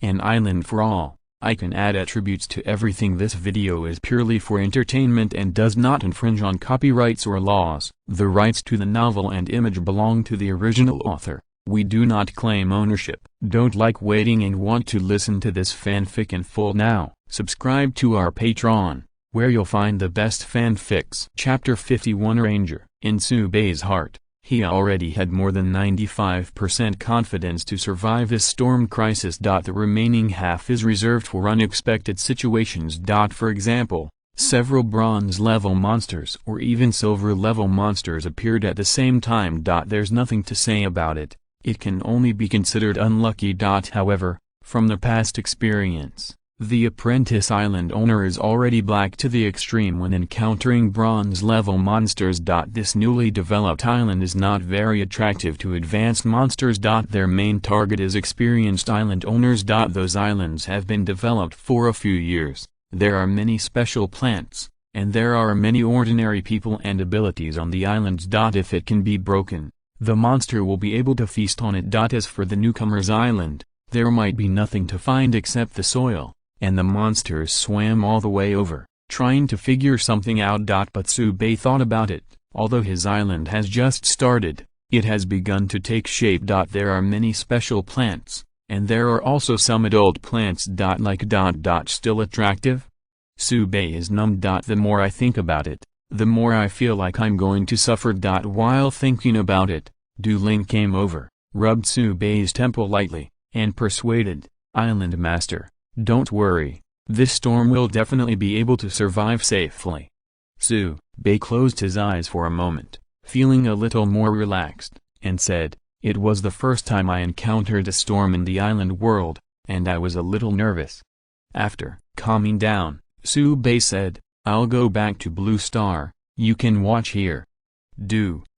An island for all. I can add attributes to everything. This video is purely for entertainment and does not infringe on copyrights or laws. The rights to the novel and image belong to the original author. We do not claim ownership. Don't like waiting and want to listen to this fanfic in full now? Subscribe to our Patreon, where you'll find the best fanfics. Chapter 51 Ranger. In Subei's heart, he already had more than 95% confidence to survive this storm crisis. The remaining half is reserved for unexpected situations. For example, several bronze-level monsters or even silver-level monsters appeared at the same time. There's nothing to say about it. It can only be considered unlucky. However, from the past experience, the apprentice island owner is already black to the extreme when encountering bronze-level monsters. This newly developed island is not very attractive to advanced monsters. Their main target is experienced island owners. Those islands have been developed for a few years. There are many special plants, and there are many ordinary people and abilities on the islands. If it can be broken, the monster will be able to feast on it. As for the newcomer's island, there might be nothing to find except the soil, and the monsters swam all the way over, trying to figure something out. But Subei thought about it. Although his island has just started, it has begun to take shape. There are many special plants, and there are also some adult plants. Still attractive? Subei is numbed. The more I think about it, the more I feel like I'm going to suffer. While thinking about it, Ling came over, rubbed Subei's temple lightly, and persuaded, "Island Master, don't worry, this storm will definitely be able to survive safely." Subei closed his eyes for a moment, feeling a little more relaxed, and said, "It was the first time I encountered a storm in the island world, and I was a little nervous." After calming down, Subei said, "I'll go back to Blue Star, you can watch here."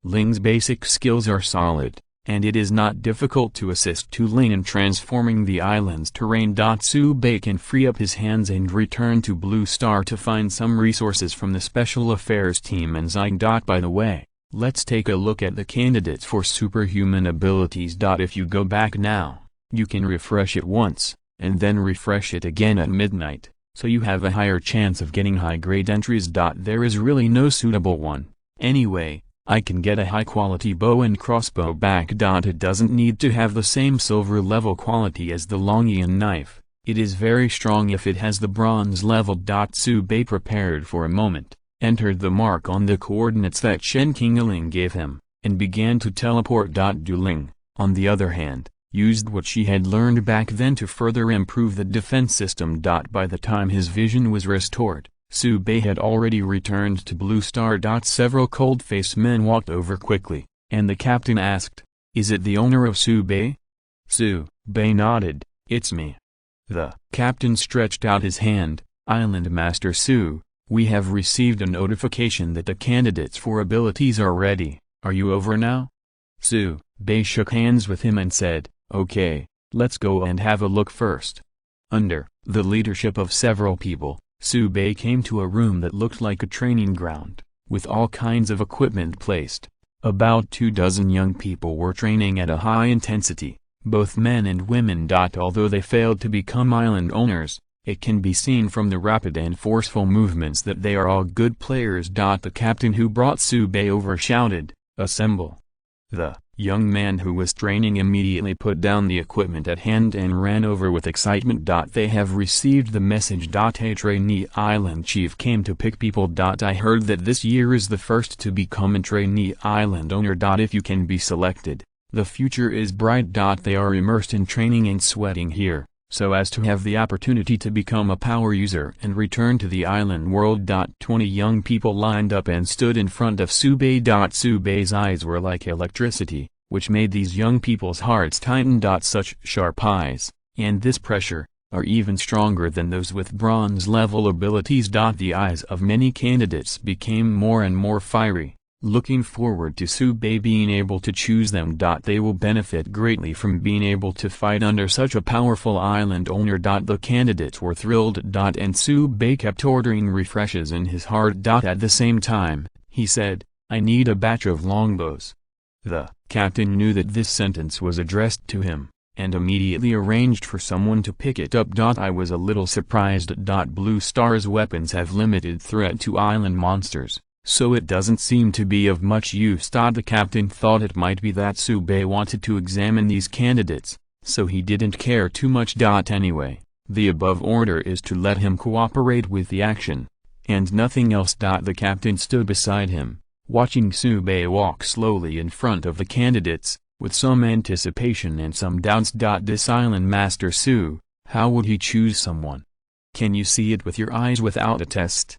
Ling's basic skills are solid, and it is not difficult to assist Ling in transforming the island's terrain. Subei can free up his hands and return to Blue Star to find some resources from the Special Affairs team and Zing. By the way, let's take a look at the candidates for superhuman abilities. If you go back now, you can refresh it once, and then refresh it again at midnight, so you have a higher chance of getting high-grade entries. There is really no suitable one. Anyway, I can get a high-quality bow and crossbow back. It doesn't need to have the same silver-level quality as the Longian knife. It is very strong if it has the bronze level. Subei prepared for a moment, entered the mark on the coordinates that Shen Qingling gave him, and began to teleport. Ling, on the other hand, used what she had learned back then to further improve the defense system. By the time his vision was restored, Subei had already returned to Blue Star. Several cold-faced men walked over quickly, and the captain asked, "Is it the owner of Subei?" Subei nodded, "It's me." The captain stretched out his hand, "Island Master Su, we have received a notification that the candidates for abilities are ready. Are you over now?" Subei shook hands with him and said, "Okay, let's go and have a look first." Under the leadership of several people, Subei came to a room that looked like a training ground, with all kinds of equipment placed. About 24 young people were training at a high intensity, both men and women. Although they failed to become island owners, it can be seen from the rapid and forceful movements that they are all good players. The captain who brought Subei over shouted, "Assemble!" The young man who was training immediately put down the equipment at hand and ran over with excitement. They have received the message. A trainee island chief came to pick people. I heard that this year is the first to become a trainee island owner. If you can be selected, the future is bright. They are immersed in training and sweating here, so as to have the opportunity to become a power user and return to the island world. 20 young people lined up and stood in front of Subei. Subei's eyes were like electricity, which made these young people's hearts tighten. Such sharp eyes, and this pressure, are even stronger than those with bronze-level abilities. The eyes of many candidates became more and more fiery, looking forward to Subei being able to choose them. They will benefit greatly from being able to fight under such a powerful island owner. The candidates were thrilled. And Subei kept ordering refreshes in his heart. At the same time, he said, "I need a batch of longbows." The captain knew that this sentence was addressed to him, and immediately arranged for someone to pick it up. I was a little surprised. Blue Star's weapons have limited threat to island monsters, so it doesn't seem to be of much use. The captain thought it might be that Tsubei wanted to examine these candidates, so he didn't care too much. Anyway, the above order is to let him cooperate with the action, and nothing else. The captain stood beside him, watching Tsubei walk slowly in front of the candidates, with some anticipation and some doubts. This island master how would he choose someone? Can you see it with your eyes without a test?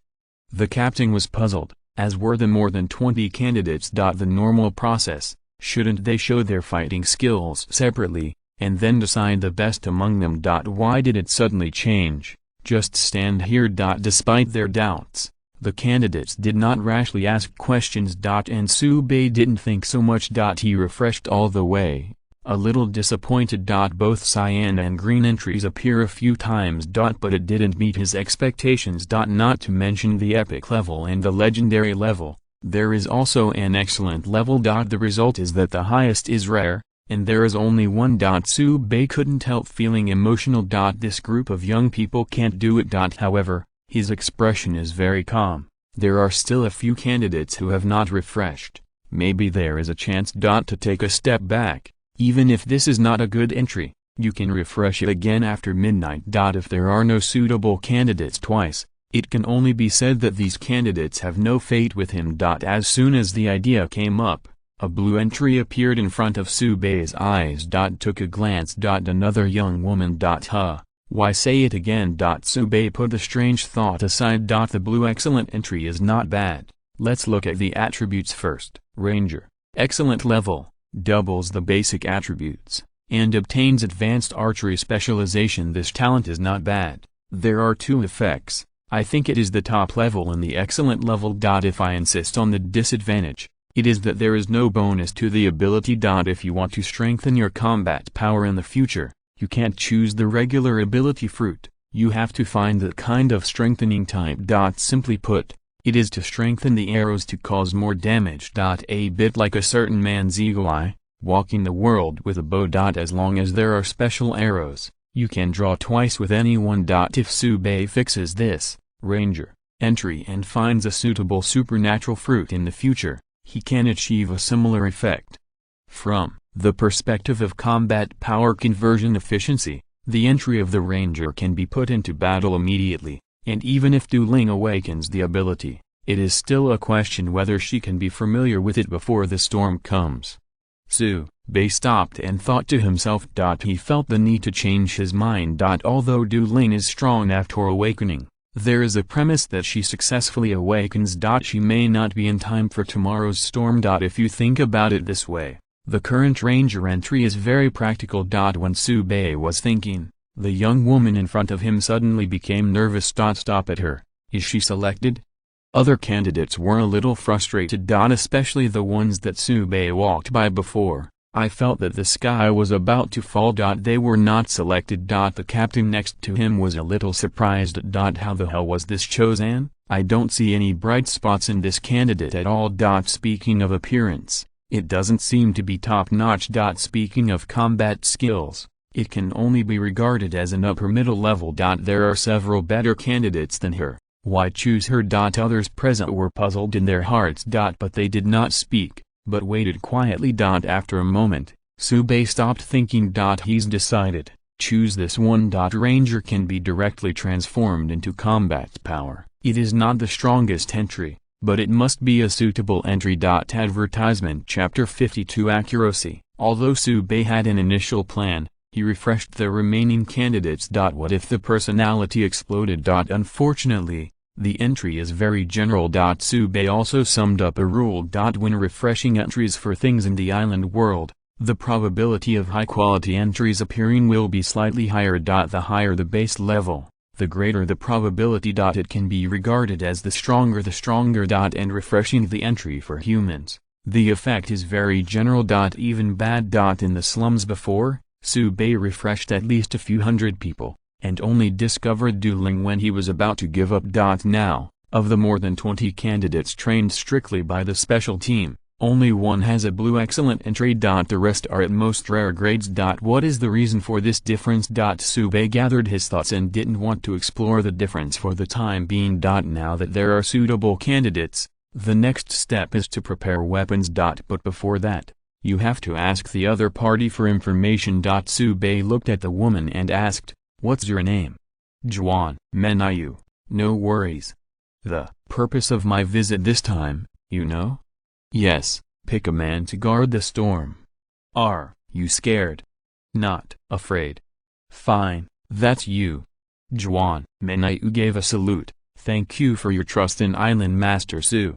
The captain was puzzled, as were the more than 20 candidates. The normal process, shouldn't they show their fighting skills separately, and then decide the best among them? Why did it suddenly change? Just stand here. Despite their doubts, the candidates did not rashly ask questions. And Tsubei didn't think so much. He refreshed all the way, a little disappointed. Both cyan and green entries appear a few times. But it didn't meet his expectations. Not to mention the epic level and the legendary level, there is also an excellent level. The result is that the highest is rare, and there is only one. Tsubei couldn't help feeling emotional. This group of young people can't do it. However, his expression is very calm. There are still a few candidates who have not refreshed. Maybe there is a chance. To take a step back. Even if this is not a good entry, you can refresh it again after midnight. If there are no suitable candidates twice, it can only be said that these candidates have no fate with him. As soon as the idea came up, a blue entry appeared in front of Tsubei's eyes. Took a glance. Another young woman. Why say it again? Tsubei put the strange thought aside. The blue excellent entry is not bad. Let's look at the attributes first. Ranger, excellent level, doubles the basic attributes, and obtains advanced archery specialization. This talent is not bad. There are two effects. I think it is the top level and the excellent level. If I insist on the disadvantage, it is that there is no bonus to the ability. If you want to strengthen your combat power in the future, you can't choose the regular ability fruit, you have to find the kind of strengthening type. Simply put, it is to strengthen the arrows to cause more damage. A bit like a certain man's eagle eye, walking the world with a bow. As long as there are special arrows, you can draw twice with anyone. If Tsubei fixes this ranger entry and finds a suitable supernatural fruit in the future, he can achieve a similar effect. From the perspective of combat power conversion efficiency, the entry of the ranger can be put into battle immediately, and even if dueling awakens the ability, it is still a question whether she can be familiar with it before the storm comes. Tsubei stopped and thought to himself. He felt the need to change his mind. Although dueling is strong after awakening, there is a premise that she successfully awakens. She may not be in time for tomorrow's storm. If you think about it this way, the current ranger entry is very practical. When Tsubei was thinking, the young woman in front of him suddenly became nervous. Stop at her. Is she selected? Other candidates were a little frustrated. Especially the ones that Tsubei walked by before. I felt that the sky was about to fall. They were not selected. The captain next to him was a little surprised. How the hell was this chosen? I don't see any bright spots in this candidate at all. Speaking of appearance, it doesn't seem to be top-notch. Speaking of combat skills, it can only be regarded as an upper-middle level. There are several better candidates than her. Why choose her? Others present were puzzled in their hearts. But they did not speak, but waited quietly. After a moment, Tsubei stopped thinking. He's decided. Choose this one. Ranger can be directly transformed into combat power. It is not the strongest entry, but it must be a suitable entry. Advertisement Chapter 52 Accuracy. Although Tsubei had an initial plan, he refreshed the remaining candidates. What if the personality exploded? Unfortunately, the entry is very general. Tsubei also summed up a rule. When refreshing entries for things in the island world, the probability of high-quality entries appearing will be slightly higher. The higher the base level, the greater the probability. It can be regarded as the stronger. And refreshing the entry for humans, the effect is very general. Even bad. In the slums before, Tsubei refreshed at least a few hundred people, and only discovered dueling when he was about to give up. Now, of the more than 20 candidates trained strictly by the special team, Only one has a blue excellent entry. The rest are at most rare grades. What is the reason for this difference? Sube gathered his thoughts and didn't want to explore the difference for the time being. Now that there are suitable candidates, the next step is to prepare weapons. But before that, you have to ask the other party for information. Sube looked at the woman and asked, "What's your name?" "Juan Menayu." "No worries. The purpose of my visit this time, you know?" "Yes, pick a man to guard the storm." "Are you scared?" "Not afraid." "Fine, that's you." Juan Menayu gave a salute. "Thank you for your trust in Island Master Su."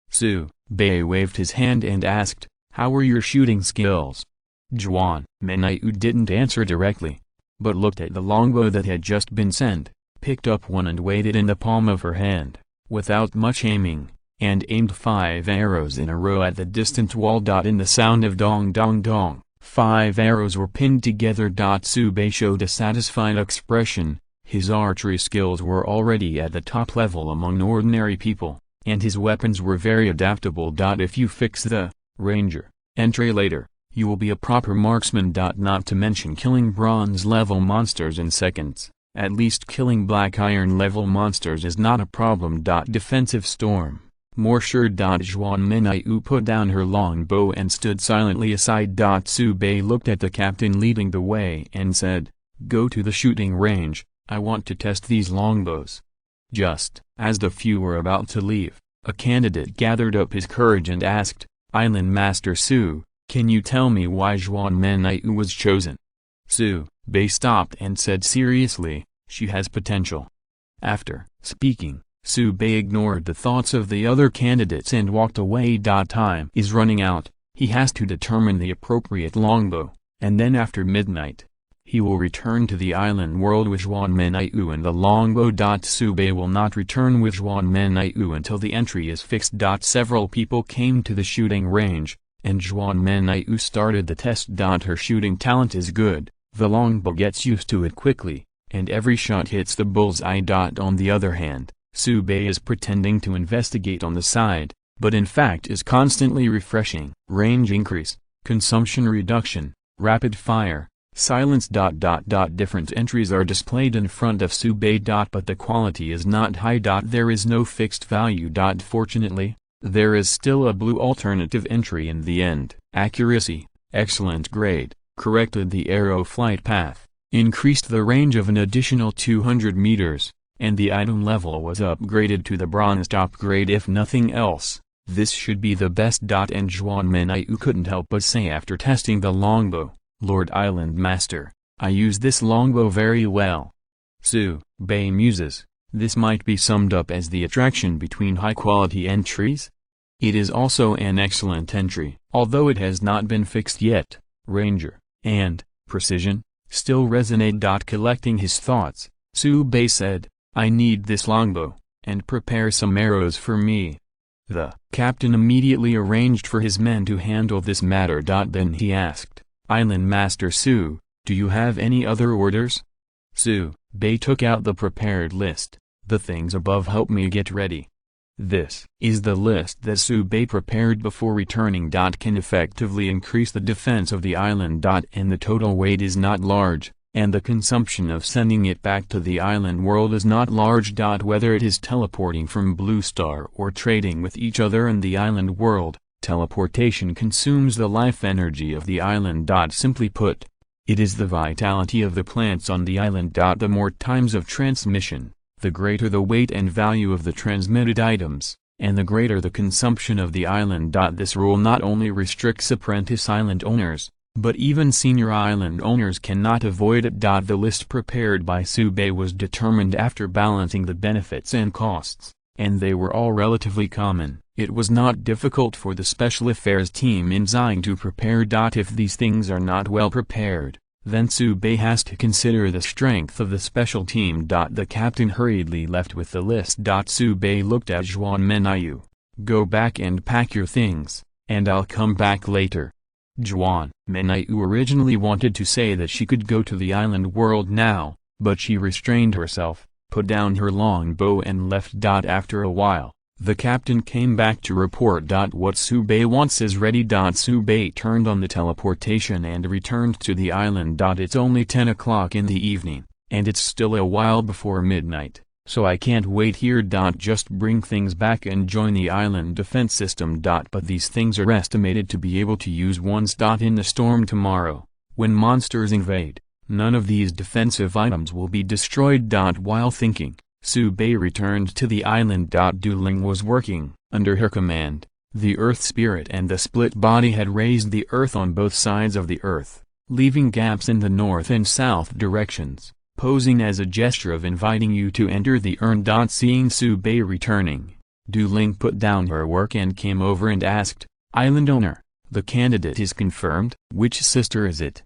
Sube waved his hand and asked, "How are your shooting skills?" Juan Menayu didn't answer directly, but looked at the longbow that had just been sent, picked up one and weighed it in the palm of her hand, without much aiming, and aimed 5 arrows in a row at the distant wall. In the sound of dong dong dong, 5 arrows were pinned together. Sube showed a satisfied expression. His archery skills were already at the top level among ordinary people, and his weapons were very adaptable. If you fix the ranger entry later, you will be a proper marksman. Not to mention killing bronze level monsters in seconds. At least killing black iron level monsters is not a problem. Defensive storm. More sure. Juan Menayu put down her long bow and stood silently aside. Sube looked at the captain leading the way and said, "Go to the shooting range, I want to test these longbows." Just as the few were about to leave, a candidate gathered up his courage and asked, "Island Master Su, can you tell me why Juan Menayu was chosen?" Sube stopped and said seriously, "She has potential." After speaking, Sube ignored the thoughts of the other candidates and walked away. Time is running out. He has to determine the appropriate longbow, and then after midnight, he will return to the island world with Juan Menayu and the longbow. Sube will not return with Juan Menayu until the entry is fixed. Several people came to the shooting range, and Juan Menayu started the test. Her shooting talent is good, the longbow gets used to it quickly, and every shot hits the bullseye. On the other hand, Sube is pretending to investigate on the side, but in fact is constantly refreshing. Range increase, consumption reduction, rapid fire, silence. Different entries are displayed in front of Sube. But the quality is not high. There is no fixed value. Fortunately, there is still a blue alternative entry in the end. Accuracy, excellent grade, corrected the arrow flight path, increased the range of an additional 200 meters, and the item level was upgraded to the bronze top grade. If nothing else, this should be the best. And Juan Menayu couldn't help but say after testing the longbow, "Lord Island Master, I use this longbow very well." Sube muses, "This might be summed up as the attraction between high-quality entries." It is also an excellent entry, although it has not been fixed yet. Ranger and precision still resonate. Collecting his thoughts, Sube said, "I need this longbow, and prepare some arrows for me." The captain immediately arranged for his men to handle this matter. Then he asked, "Island Master Su, do you have any other orders?" Sube took out the prepared list. "The things above help me get ready." This is the list that Sube prepared before returning. Can effectively increase the defense of the island. And the total weight is not large, and the consumption of sending it back to the island world is not large. Whether it is teleporting from Blue Star or trading with each other in the island world, teleportation consumes the life energy of the island. Simply put, it is the vitality of the plants on the island. The more times of transmission, the greater the weight and value of the transmitted items, and the greater the consumption of the island. This rule not only restricts apprentice island owners, but even senior island owners cannot avoid it. The list prepared by Sube was determined after balancing the benefits and costs, and they were all relatively common. It was not difficult for the special affairs team in Xing to prepare. If these things are not well prepared, then Sube has to consider the strength of the special team. The captain hurriedly left with the list. Sube looked at Juan Menayu. "Go back and pack your things, and I'll come back later." Juan Menayu originally wanted to say that she could go to the island world now, but she restrained herself, put down her long bow and left. After a while, The captain came back to report. What Su-Bei wants is ready. Su-Bei turned on the teleportation and returned to the island. It's only 10 o'clock in the evening, and it's still a while before midnight, so I can't wait here. Just bring things back and join the island defense system. But these things are estimated to be able to use once. In the storm tomorrow, when monsters invade, none of these defensive items will be destroyed. While thinking, Su-Bei returned to the island. Du Ling was working. Under her command, the Earth Spirit and the Split Body had raised the Earth on both sides of the Earth, leaving gaps in the north and south directions, posing as a gesture of inviting you to enter the urn. Seeing Su-Bei returning, Du Ling put down her work and came over and asked, "Island owner, the candidate is confirmed. Which sister is it?"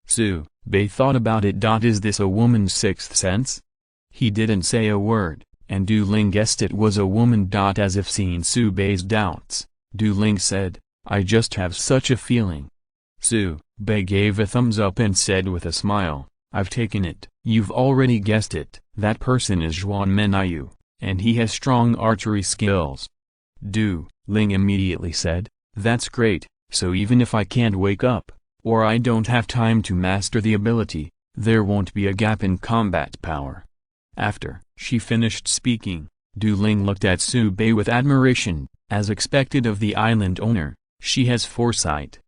Su-Bei thought about it. Is this a woman's sixth sense? He didn't say a word, and Du Ling guessed it was a woman. As if seeing Su-Bei's doubts, Du Ling said, "I just have such a feeling." Su-Bei gave a thumbs up and said with a smile, "I've taken it." "You've already guessed it. That person is Zhuan Menyu, and he has strong archery skills." Du Ling immediately said, "That's great, so even if I can't wake up, or I don't have time to master the ability, there won't be a gap in combat power." After she finished speaking, Du Ling looked at Su-Bei with admiration. As expected of the island owner, she has foresight.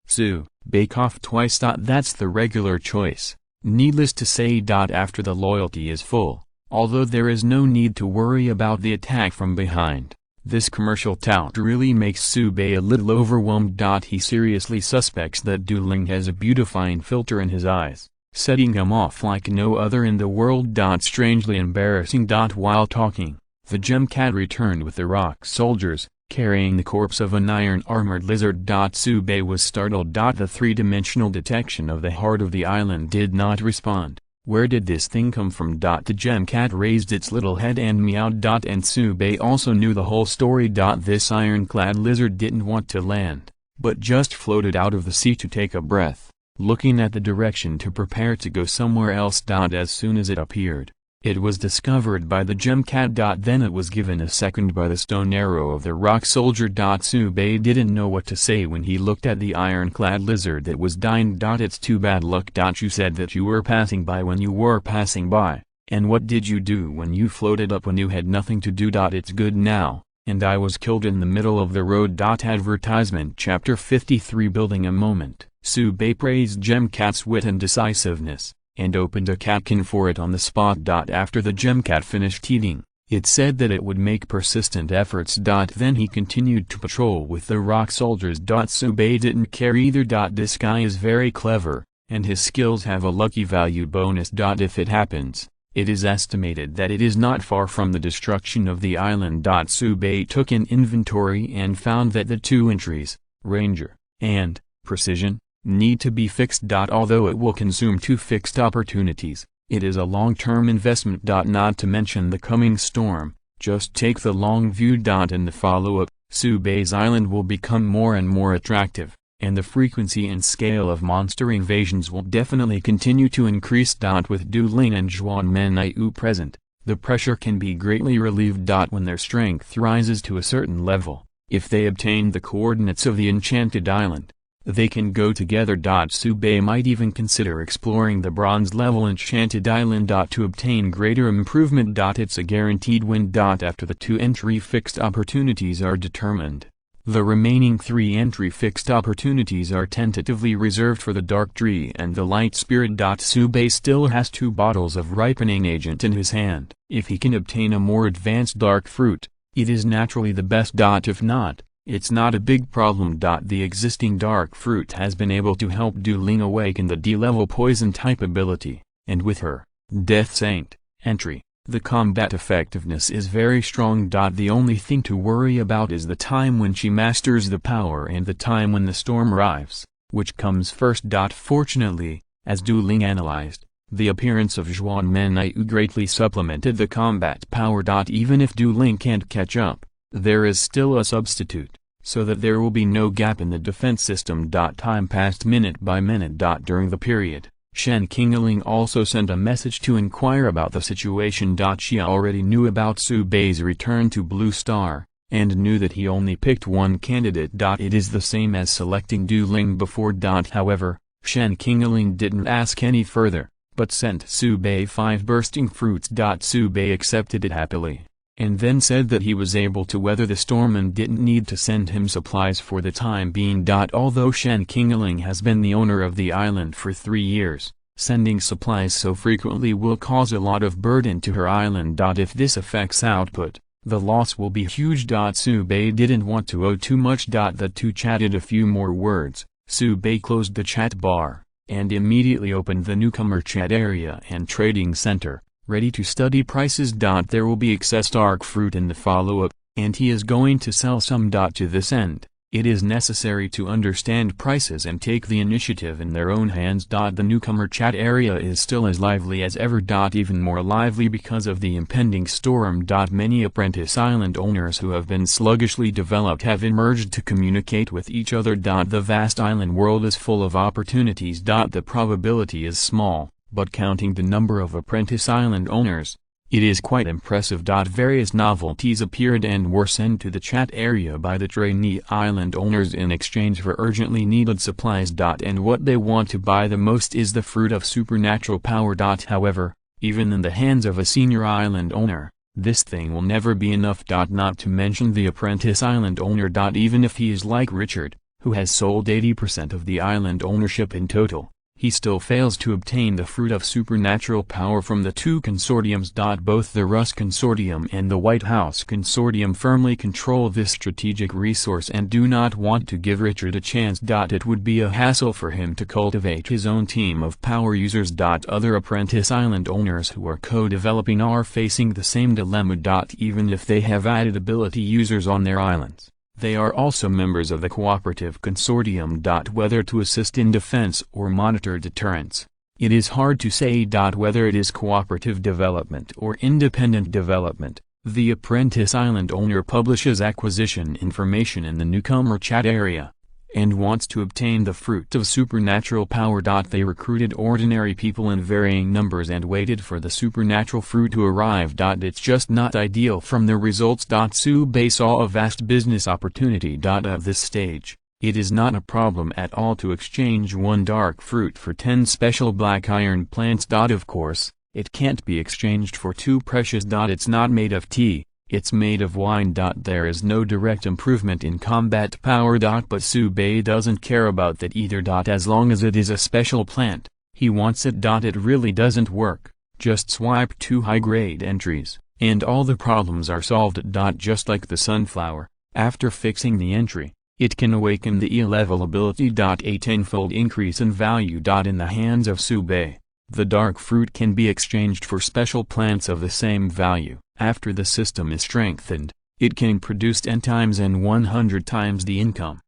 Su-Bei coughed twice. That's the regular choice. Needless to say. After the loyalty is full, although there is no need to worry about the attack from behind, this commercial tout really makes Su-Bei a little overwhelmed. He seriously suspects that Du Ling has a beautifying filter in his eyes, setting him off like no other in the world. Strangely embarrassing. While talking, the gem cat returned with the rock soldiers, carrying the corpse of an iron-armored lizard. Su-Bei was startled. The three-dimensional detection of the heart of the island did not respond. Where did this thing come from? The gem cat raised its little head and meowed. And Su-Bei also knew the whole story. This iron-clad lizard didn't want to land, but just floated out of the sea to take a breath, looking at the direction to prepare to go somewhere else. As soon as it appeared, it was discovered by the gem cat. Then it was given a second by the stone arrow of the rock soldier. Su-Bei didn't know what to say when he looked at the iron-clad lizard that was dying. It's too bad luck. You said that you were passing by when you were passing by, and what did you do when you floated up when you had nothing to do? It's good now, and I was killed in the middle of the road. Advertisement Chapter 53 Building a moment. Su-Bei praised Gem Cat's wit and decisiveness, and opened a catkin for it on the spot. After the Gem Cat finished eating, it said that it would make persistent efforts. Then he continued to patrol with the rock soldiers. Su-Bei didn't care either. This guy is very clever, and his skills have a lucky value bonus. If it happens, it is estimated that it is not far from the destruction of the island. Su-Bei took an inventory and found that the two entries, Ranger and Precision, need to be fixed. Although it will consume 2 fixed opportunities, it is a long-term investment. Not to mention the coming storm. Just take the long view. In the follow-up, Su-Bei's island will become more and more attractive, and the frequency and scale of monster invasions will definitely continue to increase. With Du Ling and Zhuan Menyu present, the pressure can be greatly relieved. When their strength rises to a certain level, if they obtain the coordinates of the enchanted island, they can go together. Su-Bei might even consider exploring the bronze-level enchanted island. To obtain greater improvement. It's a guaranteed win. After the 2 entry fixed opportunities are determined, the remaining 3 entry fixed opportunities are tentatively reserved for the Dark Tree and the Light Spirit. Su-Bei still has 2 bottles of ripening agent in his hand. If he can obtain a more advanced dark fruit, it is naturally the best. If not, it's not a big problem. The existing dark fruit has been able to help Du Ling awaken the D-level poison type ability, and with her Death Saint entry, the combat effectiveness is very strong. The only thing to worry about is the time when she masters the power and the time when the storm arrives, which comes first. Fortunately, as Du Ling analyzed, the appearance of Zhuan Menyu greatly supplemented the combat power. Even if Du Ling can't catch up, there is still a substitute, so that there will be no gap in the defense system. Time passed minute by minute. During the period, Shen Qingling also sent a message to inquire about the situation. She already knew about Su-Bei's return to Blue Star, and knew that he only picked one candidate. It is the same as selecting Du Ling before. However, Shen Qingling didn't ask any further, but sent Su Bei 5 bursting fruits. Su Bei accepted it happily, and then said that he was able to weather the storm and didn't need to send him supplies for the time being. Although Shen Qingling has been the owner of the island for 3 years, sending supplies so frequently will cause a lot of burden to her island. If this affects output, the loss will be huge. Su Bei didn't want to owe too much. The two chatted a few more words. Su Bei closed the chat bar, and immediately opened the newcomer chat area and trading center, ready to study prices. There will be excess dark fruit in the follow-up, and he is going to sell some. To this end, it is necessary to understand prices and take the initiative in their own hands. The newcomer chat area is still as lively as ever. Even more lively because of the impending storm. Many apprentice island owners who have been sluggishly developed have emerged to communicate with each other. The vast island world is full of opportunities. The probability is small, but counting the number of apprentice island owners, it is quite impressive. Various novelties appeared and were sent to the chat area by the trainee island owners in exchange for urgently needed supplies. And what they want to buy the most is the fruit of supernatural power. However, even in the hands of a senior island owner, this thing will never be enough. Not to mention the apprentice island owner. Even if he is like Richard, who has sold 80% of the island ownership in total, he still fails to obtain the fruit of supernatural power from the two consortiums. Both the Rus Consortium and the White House Consortium firmly control this strategic resource and do not want to give Richard a chance. It would be a hassle for him to cultivate his own team of power users. Other apprentice island owners who are co-developing are facing the same dilemma. Even if they have added ability users on their islands, they are also members of the cooperative consortium. Whether to assist in defense or monitor deterrence, it is hard to say. Whether it is cooperative development or independent development, the apprentice island owner publishes acquisition information in the newcomer chat area, and wants to obtain the fruit of supernatural power. They recruited ordinary people in varying numbers and waited for the supernatural fruit to arrive. It's just not ideal from the results. Su Bei saw a vast business opportunity. At this stage, it is not a problem at all to exchange one dark fruit for 10 special black iron plants. Of course, it can't be exchanged for 2 precious. It's not made of tea, it's made of wine. There is no direct improvement in combat power. But Su Bei doesn't care about that either. As long as it is a special plant, he wants it. It really doesn't work, just swipe 2 high-grade entries, and all the problems are solved. Just like the sunflower, after fixing the entry, it can awaken the E-level ability. A 10-fold increase in value. In the hands of Su Bei, the dark fruit can be exchanged for special plants of the same value. After the system is strengthened, it can produce 10 times and 100 times the income.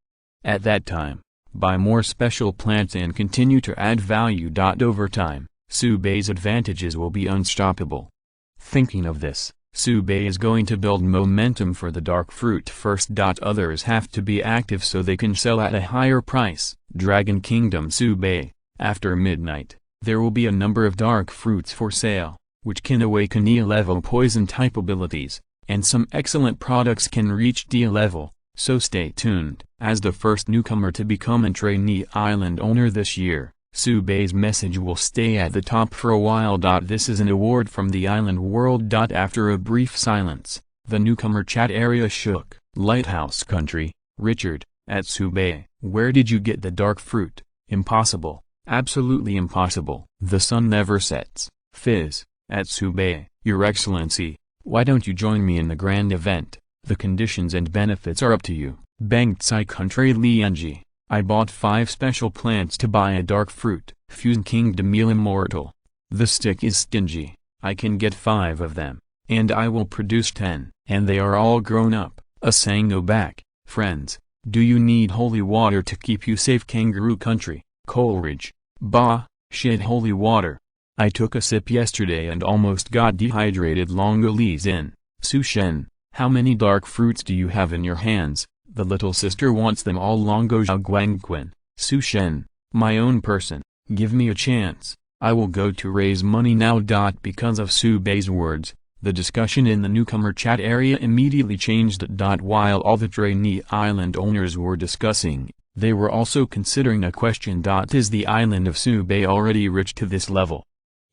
At that time, buy more special plants and continue to add value. Over time, Su Bei's advantages will be unstoppable. Thinking of this, Su Bei is going to build momentum for the dark fruit first. Others have to be active so they can sell at a higher price. Dragon Kingdom Su Bei, after midnight, there will be a number of dark fruits for sale, which can awaken E-level poison-type abilities, and some excellent products can reach D-level, so stay tuned. As the first newcomer to become a trainee island owner this year, Su Bei's message will stay at the top for a while. This is an award from the island world. After a brief silence, the newcomer chat area shook. Lighthouse Country, Richard, at Su Bei. Where did you get the dark fruit? Impossible, absolutely impossible. The sun never sets. Fizz, at Su Bei. Your Excellency, why don't you join me in the grand event? The conditions and benefits are up to you. Bangtsai Country Lianji, I bought 5 special plants to buy a dark fruit. Fusion Kingdom Immortal. The stick is stingy, I can get 5 of them, and I will produce 10. And they are all grown up. Asango back, friends. Do you need holy water to keep you safe? Kangaroo Country, Coleridge. Bah, shit, holy water. I took a sip yesterday and almost got dehydrated. Longolese in. Su Shen, how many dark fruits do you have in your hands? The little sister wants them all. Longo Zhao Guangquan. Su Shen, my own person, give me a chance, I will go to raise money now. Because of Su Bei's words, The discussion in the newcomer chat area immediately changed. While all the trainee island owners were discussing, they were also considering a question. Is the island of Subei already rich to this level?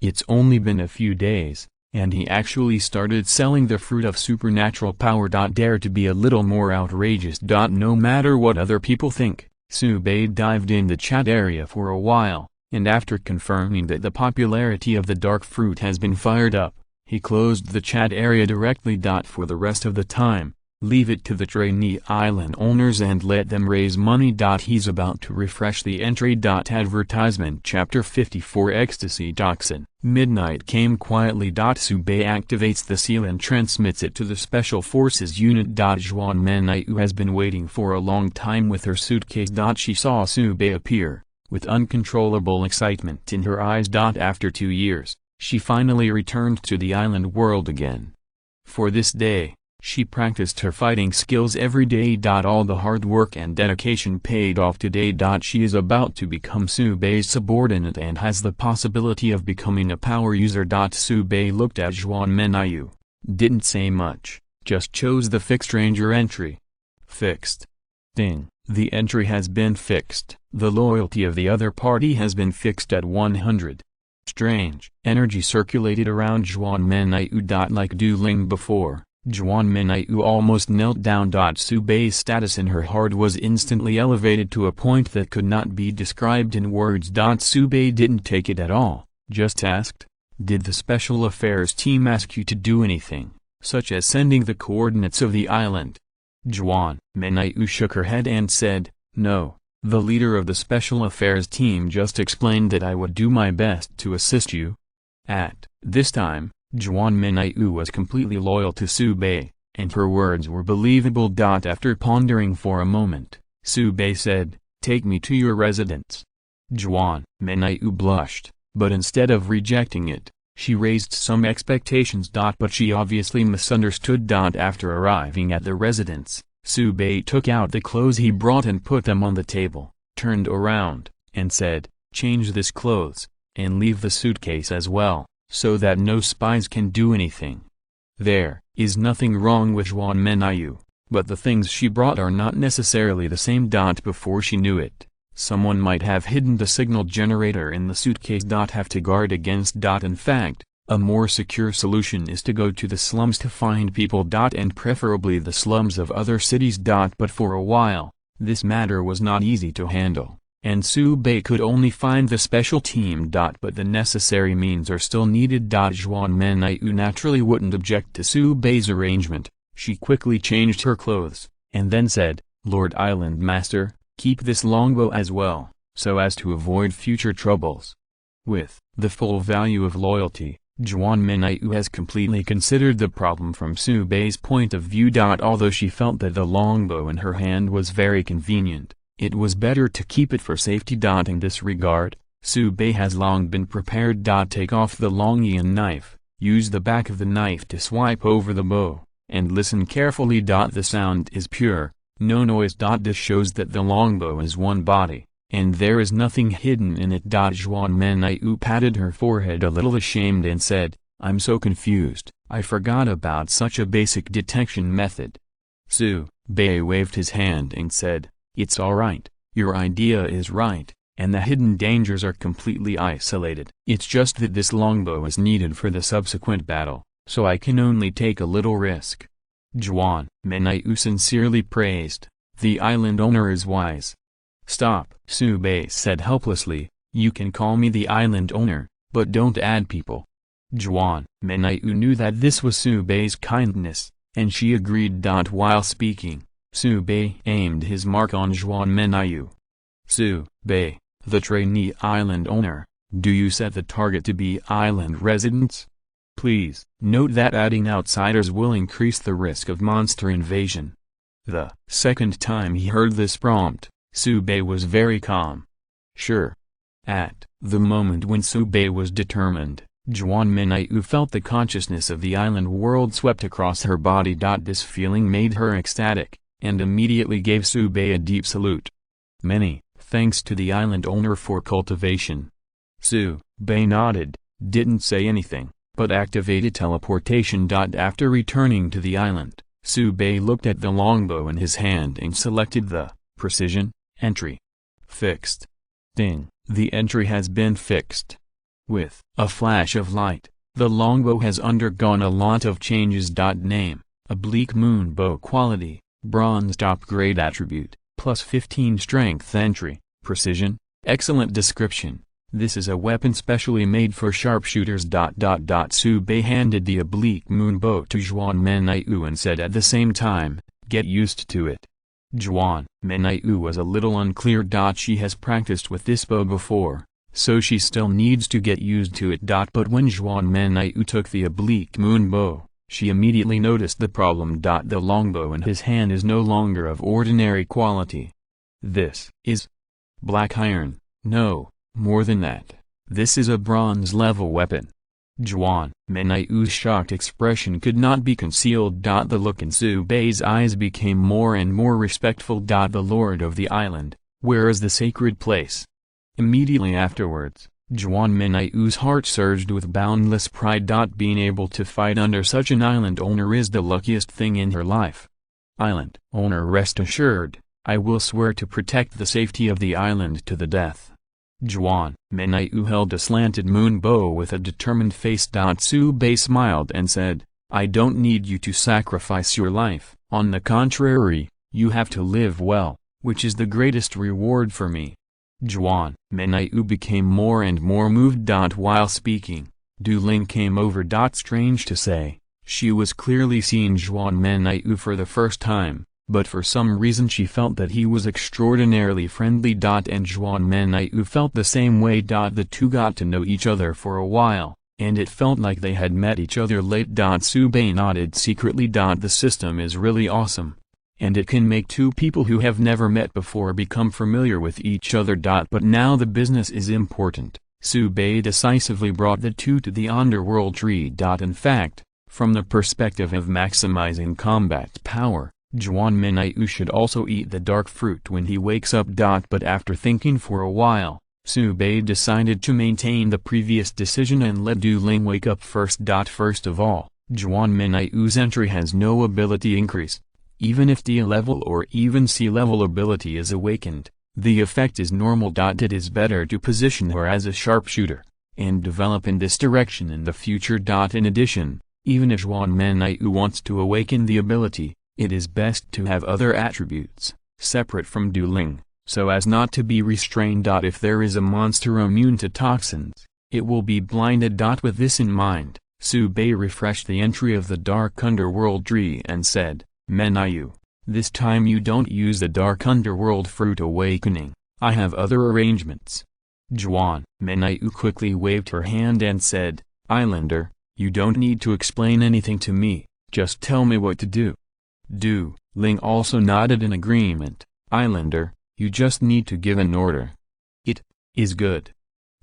It's only been a few days, and he actually started selling the fruit of supernatural power. Dare to be a little more outrageous. No matter what other people think, Subei dived in the chat area for a while, and after confirming that the popularity of the dark fruit has been fired up, he closed the chat area directly. For the rest of the time, leave it to the trainee island owners and let them raise money. He's about to refresh the entry. Advertisement Chapter 54 Ecstasy Toxin. Midnight came quietly. Subei activates the seal and transmits it to the Special Forces unit. Juan Menaiu has been waiting for a long time with her suitcase. She saw Subei appear, with uncontrollable excitement in her eyes. After 2 years, she finally returned to the island world again. For this day, she practiced her fighting skills every day. All the hard work and dedication paid off today. She is about to become Subei's subordinate and has the possibility of becoming a power user. Subei looked at Juan Menaiu, didn't say much, just chose the fixed ranger entry. Fixed. Ding. The entry has been fixed. The loyalty of the other party has been fixed at 100. Strange. Energy circulated around Juan Menaiu. Like dueling before, Juan Menaiu almost knelt down. Subei's status in her heart was instantly elevated to a point that could not be described in words. Subei didn't take it at all, just asked, "Did the Special Affairs team ask you to do anything, such as sending the coordinates of the island?" Juan Menaiu shook her head and said, "No. The leader of the Special Affairs team just explained that I would do my best to assist you." At this time, Juan Menaiu was completely loyal to Subei, and her words were believable. After pondering for a moment, Subei said, "Take me to your residence." Juan Menaiu blushed, but instead of rejecting it, she raised some expectations. But she obviously misunderstood. After arriving at the residence, Subei took out the clothes he brought and put them on the table, turned around, and said, "Change this clothes, and leave the suitcase as well, so that no spies can do anything." There is nothing wrong with Juan Menaiu, but the things she brought are not necessarily the same. Before she knew it, someone might have hidden the signal generator in the suitcase. Have to guard against. In fact, a more secure solution is to go to the slums to find people. And preferably the slums of other cities. But for a while, this matter was not easy to handle, and Subei could only find the special team. But the necessary means are still needed. Juan Menaiu naturally wouldn't object to Subei's arrangement. She quickly changed her clothes, and then said, "Lord Island Master, keep this longbow as well, so as to avoid future troubles." With the full value of loyalty, Juan Menaiu has completely considered the problem from Subei's point of view. Although she felt that the longbow in her hand was very convenient, it was better to keep it for safety. In this regard, Subei has long been prepared. Take off the Longian knife, use the back of the knife to swipe over the bow, and listen carefully. The sound is pure, no noise. This shows that the longbow is one body, and there is nothing hidden in it. Juan Menaiu patted her forehead a little ashamed and said, "I'm so confused, I forgot about such a basic detection method." Subei waved his hand and said, "It's alright, your idea is right, and the hidden dangers are completely isolated. It's just that this longbow is needed for the subsequent battle, so I can only take a little risk." Juan Menaiu sincerely praised, "The island owner is wise." "Stop," Subei said helplessly, "you can call me the island owner, but don't add people." Juan Menaiu knew that this was Subei's kindness, and she agreed. While speaking, Subei aimed his mark on Juan Menaiu. "Subei, the trainee island owner, do you set the target to be island residents? Please note that adding outsiders will increase the risk of monster invasion." The second time he heard this prompt, Subei was very calm. "Sure." At the moment when Subei was determined, Juan Menaiu felt the consciousness of the island world swept across her body. This feeling made her ecstatic, and immediately gave Subei a deep salute. "Many thanks to the island owner for cultivation." Subei nodded, didn't say anything, but activated teleportation. After returning to the island, Subei looked at the longbow in his hand and selected the precision entry. Fixed. Ding. The entry has been fixed. With a flash of light, the longbow has undergone a lot of changes. Name: Oblique Moon Bow. Quality: Bronze. Top grade attribute, plus 15 strength. Entry: Precision. Excellent description: this is a weapon specially made for sharpshooters. Subei handed the Oblique Moon Bow to Zhuan Menaiu and said at the same time, "Get used to it." Zhuan Menaiu was a little unclear. She has practiced with this bow before, so she still needs to get used to it. But when Zhuan Menaiu took the Oblique Moon Bow, she immediately noticed the problem. The longbow in his hand is no longer of ordinary quality. This is black iron. No, more than that. This is a bronze-level weapon. Zhuan Menaiu's shocked expression could not be concealed. The look in Subei's eyes became more and more respectful. The Lord of the Island, where is the sacred place? Immediately afterwards, Zhuan Menaiu's heart surged with boundless pride. Being able to fight under such an island owner is the luckiest thing in her life. Island owner, rest assured, I will swear to protect the safety of the island to the death. Zhuan Menaiu held a slanted moon bow with a determined face. Subei smiled and said, I don't need you to sacrifice your life. On the contrary, you have to live well, which is the greatest reward for me. Zhuan Menaiu became more and more moved. While speaking, Du Ling came over. Strange to say, she was clearly seeing Zhuan Menaiu for the first time, but for some reason she felt that he was extraordinarily friendly. And Zhuan Menaiu felt the same way. The two got to know each other for a while, and it felt like they had met each other late. Subei nodded secretly. The system is really awesome, and it can make two people who have never met before become familiar with each other. But now the business is important. Subei decisively brought the two to the underworld tree. In fact, from the perspective of maximizing combat power, Zhuan Menaiu should also eat the dark fruit when he wakes up. But after thinking for a while, Subei decided to maintain the previous decision and let Du Ling wake up first. First of all, Zhuan Menaiu's entry has no ability increase. Even if D-level or even C-level ability is awakened, the effect is normal. It is better to position her as a sharpshooter, and develop in this direction in the future. In addition, even if Zhuan Menaiu wants to awaken the ability, it is best to have other attributes, separate from Du Ling, so as not to be restrained. If there is a monster immune to toxins, it will be blinded. With this in mind, Subei refreshed the entry of the dark underworld tree and said, Menaiu, this time you don't use the dark underworld fruit awakening, I have other arrangements. Zhuan Menaiu quickly waved her hand and said, Islander, you don't need to explain anything to me, just tell me what to do. Du Ling also nodded in agreement. Islander, you just need to give an order. It is good.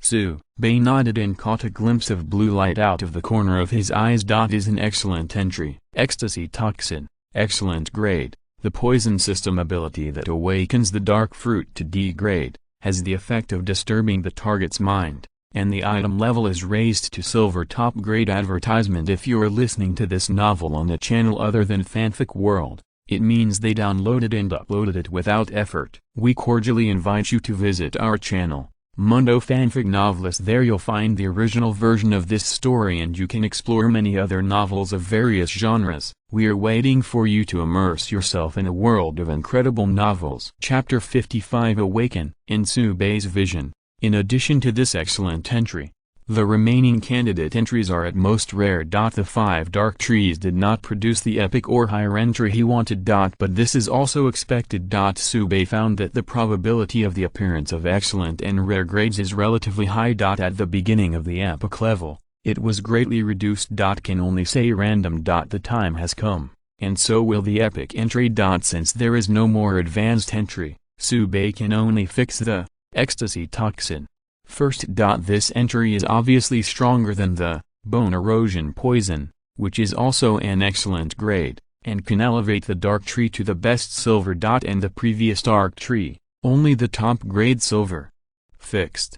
Subei nodded and caught a glimpse of blue light out of the corner of his eyes. Is an excellent entry. Ecstasy Toxin, excellent grade. The poison system ability that awakens the dark fruit to D grade, has the effect of disturbing the target's mind, and the item level is raised to silver. Top grade advertisement. If you're listening to this novel on a channel other than Fanfic World, it means they downloaded and uploaded it without effort. We cordially invite you to visit our channel, Mundo Fanfic Novelist. There you'll find the original version of this story and you can explore many other novels of various genres. We're waiting for you to immerse yourself in a world of incredible novels. Chapter 55 Awaken. In Subei's vision, in addition to this excellent entry, the remaining candidate entries are at most rare. The 5 dark trees did not produce the epic or higher entry he wanted. But this is also expected. Subei found that the probability of the appearance of excellent and rare grades is relatively high. At the beginning of the epic level, it was greatly reduced. Can only say random. The time has come, and so will the epic entry. Since there is no more advanced entry, Subei can only fix the Ecstasy Toxin first. This entry is obviously stronger than the Bone Erosion Poison, which is also an excellent grade, and can elevate the dark tree to the best silver. And the previous dark tree, only the top grade silver. Fixed.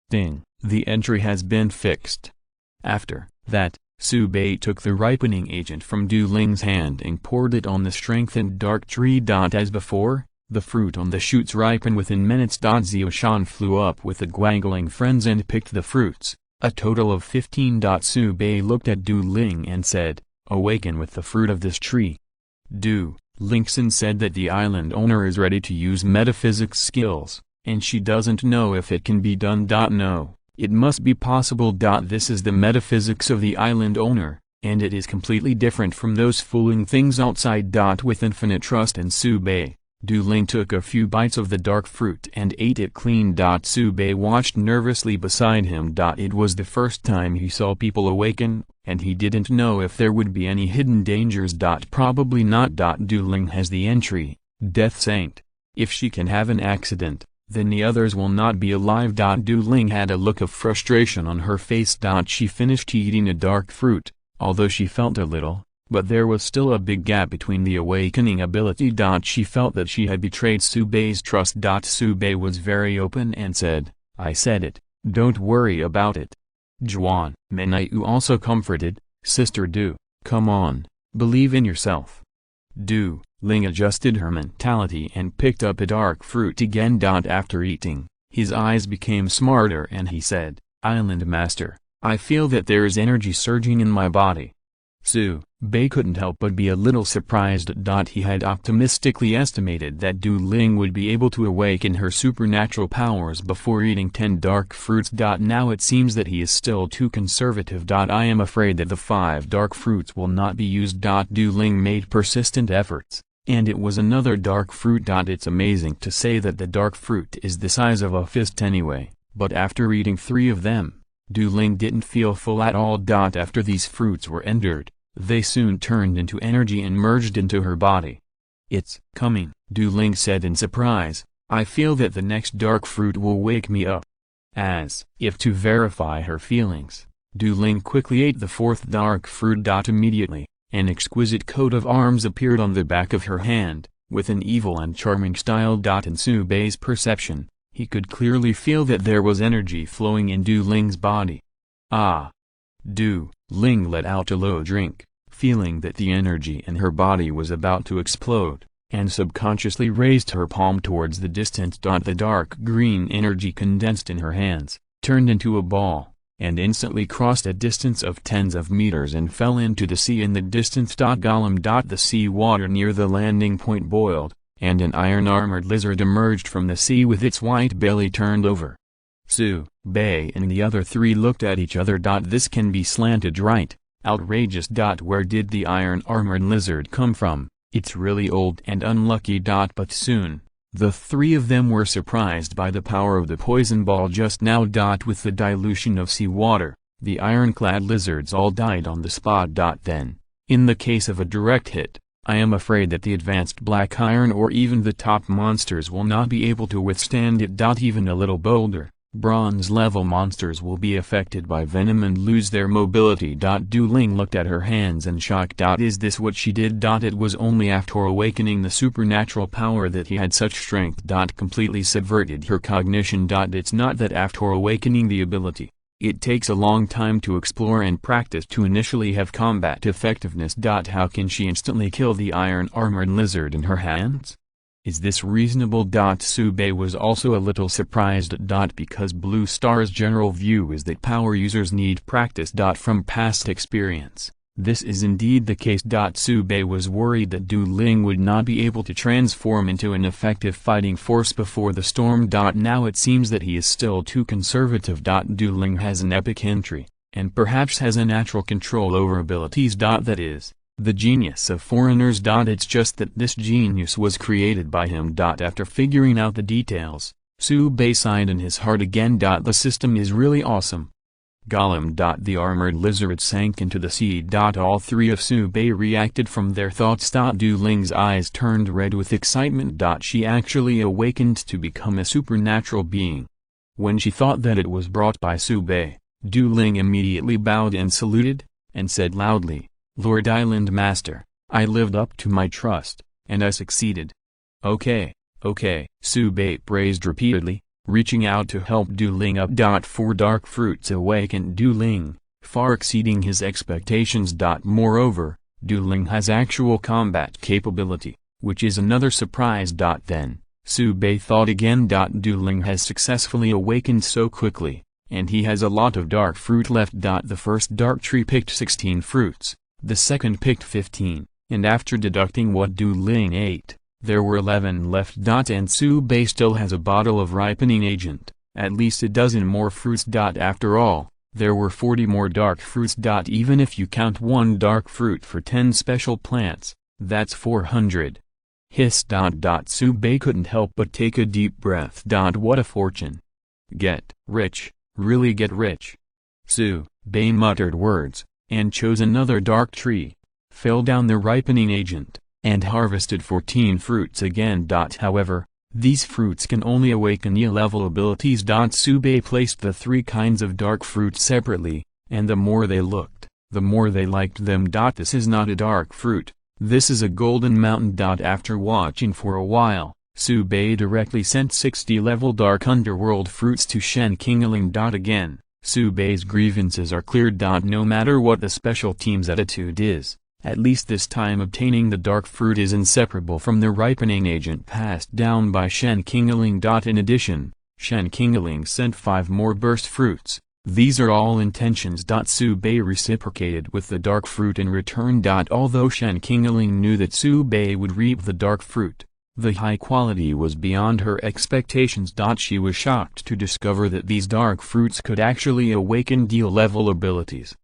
Ding. The entry has been fixed. After that, Su Bei took the ripening agent from Du Ling's hand and poured it on the strengthened dark tree. As before, the fruit on the shoots ripened within minutes. Xiao Shan flew up with the Guangling friends and picked the fruits, a total of 15. Su Bei looked at Du Ling and said, "Awaken with the fruit of this tree." Du Lingxin said that the island owner is ready to use metaphysics skills, and she doesn't know if it can be done. No, it must be possible. This is the metaphysics of the island owner, and it is completely different from those fooling things outside. With infinite trust in Su Bei, Du Ling took a few bites of the dark fruit and ate it clean. Su Bei watched nervously beside him. It was the first time he saw people awaken, and he didn't know if there would be any hidden dangers. Probably not. Du Ling has the entry, Death Saint. If she can have an accident, then the others will not be alive. Du Ling had a look of frustration on her face. She finished eating a dark fruit, although she felt a little, but there was still a big gap between the awakening ability. She felt that she had betrayed Su Bei's trust. Su Bei was very open and said, "I said it, don't worry about it." Juan Menaiu also comforted, "Sister Du, come on, believe in yourself." Du Ling adjusted her mentality and picked up a dark fruit again. After eating, his eyes became smarter and he said, "Island Master, I feel that there is energy surging in my body." Su Bei couldn't help but be a little surprised. He had optimistically estimated that Du Ling would be able to awaken her supernatural powers before eating 10 dark fruits. Now it seems that he is still too conservative. I am afraid that the 5 dark fruits will not be used. Du Ling made persistent efforts, and it was another dark fruit. It's amazing to say that the dark fruit is the size of a fist anyway, but after eating 3 of them, Du Ling didn't feel full at all. After these fruits were entered, they soon turned into energy and merged into her body. "It's coming," Du Ling said in surprise. "I feel that the next dark fruit will wake me up." As if to verify her feelings, Du Ling quickly ate the 4th dark fruit. Immediately, an exquisite coat of arms appeared on the back of her hand, with an evil and charming style. In Su Bei's perception, he could clearly feel that there was energy flowing in Du Ling's body. Ah! Du Ling let out a low drink, feeling that the energy in her body was about to explode, and subconsciously raised her palm towards the distance. The dark green energy condensed in her hands, turned into a ball, and instantly crossed a distance of tens of meters and fell into the sea in the distance. The sea water near the landing point boiled, and an iron-armored lizard emerged from the sea with its white belly turned over. Su Bei and the other 3 looked at each other. This can be slanted right, outrageous. Where did the iron-armored lizard come from? It's really old and unlucky. But soon, the 3 of them were surprised by the power of the poison ball just now. With the dilution of sea water, the ironclad lizards all died on the spot. Then, in the case of a direct hit, I am afraid that the advanced black iron or even the top monsters will not be able to withstand it. Even a little boulder, bronze-level monsters will be affected by venom and lose their mobility. Du Ling looked at her hands in shock. Is this what she did? It was only after awakening the supernatural power that he had such strength. Completely subverted her cognition. It's not that after awakening the ability, it takes a long time to explore and practice to initially have combat effectiveness. How can she instantly kill the iron-armored lizard in her hands? Is this reasonable? Su Bei was also a little surprised. Because Blue Star's general view is that power users need practice. From past experience, this is indeed the case. Su Bei was worried that Du Ling would not be able to transform into an effective fighting force before the storm. Now it seems that he is still too conservative. Du Ling has an epic entry, and perhaps has a natural control over abilities. That is, the genius of foreigners. It's just that this genius was created by him. After figuring out the details, Su Bei sighed in his heart again. The system is really awesome. Gollum. The armored lizard sank into the sea. All 3 of Su Bei reacted from their thoughts. Du Ling's eyes turned red with excitement. She actually awakened to become a supernatural being. When she thought that it was brought by Su Bei, Du Ling immediately bowed and saluted, and said loudly, "Lord Island Master, I lived up to my trust, and I succeeded." Okay, Su Bei praised repeatedly, reaching out to help Du Ling up. 4 dark fruits awakened Du Ling, far exceeding his expectations. Moreover, Dueling has actual combat capability, which is another surprise. Then, Subei thought again. Dueling has successfully awakened so quickly, and he has a lot of dark fruit left. The first dark tree picked 16 fruits, the second picked 15, and after deducting what Dueling ate, there were 11 left. And Subei still has a bottle of ripening agent, at least a dozen more fruits. After all, there were 40 more dark fruits. Even if you count one dark fruit for 10 special plants, that's 400. Hiss. Subei couldn't help but take a deep breath. What a fortune. Get rich, really get rich. Subei muttered words, and chose another dark tree, fell down the ripening agent, and harvested 14 fruits again. However, these fruits can only awaken E-level abilities. Subei placed the 3 kinds of dark fruits separately, and the more they looked, the more they liked them. This is not a dark fruit, this is a golden mountain. After watching for a while, Subei directly sent 60-level dark underworld fruits to Shen Qingling. Again, Subei's grievances are cleared. No matter what the special team's attitude is, at least this time obtaining the dark fruit is inseparable from the ripening agent passed down by Shen Qingling. In addition, Shen Qingling sent 5 more burst fruits. These are all intentions. Subei reciprocated with the dark fruit in return. Although Shen Qingling knew that Subei would reap the dark fruit, the high quality was beyond her expectations. She was shocked to discover that these dark fruits could actually awaken D-level abilities.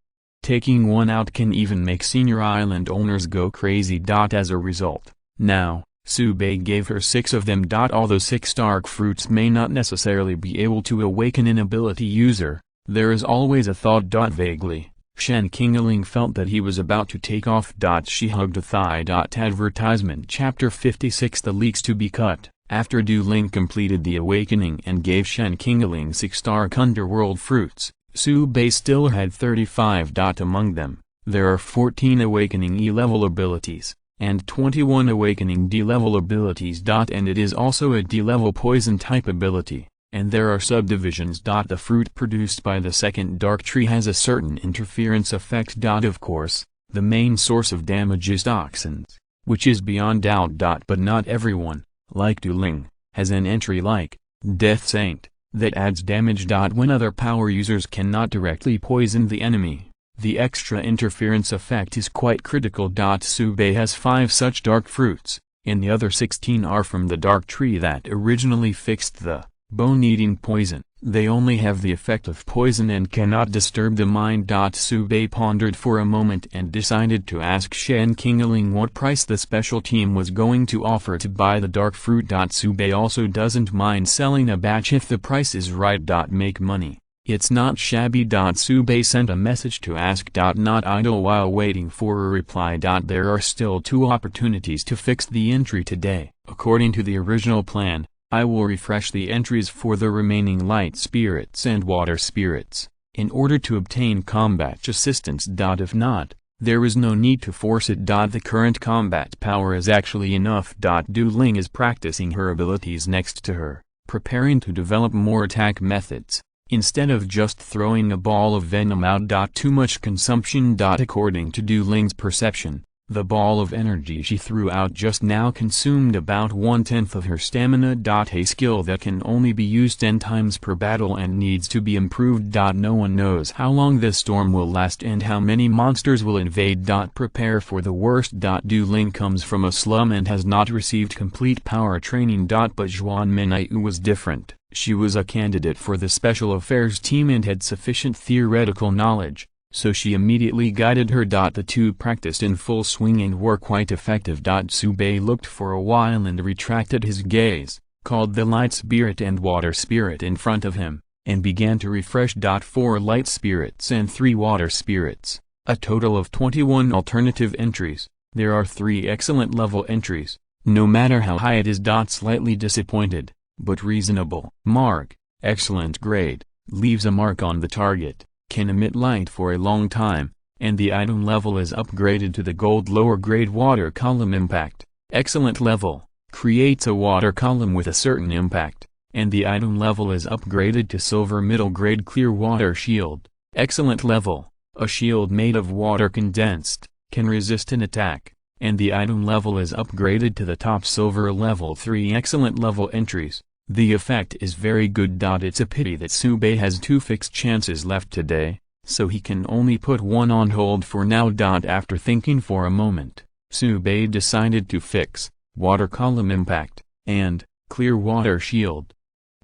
Taking one out can even make senior island owners go crazy. As a result, now, Subei gave her 6 of them. Although 6 dark fruits may not necessarily be able to awaken an ability user, there is always a thought. Vaguely, Shen Qingling felt that he was about to take off. She hugged a thigh. Advertisement Chapter 56 The leaks to be cut. After Dueling completed the awakening and gave Shen Qingling 6 dark underworld fruits, Subei still had 35. Among them, there are 14 awakening E-level abilities, and 21 awakening D-level abilities. And it is also a D-level poison type ability, and there are subdivisions. The fruit produced by the second dark tree has a certain interference effect. Of course, the main source of damage is toxins, which is beyond doubt. But not everyone, like Dueling, has an entry like Death Saint that adds damage. When other power users cannot directly poison the enemy, the extra interference effect is quite critical. Subei has 5 such dark fruits, and the other 16 are from the dark tree that originally fixed the bone-eating poison. They only have the effect of poison and cannot disturb the mind. Subei pondered for a moment and decided to ask Shen Qingling what price the special team was going to offer to buy the dark fruit. Subei also doesn't mind selling a batch if the price is right. Make money, it's not shabby. Subei sent a message to ask. Not idle while waiting for a reply. There are still 2 opportunities to fix the entry today. According to the original plan, I will refresh the entries for the remaining light spirits and water spirits, in order to obtain combat assistance. If not, there is no need to force it. The current combat power is actually enough. Dueling is practicing her abilities next to her, preparing to develop more attack methods, instead of just throwing a ball of venom out. Too much consumption. According to Dueling's perception, the ball of energy she threw out just now consumed about 1/10 of her stamina. A skill that can only be used 10 times per battle and needs to be improved. No one knows how long this storm will last and how many monsters will invade. Prepare for the worst. Dueling comes from a slum and has not received complete power training. But Zhuan Minyu was different. She was a candidate for the special affairs team and had sufficient theoretical knowledge, so she immediately guided her. The 2 practiced in full swing and were quite effective. Subei looked for a while and retracted his gaze, called the light spirit and water spirit in front of him, and began to refresh. 4 light spirits and 3 water spirits, a total of 21 alternative entries. There are 3 excellent level entries, no matter how high it is. Slightly disappointed, but reasonable. Mark, excellent grade, leaves a mark on the target, can emit light for a long time, and the item level is upgraded to the gold lower grade water column. Impact, excellent level, creates a water column with a certain impact, and the item level is upgraded to silver middle grade clear water shield, excellent level, A shield made of water condensed, can resist an attack, and the item level is upgraded to the top silver level 3 excellent level entries. The effect is very good. It's a pity that Subei has 2 fixed chances left today, so he can only put one on hold for now. After thinking for a moment, Subei decided to fix water column impact and clear water shield.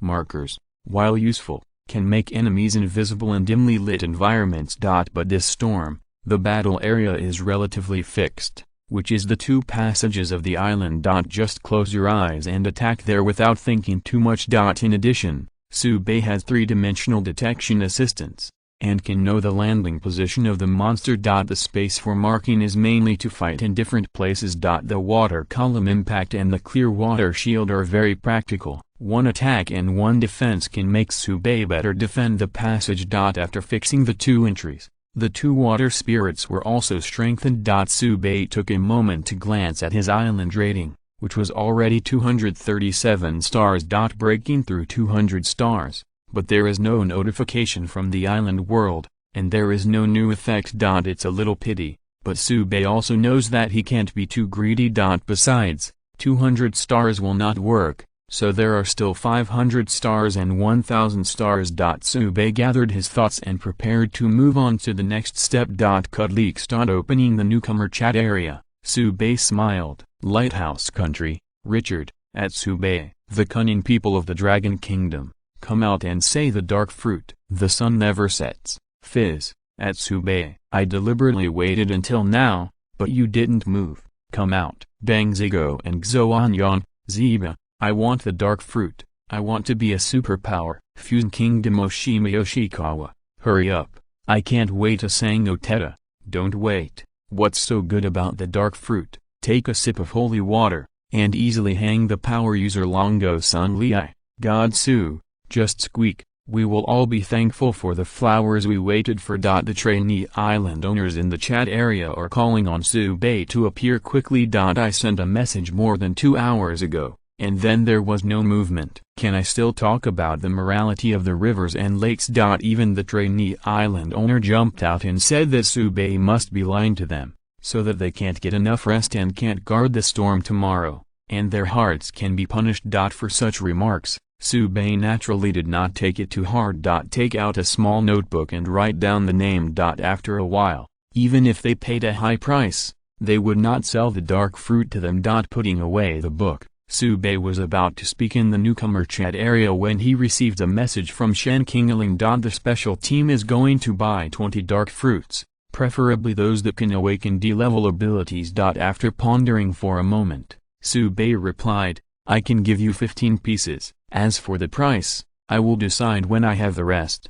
Markers, while useful, can make enemies invisible in dimly lit environments. But this storm, the battle area is relatively fixed, which is the 2 passages of the island. Just close your eyes and attack there without thinking too much. In addition, Subei has 3-dimensional detection assistance, and can know the landing position of the monster. The space for marking is mainly to fight in different places. The water column impact and the clear water shield are very practical. 1 attack and 1 defense can make Subei better defend the passage. After fixing the 2 entries, the 2 water spirits were also strengthened. Subei took a moment to glance at his island rating, which was already 237 stars. Breaking through 200 stars, but there is no notification from the island world, and there is no new effect. It's a little pity, but Subei also knows that he can't be too greedy. Besides, 200 stars will not work, so there are still 500 stars and 1000 stars. Subei gathered his thoughts and prepared to move on to the next step. Cuddleeks. Opening the newcomer chat area, Subei smiled. Lighthouse Country, Richard, at Subei. The cunning people of the Dragon Kingdom, come out and say the dark fruit. The sun never sets. Fizz, at Subei. I deliberately waited until now, but you didn't move. Come out. Bang Zigo and Xoanyan, Ziba. I want the dark fruit. I want to be a superpower. Fusion Kingdom Oshima Yoshikawa. Hurry up. I can't wait. Sang Oteta. Don't wait. What's so good about the dark fruit? Take a sip of holy water, and easily hang the power user Longo Sun Lei. God Su. Just squeak. We will all be thankful for the flowers we waited for. The trainee island owners in the chat area are calling on Subei to appear quickly. I sent a message more than 2 hours ago, and then there was no movement. Can I still talk about the morality of the rivers and lakes? Even the trainee island owner jumped out and said that Subei must be lying to them, so that they can't get enough rest and can't guard the storm tomorrow, and their hearts can be punished. For such remarks, Subei naturally did not take it too hard. Take out a small notebook and write down the name. After a while, even if they paid a high price, they would not sell the dark fruit to them. Putting away the book, Subei was about to speak in the newcomer chat area when he received a message from Shen Kingling. The special team is going to buy 20 dark fruits, preferably those that can awaken D-level abilities. After pondering for a moment, Subei replied, I can give you 15 pieces. As for the price, I will decide when I have the rest.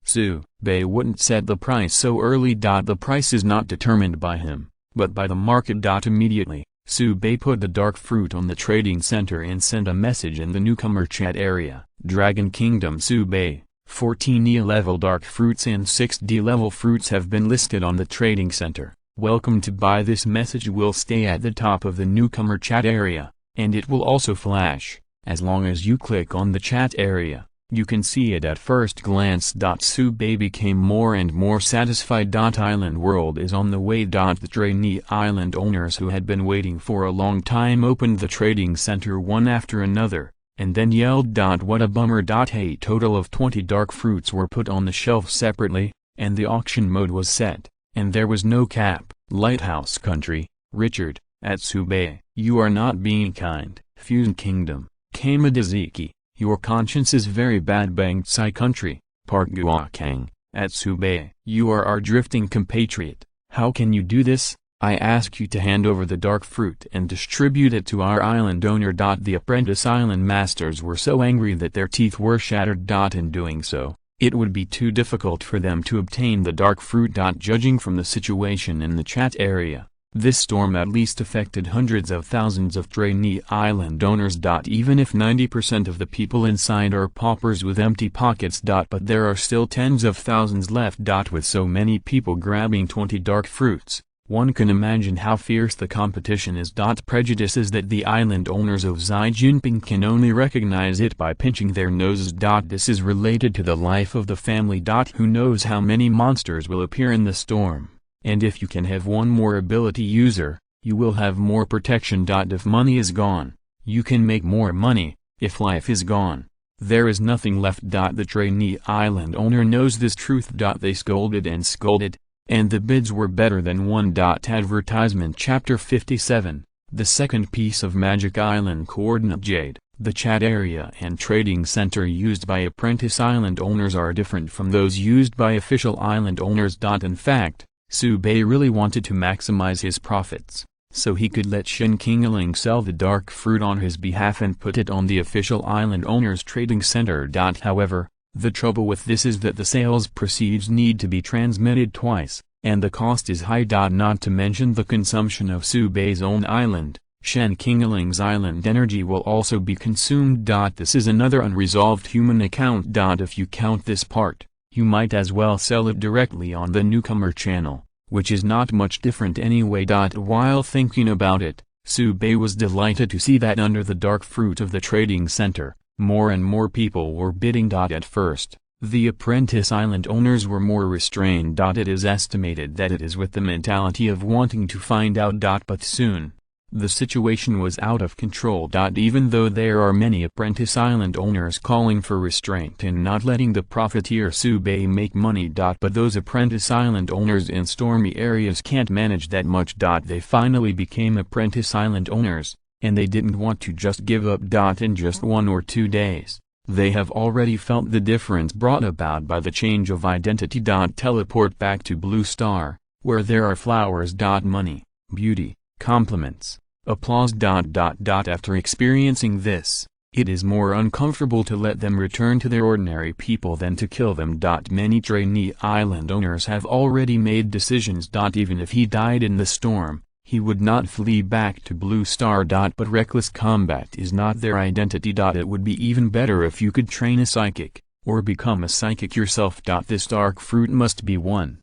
Subei wouldn't set the price so early. The price is not determined by him, but by the market. Immediately, Subei put the dark fruit on the trading center and sent a message in the newcomer chat area. Dragon Kingdom Subei, 14 E-level dark fruits and 6 D-level fruits have been listed on the trading center. Welcome to buy. This message will stay at the top of the newcomer chat area, and it will also flash, as long as you click on the chat area. You can see it at first glance. Subei became more and more satisfied. Island World is on the way. The trainee island owners who had been waiting for a long time opened the trading center one after another, and then yelled. What a bummer. A total of 20 dark fruits were put on the shelf separately, and the auction mode was set, and there was no cap. Lighthouse Country, Richard, at Subei. You are not being kind. Fusion Kingdom, Kamadaziki. Your conscience is very bad. Bangsai Country, Park Guakang, at Subei. You are our drifting compatriot. How can you do this? I ask you to hand over the dark fruit and distribute it to our island owner. The apprentice island masters were so angry that their teeth were shattered. In doing so, it would be too difficult for them to obtain the dark fruit. Judging from the situation in the chat area, this storm at least affected hundreds of thousands of trainee island owners. Even if 90% of the people inside are paupers with empty pockets. But there are still tens of thousands left. With so many people grabbing 20 dark fruits, One can imagine how fierce the competition is. Prejudice is that the island owners of Xi Jinping can only recognize it by pinching their noses. This is related to the life of the family. Who knows how many monsters will appear in the storm, and if you can have one more ability user, you will have more protection. If money is gone, you can make more money. If life is gone, there is nothing left. The trainee island owner knows this truth. They scolded and scolded, and the bids were better than one. Advertisement Chapter 57. The second piece of Magic Island coordinate jade. The chat area and trading center used by apprentice island owners are different from those used by official island owners. In fact, Su Bei really wanted to maximize his profits, so he could let Shen Qingling sell the dark fruit on his behalf and put it on the official island owner's trading center. However, the trouble with this is that the sales proceeds need to be transmitted twice, and the cost is high. Not to mention the consumption of Su Bei's own island, Shen Qingling's island energy will also be consumed. This is another unresolved human account. If you count this part, you might as well sell it directly on the newcomer channel, which is not much different anyway. While thinking about it, Su Bei was delighted to see that under the dark fruit of the trading center, more and more people were bidding. At first, the apprentice island owners were more restrained. It is estimated that it is with the mentality of wanting to find out. But soon, the situation was out of control. Even though there are many apprentice island owners calling for restraint and not letting the profiteer Su Bei make money. But those apprentice island owners in stormy areas can't manage that much. They finally became apprentice island owners, and they didn't want to just give up. In just 1 or 2 days, they have already felt the difference brought about by the change of identity. Teleport back to Blue Star, where there are flowers. Money, beauty, compliments, applause. After experiencing this, it is more uncomfortable to let them return to their ordinary people than to kill them. Many trainee island owners have already made decisions. Even if he died in the storm, he would not flee back to Blue Star. But reckless combat is not their identity. It would be even better if you could train a psychic, or become a psychic yourself. This dark fruit must be won.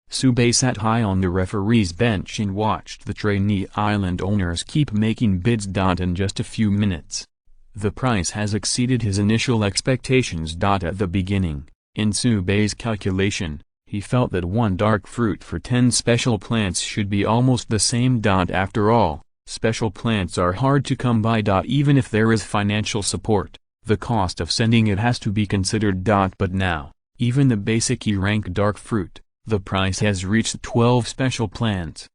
Su Bei sat high on the referee's bench and watched the trainee island owners keep making bids. In just a few minutes, the price has exceeded his initial expectations. At the beginning, in Su Bei's calculation, he felt that one dark fruit for 10 special plants should be almost the same. After all, special plants are hard to come by. Even if there is financial support, the cost of sending it has to be considered. But now, even the basic E-rank dark fruit, the price has reached 12 special plants.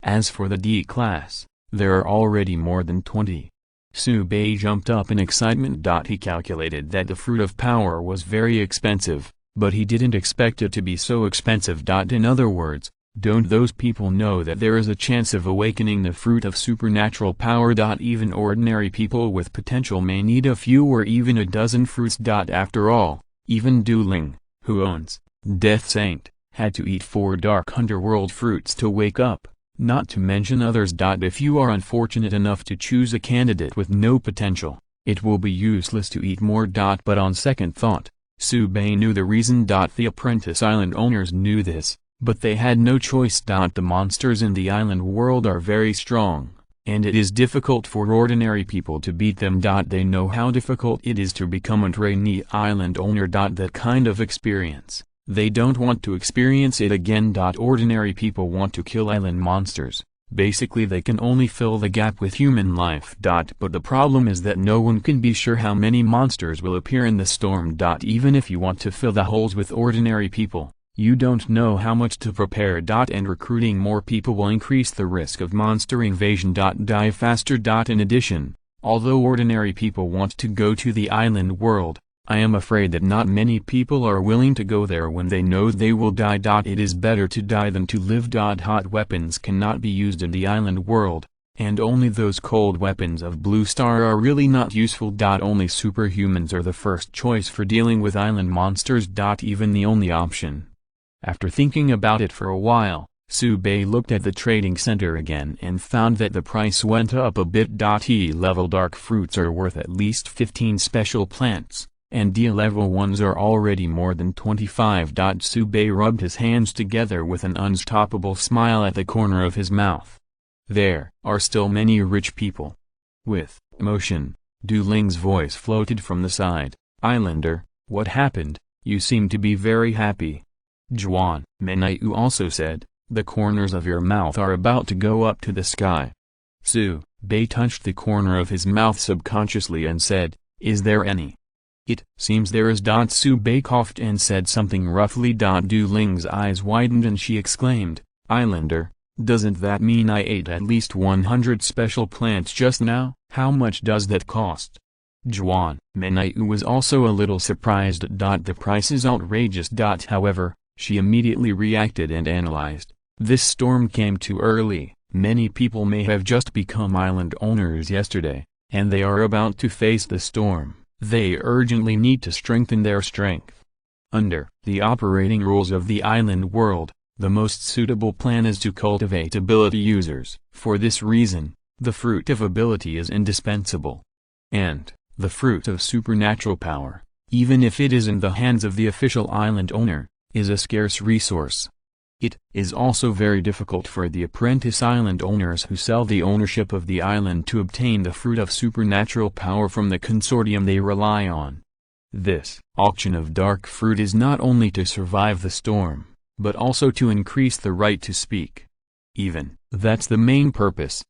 As for the D class, there are already more than 20. Su Bei jumped up in excitement. He calculated that the fruit of power was very expensive, but he didn't expect it to be so expensive. In other words, don't those people know that there is a chance of awakening the fruit of supernatural power? Even ordinary people with potential may need a few or even a dozen fruits. After all, even Du Ling, who owns Death Saint, had to eat 4 dark underworld fruits to wake up, not to mention others. If you are unfortunate enough to choose a candidate with no potential, it will be useless to eat more. But on second thought, Su Bei knew the reason. The apprentice island owners knew this, but they had no choice. The monsters in the island world are very strong, and it is difficult for ordinary people to beat them. They know how difficult it is to become a trainee island owner. That kind of experience, they don't want to experience it again. Ordinary people want to kill island monsters. Basically they can only fill the gap with human life. But the problem is that no one can be sure how many monsters will appear in the storm. Even if you want to fill the holes with ordinary people, you don't know how much to prepare. And recruiting more people will increase the risk of monster invasion. Die faster. In addition, although ordinary people want to go to the island world, I am afraid that not many people are willing to go there when they know they will die. It is better to die than to live. Hot weapons cannot be used in the island world, and only those cold weapons of Blue Star are really not useful. Only superhumans are the first choice for dealing with island monsters. Even the only option. After thinking about it for a while, Su Bei looked at the trading center again and found that the price went up a bit. E-level dark fruits are worth at least 15 special plants. and D level ones are already more than 25. Sube rubbed his hands together with an unstoppable smile at the corner of his mouth. There are still many rich people. With emotion, Du Ling's voice floated from the side. Islander, what happened? You seem to be very happy. Juan Menaiu also said, the corners of your mouth are about to go up to the sky. Su Bei touched the corner of his mouth subconsciously and said, is there any? It seems there is. Su Bei coughed and said something roughly. Du Ling's eyes widened and she exclaimed, Islander, doesn't that mean I ate at least 100 special plants just now? How much does that cost? Juan Menaiu was also a little surprised. The price is outrageous. However, she immediately reacted and analyzed. This storm came too early. Many people may have just become island owners yesterday, and they are about to face the storm. They urgently need to strengthen their strength. Under the operating rules of the island world, the most suitable plan is to cultivate ability users. For this reason, the fruit of ability is indispensable. And the fruit of supernatural power, even if it is in the hands of the official island owner, is a scarce resource. It is also very difficult for the apprentice island owners who sell the ownership of the island to obtain the fruit of supernatural power from the consortium they rely on. This auction of dark fruit is not only to survive the storm, but also to increase the right to speak. Even that's the main purpose.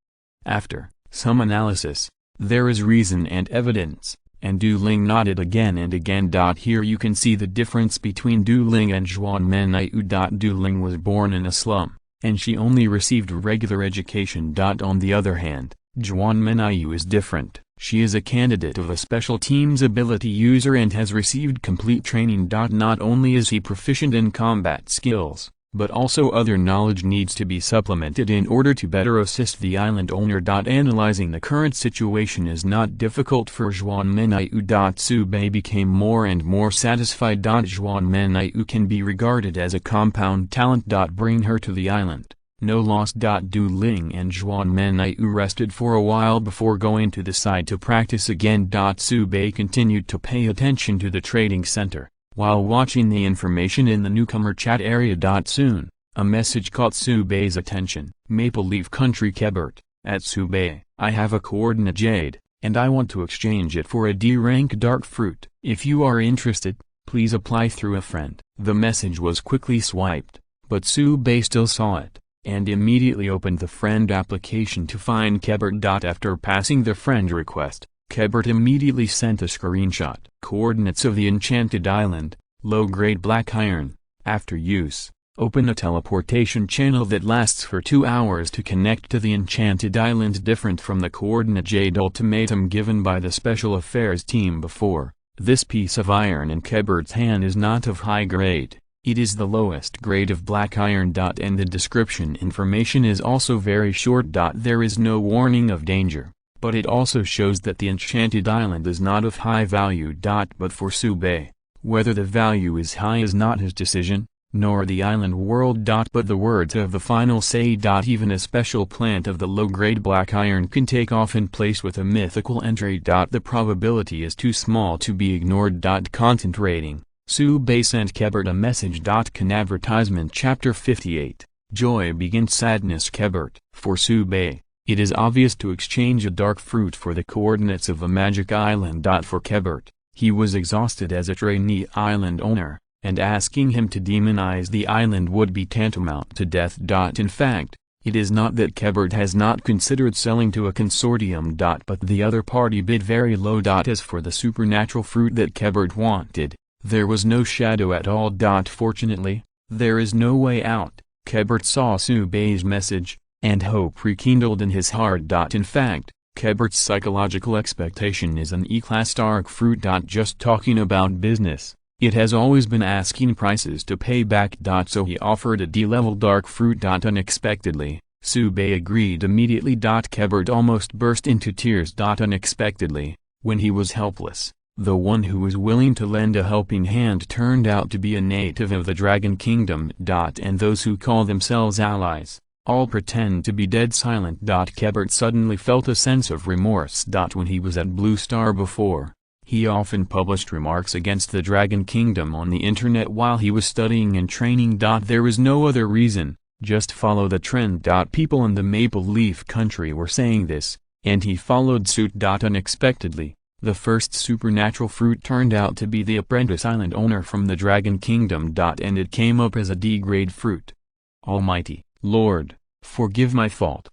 After some analysis, there is reason and evidence, and Du Ling nodded again and again. Here you can see the difference between Du Ling and Juan Menaiu. Du Ling was born in a slum, and she only received regular education. On the other hand, Juan Menaiu is different. She is a candidate of a special team's ability user and has received complete training. Not only is he proficient in combat skills, but also other knowledge needs to be supplemented in order to better assist the island owner. Analyzing the current situation is not difficult for Juan Menaiu. Su Bei became more and more satisfied. Juan Menaiu can be regarded as a compound talent. Bring her to the island. No loss. Du Ling and Juan Menaiu rested for a while before going to the side to practice again. Su Bei continued to pay attention to the trading center, while watching the information in the newcomer chat area. Soon, a message caught Su Bei's attention. Maple Leaf Country Kebert, at Su Bei, I have a coordinate jade, and I want to exchange it for a D-rank dark fruit. If you are interested, please apply through a friend. The message was quickly swiped, but Su Bei still saw it, and immediately opened the friend application to find Kebert. After passing the friend request, Kebert immediately sent a screenshot. Coordinates of the Enchanted Island, low-grade black iron. After use, open a teleportation channel that lasts for 2 hours to connect to the Enchanted Island. Different from the coordinate jade ultimatum given by the Special Affairs team before, this piece of iron in Kebert's hand is not of high grade. It is the lowest grade of black iron. And the description information is also very short. There is no warning of danger, but it also shows that the Enchanted Island is not of high value. But for Su Bei, whether the value is high is not his decision, nor the island world. But the words of the final say. Even a special plant of the low-grade black iron can take off in place with a mythical entry. The probability is too small to be ignored. Content rating. Su Bei sent Kebert a message. Can advertisement. Chapter 58, Joy Begins Sadness. Kebert, for Su Bei, it is obvious to exchange a dark fruit for the coordinates of a magic island. For Kebert, he was exhausted as a trainee island owner, and asking him to demonize the island would be tantamount to death. In fact, it is not that Kebert has not considered selling to a consortium. But the other party bid very low. As for the supernatural fruit that Kebert wanted, there was no shadow at all. Fortunately, there is no way out. Kebert saw Su Bei's message, and hope rekindled in his heart. In fact, Kebert's psychological expectation is an E-class dark fruit. Just talking about business, it has always been asking prices to pay back. So he offered a D-level dark fruit. Unexpectedly, Su Bei agreed immediately. Kebert almost burst into tears. Unexpectedly, when he was helpless, the one who was willing to lend a helping hand turned out to be a native of the Dragon Kingdom. And those who call themselves allies, all pretend to be dead silent. Kebert suddenly felt a sense of remorse. When he was at Blue Star before, He often published remarks against the Dragon Kingdom on the internet while he was studying and training. There was no other reason, just follow the trend. People in the Maple Leaf Country were saying this, and he followed suit. Unexpectedly, the first supernatural fruit turned out to be the apprentice island owner from the Dragon Kingdom. And it came up as a D-grade fruit. Almighty Lord, forgive my fault.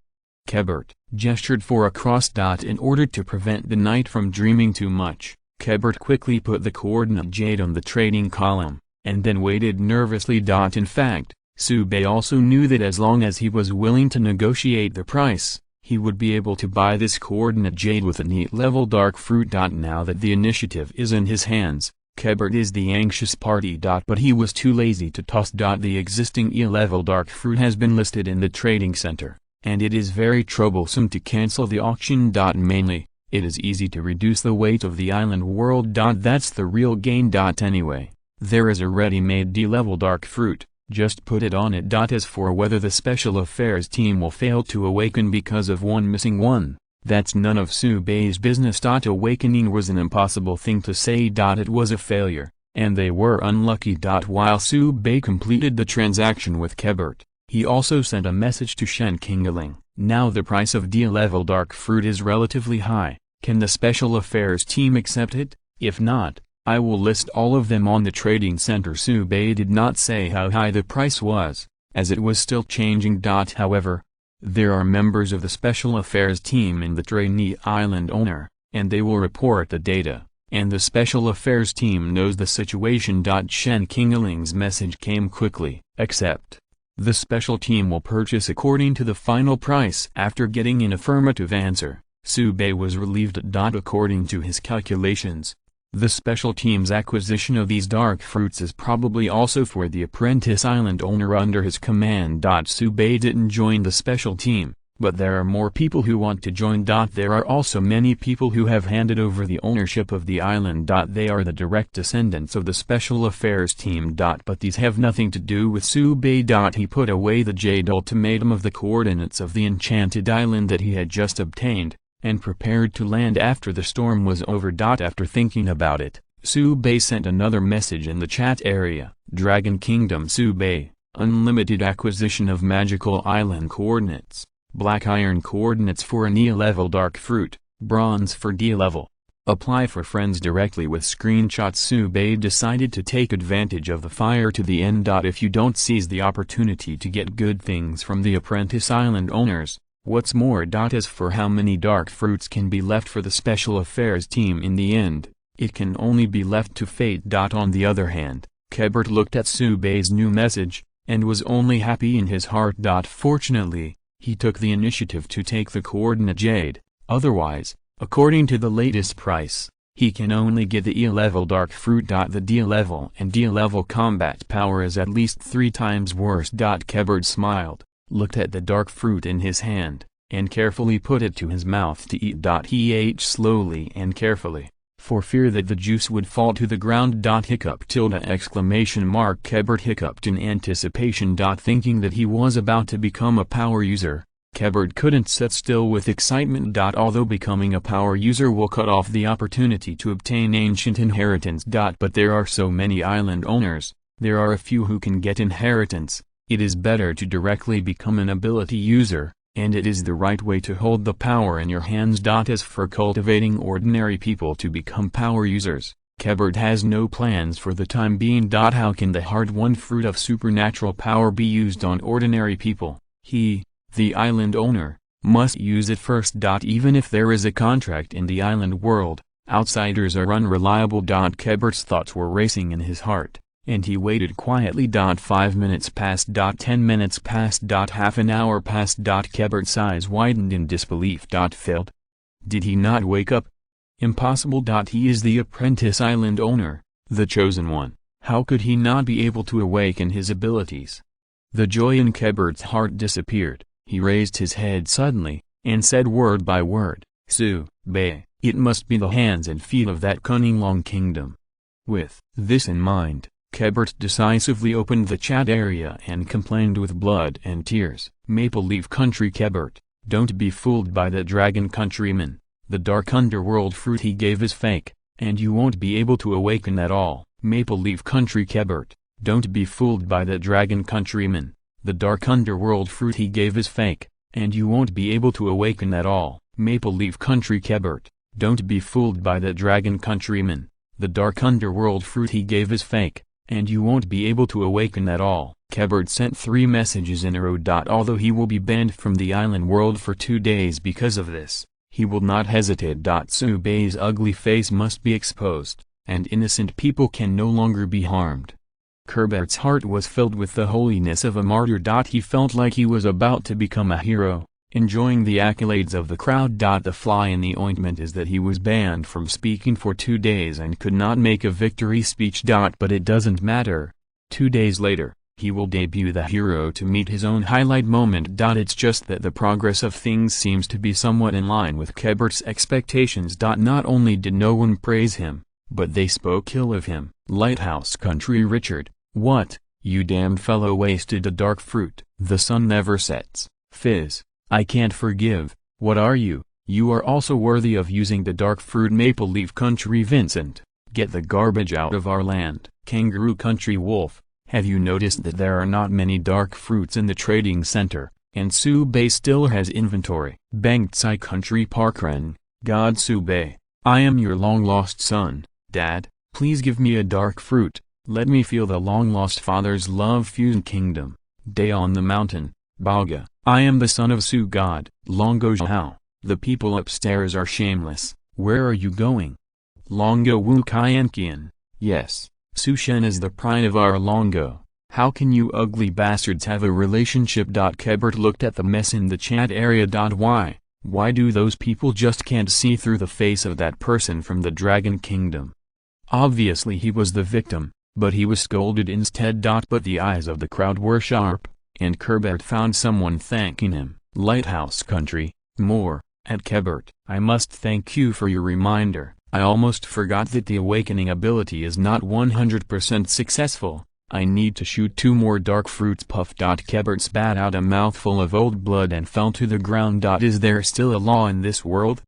Kebert gestured for a cross. In order to prevent the knight from dreaming too much, Kebert quickly put the coordinate jade on the trading column, and then waited nervously. In fact, Sube also knew that as long as he was willing to negotiate the price, he would be able to buy this coordinate jade with a neat level dark fruit. Now that the initiative is in his hands, Kebert is the anxious party. But he was too lazy to toss. The existing E-level dark fruit has been listed in the trading center, and it is very troublesome to cancel the auction. Mainly, it is easy to reduce the weight of the island world. That's the real gain. Anyway, there is a ready-made D-level dark fruit, just put it on it. As for whether the special affairs team will fail to awaken because of one missing one, that's none of Sube's business. Awakening was an impossible thing to say. It was a failure, and they were unlucky. While Sube completed the transaction with Kebert, he also sent a message to Shen Kingeling. Now the price of D-level dark fruit is relatively high. Can the special affairs team accept it? If not, I will list all of them on the trading center. Sube did not say how high the price was, as it was still changing. However, there are members of the special affairs team in the trainee island owner, and they will report the data, and the special affairs team knows the situation. Shen Kingeling's message came quickly. Accept. The special team will purchase according to the final price. After getting an affirmative answer, Sube was relieved. According to his calculations, the special team's acquisition of these dark fruits is probably also for the apprentice island owner under his command. Sube didn't join the special team, but there are more people who want to join. There are also many people who have handed over the ownership of the island. They are the direct descendants of the special affairs team. But these have nothing to do with Sube. He put away the jade ultimatum of the coordinates of the enchanted island that he had just obtained, and prepared to land after the storm was over. After thinking about it, Sube sent another message in the chat area. Dragon Kingdom Sube, unlimited acquisition of magical island coordinates. Black iron coordinates for an E-level dark fruit, bronze for D-level. Apply for friends directly with screenshots. Sube decided to take advantage of the fire to the end. If you don't seize the opportunity to get good things from the apprentice island owners, what's more? As for how many dark fruits can be left for the special affairs team in the end, it can only be left to fate. On the other hand, Kebert looked at Sube's new message, and was only happy in his heart. Fortunately, he took the initiative to take the coordinate jade. Otherwise, according to the latest price, he can only get the E-level dark fruit. The D-level and D-level combat power is at least 3 times worse. Kebert smiled, looked at the dark fruit in his hand, and carefully put it to his mouth to eat. He ate slowly and carefully, for fear that the juice would fall to the ground. Hiccup! Exclamation mark! Kebert hiccuped in anticipation. Thinking that he was about to become a power user, Kebert couldn't sit still with excitement. Although becoming a power user will cut off the opportunity to obtain ancient inheritance. But there are so many island owners, there are a few who can get inheritance. It is better to directly become an ability user, and it is the right way to hold the power in your hands. As for cultivating ordinary people to become power users, Kebert has no plans for the time being. How can the hard-won fruit of supernatural power be used on ordinary people? He, the island owner, must use it first. Even if there is a contract in the island world, outsiders are unreliable. Kebert's thoughts were racing in his heart, and he waited quietly. 5 minutes passed. 10 minutes passed. Half an hour passed. Kebert's eyes widened in disbelief. Failed? Did he not wake up? Impossible. He is the apprentice island owner, the chosen one. How could he not be able to awaken his abilities? The joy in Kebert's heart disappeared. He raised his head suddenly, and said word by word, Sube, it must be the hands and feet of that cunning Long Kingdom. With this in mind, Kebert decisively opened the chat area and complained with blood and tears. Maple Leaf Country Kebert, don't be fooled by the dragon countryman. The dark underworld fruit he gave is fake. and you won't be able to awaken at all. Maple Leaf Country Kebert, don't be fooled by the dragon countryman. The dark underworld fruit he gave is fake, and you won't be able to awaken at all. Maple Leaf Country Kebert, don't be fooled by the dragon countryman. The dark underworld fruit he gave is fake, and you won't be able to awaken at all. Kebert sent 3 messages in a row. Although he will be banned from the island world for 2 days because of this, he will not hesitate. Subei's ugly face must be exposed, and innocent people can no longer be harmed. Kebert's heart was filled with the holiness of a martyr. He felt like he was about to become a hero, enjoying the accolades of the crowd. The fly in the ointment is that he was banned from speaking for 2 days and could not make a victory speech. But it doesn't matter. 2 days later, he will debut the hero to meet his own highlight moment. It's just that the progress of things seems to be somewhat in line with Kebert's expectations. Not only did no one praise him, but they spoke ill of him. Lighthouse Country Richard, what, you damned fellow, wasted a dark fruit. The sun never sets. Fizz, I can't forgive. What are you? You are also worthy of using the dark fruit. Maple Leaf Country Vincent, get the garbage out of our land. Kangaroo Country Wolf, have you noticed that there are not many dark fruits in the trading center, and Subei still has inventory? Bangtsai Country Parkren, God Subei, I am your long-lost son. Dad, please give me a dark fruit. Let me feel the long-lost father's love. Fusion Kingdom, Day on the Mountain, Baga, I am the son of Su God. Longo Zhao, the people upstairs are shameless. Where are you going? Longo Wu Kianqian, yes, Su Shen is the pride of our Longo. How can you ugly bastards have a relationship? Kebert looked at the mess in the chat area. Why do those people just can't see through the face of that person from the Dragon Kingdom? Obviously he was the victim, but he was scolded instead. But the eyes of the crowd were sharp, and Kebert found someone thanking him. Lighthouse Country, more, at Kebert. I must thank you for your reminder. I almost forgot that the awakening ability is not 100% successful. I need to shoot 2 more dark fruits. Puff. Kebert spat out a mouthful of old blood and fell to the ground. Is there still a law in this world?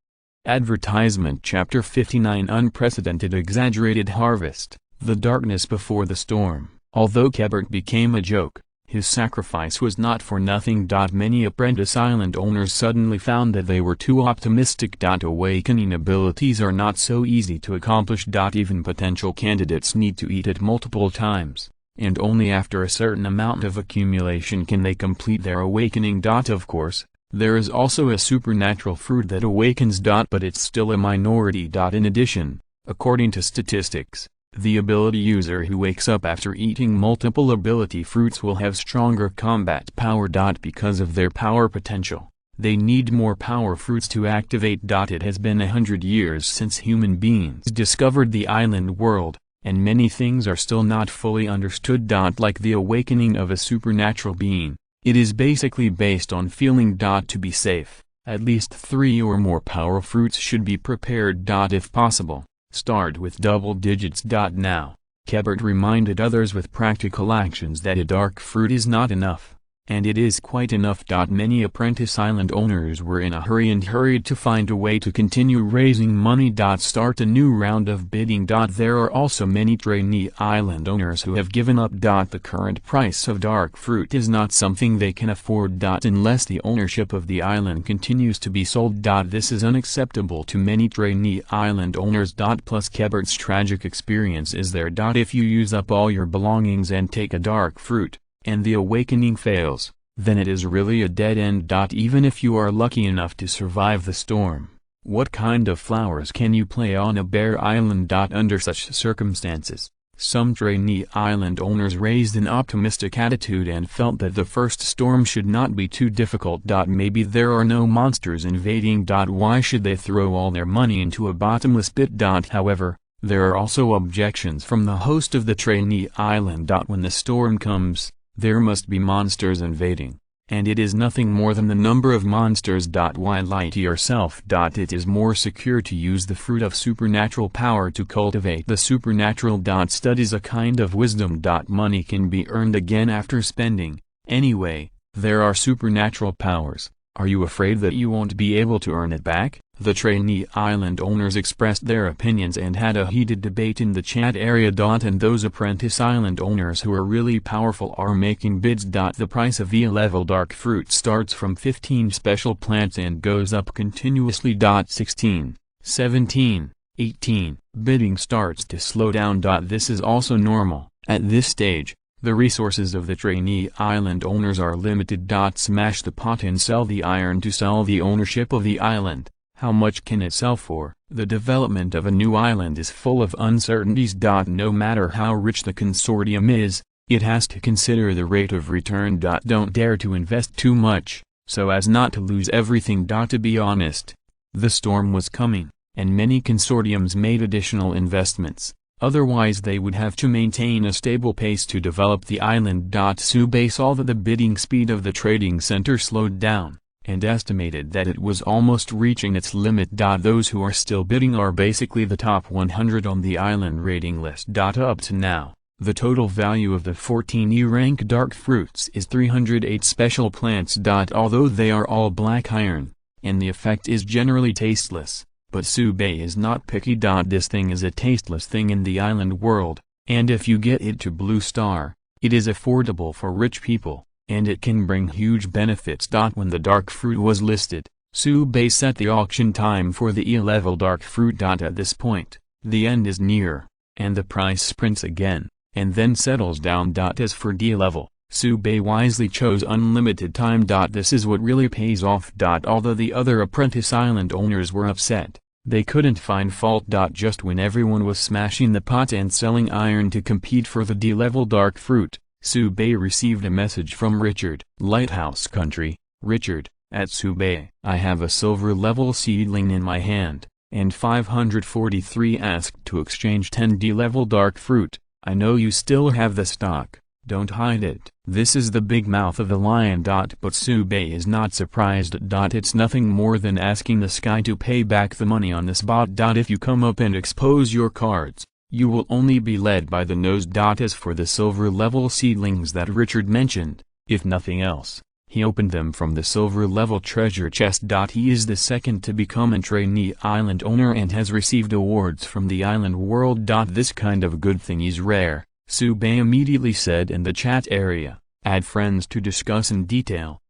Advertisement Chapter 59 Unprecedented Exaggerated Harvest, the darkness before the storm. Although Kebert became a joke, his sacrifice was not for nothing. Many apprentice island owners suddenly found that they were too optimistic. Awakening abilities are not so easy to accomplish. Even potential candidates need to eat it multiple times, and only after a certain amount of accumulation can they complete their awakening. Of course, there is also a supernatural fruit that awakens. But it's still a minority. In addition, according to statistics, the ability user who wakes up after eating multiple ability fruits will have stronger combat power. Because of their power potential, they need more power fruits to activate. It has been 100 years since human beings discovered the island world, and many things are still not fully understood. Like the awakening of a supernatural being, it is basically based on feeling. To be safe, at least 3 or more power fruits should be prepared. If possible, start with double digits. Now, Kebert reminded others with practical actions that a dark fruit is not enough, and it is quite enough. Many apprentice island owners were in a hurry and hurried to find a way to continue raising money. Start a new round of bidding. There are also many trainee island owners who have given up. The current price of dark fruit is not something they can afford. Unless the ownership of the island continues to be sold. This is unacceptable to many trainee island owners. Plus Kebert's tragic experience is there. If you use up all your belongings and take a dark fruit, and the awakening fails, then it is really a dead end. Even if you are lucky enough to survive the storm, what kind of flowers can you play on a bare island? Under such circumstances, some trainee island owners raised an optimistic attitude and felt that the first storm should not be too difficult. Maybe there are no monsters invading. Why should they throw all their money into a bottomless pit? However, there are also objections from the host of the trainee island. When the storm comes, there must be monsters invading, and it is nothing more than the number of monsters. Why lie to yourself? It is more secure to use the fruit of supernatural power to cultivate the supernatural. Studies a kind of wisdom. Money can be earned again after spending. Anyway, there are supernatural powers, Are you afraid that you won't be able to earn it back? The trainee island owners expressed their opinions and had a heated debate in the chat area. And those apprentice island owners who are really powerful are making bids. The price of E-level dark fruit starts from 15 special plants and goes up continuously. 16, 17, 18. Bidding starts to slow down. This is also normal. At this stage, the resources of the trainee island owners are limited. Smash the pot and sell the iron to sell the ownership of the island. How much can it sell for? The development of a new island is full of uncertainties. No matter how rich the consortium is, it has to consider the rate of return. Don't dare to invest too much, so as not to lose everything. To be honest, the storm was coming, and many consortiums made additional investments. Otherwise they would have to maintain a stable pace to develop the island. Subei saw that the bidding speed of the trading center slowed down, and estimated that it was almost reaching its limit. Those who are still bidding are basically the top 100 on the island rating list. Up to now, the total value of the 14E rank dark fruits is 308 special plants. Although they are all black iron, and the effect is generally tasteless, but Subei is not picky. This thing is a tasteless thing in the island world, and if you get it to Blue Star, it is affordable for rich people, and it can bring huge benefits. When the dark fruit was listed, Subei set the auction time for the E-level dark fruit. At this point, the end is near, and the price sprints again, and then settles down. As for D-level, Subei wisely chose unlimited time. This is what really pays off. Although the other apprentice island owners were upset, they couldn't find fault. Just when everyone was smashing the pot and selling iron to compete for the D-level dark fruit, Subei received a message from Richard. Lighthouse Country, Richard, at Subei. I have a silver-level seedling in my hand, and 543 asked to exchange 10 D-level dark fruit. I know you still have the stock. Don't hide it. This is the big mouth of the lion. But Subei is not surprised. It's nothing more than asking the sky to pay back the money on the spot. If you come up and expose your cards, you will only be led by the nose. As for the silver-level seedlings that Richard mentioned, if nothing else, he opened them from the silver-level treasure chest. He is the second to become a trainee island owner and has received awards from the island world. This kind of good thing is rare, Subei immediately said in the chat area. Add friends to discuss in detail.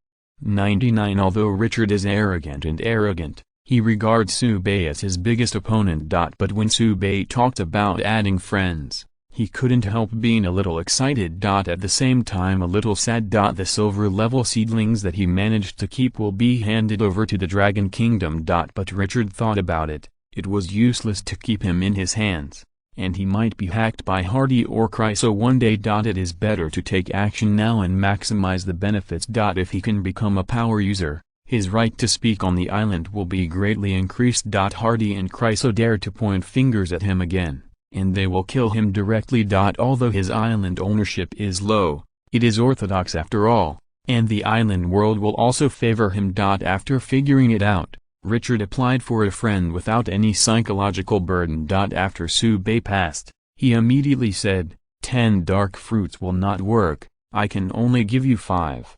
99. Although Richard is arrogant, he regards Subei as his biggest opponent. But when Subei talked about adding friends, he couldn't help being a little excited. At the same time a little sad. The silver-level seedlings that he managed to keep will be handed over to the Dragon Kingdom. But Richard thought about it. It was useless to keep him in his hands, and he might be hacked by Hardy or Chryso one day. It is better to take action now and maximize the benefits. If he can become a power user, his right to speak on the island will be greatly increased. Hardy and Chryso dare to point fingers at him again, and they will kill him directly. Although his island ownership is low, it is orthodox after all, and the island world will also favor him. After figuring it out, Richard applied for a friend without any psychological burden. After Subei passed, he immediately said, 10 dark fruits will not work, I can only give you 5.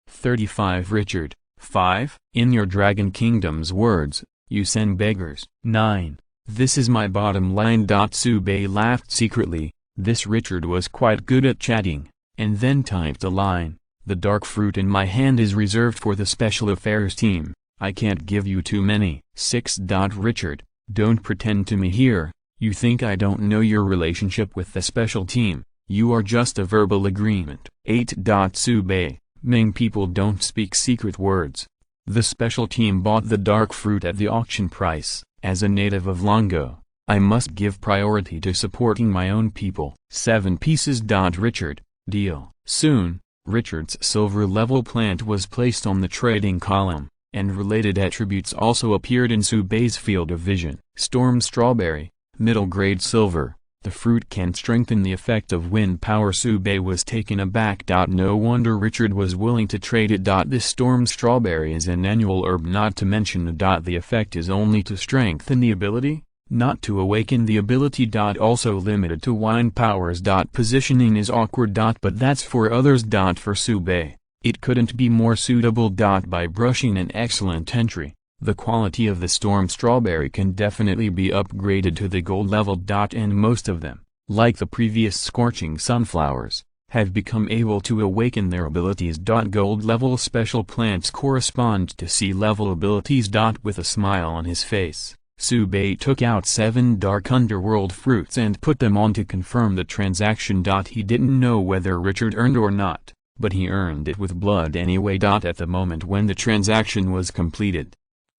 35. Richard, 5? In your Dragon Kingdom's words, you send beggars. 9. This is my bottom line. Subei laughed secretly. This Richard was quite good at chatting, and then typed a line. The dark fruit in my hand is reserved for the special affairs team. I can't give you too many. 6. Richard, don't pretend to me here. You think I don't know your relationship with the special team. You are just a verbal agreement. 8. Subei, Ming people don't speak secret words. The special team bought the dark fruit at the auction price. As a native of Longo, I must give priority to supporting my own people. 7 pieces. Richard, deal. Soon, Richard's silver-level plant was placed on the trading column, and related attributes also appeared in Subei's field of vision. Storm strawberry, middle grade silver. The fruit can strengthen the effect of wind power. Subei was taken aback. No wonder Richard was willing to trade it. This storm strawberry is an annual herb, not to mention the effect is only to strengthen the ability, not to awaken the ability. Also limited to wind powers. Positioning is awkward. But that's for others. For Subei, It couldn't be more suitable. By brushing an excellent entry, the quality of the storm strawberry can definitely be upgraded to the gold level. And most of them, like the previous scorching sunflowers, have become able to awaken their abilities. Gold level special plants correspond to sea level abilities. With a smile on his face, Subei took out 7 dark underworld fruits and put them on to confirm the transaction. He didn't know whether Richard earned or not, but he earned it with blood anyway. At the moment when the transaction was completed,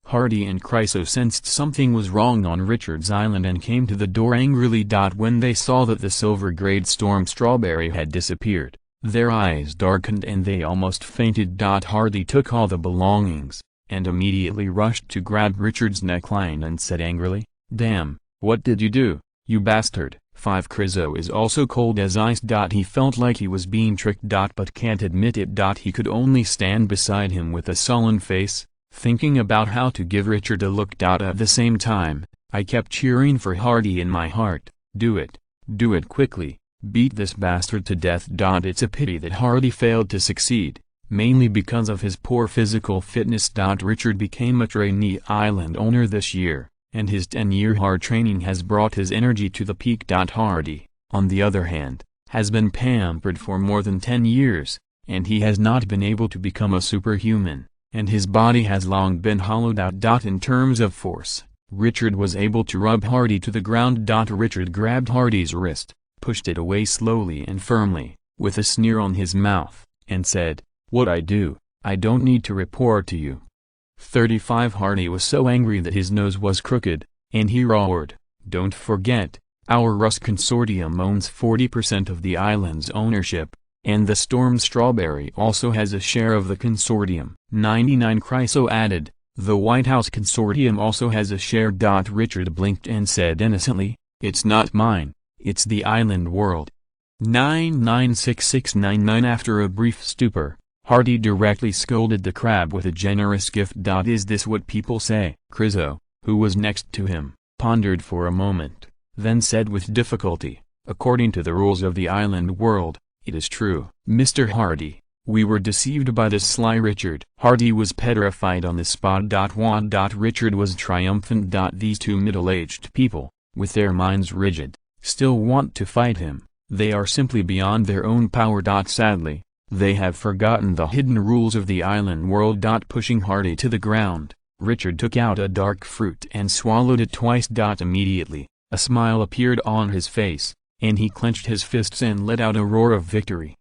Hardy and Chryso sensed something was wrong on Richard's island and came to the door angrily. When they saw that the silver-grade storm strawberry had disappeared, their eyes darkened and they almost fainted. Hardy took all the belongings, and immediately rushed to grab Richard's neckline and said angrily, "Damn, what did you do, you bastard?" 5 Chryso is also cold as ice. He felt like he was being tricked. But can't admit it. He could only stand beside him with a sullen face, thinking about how to give Richard a look. At the same time, I kept cheering for Hardy in my heart. Do it quickly, beat this bastard to death. It's a pity that Hardy failed to succeed, mainly because of his poor physical fitness. Richard became a trainee island owner this year, and his 10-year hard training has brought his energy to the peak. Hardy, on the other hand, has been pampered for more than 10 years, and he has not been able to become a superhuman, and his body has long been hollowed out. In terms of force, Richard was able to rub Hardy to the ground. Richard grabbed Hardy's wrist, pushed it away slowly and firmly, with a sneer on his mouth, and said, "What I do, I don't need to report to you." 35 Hardy was so angry that his nose was crooked, and he roared, "Don't forget, our Rus Consortium owns 40% of the island's ownership, and the Storm Strawberry also has a share of the consortium." 99 Chryso added, "The White House Consortium also has a share." Richard blinked and said innocently, "It's not mine, it's the island world." 996699 After a brief stupor, Hardy directly scolded the crab with a generous gift. "Is this what people say?" Chryso, who was next to him, pondered for a moment, then said with difficulty, "According to the rules of the island world, it is true." "Mr. Hardy, we were deceived by this sly Richard." Hardy was petrified on the spot. Richard was triumphant. These two middle-aged people, with their minds rigid, still want to fight him. They are simply beyond their own power. Sadly, they have forgotten the hidden rules of the island world. Pushing Hardy to the ground, Richard took out a dark fruit and swallowed it twice. Immediately, a smile appeared on his face, and he clenched his fists and let out a roar of victory.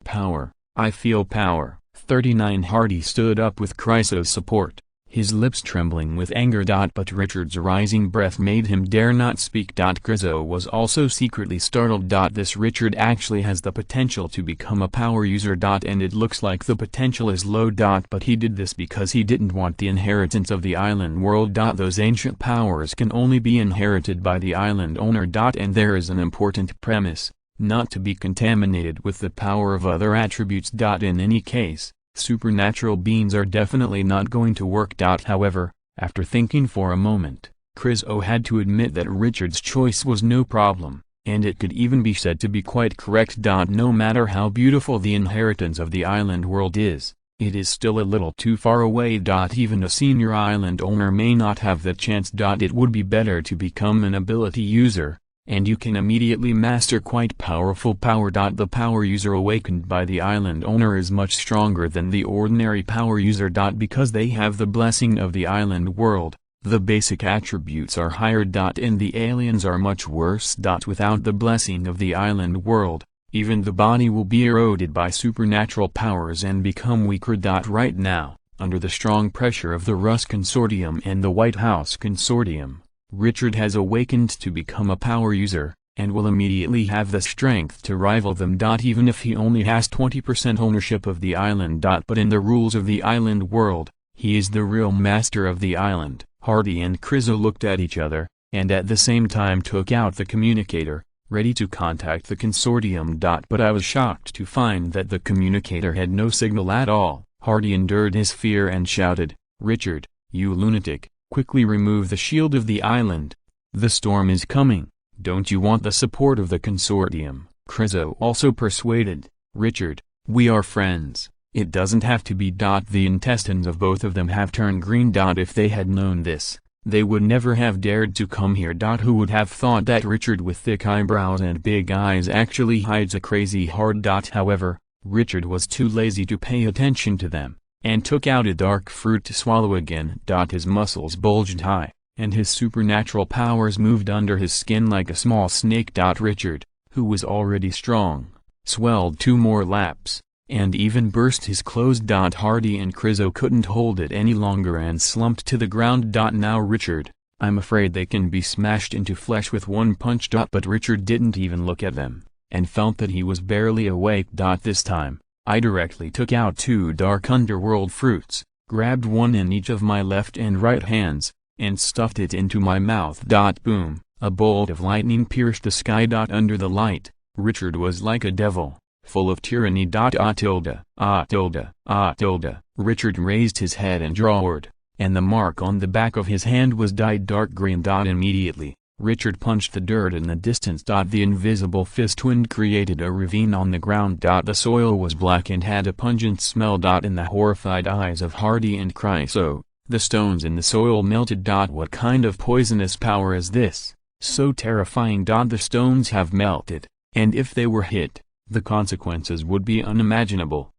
"Power, I feel power." 39 Hardy stood up with Chryso's support, his lips trembling with anger. But Richard's rising breath made him dare not speak. Chryso was also secretly startled. This Richard actually has the potential to become a power user. And it looks like the potential is low. But he did this because he didn't want the inheritance of the island world. Those ancient powers can only be inherited by the island owner. And there is an important premise, not to be contaminated with the power of other attributes. In any case, supernatural beings are definitely not going to work. However, after thinking for a moment, Chryso had to admit that Richard's choice was no problem, and it could even be said to be quite correct. No matter how beautiful the inheritance of the island world is, it is still a little too far away. Even a senior island owner may not have the chance. It would be better to become an ability user, and you can immediately master quite powerful power. The power user awakened by the island owner is much stronger than the ordinary power user. Because they have the blessing of the island world, the basic attributes are higher. And the aliens are much worse. Without the blessing of the island world, even the body will be eroded by supernatural powers and become weaker. Right now, under the strong pressure of the Rus Consortium and the White House Consortium, Richard has awakened to become a power user, and will immediately have the strength to rival them. Even if he only has 20% ownership of the island. But in the rules of the island world, he is the real master of the island. Hardy and Chryso looked at each other, and at the same time took out the communicator, ready to contact the consortium. But I was shocked to find that the communicator had no signal at all. Hardy endured his fear and shouted, "Richard, you lunatic, quickly remove the shield of the island. The storm is coming. Don't you want the support of the consortium?" Chryso also persuaded, "Richard, we are friends. It doesn't have to be. The intestines of both of them have turned green. If they had known this, they would never have dared to come here. Who would have thought that Richard with thick eyebrows and big eyes actually hides a crazy heart? However, Richard was too lazy to pay attention to them, and took out a dark fruit to swallow again. His muscles bulged high, and his supernatural powers moved under his skin like a small snake. Richard, who was already strong, swelled 2 more laps, and even burst his clothes. Hardy and Crizzo couldn't hold it any longer and slumped to the ground. Now Richard, I'm afraid they can be smashed into flesh with one punch. But Richard didn't even look at them, and felt that he was barely awake. This time, I directly took out 2 dark underworld fruits, grabbed one in each of my left and right hands, and stuffed it into my mouth. Boom, a bolt of lightning pierced the sky. Under the light, Richard was like a devil, full of tyranny. Richard raised his head and roared, and the mark on the back of his hand was dyed dark green. Immediately, Richard punched the dirt in the distance. The invisible fist wind created a ravine on the ground. The soil was black and had a pungent smell. In the horrified eyes of Hardy and Crizzo, the stones in the soil melted. What kind of poisonous power is this? So terrifying. The stones have melted, and if they were hit, the consequences would be unimaginable.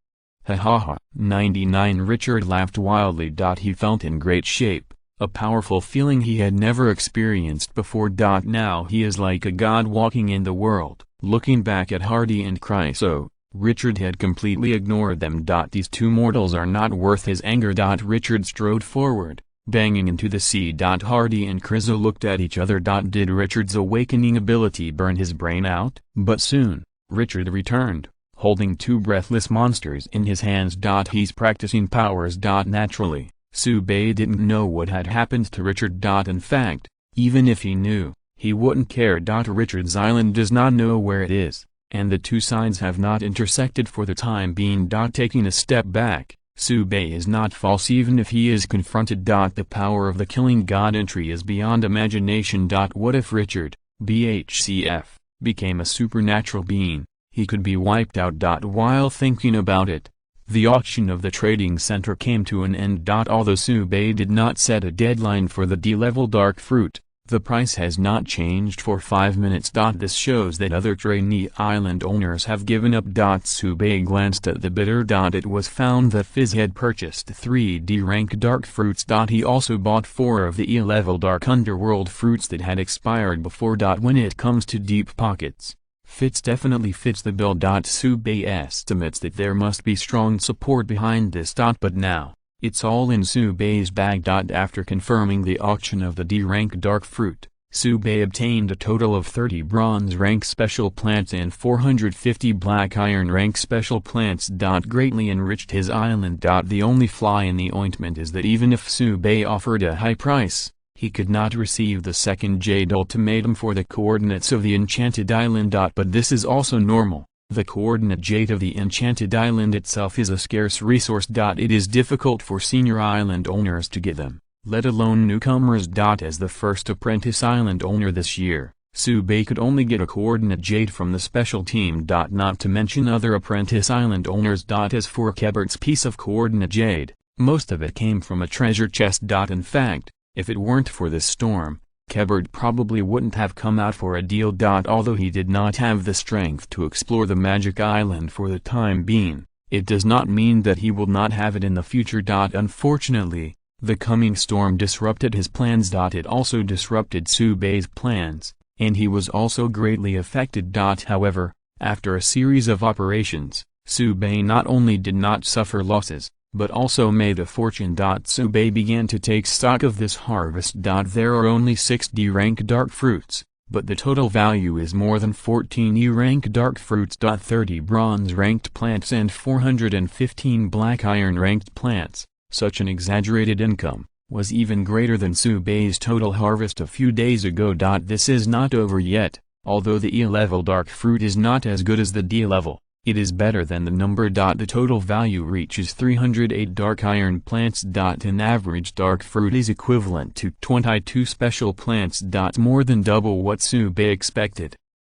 Ha ha ha. 99. Richard laughed wildly. He felt in great shape, a powerful feeling he had never experienced before. Now he is like a god walking in the world. Looking back at Hardy and Crizzo, Richard had completely ignored them. These 2 mortals are not worth his anger. Richard strode forward, banging into the sea. Hardy and Crizzo looked at each other. Did Richard's awakening ability burn his brain out? But soon, Richard returned, holding 2 breathless monsters in his hands. He's practicing powers. Naturally, Subei didn't know what had happened to Richard. In fact, even if he knew, he wouldn't care. Richard's island does not know where it is, and the 2 sides have not intersected for the time being. Taking a step back, Subei is not false even if he is confronted. The power of the killing god entry is beyond imagination. What if Richard, BHCF, became a supernatural being? He could be wiped out. While thinking about it, the auction of the trading center came to an end. Although Subei did not set a deadline for the D-level dark fruit, the price has not changed for 5 minutes. This shows that other trainee island owners have given up. Subei glanced at the bidder. It was found that Fizz had purchased 3 D-rank dark fruits. He also bought 4 of the E-level dark underworld fruits that had expired before. When it comes to deep pockets, Fitz definitely fits the bill. Subei estimates that there must be strong support behind this. But now, it's all in Subei's bag. After confirming the auction of the D-rank dark fruit, Subei obtained a total of 30 bronze rank special plants and 450 black iron rank special plants. Greatly enriched his island. The only fly in the ointment is that even if Subei offered a high price, he could not receive the second Jade ultimatum for the coordinates of the Enchanted Island. But this is also normal. The coordinate Jade of the Enchanted Island itself is a scarce resource. It is difficult for senior island owners to get them, let alone newcomers. As the first apprentice island owner this year, Subei could only get a coordinate Jade from the special team. Not to mention other apprentice island owners. As for Kebert's piece of coordinate Jade, most of it came from a treasure chest. In fact, if it weren't for this storm, Kebert probably wouldn't have come out for a deal. Although he did not have the strength to explore the magic island for the time being, it does not mean that he will not have it in the future. Unfortunately, the coming storm disrupted his plans. It also disrupted Subei's plans, and he was also greatly affected. However, after a series of operations, Subei not only did not suffer losses, but also made a fortune. Subei began to take stock of this harvest. There are only 6 D-rank dark fruits, but the total value is more than 14 E-rank dark fruits. 30 bronze-ranked plants and 415 black iron-ranked plants. Such an exaggerated income was even greater than Subei's total harvest a few days ago. This is not over yet. Although the E-level dark fruit is not as good as the D-level, it is better than the number. The total value reaches 308 dark iron plants. An average dark fruit is equivalent to 22 special plants. More than double what Subei expected.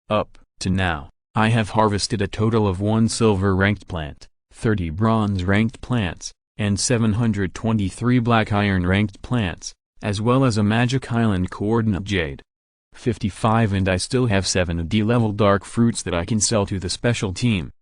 Up to now, I have harvested a total of 1 silver ranked plant, 30 bronze-ranked plants, and 723 black iron-ranked plants, as well as a magic island coordinate jade. 55 And I still have 7 D-level dark fruits that I can sell to the special team.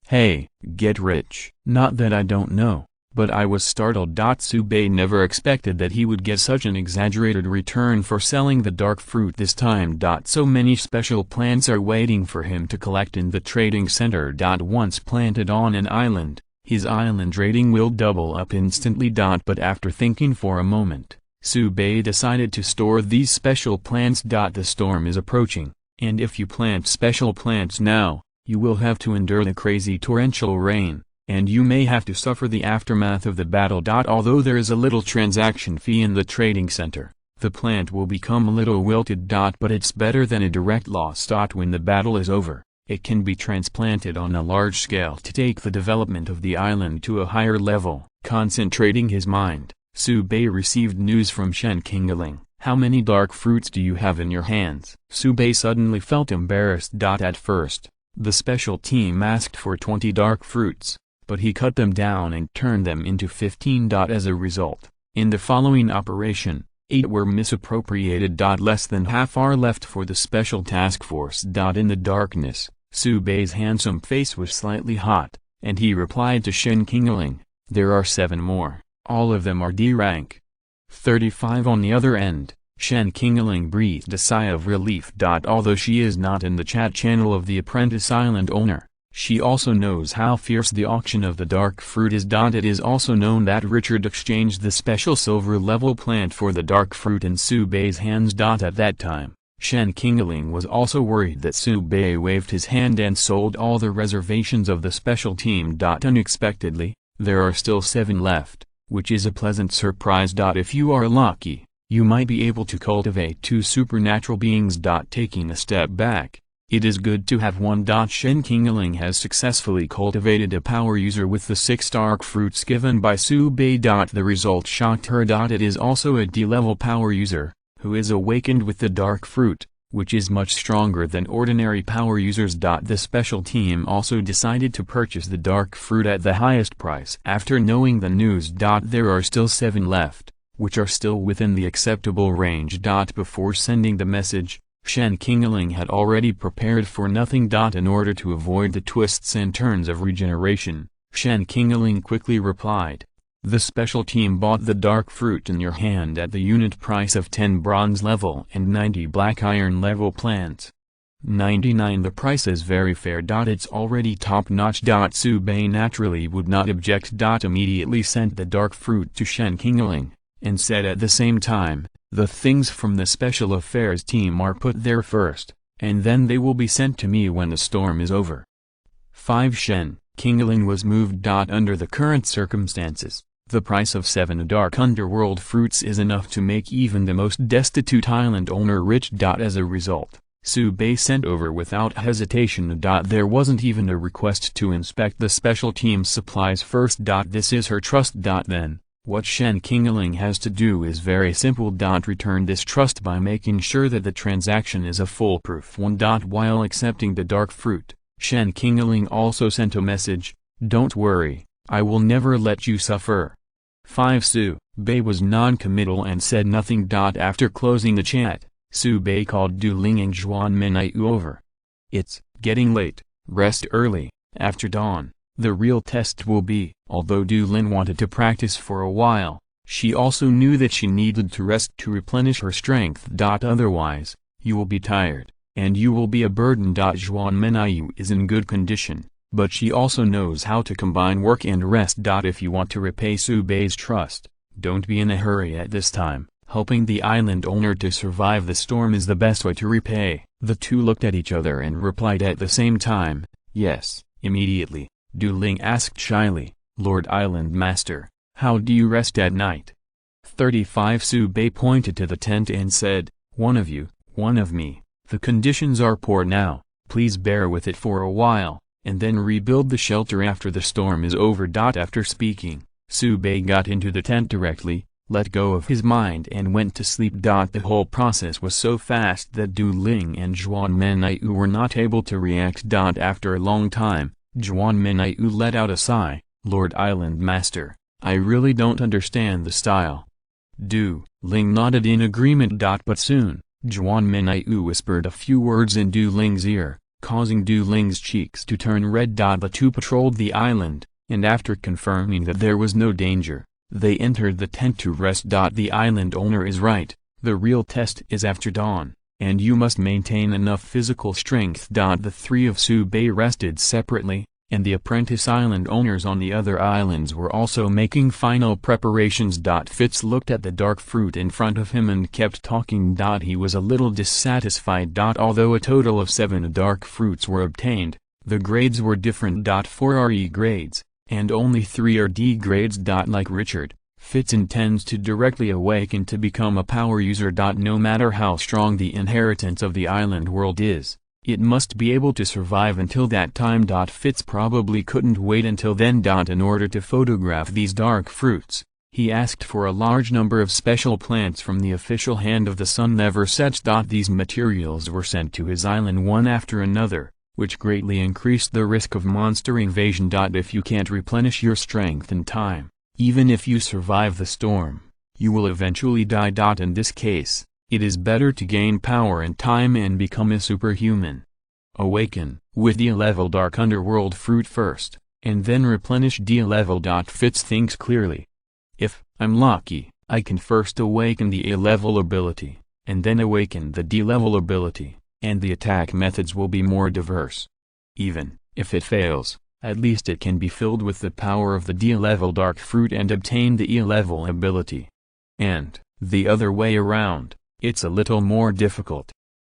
Hey, get rich. Not that I don't know, but I was startled. Tsubei never expected that he would get such an exaggerated return for selling the dark fruit this time. So many special plants are waiting for him to collect in the trading center. Once planted on an island, his island rating will double up instantly. But after thinking for a moment, Tsubei decided to store these special plants. The storm is approaching, and if you plant special plants now, you will have to endure the crazy torrential rain, and you may have to suffer the aftermath of the battle. Although there is a little transaction fee in the trading center, the plant will become a little wilted. But it's better than a direct loss. When the battle is over, it can be transplanted on a large scale to take the development of the island to a higher level. Concentrating his mind, Tsubei received news from Shen Qingling. How many dark fruits do you have in your hands? Tsubei suddenly felt embarrassed. At first, the special team asked for 20 dark fruits, but he cut them down and turned them into 15. As a result, in the following operation, 8 were misappropriated. Less than half are left for the special task force. In the darkness, Tsubei's handsome face was slightly hot, and he replied to Shen Qingling, "There are 7 more. All of them are D rank." 35 On the other end, Shen Qingling breathed a sigh of relief. Although she is not in the chat channel of the apprentice island owner, she also knows how fierce the auction of the dark fruit is. It is also known that Richard exchanged the special silver level plant for the dark fruit in Tsubei's hands. At that time, Shen Qingling was also worried that Tsubei waved his hand and sold all the reservations of the special team. Unexpectedly, there are still 7 left, which is a pleasant surprise. If you are lucky, you might be able to cultivate 2 supernatural beings. Taking a step back, it is good to have one. Shen Qingling has successfully cultivated a power user with the 6 dark fruits given by Tsubei. The result shocked her. It is also a D-level power user, who is awakened with the dark fruit, which is much stronger than ordinary power users. The special team also decided to purchase the dark fruit at the highest price. After knowing the news, there are still 7 left, which are still within the acceptable range. Before sending the message, Shen Qingling had already prepared for nothing. In order to avoid the twists and turns of regeneration, Shen Qingling quickly replied, "The special team bought the dark fruit in your hand at the unit price of 10 bronze level and 90 black iron level plants. 99 The price is very fair. It's already top-notch. Tsubei naturally would not object. Immediately sent the dark fruit to Shen Qingling, and said at the same time, "The things from the special affairs team are put there first, and then they will be sent to me when the storm is over." 5 Shen Qingling was moved. Under the current circumstances, the price of 7 dark underworld fruits is enough to make even the most destitute island owner rich. As a result, Tsubei sent over without hesitation. There wasn't even a request to inspect the special team's supplies first. This is her trust. Then, what Shen Qingling has to do is very simple. Return this trust by making sure that the transaction is a foolproof one. While accepting the dark fruit, Shen Qingling also sent a message, "Don't worry, I will never let you suffer." 5 Tsubei was non-committal and said nothing. After closing the chat, Tsubei called Du Ling and Zhuan Menai over. "It's getting late, rest early. After dawn, the real test will be." Although Du Lin wanted to practice for a while, she also knew that she needed to rest to replenish her strength. Otherwise, you will be tired, and you will be a burden. Zhuan Menai is in good condition, but she also knows how to combine work and rest. If you want to repay Tsubei's trust, don't be in a hurry at this time. Helping the island owner to survive the storm is the best way to repay. The two looked at each other and replied at the same time, "Yes." Immediately, Du Ling asked shyly, "Lord Island Master, how do you rest at night?" 35 Tsubei pointed to the tent and said, "One of you, one of me. The conditions are poor now, please bear with it for a while, and then rebuild the shelter after the storm is over." After speaking, Tsubei got into the tent directly, let go of his mind and went to sleep. The whole process was so fast that Du Ling and Zhuan Menai were not able to react. After a long time, Zhuan Menai let out a sigh, Lord Island Master, I really don't understand the style. Du Ling nodded in agreement. But soon, Juan Menaiu whispered a few words in Du Ling's ear, causing Du Ling's cheeks to turn red. The two patrolled the island, and after confirming that there was no danger, they entered the tent to rest. The island owner is right, the real test is after dawn, and you must maintain enough physical strength. The three of Subei rested separately, and the apprentice island owners on the other islands were also making final preparations. Fitz looked at the dark fruit in front of him and kept talking. He was a little dissatisfied. Although a total of 7 dark fruits were obtained, the grades were different. 4 are E grades, and only 3 are D grades. Like Richard, Fitz intends to directly awaken to become a power user. No matter how strong the inheritance of the island world is, it must be able to survive until that time. Fitz probably couldn't wait until then. In order to photograph these dark fruits, he asked for a large number of special plants from the official Hand of the Sun Never Sets. These materials were sent to his island one after another, which greatly increased the risk of monster invasion. If you can't replenish your strength in time, even if you survive the storm, you will eventually die. In this case, it is better to gain power in time and become a superhuman. Awaken with D-level Dark Underworld fruit first, and then replenish D-level. Fitz thinks clearly. If I'm lucky, I can first awaken the A-level ability, and then awaken the D-level ability, and the attack methods will be more diverse. Even if it fails, at least it can be filled with the power of the D-level Dark Fruit and obtain the E-level ability. And the other way around, it's a little more difficult.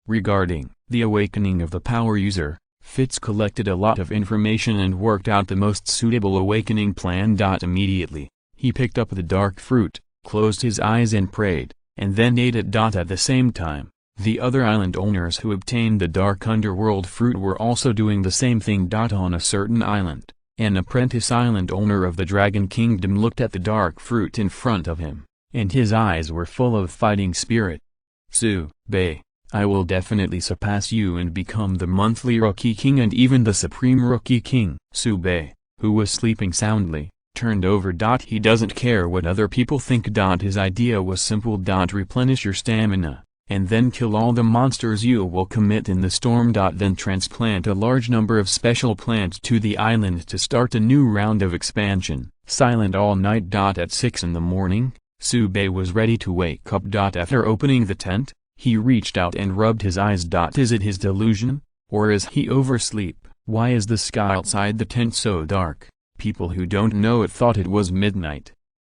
Regarding the awakening of the power user, Fitz collected a lot of information and worked out the most suitable awakening plan. Immediately, he picked up the dark fruit, closed his eyes and prayed, and then ate it. At the same time, the other island owners who obtained the dark underworld fruit were also doing the same thing. On a certain island, an apprentice island owner of the Dragon Kingdom looked at the dark fruit in front of him, and his eyes were full of fighting spirit. Subei, I will definitely surpass you and become the monthly Rookie King and even the Supreme Rookie King. Subei, who was sleeping soundly, turned over. He doesn't care what other people think. His idea was simple. Replenish your stamina, and then kill all the monsters you will commit in the storm. Then transplant a large number of special plants to the island to start a new round of expansion. Silent all night. At 6 in the morning, Subei was ready to wake up. After opening the tent, he reached out and rubbed his eyes. Is it his delusion, or is he oversleep? Why is the sky outside the tent so dark? People who don't know it thought it was midnight.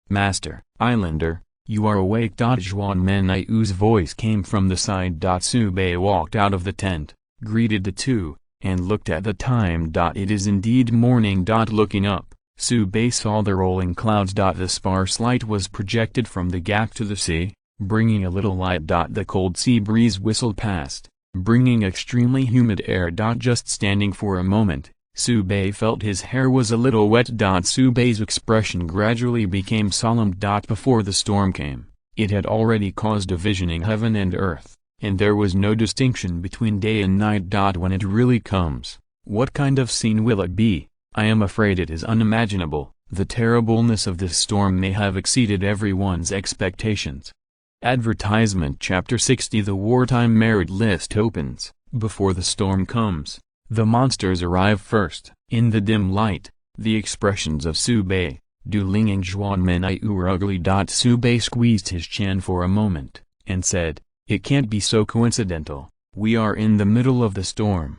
Master, Islander, you are awake. Juan Menaiu's voice came from the side. Subei walked out of the tent, greeted the two, and looked at the time. It is indeed morning. Looking up, Subei saw the rolling clouds. The sparse light was projected from the gap to the sea, bringing a little light. The cold sea breeze whistled past, bringing extremely humid air. Just standing for a moment, Subei felt his hair was a little wet. Subei's expression gradually became solemn. Before the storm came, it had already caused a visioning heaven and earth, and there was no distinction between day and night. When it really comes, what kind of scene will it be? I am afraid it is unimaginable. The terribleness of this storm may have exceeded everyone's expectations. Advertisement Chapter 60 The wartime merit list opens. Before the storm comes, the monsters arrive first. In the dim light, the expressions of Subei, Du Ling and Juan Menaiu were ugly. Subei squeezed his chin for a moment, and said, "It can't be so coincidental, we are in the middle of the storm."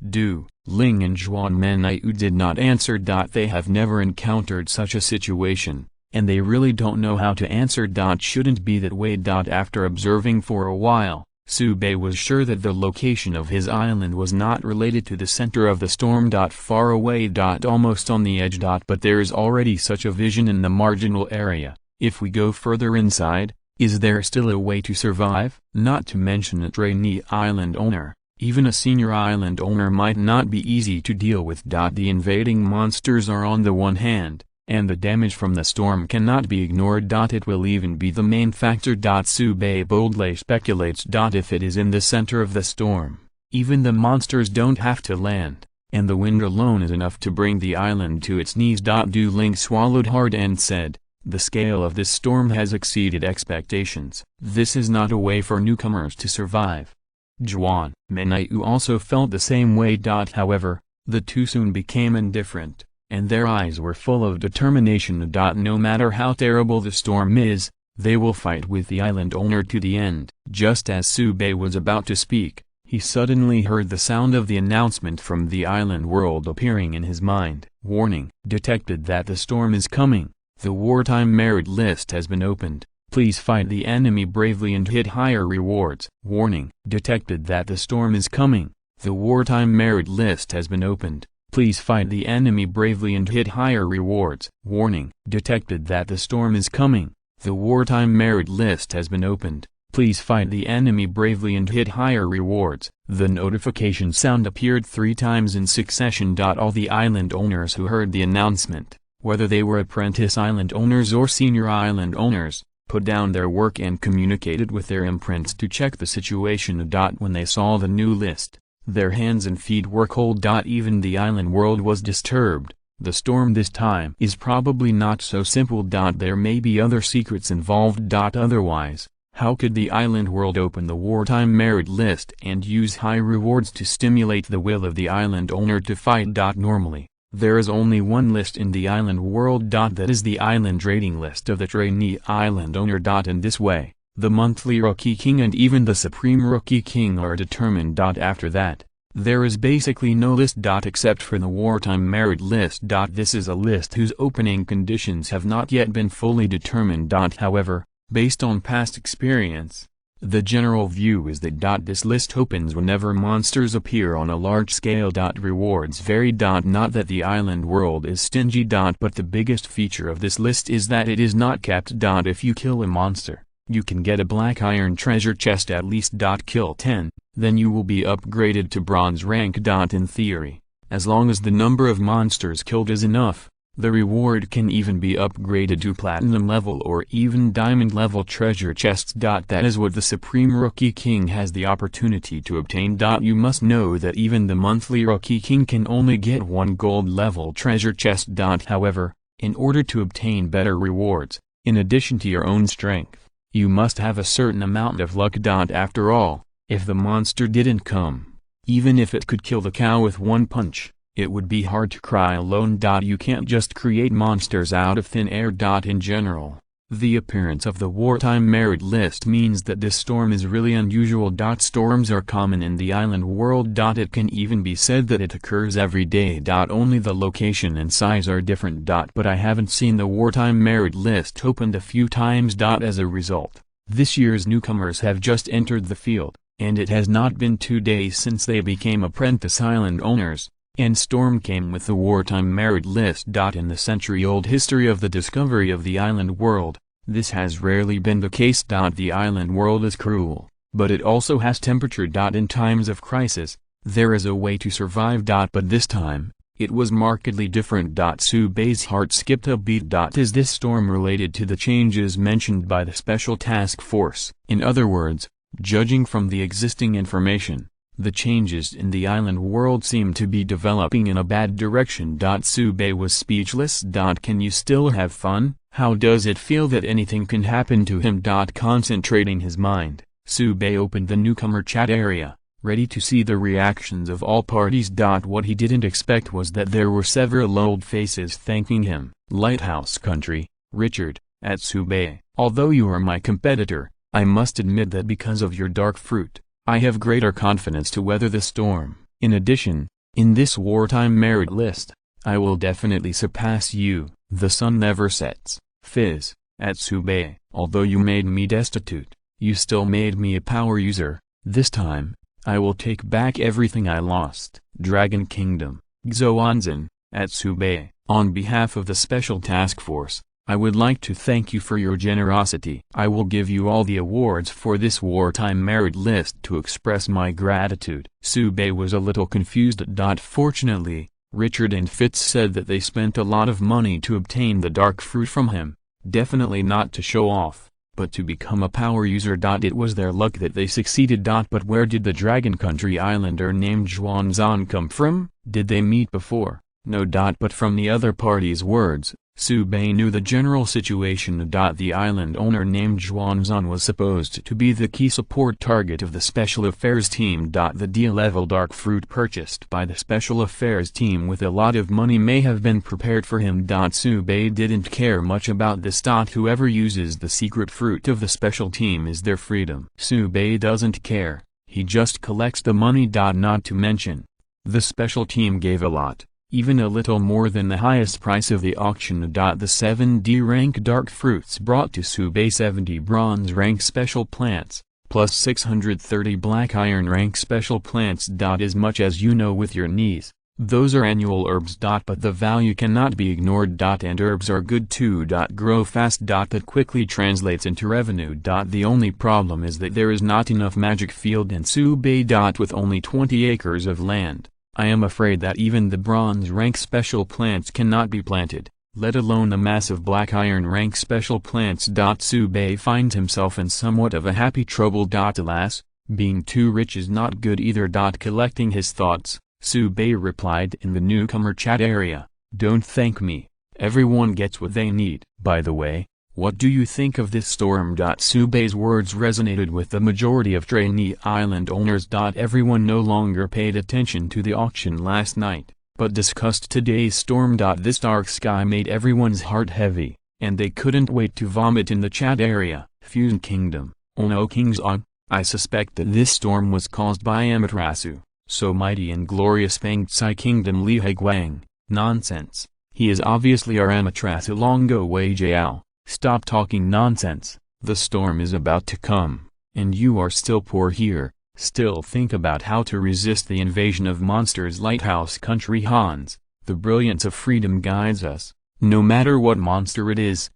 Du Ling and Juan Menaiu did not answer. They have never encountered such a situation, and they really don't know how to answer. Shouldn't be that way. After observing for a while, Subei was sure that the location of his island was not related to the center of the storm. Far away. Almost on the edge. But there is already such a vision in the marginal area. If we go further inside, is there still a way to survive? Not to mention a trainee island owner. Even a senior island owner might not be easy to deal with. The invading monsters are on the one hand, and the damage from the storm cannot be ignored. It will even be the main factor. Subei boldly speculates. If it is in the center of the storm, even the monsters don't have to land, and the wind alone is enough to bring the island to its knees. Du Ling swallowed hard and said, "The scale of this storm has exceeded expectations. This is not a way for newcomers to survive." Juan Menaiu also felt the same way. However, the two soon became indifferent, and their eyes were full of determination. No matter how terrible the storm is, they will fight with the island owner to the end. Just as Sube was about to speak, he suddenly heard the sound of the announcement from the island world appearing in his mind. Warning: detected that the storm is coming. The wartime merit list has been opened. Please fight the enemy bravely and hit higher rewards. Warning: detected that the storm is coming. The wartime merit list has been opened. Please fight the enemy bravely and hit higher rewards. Warning: detected that the storm is coming. The wartime merit list has been opened. Please fight the enemy bravely and hit higher rewards. The notification sound appeared 3 times in succession. All the island owners who heard the announcement, whether they were apprentice island owners or senior island owners, put down their work and communicated with their imprints to check the situation. When they saw the new list, their hands and feet were cold. Even the island world was disturbed. The storm this time is probably not so simple. There may be other secrets involved. Otherwise, how could the island world open the wartime merit list and use high rewards to stimulate the will of the island owner to fight? Normally, there is only one list in the island world. That is the island rating list of the trainee island owner. In this way, the monthly Rookie King and even the Supreme Rookie King are determined. After that, there is basically no list. Except for the wartime merit list. This is a list whose opening conditions have not yet been fully determined. However, based on past experience, the general view is that this list opens whenever monsters appear on a large scale. Rewards vary. Not that the island world is stingy. But the biggest feature of this list is that it is not capped. If you kill a monster, you can get a black iron treasure chest at least. Kill 10, then you will be upgraded to bronze rank. In theory, as long as the number of monsters killed is enough, the reward can even be upgraded to platinum level or even diamond level treasure chests. That is what the Supreme Rookie King has the opportunity to obtain. You must know that even the monthly Rookie King can only get 1 gold level treasure chest. However, in order to obtain better rewards, in addition to your own strength, you must have a certain amount of luck. After all, if the monster didn't come, even if it could kill the cow with 1 punch, it would be hard to cry alone. You can't just create monsters out of thin air. In general, the appearance of the wartime merit list means that this storm is really unusual. Storms are common in the island world. It can even be said that it occurs every day. Only the location and size are different. But I haven't seen the wartime merit list opened a few times. As a result, this year's newcomers have just entered the field, and it has not been 2 days since they became apprentice island owners, and storm came with the wartime merit list. In the century-old history of the discovery of the island world, this has rarely been the case. The island world is cruel, but it also has temperature. In times of crisis, there is a way to survive. But this time, it was markedly different. Sube's heart skipped a beat. Is this storm related to the changes mentioned by the special task force? In other words, judging from the existing information, the changes in the island world seem to be developing in a bad direction. Sube was speechless. Can you still have fun? How does it feel that anything can happen to him? Concentrating his mind, Sube opened the newcomer chat area, ready to see the reactions of all parties. What he didn't expect was that there were several old faces thanking him. Lighthouse Country, Richard, at Sube. Although you are my competitor, I must admit that because of your dark fruit, I have greater confidence to weather the storm. In addition, in this wartime merit list, I will definitely surpass you. The sun never sets. Fizz, at Sube. Although you made me destitute, you still made me a power user. This time, I will take back everything I lost. Dragon Kingdom, Xoanzin, at Sube. On behalf of the Special Task Force, I would like to thank you for your generosity. I will give you all the awards for this wartime merit list to express my gratitude. Sube was a little confused. Fortunately, Richard and Fitz said that they spent a lot of money to obtain the dark fruit from him, definitely not to show off, but to become a power user. It was their luck that they succeeded. But where did the Dragon Country Islander named Xuanzan come from? Did they meet before? No. But from the other party's words, Subei knew the general situation. The island owner named Zhuanzan was supposed to be the key support target of the Special Affairs team. The D-level dark fruit purchased by the Special Affairs team with a lot of money may have been prepared for him. Subei didn't care much about this. Whoever uses the secret fruit of the special team is their freedom. Subei doesn't care, he just collects the money. Not to mention, the special team gave a lot, even a little more than the highest price of the auction. The 7D rank dark fruits brought to Subei 70 bronze rank special plants, plus 630 black iron rank special plants. As much as you know with your knees, those are annual herbs. But the value cannot be ignored. And herbs are good too. Grow fast. That quickly translates into revenue. The only problem is that there is not enough magic field in Subei. With only 20 acres of land, I am afraid that even the bronze rank special plants cannot be planted, let alone the massive black iron rank special plants. Subei finds himself in somewhat of a happy trouble. Alas, being too rich is not good either. Collecting his thoughts, Subei replied in the newcomer chat area, "Don't thank me, everyone gets what they need. By the way, what do you think of this storm?" Subei's words resonated with the majority of trainee island owners. Everyone no longer paid attention to the auction last night, but discussed today's storm. This dark sky made everyone's heart heavy, and they couldn't wait to vomit in the chat area. Fusion Kingdom, oh no King's On, I suspect that this storm was caused by Amaterasu, so mighty and glorious Fangcai Kingdom. Li Haiguang, nonsense, he is obviously our Amaterasu. Longo Wei Jiao, stop talking nonsense, the storm is about to come, and you are still poor here, still think about how to resist the invasion of monsters. Lighthouse Country Hans, the brilliance of freedom guides us, no matter what monster it is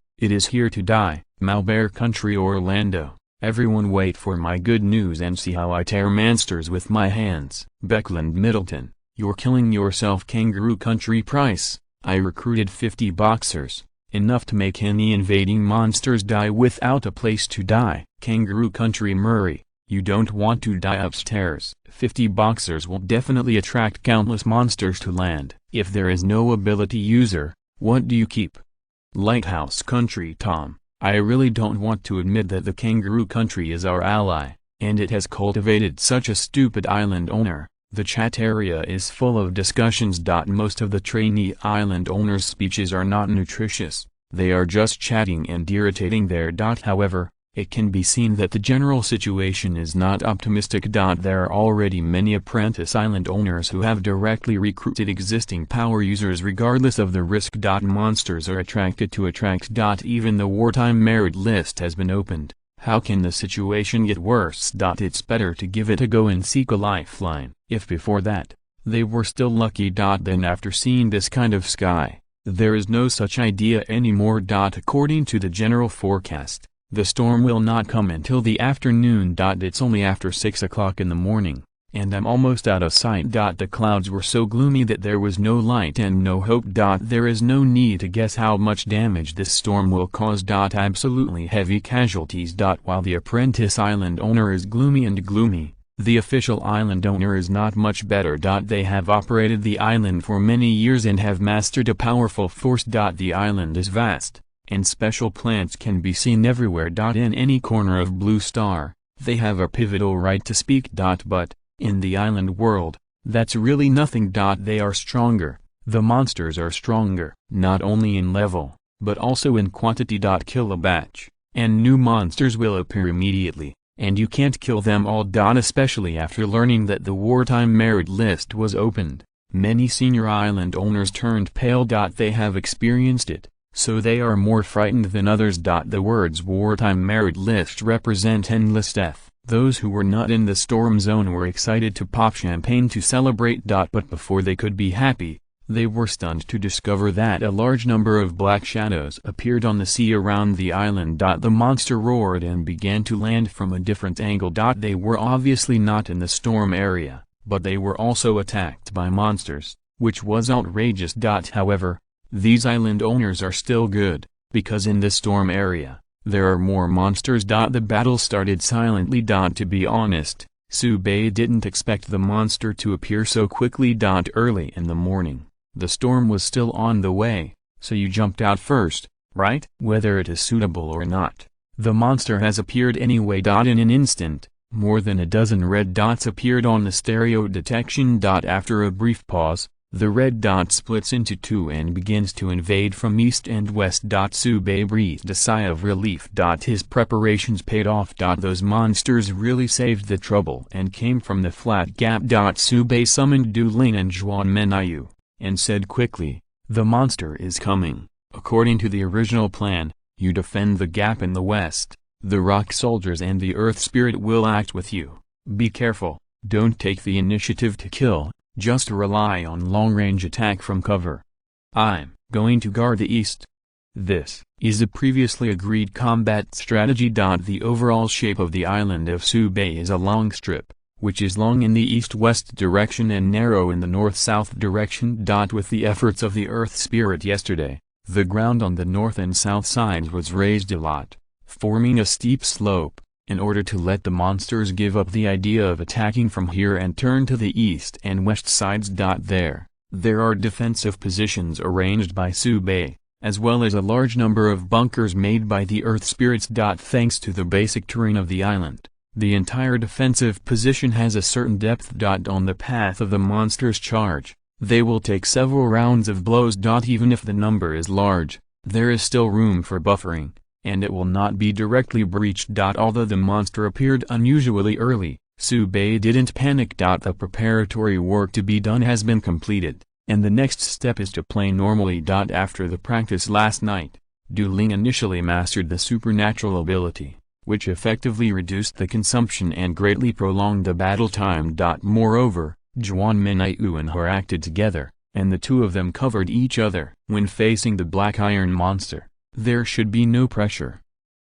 here to die. Malbear Country Orlando, everyone wait for my good news and see how I tear monsters with my hands. Beckland Middleton, you're killing yourself. Kangaroo Country Price, I recruited 50 boxers, enough to make any invading monsters die without a place to die. Kangaroo Country Murray, you don't want to die upstairs. 50 boxers will definitely attract countless monsters to land. If there is no ability user, what do you keep? Lighthouse Country Tom, I really don't want to admit that the Kangaroo Country is our ally, and it has cultivated such a stupid island owner. The chat area is full of discussions. Most of the trainee island owners' speeches are not nutritious, they are just chatting and irritating there. However, it can be seen that the general situation is not optimistic. There are already many apprentice island owners who have directly recruited existing power users regardless of the risk. Monsters are attracted to attract. Even the wartime merit list has been opened. How can the situation get worse? It's better to give it a go and seek a lifeline. If before that, they were still lucky. Then after seeing this kind of sky, there is no such idea anymore. According to the general forecast, the storm will not come until the afternoon. It's only after 6 o'clock in the morning, and I'm almost out of sight. The clouds were so gloomy that there was no light and no hope. There is no need to guess how much damage this storm will cause. Absolutely heavy casualties. While the apprentice island owner is gloomy, the official island owner is not much better. They have operated the island for many years and have mastered a powerful force. The island is vast, and special plants can be seen everywhere. In any corner of Blue Star, they have a pivotal right to speak. But in the island world, that's really nothing. They are stronger, the monsters are stronger, not only in level, but also in quantity. Kill a batch, and new monsters will appear immediately, and you can't kill them all. Especially after learning that the wartime merit list was opened, many senior island owners turned pale. They have experienced it, so they are more frightened than others. The words wartime merit list represent endless death. Those who were not in the storm zone were excited to pop champagne to celebrate. But before they could be happy, they were stunned to discover that a large number of black shadows appeared on the sea around the island. The monster roared and began to land from a different angle. They were obviously not in the storm area, but they were also attacked by monsters, which was outrageous. However, these island owners are still good, because in this storm area, there are more monsters. The battle started silently. To be honest, Subei didn't expect the monster to appear so quickly. Early in the morning, the storm was still on the way, so you jumped out first, right? Whether it is suitable or not, the monster has appeared anyway. In an instant, more than a dozen red dots appeared on the stereo detection. After a brief pause, the red dot splits into two and begins to invade from east and west. Subei breathed a sigh of relief. His preparations paid off. Those monsters really saved the trouble and came from the flat gap. Subei summoned Du Ling and Zhuan Menyu, and said quickly, "The monster is coming. According to the original plan, you defend the gap in the west. The rock soldiers and the earth spirit will act with you. Be careful, don't take the initiative to kill, just rely on long-range attack from cover. I'm going to guard the east." This is a previously agreed combat strategy. The overall shape of the island of Subei is a long strip, which is long in the east-west direction and narrow in the north-south direction. With the efforts of the earth spirit yesterday, the ground on the north and south sides was raised a lot, forming a steep slope, in order to let the monsters give up the idea of attacking from here and turn to the east and west sides. There are defensive positions arranged by Subei, as well as a large number of bunkers made by the earth spirits. Thanks to the basic terrain of the island, the entire defensive position has a certain depth. On the path of the monster's charge, they will take several rounds of blows. Even if the number is large, there is still room for buffering, and it will not be directly breached. Although the monster appeared unusually early, Subei didn't panic. The preparatory work to be done has been completed, and the next step is to play normally. After the practice last night, Du Ling initially mastered the supernatural ability, which effectively reduced the consumption and greatly prolonged the battle time. Moreover, Zhuan Menyu and her acted together, and the two of them covered each other. When facing the black iron monster, there should be no pressure.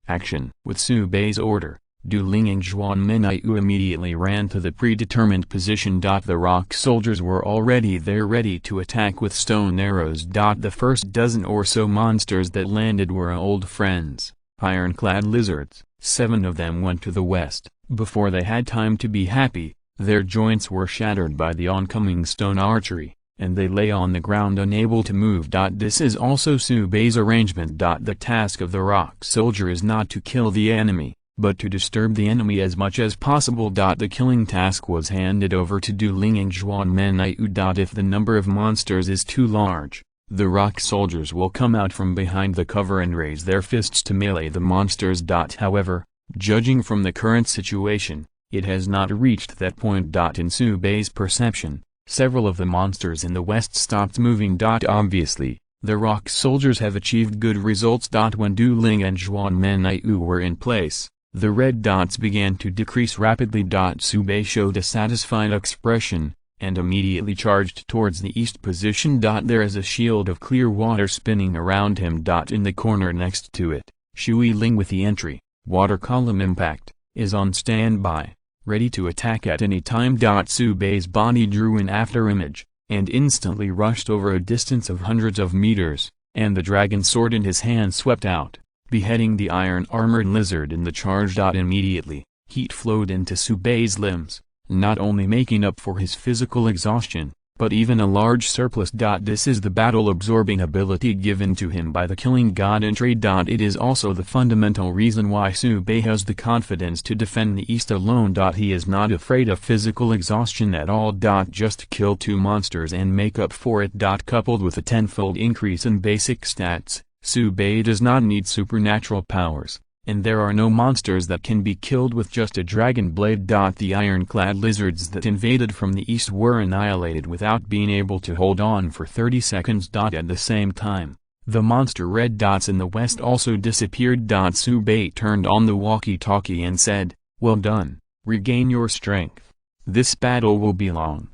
Action. With Subei's order, Du Ling and Zhuan Menyu immediately ran to the predetermined position. The rock soldiers were already there, ready to attack with stone arrows. The first dozen or so monsters that landed were old friends, iron-clad lizards. 7 of them went to the west. Before they had time to be happy, their joints were shattered by the oncoming stone archery, and they lay on the ground unable to move. This is also Subei's arrangement. The task of the rock soldier is not to kill the enemy, but to disturb the enemy as much as possible. The killing task was handed over to Du Ling and Zhuan Menyu. If the number of monsters is too large, the rock soldiers will come out from behind the cover and raise their fists to melee the monsters. However, judging from the current situation, it has not reached that point. In Subei's perception, several of the monsters in the west stopped moving. Obviously, the rock soldiers have achieved good results. When Du Ling and Zhuan Menyu were in place, the red dots began to decrease rapidly. Subei showed a satisfied expression, and immediately charged towards the east position. There is a shield of clear water spinning around him. In the corner next to it, Shui Ling with the entry, water column impact, is on standby, ready to attack at any time. Subei's body drew an afterimage, and instantly rushed over a distance of hundreds of meters, and the dragon sword in his hand swept out, beheading the iron-armored lizard in the charge. Immediately, heat flowed into Subei's limbs, not only making up for his physical exhaustion, but even a large surplus. This is the battle-absorbing ability given to him by the killing god in trade. It is also the fundamental reason why Subei has the confidence to defend the east alone. He is not afraid of physical exhaustion at all. Just kill 2 monsters and make up for it. Coupled with a tenfold increase in basic stats, Subei does not need supernatural powers, and there are no monsters that can be killed with just a dragon blade. The ironclad lizards that invaded from the east were annihilated without being able to hold on for 30 seconds. At the same time, the monster red dots in the west also disappeared. Subei turned on the walkie-talkie and said, "Well done, regain your strength. This battle will be long."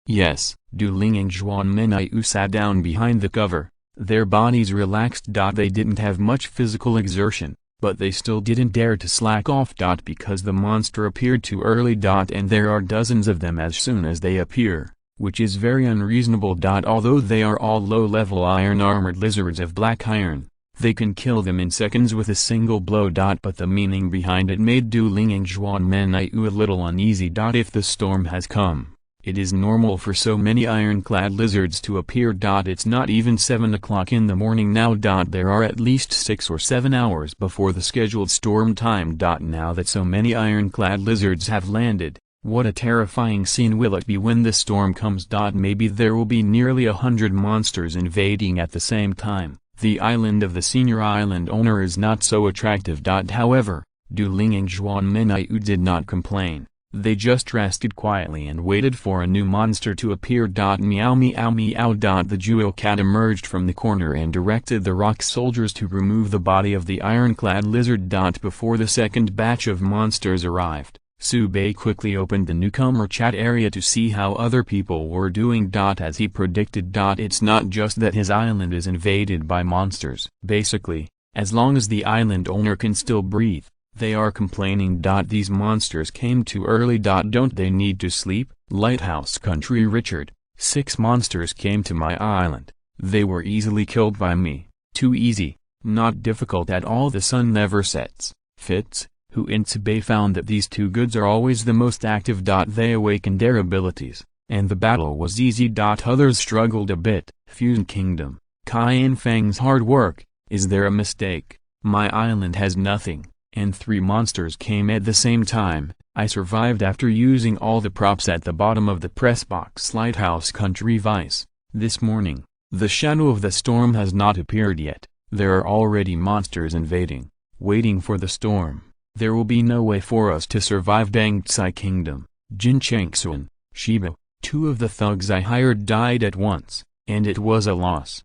Yes, Du Ling and Zhuan Menyu sat down behind the cover, their bodies relaxed. They didn't have much physical exertion, but they still didn't dare to slack off. Because the monster appeared too early. And there are dozens of them as soon as they appear, which is very unreasonable. Although they are all low-level iron-armored lizards of black iron, They can kill them in seconds with a single blow. But the meaning behind it made Du Ling Zhuan Menaiu a little uneasy. If the storm has come, it is normal for so many ironclad lizards to appear. It's not even 7 o'clock in the morning now. There are at least 6 or 7 hours before the scheduled storm time. Now that so many ironclad lizards have landed, what a terrifying scene will it be when the storm comes. Maybe there will be nearly 100 monsters invading at the same time. The island of the senior island owner is not so attractive. However, Du Ling and Zhuan Menaiu did not complain. They just rested quietly and waited for a new monster to appear. Meow meow meow. The jewel cat emerged from the corner and directed the rock soldiers to remove the body of the ironclad lizard. Before the second batch of monsters arrived, Su Bei quickly opened the newcomer chat area to see how other people were doing. As he predicted, it's not just that his island is invaded by monsters. Basically, as long as the island owner can still breathe, they are complaining. These monsters came too early. Don't they need to sleep? Lighthouse Country Richard, 6 monsters came to my island. They were easily killed by me. Too easy, not difficult at all. The sun never sets. Fitz, who in Tsubei found that these 2 goods are always the most active. They awakened their abilities, and the battle was easy. Others struggled a bit. Fusion Kingdom, Cayenne Fang's hard work. Is there a mistake? My island has nothing, and 3 monsters came at the same time. I survived after using all the props at the bottom of the press box. Lighthouse Country Vice, this morning, the shadow of the storm has not appeared yet. There are already monsters invading, waiting for the storm. There will be no way for us to survive. Bangtsai Kingdom, Jin Changsuan, Shiba, 2 of the thugs I hired died at once, and it was a loss.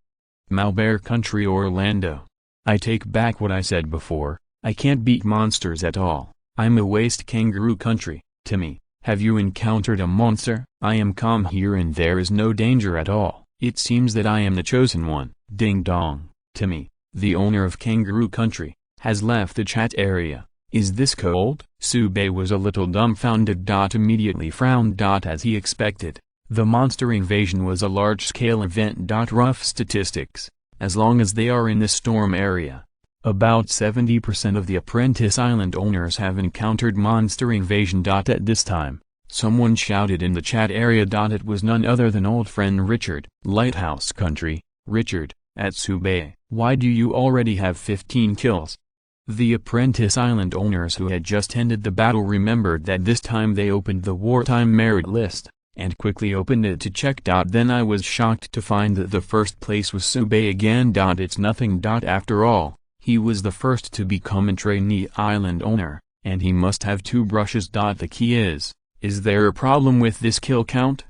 Malbear Country Orlando. I take back what I said before, I can't beat monsters at all. I'm a waste. Kangaroo Country, Timmy, have you encountered a monster? I am calm here and there is no danger at all. It seems that I am the chosen one. Ding dong, Timmy, the owner of Kangaroo Country, has left the chat area. Is this cold? Su Bei was a little dumbfounded. Immediately frowned. As he expected, the monster invasion was a large-scale event. Rough statistics, as long as they are in the storm area, about 70% of the Apprentice Island owners have encountered monster invasion. At this time, someone shouted in the chat area. It was none other than old friend Richard. Lighthouse Country, Richard, at Su Bei, why do you already have 15 kills? The Apprentice Island owners who had just ended the battle remembered that this time they opened the wartime merit list, and quickly opened it to check. Then I was shocked to find that the first place was Su Bei again. It's nothing. After all, he was the first to become a trainee island owner, and he must have 2 brushes. The key is there a problem with this kill count?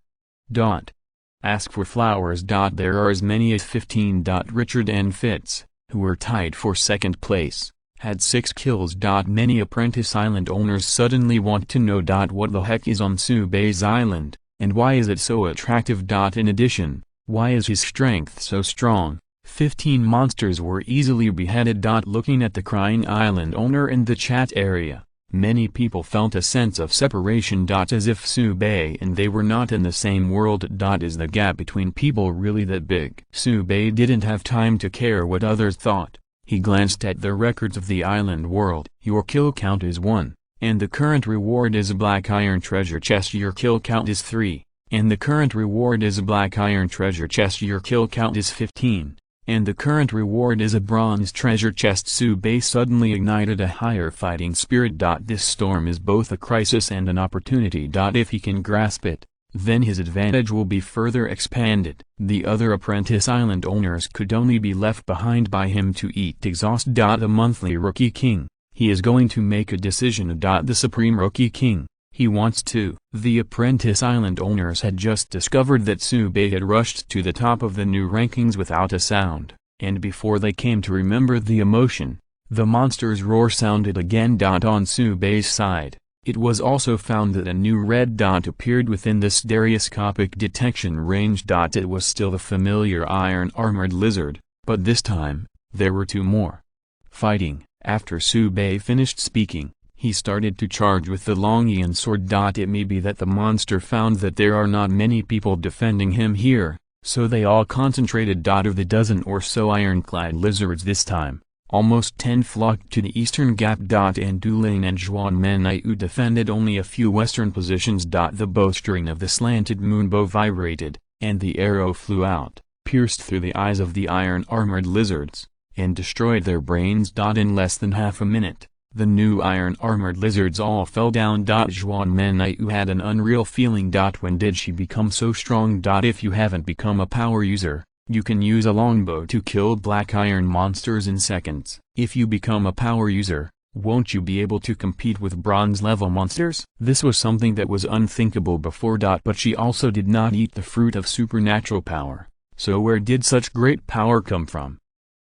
Ask for flowers. There are as many as 15. Richard and Fitz, who were tied for second place, had 6 kills. Many Apprentice Island owners suddenly want to know what the heck is on Su Bei's island, and why is it so attractive. In addition, why is his strength so strong? 15 monsters were easily beheaded. Looking at the crying island owner in the chat area, many people felt a sense of separation. As if Su Bei and they were not in the same world. Is the gap between people really that big? Su Bei didn't have time to care what others thought. He glanced at the records of the island world. Your kill count is 1, and the current reward is a black iron treasure chest. Your kill count is 3, and the current reward is a black iron treasure chest. Your kill count is 15, and the current reward is a bronze treasure chest. Su Bei suddenly ignited a higher fighting spirit. This storm is both a crisis and an opportunity. If he can grasp it, then his advantage will be further expanded. The other Apprentice Island owners could only be left behind by him to eat exhaust. The monthly Rookie King, he is going to make a decision. The Supreme Rookie King, he wants to. The Apprentice Island owners had just discovered that Su Bei had rushed to the top of the new rankings without a sound, and before they came to remember the emotion, the monster's roar sounded again. On Su Bei's side, it was also found that a new red dot appeared within the stereoscopic detection range. It was still the familiar iron-armored lizard, but this time, there were 2 more. Fighting. After Su Bei finished speaking, he started to charge with the Longian sword. It may be that the monster found that there are not many people defending him here, So they all concentrated. Of the dozen or so ironclad lizards this time, almost 10 flocked to the eastern gap. And Duling and Zhuanmenyu defended only a few western positions. The bowstring of the slanted moonbow vibrated, and the arrow flew out, pierced through the eyes of the iron-armored lizards, and destroyed their brains. In less than half a minute, the new iron-armored lizards all fell down. Zhuanmenyu had an unreal feeling. When did she become so strong? If you haven't become a power user, you can use a longbow to kill black iron monsters in seconds. If you become a power user, won't you be able to compete with bronze-level monsters? This was something that was unthinkable before. But she also did not eat the fruit of supernatural power, so where did such great power come from?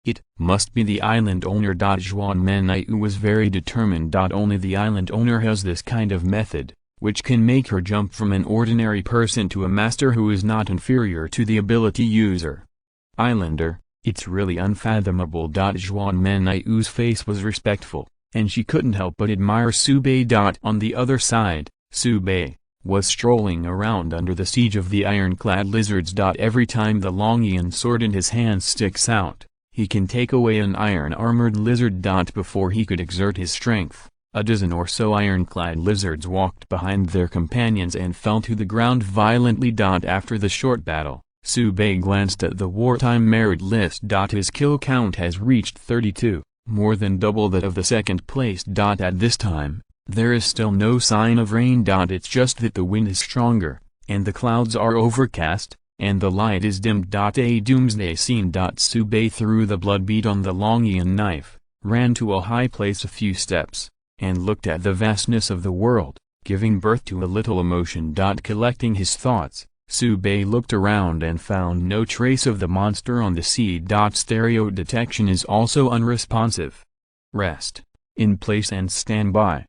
It must be the island owner. Zhuanmenyu was very determined. Only the island owner has this kind of method, which can make her jump from an ordinary person to a master who is not inferior to the ability user. Islander, it's really unfathomable. Zhuanmenyu's face was respectful, and she couldn't help but admire Subei. On the other side, Subei was strolling around under the siege of the ironclad lizards. Every time the Longian sword in his hand sticks out, he can take away an iron-armored lizard. Before he could exert his strength, a dozen or so ironclad lizards walked behind their companions and fell to the ground violently. After the short battle, Subei glanced at the wartime merit list. His kill count has reached 32, more than double that of the second place. At this time, there is still no sign of rain. It's just that the wind is stronger, and the clouds are overcast, and the light is dimmed. A doomsday scene. Subei threw the blood bead on the Longian knife, ran to a high place a few steps, and looked at the vastness of the world, giving birth to a little emotion. Collecting his thoughts, Subei looked around and found no trace of the monster on the sea. Stereo detection is also unresponsive. Rest in place and stand by.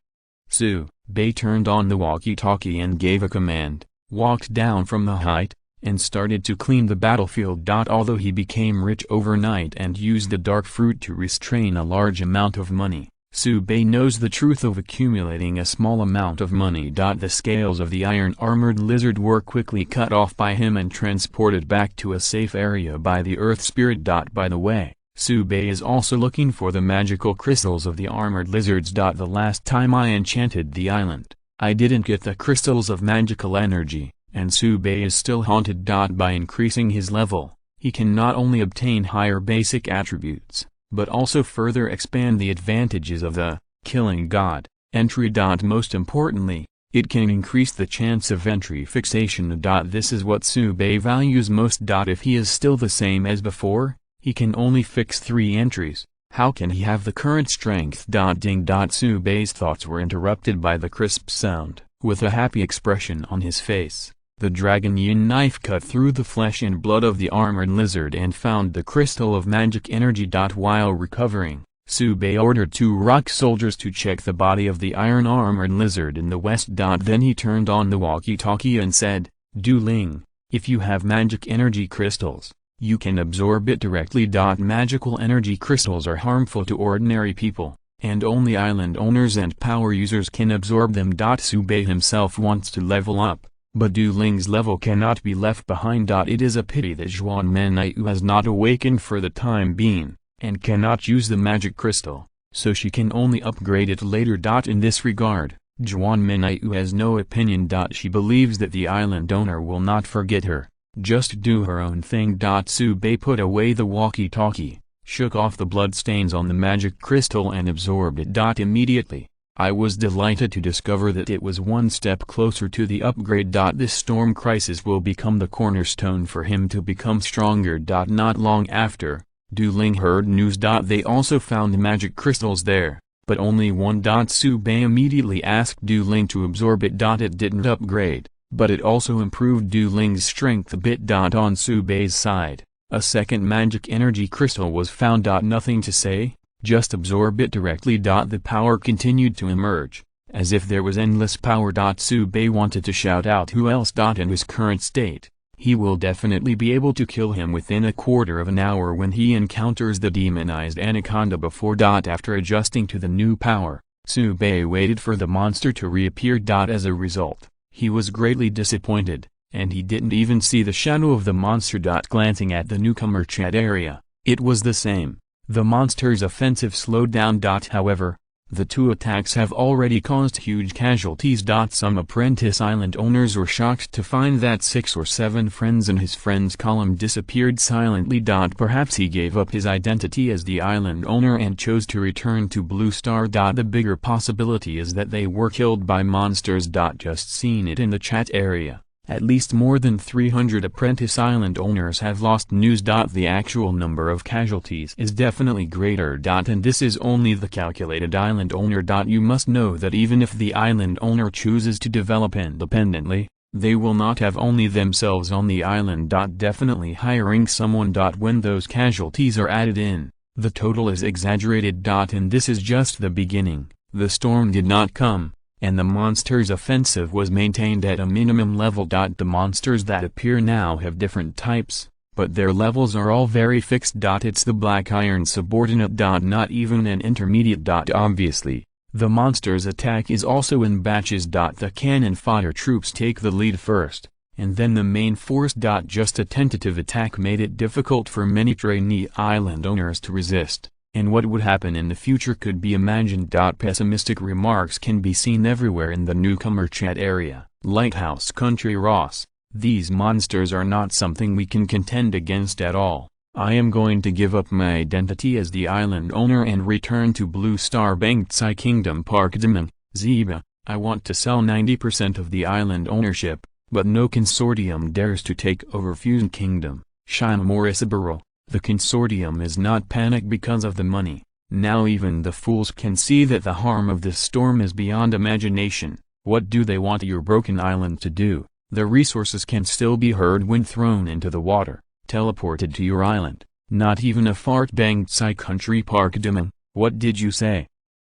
Subei turned on the walkie-talkie and gave a command, walked down from the height, and started to clean the battlefield. Although he became rich overnight and used the dark fruit to restrain a large amount of money, Subei knows the truth of accumulating a small amount of money. The scales of the iron-armored lizard were quickly cut off by him and transported back to a safe area by the earth spirit. By the way, Subei is also looking for the magical crystals of the armored lizards. The last time I enchanted the island, I didn't get the crystals of magical energy, and Subei is still haunted. By increasing his level, he can not only obtain higher basic attributes, but also further expand the advantages of the killing god entry. Most importantly, it can increase the chance of entry fixation. This is what Subei values most. If he is still the same as before, he can only fix 3 entries. How can he have the current strength? Ding. Subei's thoughts were interrupted by the crisp sound. With a happy expression on his face, the dragon yin knife cut through the flesh and blood of the armored lizard and found the crystal of magic energy. While recovering, Subei ordered 2 rock soldiers to check the body of the iron-armored lizard in the west. Then he turned on the walkie-talkie and said, Duling, if you have magic energy crystals, you can absorb it directly. Magical energy crystals are harmful to ordinary people, and only island owners and power users can absorb them. Subei himself wants to level up, but Duling's level cannot be left behind. It is a pity that Zhuanmenyu has not awakened for the time being, and cannot use the magic crystal, so she can only upgrade it later. In this regard, Zhuanmenyu has no opinion. She believes that the island owner will not forget her, just do her own thing. Subei put away the walkie-talkie, shook off the blood stains on the magic crystal and absorbed it. Immediately, I was delighted to discover that it was one step closer to the upgrade. This storm crisis will become the cornerstone for him to become stronger. Not long after, Duling heard news. They also found magic crystals there, but only one. Subei immediately asked Duling to absorb it. It didn't upgrade, but it also improved Duling's strength a bit. On Subei's side, a second magic energy crystal was found. Nothing to say, just absorb it directly. The power continued to emerge, as if there was endless power. Subei wanted to shout out who else. In his current state, he will definitely be able to kill him within a quarter of an hour when he encounters the demonized anaconda before. After adjusting to the new power, Subei waited for the monster to reappear. As a result, he was greatly disappointed, and he didn't even see the shadow of the monster. Glancing at the newcomer chat area, it was the same. The monster's offensive slowed down. However, the two attacks have already caused huge casualties. Some apprentice island owners were shocked to find that 6 or 7 friends in his friends column disappeared silently. Perhaps he gave up his identity as the island owner and chose to return to Blue Star. The bigger possibility is that they were killed by monsters. Just seen it in the chat area. At least more than 300 apprentice island owners have lost news. The actual number of casualties is definitely greater. And this is only the calculated island owner. You must know that even if the island owner chooses to develop independently, they will not have only themselves on the island. Definitely hiring someone. When those casualties are added in, the total is exaggerated. And this is just the beginning. The storm did not come, and the monster's offensive was maintained at a minimum level. The monsters that appear now have different types, but their levels are all very fixed. It's the Black Iron subordinate. Not even an intermediate. Obviously, the monster's attack is also in batches. The cannon fodder troops take the lead first, and then the main force. Just a tentative attack made it difficult for many trainee island owners to resist. And what would happen in the future could be imagined. Pessimistic remarks can be seen everywhere in the newcomer chat area. Lighthouse Country Ross, these monsters are not something we can contend against at all. I am going to give up my identity as the island owner and return to Blue Star Bangtsai Kingdom Park Teeming, Zeba. I want to sell 90% of the island ownership, but no consortium dares to take over Fusion Kingdom. Shimamorisaburl. The consortium is not panicked because of the money. Now even the fools can see that the harm of this storm is beyond imagination. What do they want your broken island to do? The resources can still be heard when thrown into the water, teleported to your island. Not even a fart. Bangtsai Country Park Teeming, what did you say?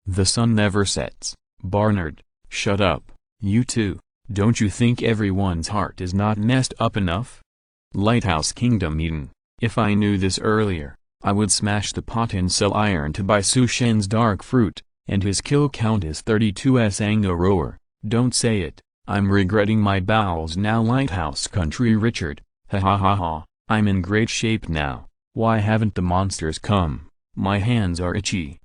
The sun never sets. Barnard, shut up, you too. Don't you think everyone's heart is not messed up enough? Lighthouse Kingdom Eden. If I knew this earlier, I would smash the pot and sell iron to buy Su Shen's dark fruit, and his kill count is 32. Ango Rower, don't say it, I'm regretting my bowels now. Lighthouse Country Richard, ha ha ha ha, I'm in great shape now. Why haven't the monsters come? My hands are itchy.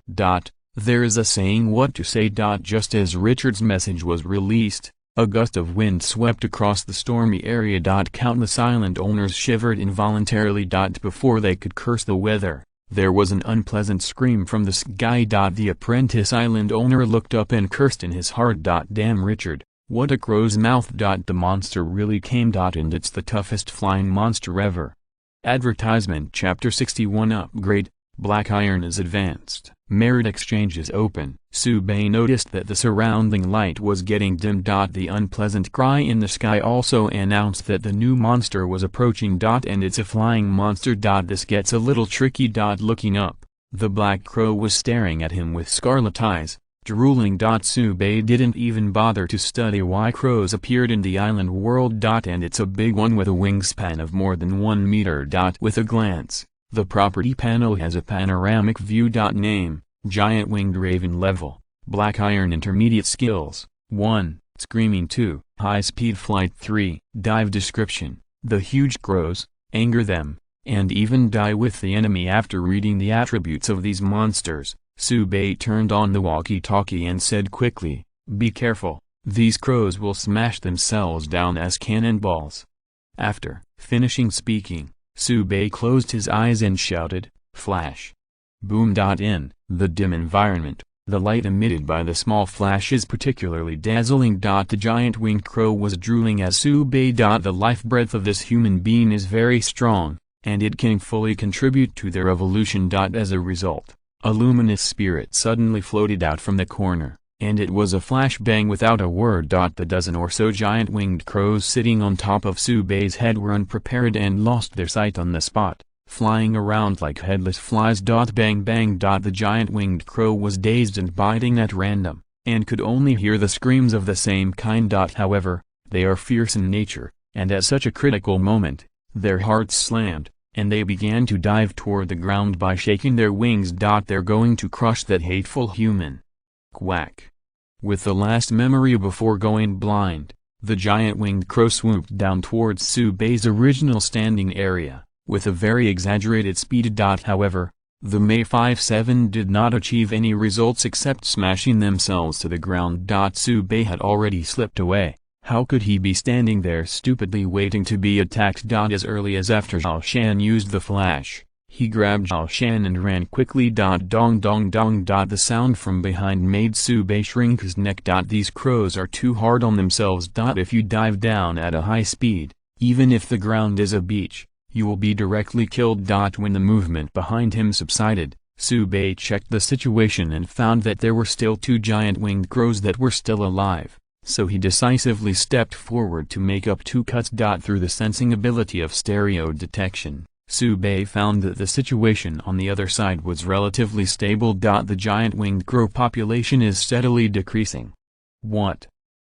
There is a saying what to say. Just as Richard's message was released, a gust of wind swept across the stormy area. Countless island owners shivered involuntarily. Before they could curse the weather, there was an unpleasant scream from the sky. The apprentice island owner looked up and cursed in his heart. Damn Richard, what a crow's mouth. The monster really came. And it's the toughest flying monster ever. Advertisement Chapter 61 Upgrade, Black Iron is advanced. Merit exchange is open. Subei noticed that the surrounding light was getting dim. The unpleasant cry in the sky also announced that the new monster was approaching. And it's a flying monster. This gets a little tricky. Looking up, the black crow was staring at him with scarlet eyes, drooling. Subei didn't even bother to study why crows appeared in the island world. And it's a big one with a wingspan of more than 1 meter. With a glance, the property panel has a panoramic view. Name, Giant Winged Raven. Level, Black Iron. Intermediate skills, 1, Screaming 2, High Speed Flight 3. Dive description, the huge crows, anger them, and even die with the enemy. After reading the attributes of these monsters, Subei turned on the walkie-talkie and said quickly, be careful, these crows will smash themselves down as cannonballs. After finishing speaking, Subei closed his eyes and shouted, flash. Boom. In the dim environment, the light emitted by the small flash is particularly dazzling. The giant winged crow was drooling as Subei. The life breath of this human being is very strong, and it can fully contribute to their evolution. As a result, a luminous spirit suddenly floated out from the corner, and it was a flashbang without a word. The dozen or so giant winged crows sitting on top of Subei's head were unprepared and lost their sight on the spot, flying around like headless flies. Bang bang. The giant winged crow was dazed and biting at random, and could only hear the screams of the same kind. However, they are fierce in nature, and at such a critical moment, their hearts slammed, and they began to dive toward the ground by shaking their wings. They're going to crush that hateful human. Quack. With the last memory before going blind, The giant winged crow swooped down towards Subei's original standing area, with a very exaggerated speed. However, the May 5-7 did not achieve any results except smashing themselves to the ground. Subei had already slipped away. How could he be standing there stupidly waiting to be attacked? As early as after Zhao Shan used the flash, he grabbed Zhao Shan and ran quickly. Dong dong dong. The sound from behind made Subei shrink his neck. These crows are too hard on themselves. If you dive down at a high speed, even if the ground is a beach, you will be directly killed. When the movement behind him subsided, Subei checked the situation and found that there were still 2 giant winged crows that were still alive, so he decisively stepped forward to make up 2 cuts. Through the sensing ability of stereo detection, Subei found that the situation on the other side was relatively stable. The giant winged crow population is steadily decreasing. What?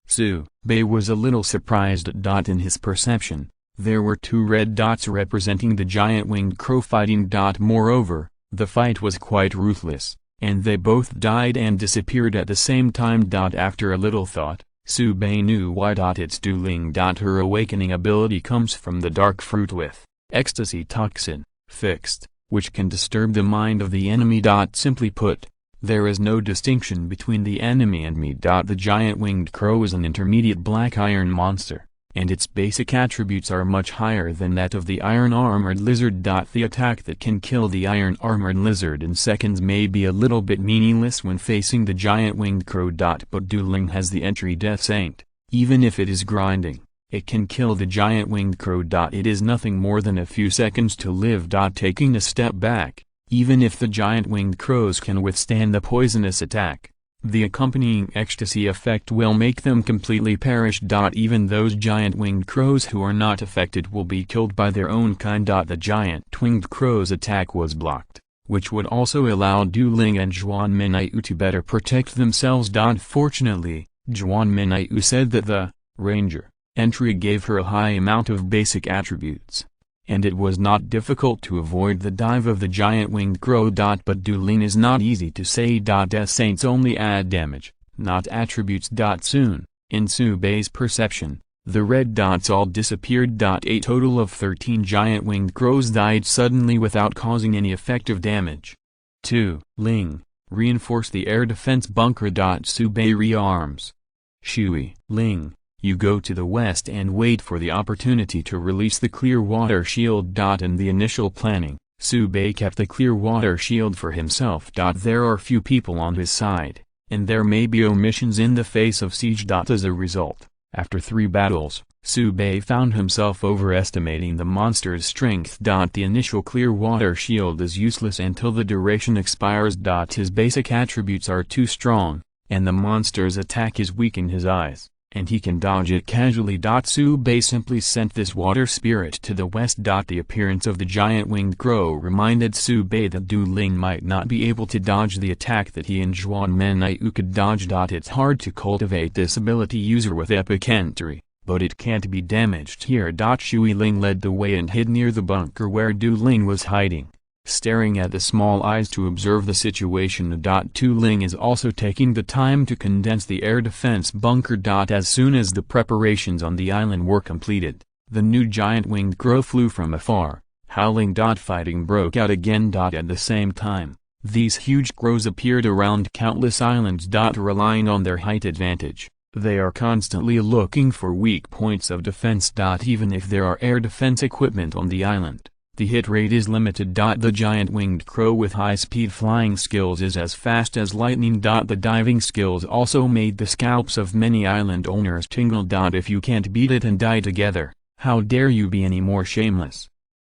Subei was a little surprised. In his perception, there were 2 red dots representing the giant winged crow fighting. Moreover, the fight was quite ruthless, and they both died and disappeared at the same time. After a little thought, Subei knew why. It's dueling. Her awakening ability comes from the dark fruit with ecstasy toxin, fixed, which can disturb the mind of the enemy. Simply put, there is no distinction between the enemy and me. The giant winged crow is an intermediate black iron monster, and its basic attributes are much higher than that of the iron-armored lizard. The attack that can kill the iron-armored lizard in seconds may be a little bit meaningless when facing the giant winged crow. But dueling has the entry Death Saint. Even if it is grinding, it can kill the giant winged crow. It is nothing more than a few seconds to live. Taking a step back, even if the giant winged crows can withstand the poisonous attack, the accompanying ecstasy effect will make them completely perish. Even those giant winged crows who are not affected will be killed by their own kind. The giant winged crow's attack was blocked, which would also allow Du Ling and Zhuan Menai to better protect themselves. Fortunately, Zhuan Menai said that the ranger entry gave her a high amount of basic attributes, and it was not difficult to avoid the dive of the giant winged crow. But dueling is not easy to say. Death Saints only add damage, not attributes. Soon, in Subei's perception, the red dots all disappeared. A total of 13 giant winged crows died suddenly without causing any effective damage. 2. Ling, reinforce the air defense bunker. Subei rearms. Shui. Ling, you go to the west and wait for the opportunity to release the clear water shield. In the initial planning, Subei kept the clear water shield for himself. There are few people on his side, and there may be omissions in the face of siege. As a result, after 3 battles, Subei found himself overestimating the monster's strength. The initial clear water shield is useless until the duration expires. His basic attributes are too strong, and the monster's attack is weak in his eyes, and he can dodge it casually. Subei simply sent this water spirit to the west. The appearance of the giant winged crow reminded Subei that Du Ling might not be able to dodge the attack that he and Zhuan Menai could dodge. It's hard to cultivate this ability user with epic entry, but it can't be damaged here. Shui Ling led the way and hid near the bunker where Du Ling was hiding, staring at the small eyes to observe the situation. Tu Ling is also taking the time to condense the air defense bunker. As soon as the preparations on the island were completed, the new giant winged crow flew from afar, howling. Fighting broke out again. At the same time, these huge crows appeared around countless islands. Relying on their height advantage, they are constantly looking for weak points of defense. Even if there are air defense equipment on the island, the hit rate is limited. The giant winged crow with high-speed flying skills is as fast as lightning. The diving skills also made the scalps of many island owners tingle. If you can't beat it and die together, how dare you be any more shameless?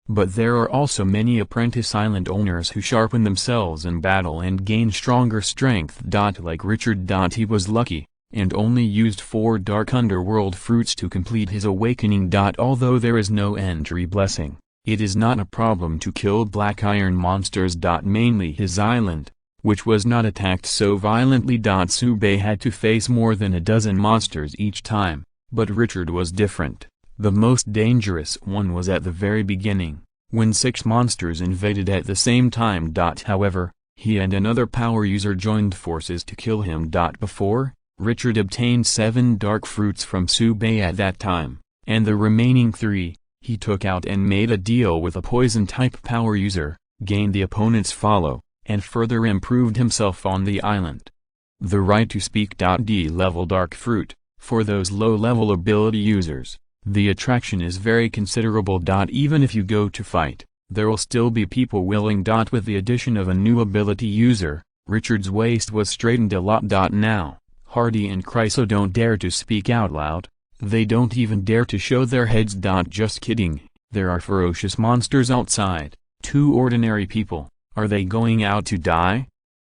But there are also many apprentice island owners who sharpen themselves in battle and gain stronger strength. Like Richard. He was lucky, and only used 4 dark underworld fruits to complete his awakening. Although there is no entry blessing, it is not a problem to kill black iron monsters. Mainly his island, which was not attacked so violently. Subei had to face more than a dozen monsters each time, but Richard was different. The most dangerous one was at the very beginning, when 6 monsters invaded at the same time. However, he and another power user joined forces to kill him. Before Richard obtained 7 dark fruits from Subei at that time, and the remaining 3, he took out and made a deal with a poison-type power user, gained the opponent's follow, and further improved himself on the island. The right to speak. D-level dark fruit, for those low-level ability users, the attraction is very considerable. Even if you go to fight, there'll still be people willing. With the addition of a new ability user, Richard's waist was straightened a lot. Now, Hardy and Chryso don't dare to speak out loud, they don't even dare to show their heads. Just kidding, there are ferocious monsters outside, 2 ordinary people, are they going out to die?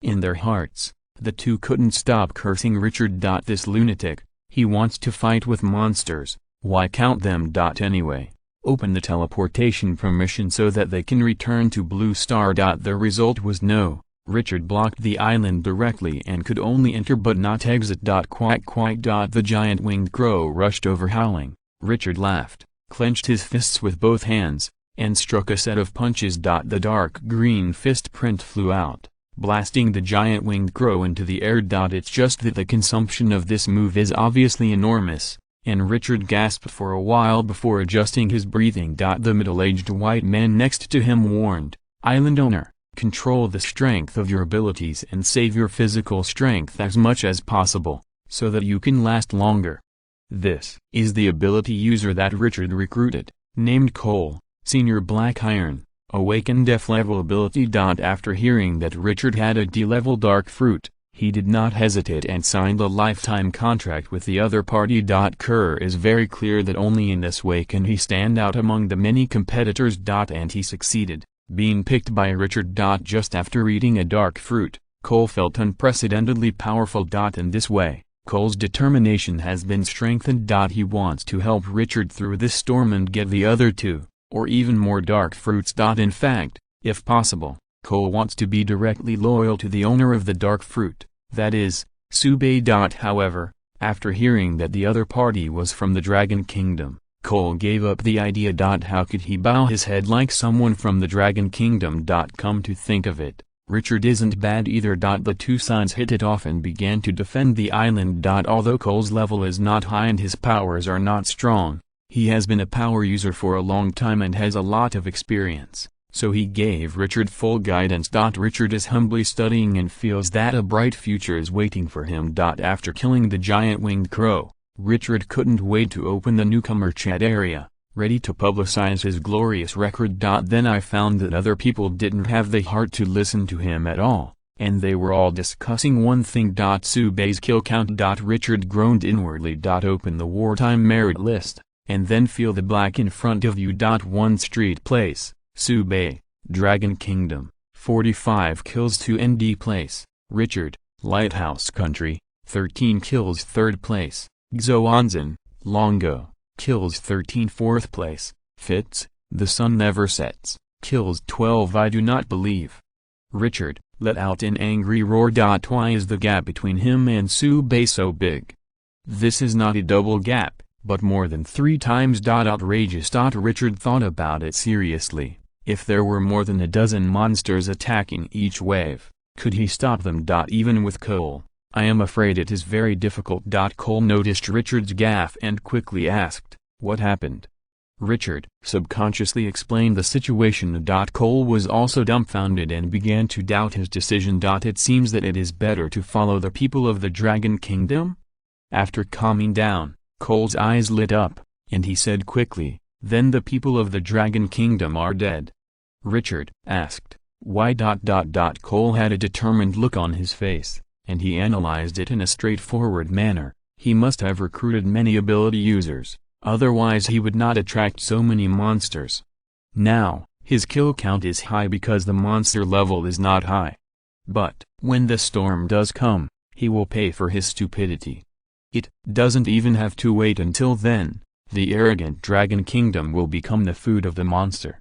In their hearts, the 2 couldn't stop cursing Richard. This lunatic, he wants to fight with monsters, why count them? Anyway, open the teleportation permission so that they can return to Blue Star. The result was no. Richard blocked the island directly and could only enter but not exit. Quack quack. The giant winged crow rushed over howling. Richard laughed, clenched his fists with both hands, and struck a set of punches. The dark green fist print flew out, blasting the giant winged crow into the air. It's just that the consumption of this move is obviously enormous, and Richard gasped for a while before adjusting his breathing. The middle-aged white man next to him warned, "Island owner, control the strength of your abilities and save your physical strength as much as possible, so that you can last longer." This is the ability user that Richard recruited, named Cole, Senior Black Iron, awakened F-level ability. After hearing that Richard had a D-level dark fruit, he did not hesitate and signed a lifetime contract with the other party. Kerr is very clear that only in this way can he stand out among the many competitors. And he succeeded, being picked by Richard. Just after eating a dark fruit, Cole felt unprecedentedly powerful. In this way, Cole's determination has been strengthened. He wants to help Richard through this storm and get the other 2, or even more dark fruits. In fact, if possible, Cole wants to be directly loyal to the owner of the dark fruit, that is, Subei. However, after hearing that the other party was from the Dragon Kingdom, Cole gave up the idea. How could he bow his head like someone from the Dragon Kingdom? Come to think of it, Richard isn't bad either. The 2 sons hit it off and began to defend the island. Although Cole's level is not high and his powers are not strong, he has been a power user for a long time and has a lot of experience, so he gave Richard full guidance. Richard is humbly studying and feels that a bright future is waiting for him. After killing the giant winged crow, Richard couldn't wait to open the newcomer chat area, ready to publicize his glorious record. Then I found that other people didn't have the heart to listen to him at all, and they were all discussing one thing. Subei's kill count. Richard groaned inwardly. Open the wartime merit list, and then feel the black in front of you. 1 Street Place, Subei, Dragon Kingdom, 45 kills. 2 ND Place, Richard, Lighthouse Country, 13 kills. 3rd Place, Xoanzan, Longo, kills 13. 4th Place, Fitz, The Sun Never Sets, kills 12. I do not believe. Richard let out an angry roar. Why is the gap between him and Subei so big? This is not a double gap, but more than 3 times. Outrageous. Richard thought about it seriously. If there were more than a dozen monsters attacking each wave, could he stop them? Even with Cole, I am afraid it is very difficult. Cole noticed Richard's gaffe and quickly asked, "What happened?" Richard subconsciously explained the situation. Cole was also dumbfounded and began to doubt his decision. It seems that it is better to follow the people of the Dragon Kingdom? After calming down, Cole's eyes lit up, and he said quickly, "Then the people of the Dragon Kingdom are dead?" Richard asked, "Why?" Cole had a determined look on his face, and he analyzed it in a straightforward manner. He must have recruited many ability users, otherwise he would not attract so many monsters. Now, his kill count is high because the monster level is not high. But, when the storm does come, he will pay for his stupidity. It doesn't even have to wait until then. The arrogant Dragon Kingdom will become the food of the monster.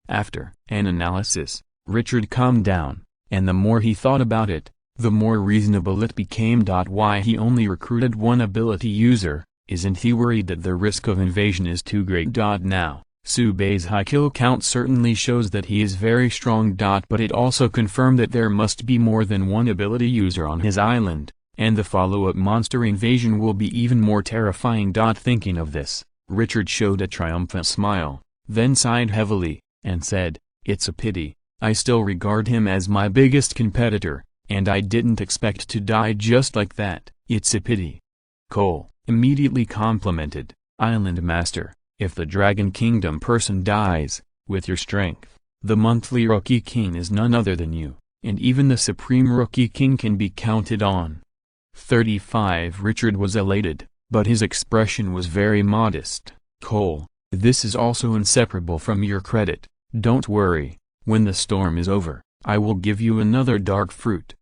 After an analysis, Richard calmed down, and the more he thought about it, the more reasonable it became. Why he only recruited one ability user? Isn't he worried that the risk of invasion is too great? Now, Subei's high kill count certainly shows that he is very strong. But it also confirmed that there must be more than one ability user on his island, and the follow-up monster invasion will be even more terrifying. Thinking of this, Richard showed a triumphant smile, then sighed heavily, and said, "It's a pity, I still regard him as my biggest competitor, and I didn't expect to die just like that. It's a pity." Cole immediately complimented, "Island Master, if the Dragon Kingdom person dies, with your strength, the monthly Rookie King is none other than you, and even the Supreme Rookie King can be counted on." 35 Richard was elated, but his expression was very modest. "Cole, this is also inseparable from your credit. Don't worry, when the storm is over, I will give you another dark fruit."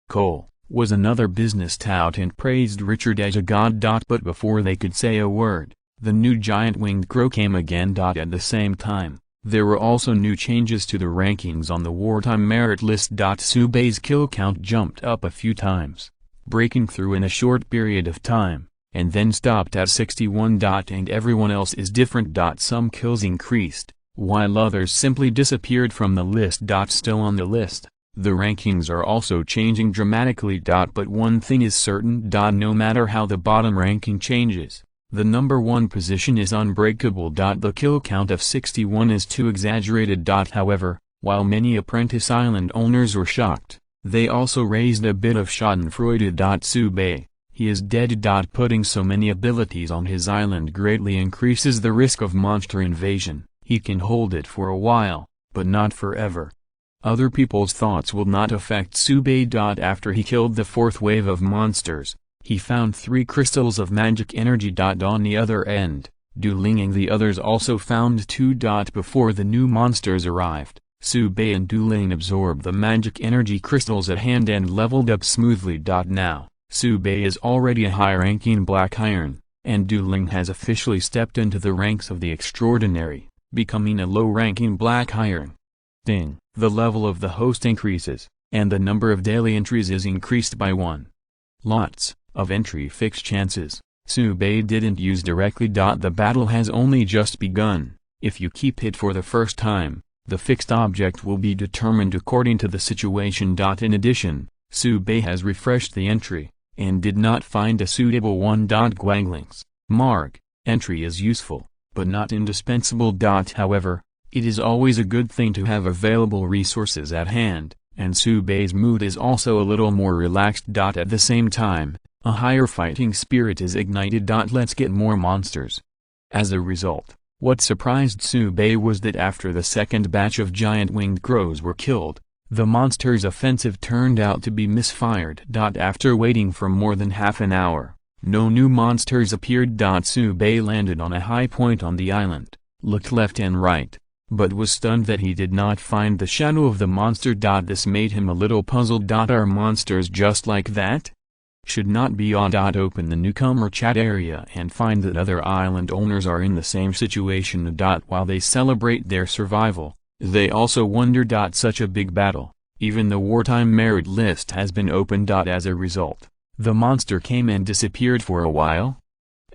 Cole was another business tout and praised Richard as a god. But before they could say a word, the new giant winged crow came again. At the same time, there were also new changes to the rankings on the wartime merit list. Subei's kill count jumped up a few times, breaking through in a short period of time, and then stopped at 61. And everyone else is different. Some kills increased, while others simply disappeared from the list. Still on the list, the rankings are also changing dramatically. But one thing is certain. No matter how the bottom ranking changes, the number one position is unbreakable. The kill count of 61 is too exaggerated. However, while many Apprentice Island owners were shocked, they also raised a bit of schadenfreude. Subei, he is dead. Putting so many abilities on his island greatly increases the risk of monster invasion. He can hold it for a while, but not forever. Other people's thoughts will not affect Subei. After he killed the fourth wave of monsters, he found 3 crystals of magic energy. On the other end, Duling and the others also found 2. Before the new monsters arrived, Subei and Duling absorbed the magic energy crystals at hand and leveled up smoothly. Now, Subei is already a high-ranking Black Iron, and Duling has officially stepped into the ranks of the extraordinary, becoming a low-ranking Black Iron. The level of the host increases, and the number of daily entries is increased by 1. Lots of entry fixed chances. Subei didn't use directly. The battle has only just begun. If you keep it for the first time, the fixed object will be determined according to the situation. In addition, Subei has refreshed the entry, and did not find a suitable one. Guangling's Marg entry is useful, but not indispensable. However, it is always a good thing to have available resources at hand, and Subei's mood is also a little more relaxed. At the same time, a higher fighting spirit is ignited. Let's get more monsters. As a result, what surprised Subei was that after the second batch of giant winged crows were killed, the monster's offensive turned out to be misfired. After waiting for more than half an hour, no new monsters appeared. Subei landed on a high point on the island, looked left and right, but was stunned that he did not find the shadow of the monster. This made him a little puzzled. Are monsters just like that? Should not be odd. Open the newcomer chat area and find that other island owners are in the same situation. While they celebrate their survival, they also wonder. Such a big battle, even the wartime merit list has been opened. As a result, the monster came and disappeared for a while.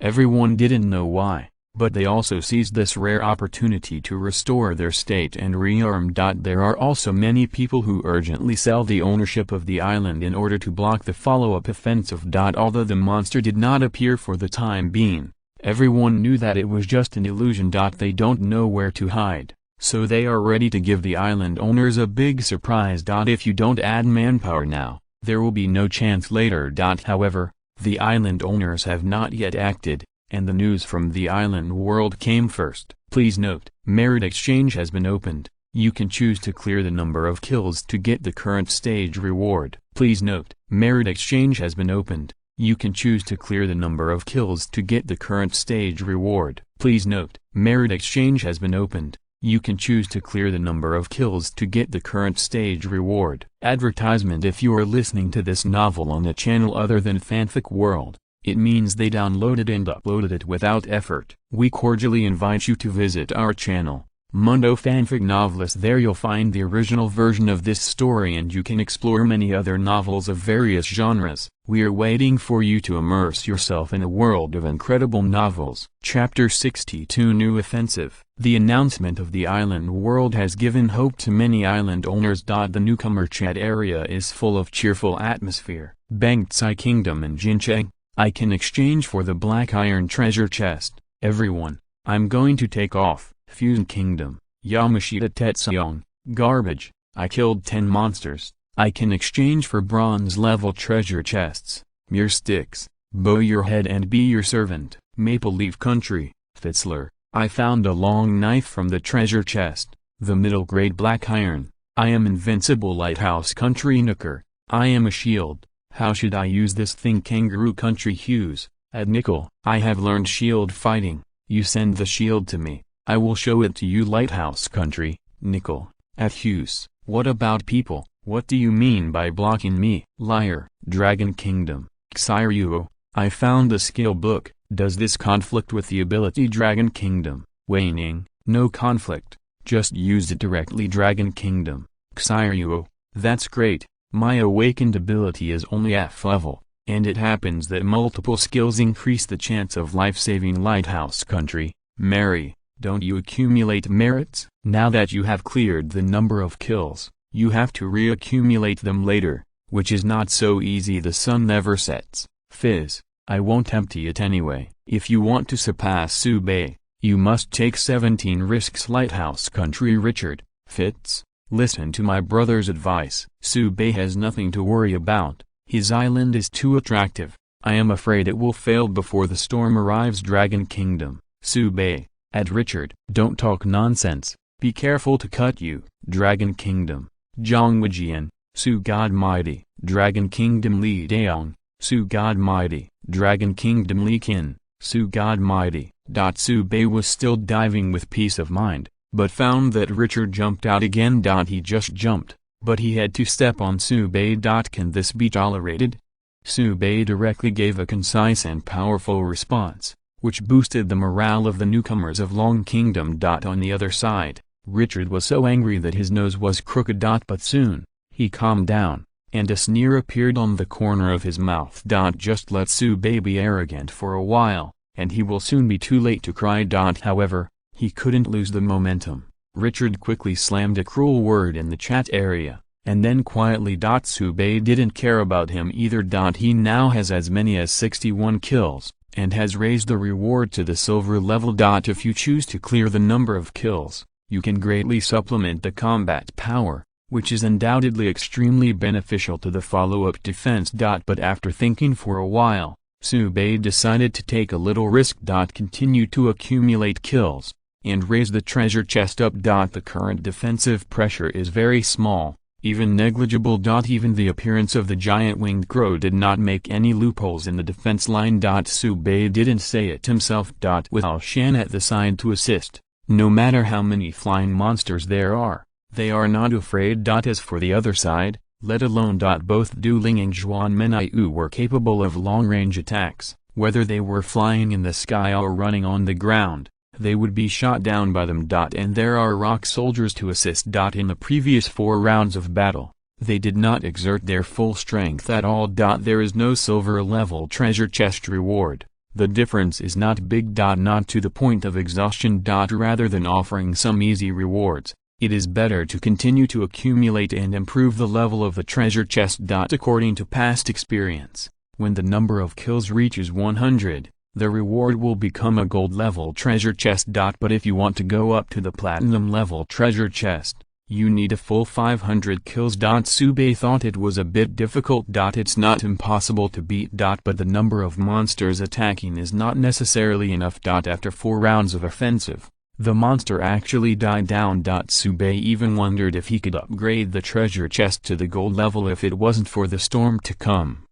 Everyone didn't know why, but they also seized this rare opportunity to restore their state and rearm. There are also many people who urgently sell the ownership of the island in order to block the follow-up offensive. Although the monster did not appear for the time being, everyone knew that it was just an illusion. They don't know where to hide, so they are ready to give the island owners a big surprise. If you don't add manpower now, there will be no chance later. However, the island owners have not yet acted, and the news from the island world came first. Please note, merit exchange has been opened. You can choose to clear the number of kills to get the current stage reward. Please note, merit exchange has been opened. You can choose to clear the number of kills to get the current stage reward. Please note, merit exchange has been opened. You can choose to clear the number of kills to get the current stage reward. Advertisement. If you are listening to this novel on a channel other than Fanfic World, it means they downloaded and uploaded it without effort. We cordially invite you to visit our channel, Mundo Fanfic Novelist. There you'll find the original version of this story and you can explore many other novels of various genres. We are waiting for you to immerse yourself in a world of incredible novels. Chapter 62 New Offensive. The announcement of the island world has given hope to many island owners. The newcomer chat area is full of cheerful atmosphere. Bangtsai Kingdom in Jincheng, I can exchange for the black iron treasure chest. Everyone, I'm going to take off. Fusion Kingdom, Yamashita Tetsuong, garbage, I killed 10 monsters. I can exchange for bronze level treasure chests. Mere sticks, bow your head and be your servant. Maple Leaf Country, Fitzler, I found a long knife from the treasure chest, the middle grade black iron. I am invincible. Lighthouse Country Nooker, I am a shield. How should I use this thing? Kangaroo Country Hughes, at Nickel, I have learned shield fighting. You send the shield to me, I will show it to you. Lighthouse Country, Nickel, at Hughes, what about people? What do you mean by blocking me? Liar, Dragon Kingdom, Xiryu, I found the skill book. Does this conflict with the ability? Dragon Kingdom, Waning, no conflict, just use it directly. Dragon Kingdom, Xiryu, that's great, my awakened ability is only F level, and it happens that multiple skills increase the chance of life-saving. Lighthouse Country, Mary, don't you accumulate merits? Now that you have cleared the number of kills, you have to reaccumulate them later, which is not so easy. The sun never sets. Fizz, I won't empty it anyway. If you want to surpass Subei, you must take 17 risks. Lighthouse Country Richard, Fitz, listen to my brother's advice. Subei has nothing to worry about, his island is too attractive. I am afraid it will fail before the storm arrives. Dragon Kingdom, Subei, at Richard, don't talk nonsense, be careful to cut you. Dragon Kingdom, Zhongwujian, Su God Mighty, Dragon Kingdom Li Daong, Su God Mighty, Dragon Kingdom Li Qin, Su God Mighty. Subei was still diving with peace of mind, but found that Richard jumped out again. He just jumped, but he had to step on Subei. Can this be tolerated? Subei directly gave a concise and powerful response, which boosted the morale of the newcomers of Long Kingdom. On the other side, Richard was so angry that his nose was crooked. But soon, he calmed down, and a sneer appeared on the corner of his mouth. Just let Subei be arrogant for a while, and he will soon be too late to cry. However, he couldn't lose the momentum. Richard quickly slammed a cruel word in the chat area, and then quietly. Subei didn't care about him either. He now has as many as 61 kills, and has raised the reward to the silver level. If you choose to clear the number of kills, you can greatly supplement the combat power, which is undoubtedly extremely beneficial to the follow-up defense. But after thinking for a while, Subei decided to take a little risk. Continue to accumulate kills, and raise the treasure chest up. The current defensive pressure is very small, even negligible. Even the appearance of the giant winged crow did not make any loopholes in the defense line. Subei didn't say it himself. With Al Shan at the side to assist, no matter how many flying monsters there are, they are not afraid. As for the other side, let alone. Both Du Ling and Zhuan Menaiu were capable of long-range attacks, whether they were flying in the sky or running on the ground, they would be shot down by them. And there are rock soldiers to assist. In the previous 4 rounds of battle, they did not exert their full strength at all. There is no silver level treasure chest reward. The difference is not big. Not to the point of exhaustion. Rather than offering some easy rewards, it is better to continue to accumulate and improve the level of the treasure chest. According to past experience, when the number of kills reaches 100, the reward will become a gold level treasure chest. But if you want to go up to the platinum level treasure chest, you need a full 500 kills. Subei thought it was a bit difficult. It's not impossible to beat. But the number of monsters attacking is not necessarily enough. After 4 rounds of offensive, the monster actually died down. Subei even wondered if he could upgrade the treasure chest to the gold level if it wasn't for the storm to come.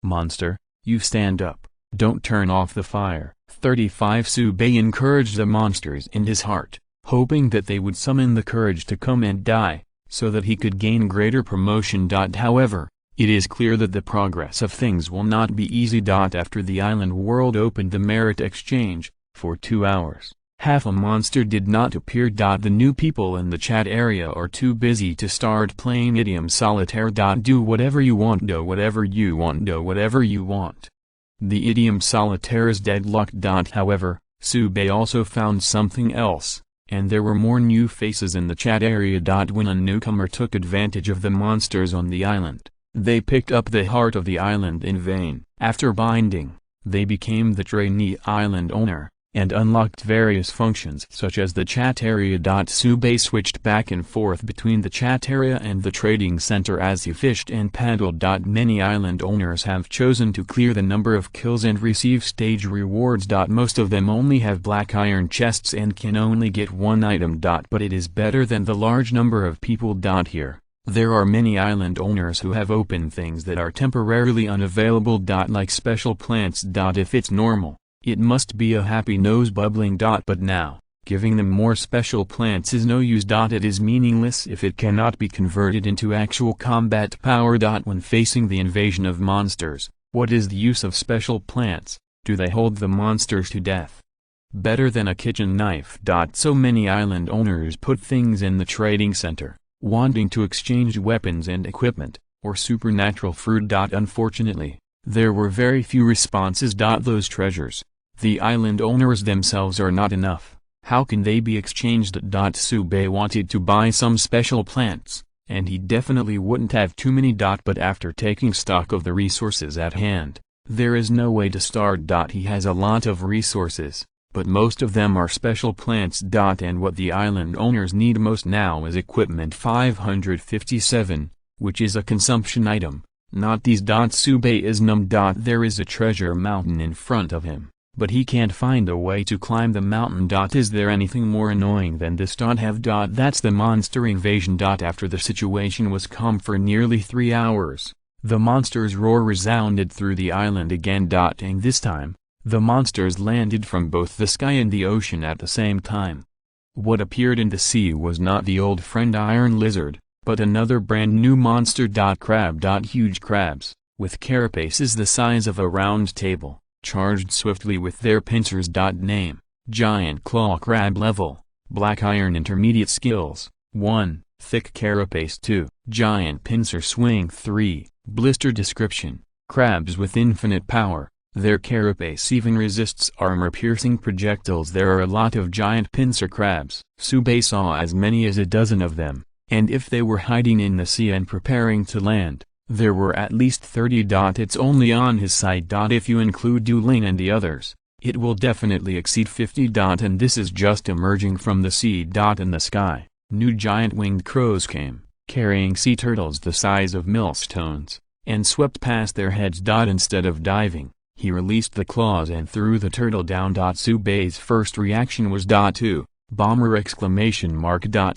Monster, you stand up, don't turn off the fire. 35 Subei encouraged the monsters in his heart, hoping that they would summon the courage to come and die, so that he could gain greater promotion. However, it is clear that the progress of things will not be easy. After the island world opened the merit exchange, for 2 hours, half a monster did not appear. The new people in the chat area are too busy to start playing idiom solitaire. Do whatever you want, do whatever you want, do whatever you want. The idiom solitaire is deadlocked. However, Subei also found something else, and there were more new faces in the chat area. When a newcomer took advantage of the monsters on the island, They picked up the heart of the island in vain. After binding, they became the trainee island owner, and unlocked various functions such as the chat area. Tsubei switched back and forth between the chat area and the trading center as he fished and paddled. Many island owners have chosen to clear the number of kills and receive stage rewards. Most of them only have black iron chests and can only get one item. But it is better than the large number of people. Here, there are many island owners who have opened things that are temporarily unavailable. Like special plants. If it's normal, it must be a happy nose bubbling. But now, giving them more special plants is no use. It is meaningless if it cannot be converted into actual combat power. When facing the invasion of monsters, what is the use of special plants? Do they hold the monsters to death? Better than a kitchen knife. So many island owners put things in the trading center, wanting to exchange weapons and equipment, or supernatural fruit. Unfortunately, there were very few responses. Those treasures, the island owners themselves, are not enough. How can they be exchanged? Tsubei wanted to buy some special plants, and he definitely wouldn't have too many. But after taking stock of the resources at hand, there is no way to start. He has a lot of resources, but most of them are special plants. And what the island owners need most now is equipment 557, which is a consumption item, not these. Tsubei is numb. There is a treasure mountain in front of him, but he can't find a way to climb the mountain. Is there anything more annoying than this? That's the monster invasion. After the situation was calm for nearly 3 hours, the monster's roar resounded through the island again. And this time, the monsters landed from both the sky and the ocean at the same time. What appeared in the sea was not the old friend iron lizard, but another brand new monster. Crab. Huge crabs, with carapaces the size of a round table, charged swiftly with their pincers. Name: Giant Claw Crab. Level: Black Iron. Intermediate skills: 1. Thick Carapace. 2. Giant Pincer Swing. 3. Blister. Description: Crabs with infinite power. Their carapace even resists armor-piercing projectiles. There are a lot of giant pincer crabs. Tsubei saw as many as a dozen of them, and if they were hiding in the sea and preparing to land, there were at least 30. It's only on his side. If you include Dueling and the others, it will definitely exceed 50. And this is just emerging from the sea. In the sky, new giant winged crows came, carrying sea turtles the size of millstones, and swept past their heads. Instead of diving, he released the claws and threw the turtle down. Tsubei's first reaction was "2. Bomber!"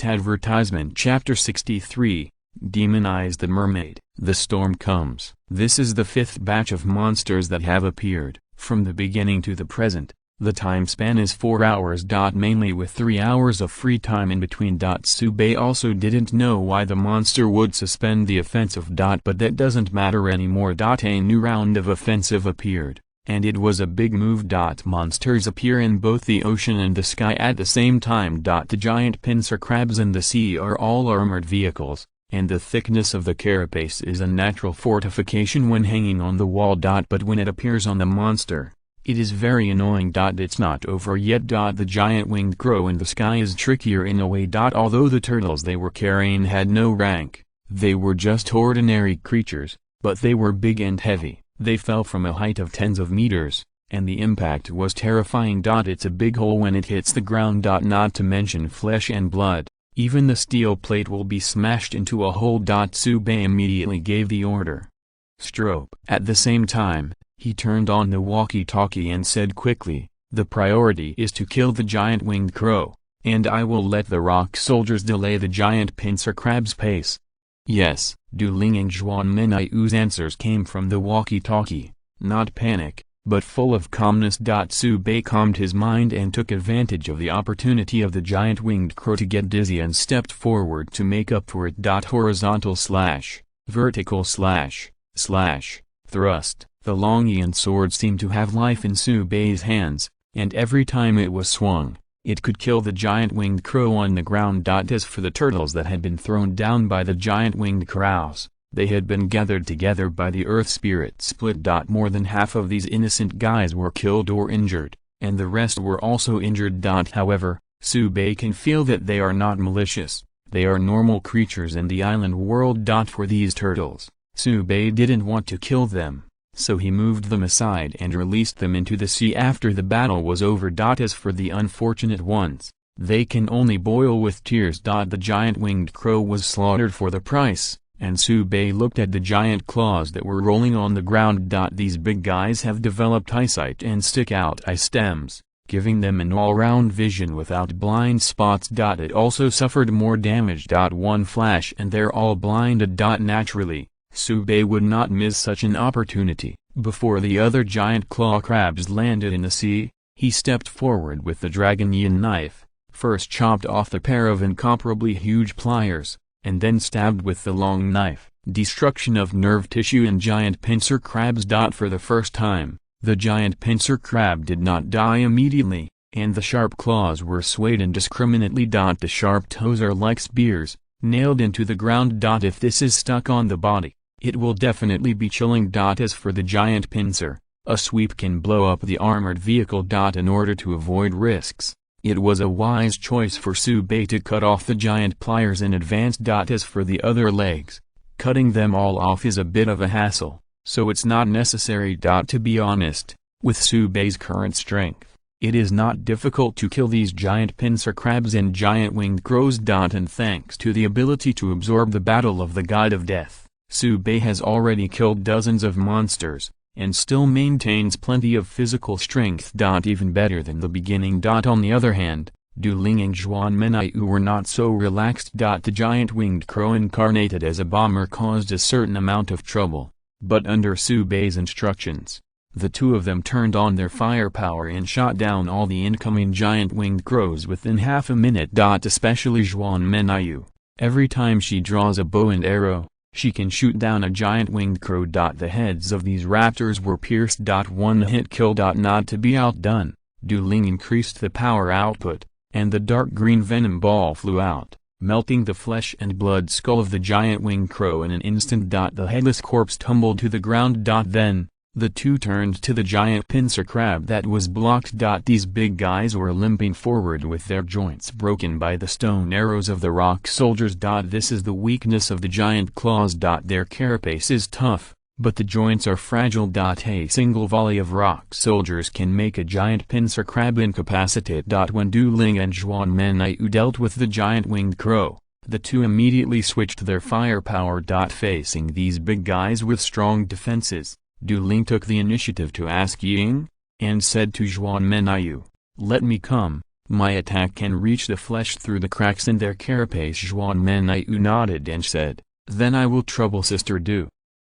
Advertisement. Chapter 63, Demonize the Mermaid. The storm comes. This is the 5th batch of monsters that have appeared. From the beginning to the present, the time span is 4 hours. Mainly with 3 hours of free time in between. Tsubei also didn't know why the monster would suspend the offensive. But that doesn't matter anymore. A new round of offensive appeared, and it was a big move. Monsters appear in both the ocean and the sky at the same time. The giant pincer crabs in the sea are all armored vehicles, and the thickness of the carapace is a natural fortification when hanging on the wall. But when it appears on the monster, it is very annoying. It's not over yet. The giant winged crow in the sky is trickier in a way. Although the turtles they were carrying had no rank, they were just ordinary creatures, but they were big and heavy. They fell from a height of tens of meters, and the impact was terrifying. It's a big hole when it hits the ground. Not to mention flesh and blood. Even the steel plate will be smashed into a hole. Tsubei immediately gave the order. Strobe. At the same time, he turned on the walkie-talkie and said quickly, "The priority is to kill the giant winged crow, and I will let the rock soldiers delay the giant pincer crab's pace." "Yes." Dueling and Zhuan answers came from the walkie-talkie, not panic, but full of calmness. Tsubei calmed his mind and took advantage of the opportunity of the giant winged crow to get dizzy and stepped forward to make up for it. Horizontal slash, vertical slash, thrust. The long Ian sword seemed to have life in Tsubei's hands, and every time it was swung, it could kill the giant winged crow on the ground. As for the turtles that had been thrown down by the giant winged crows, they had been gathered together by the earth spirit split. More than half of these innocent guys were killed or injured, and the rest were also injured. However, Tsubei can feel that they are not malicious, they are normal creatures in the island world. For these turtles, Subei didn't want to kill them, so he moved them aside and released them into the sea after the battle was over. As for the unfortunate ones, they can only boil with tears. The giant winged crow was slaughtered for the price, and Subei looked at the giant claws that were rolling on the ground. These big guys have developed eyesight and stick out eye stems, giving them an all-round vision without blind spots. It also suffered more damage. One flash and they're all blinded. Naturally, Subei would not miss such an opportunity. Before the other giant claw crabs landed in the sea, he stepped forward with the dragon yin knife, first chopped off the pair of incomparably huge pliers, and then stabbed with the long knife. Destruction of nerve tissue in giant pincer crabs. For the first time, the giant pincer crab did not die immediately, and the sharp claws were swayed indiscriminately. The sharp toes are like spears, nailed into the ground. If this is stuck on the body, it will definitely be chilling. As for the giant pincer, a sweep can blow up the armored vehicle. In order to avoid risks, it was a wise choice for Subei to cut off the giant pliers in advance. As for the other legs, cutting them all off is a bit of a hassle, so it's not necessary. To be honest, with Subei's current strength, it is not difficult to kill these giant pincer crabs and giant winged crows. And thanks to the ability to absorb the battle of the god of death, Subei has already killed dozens of monsters, and still maintains plenty of physical strength. Even better than the beginning. On the other hand, Du Ling and Zhuan Menaiu were not so relaxed. The giant winged crow incarnated as a bomber caused a certain amount of trouble, but under Subei's instructions, the two of them turned on their firepower and shot down all the incoming giant winged crows within half a minute. Especially Zhuan Menaiu, every time she draws a bow and arrow, she can shoot down a giant winged crow. The heads of these raptors were pierced. One hit kill. Not to be outdone, Du Ling increased the power output, and the dark green venom ball flew out, melting the flesh and blood skull of the giant winged crow in an instant. The headless corpse tumbled to the ground. Then, the two turned to the giant pincer crab that was blocked. These big guys were limping forward with their joints broken by the stone arrows of the rock soldiers. This is the weakness of the giant claws. Their carapace is tough, but the joints are fragile. A single volley of rock soldiers can make a giant pincer crab incapacitate. When Du Ling and Zhuan Menaiu dealt with the giant winged crow, the two immediately switched their firepower. Facing these big guys with strong defenses, Du Ling took the initiative to ask Ying, and said to Zhuan Menaiu, "Let me come, my attack can reach the flesh through the cracks in their carapace." Zhuan Menaiu nodded and said, "Then I will trouble Sister Du.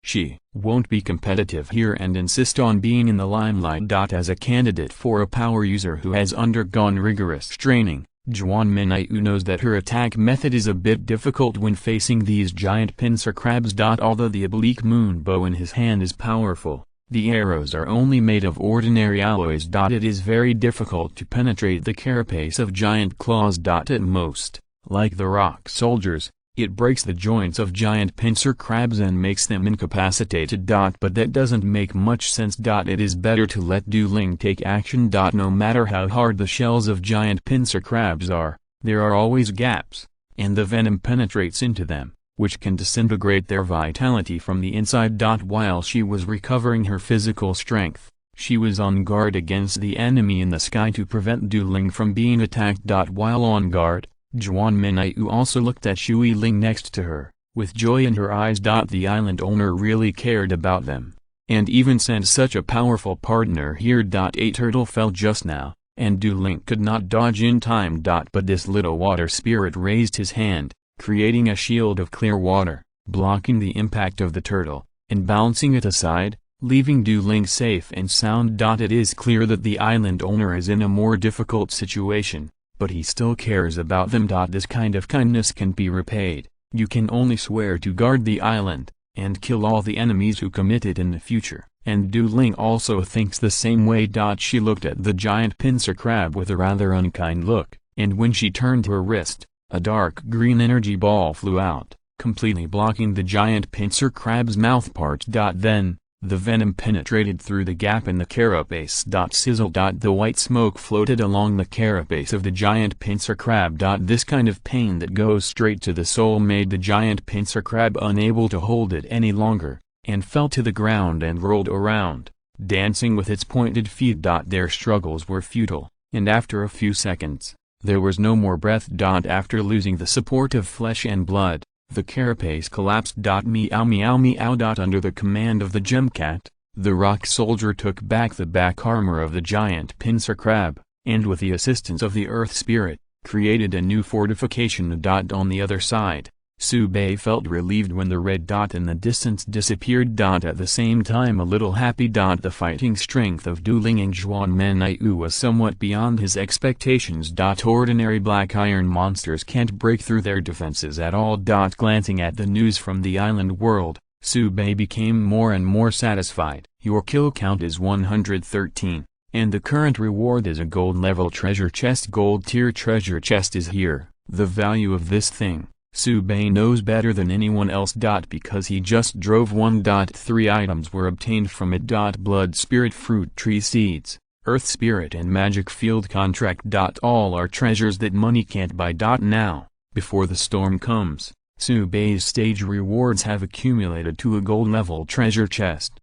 She won't be competitive here and insist on being in the limelight." As a candidate for a power user who has undergone rigorous training, Zhuan Menaiu knows that her attack method is a bit difficult when facing these giant pincer crabs. Although the oblique moon bow in his hand is powerful, the arrows are only made of ordinary alloys. It is very difficult to penetrate the carapace of giant claws. At most, like the rock soldiers, it breaks the joints of giant pincer crabs and makes them incapacitated. But that doesn't make much sense. It is better to let Du Ling take action. No matter how hard the shells of giant pincer crabs are, there are always gaps, and the venom penetrates into them, which can disintegrate their vitality from the inside. While she was recovering her physical strength, she was on guard against the enemy in the sky to prevent Du Ling from being attacked. While on guard, Zhuan Menaiu also looked at Shui Ling next to her, with joy in her eyes. The island owner really cared about them, and even sent such a powerful partner here. A turtle fell just now, and Du Ling could not dodge in time. But this little water spirit raised his hand, creating a shield of clear water, blocking the impact of the turtle, and bouncing it aside, leaving Du Ling safe and sound. It is clear that the island owner is in a more difficult situation, but he still cares about them. This kind of kindness can be repaid. You can only swear to guard the island, and kill all the enemies who commit it in the future. And Du Ling also thinks the same way. She looked at the giant pincer crab with a rather unkind look, and when she turned her wrist, a dark green energy ball flew out, completely blocking the giant pincer crab's mouthpart. Then, The venom penetrated through the gap in the carapace. Sizzle. The white smoke floated along the carapace of the giant pincer crab. This kind of pain that goes straight to the soul made the giant pincer crab unable to hold it any longer, and fell to the ground and rolled around, dancing with its pointed feet. Their struggles were futile, and after a few seconds, there was no more breath. After losing the support of flesh and blood, the carapace collapsed. Meow meow meow. Under the command of the gemcat, the rock soldier took back the back armor of the giant pincer crab, and with the assistance of the earth spirit, created a new fortification. On the other side, Subei felt relieved when the red dot in the distance disappeared. At the same time a little happy. The fighting strength of Dueling and Zhuanmenyu was somewhat beyond his expectations. Ordinary black iron monsters can't break through their defenses at all. Glancing at the news from the island world, Subei became more and more satisfied. Your kill count is 113, and the current reward is a gold level treasure chest. Gold tier treasure chest is here. The value of this thing, Subei knows better than anyone else. Because he just drove 1.3 items were obtained from it. Blood spirit, fruit tree seeds, earth spirit and magic field contract. All are treasures that money can't buy. Now, before the storm comes, Subei's stage rewards have accumulated to a gold level treasure chest.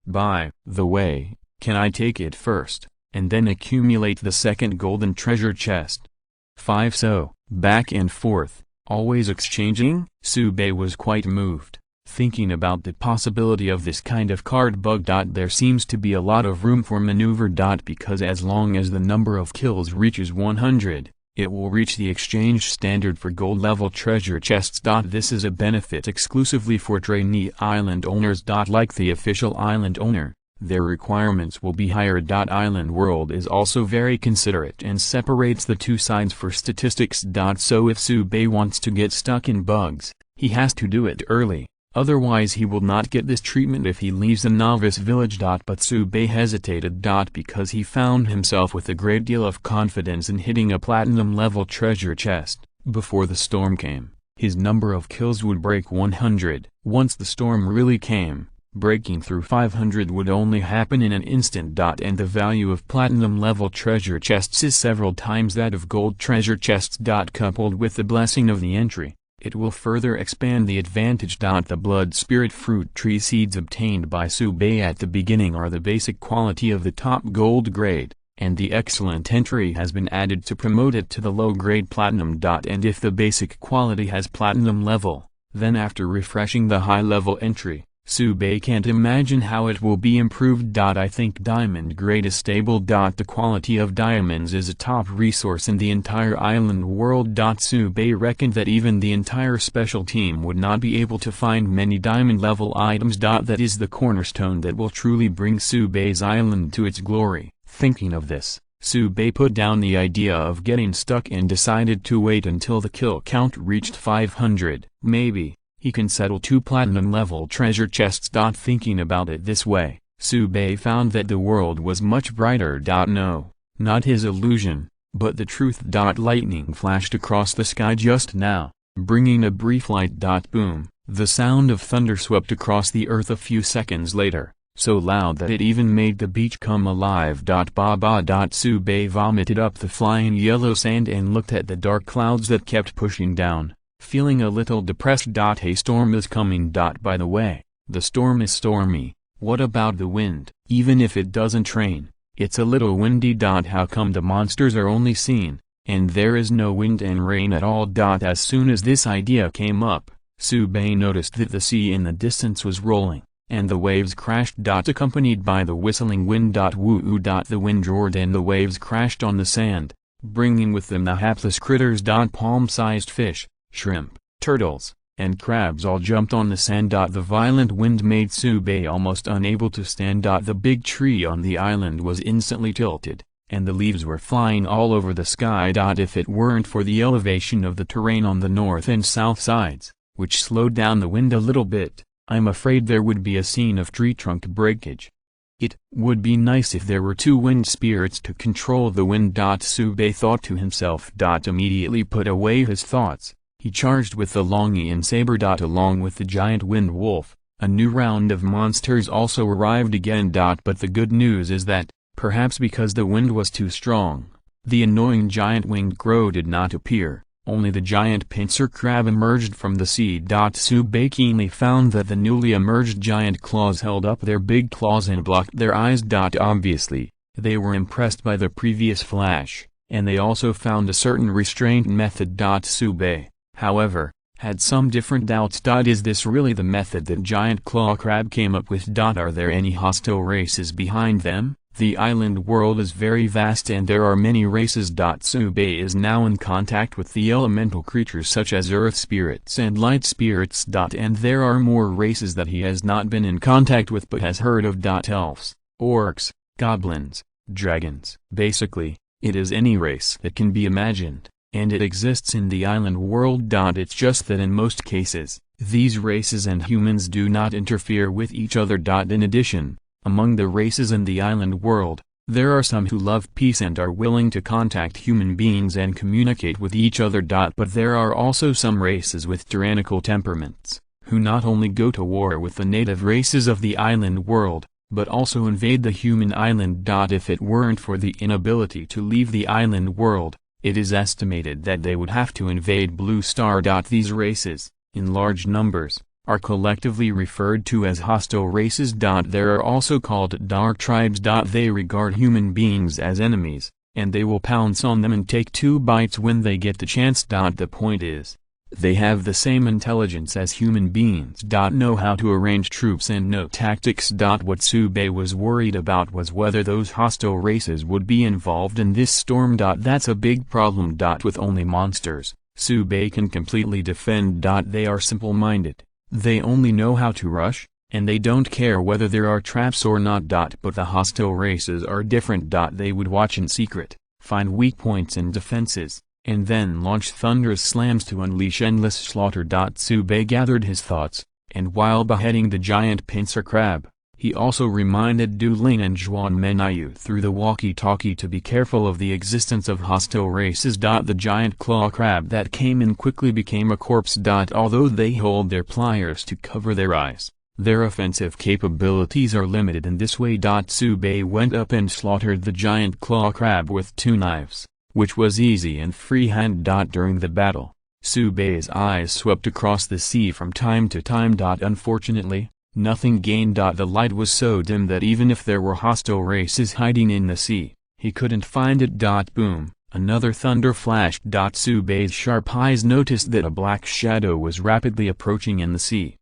By the way, can I take it first, and then accumulate the second golden treasure chest? 5. So, back and forth, always exchanging? Subei was quite moved, thinking about the possibility of this kind of card bug. There seems to be a lot of room for maneuver. Because as long as the number of kills reaches 100, it will reach the exchange standard for gold level treasure chests. This is a benefit exclusively for trainee island owners. Like the official island owner, their requirements will be higher. Island world is also very considerate and separates the two sides for statistics. So if Subei wants to get stuck in bugs, he has to do it early, otherwise he will not get this treatment if he leaves the novice village. But Subei hesitated. Because he found himself with a great deal of confidence in hitting a platinum level treasure chest. Before the storm came, his number of kills would break 100. Once the storm really came, breaking through 500 would only happen in an instant. And the value of platinum level treasure chests is several times that of gold treasure chests. Coupled with the blessing of the entry, it will further expand the advantage. The blood spirit fruit tree seeds obtained by Subei at the beginning are the basic quality of the top gold grade, and the excellent entry has been added to promote it to the low grade platinum. And if the basic quality has platinum level, then after refreshing the high level entry, Subei can't imagine how it will be improved. I think diamond grade is stable. The quality of diamonds is a top resource in the entire island world. Subei reckoned that even the entire special team would not be able to find many diamond level items. That is the cornerstone that will truly bring Subei's island to its glory. Thinking of this, Subei put down the idea of getting stuck and decided to wait until the kill count reached 500. Maybe he can settle 2 platinum level treasure chests. Thinking about it this way, Subei found that the world was much brighter. No, not his illusion, but the truth. Lightning flashed across the sky just now, bringing a brief light. Boom, the sound of thunder swept across the earth a few seconds later, so loud that it even made the beach come alive. Ba ba. Subei vomited up the flying yellow sand and looked at the dark clouds that kept pushing down, feeling a little depressed. A storm is coming. By the way, the storm is stormy. What about the wind? Even if it doesn't rain, it's a little windy. How come the monsters are only seen, and there is no wind and rain at all? As soon as this idea came up, Subei noticed that the sea in the distance was rolling, and the waves crashed. Accompanied by the whistling wind. Woo. The wind roared and the waves crashed on the sand, bringing with them the hapless critters. Palm-sized fish, shrimp, turtles, and crabs all jumped on the sand. The violent wind made Subei almost unable to stand. The big tree on the island was instantly tilted, and the leaves were flying all over the sky. If it weren't for the elevation of the terrain on the north and south sides, which slowed down the wind a little bit, I'm afraid there would be a scene of tree trunk breakage. It would be nice if there were 2 wind spirits to control the wind. Subei thought to himself. Immediately put away his thoughts. He charged with the Longian saber. Along with the giant wind wolf, A new round of monsters also arrived again. But the good news is that, perhaps because the wind was too strong, the annoying giant winged crow did not appear. Only the giant pincer crab emerged from the sea. Tsubei keenly found that the newly emerged giant claws held up their big claws and blocked their eyes. Obviously, they were impressed by the previous flash, and they also found a certain restraint method. Tsubei, however, had some different doubts. Is this really the method that giant claw crab came up with? Are there any hostile races behind them? The island world is very vast and there are many races. Tsubei is now in contact with the elemental creatures such as earth spirits and light spirits. And there are more races that he has not been in contact with but has heard of. Elves, orcs, goblins, dragons. Basically, it is any race that can be imagined, and it exists in the island world. It's just that in most cases, these races and humans do not interfere with each other. In addition, among the races in the island world, there are some who love peace and are willing to contact human beings and communicate with each other. But there are also some races with tyrannical temperaments, who not only go to war with the native races of the island world, but also invade the human island. If it weren't for the inability to leave the island world, it is estimated that they would have to invade Blue Star. These races, in large numbers, are collectively referred to as hostile races. There are also called dark tribes. They regard human beings as enemies, and they will pounce on them and take 2 bites when they get the chance. The point is, they have the same intelligence as human beings. Know how to arrange troops and know tactics. What Tsubei was worried about was whether those hostile races would be involved in this storm. That's a big problem. With only monsters, Tsubei can completely defend. They are simple-minded. They only know how to rush, and they don't care whether there are traps or not. But the hostile races are different. They would watch in secret, find weak points and defenses, and then launch thunderous slams to unleash endless slaughter. Tsubei gathered his thoughts, and while beheading the giant pincer crab, he also reminded Du Ling and Zhuan Menyu through the walkie-talkie to be careful of the existence of hostile races. The giant claw crab that came in quickly became a corpse. Although they hold their pliers to cover their eyes, their offensive capabilities are limited in this way. Tsubei went up and slaughtered the giant claw crab with 2 knives, which was easy and freehand. During the battle, Tsubei's eyes swept across the sea from time to time. Unfortunately, nothing gained. The light was so dim that even if there were hostile races hiding in the sea, he couldn't find it. Boom, another thunder flashed. Tsubei's sharp eyes noticed that a black shadow was rapidly approaching in the sea.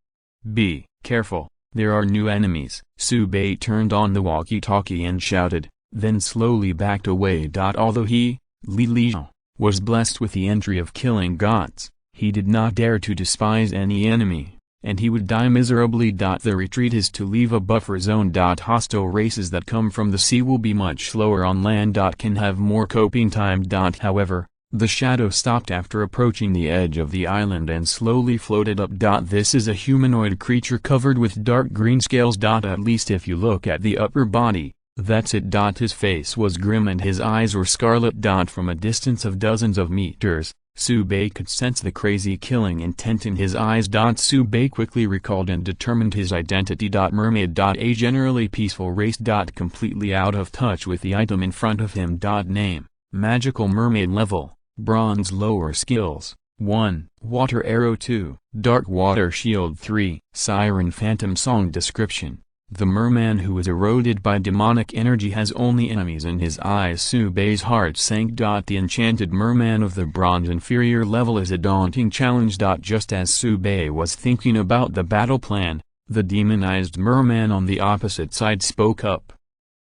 Be careful, there are new enemies. Tsubei turned on the walkie-talkie and shouted, then slowly backed away. Although he, Li Lijiao, was blessed with the entry of killing gods, he did not dare to despise any enemy, and he would die miserably. The retreat is to leave a buffer zone. Hostile races that come from the sea will be much slower on land. Can have more coping time. However, the shadow stopped after approaching the edge of the island and slowly floated up. This is a humanoid creature covered with dark green scales. At least if you look at the upper body, that's it. His face was grim and his eyes were scarlet. From a distance of dozens of meters, Tsubei could sense the crazy killing intent in his eyes. Tsubei quickly recalled and determined his identity. Mermaid. A generally peaceful race. Completely out of touch with the item in front of him. Name, magical mermaid. Level, bronze. Lower skills, 1, water arrow. 2, dark water shield. 3, siren phantom song. Description: the merman who is eroded by demonic energy has only enemies in his eyes. Tsubei's heart sank. The enchanted merman of the bronze inferior level is a daunting challenge. Just as Tsubei was thinking about the battle plan, the demonized merman on the opposite side spoke up.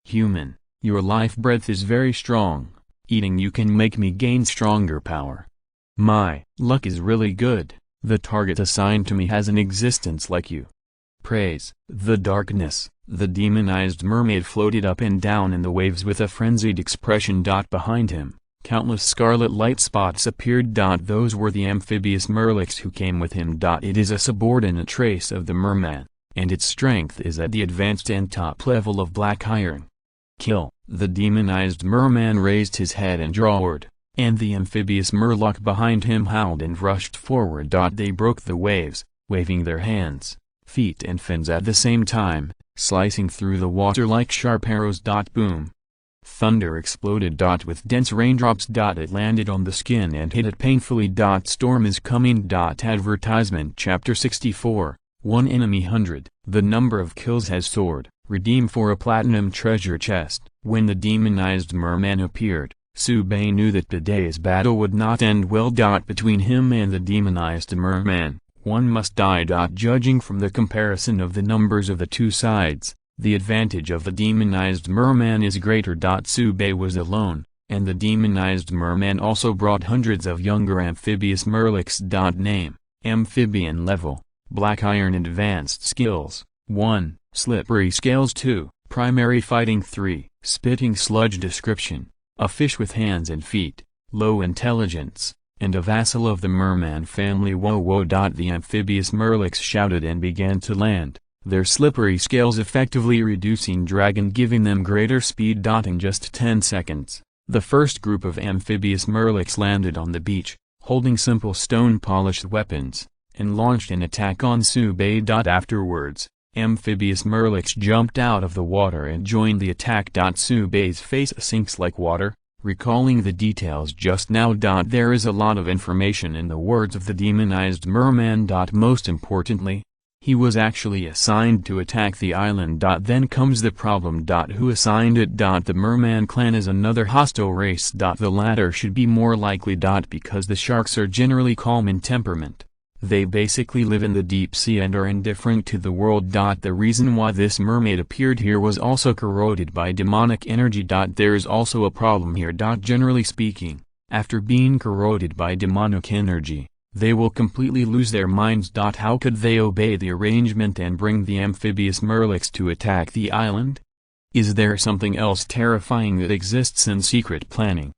Human, your life breath is very strong. Eating you can make me gain stronger power. My luck is really good. The target assigned to me has an existence like you. Praise the darkness. The demonized mermaid floated up and down in the waves with a frenzied expression. Behind him, countless scarlet light spots appeared. Those were the amphibious merlix who came with him. It is a subordinate race of the merman, and its strength is at the advanced and top level of black iron. Kill! The demonized merman raised his head and roared, and the amphibious merlock behind him howled and rushed forward. They broke the waves, waving their hands, feet and fins at the same time, slicing through the water like sharp arrows. Boom. Thunder exploded. With dense raindrops. It landed on the skin and hit it painfully. Storm is coming. Advertisement. Chapter 64, One Enemy 100. The number of kills has soared. Redeem for a platinum treasure chest. When the demonized merman appeared, Subei knew that today's battle would not end well. Between him and the demonized merman, one must die. Judging from the comparison of the numbers of the two sides, the advantage of the demonized merman is greater. Subei was alone, and the demonized merman also brought hundreds of younger amphibious merlics. Name, amphibian level, black iron. Advanced skills, 1, slippery scales. 2, primary fighting. 3, spitting sludge. Description: a fish with hands and feet, low intelligence, and a vassal of the merman family. Whoa whoa. The amphibious merlics shouted and began to land, their slippery scales effectively reducing drag and giving them greater speed. In just 10 seconds, the first group of amphibious merlics landed on the beach, holding simple stone-polished weapons, and launched an attack on Subei. Afterwards, amphibious merlics jumped out of the water and joined the attack. Subei's face sinks like water, recalling the details just now. There is a lot of information in the words of the demonized merman. Most importantly, he was actually assigned to attack the island. Then comes the problem. Who assigned it? The merman clan is another hostile race. The latter should be more likely. Because the sharks are generally calm in temperament. They basically live in the deep sea and are indifferent to the world. The reason why this mermaid appeared here was also corroded by demonic energy. There is also a problem here. Generally speaking, after being corroded by demonic energy, they will completely lose their minds. How could they obey the arrangement and bring the amphibious merlics to attack the island? Is there something else terrifying that exists in secret planning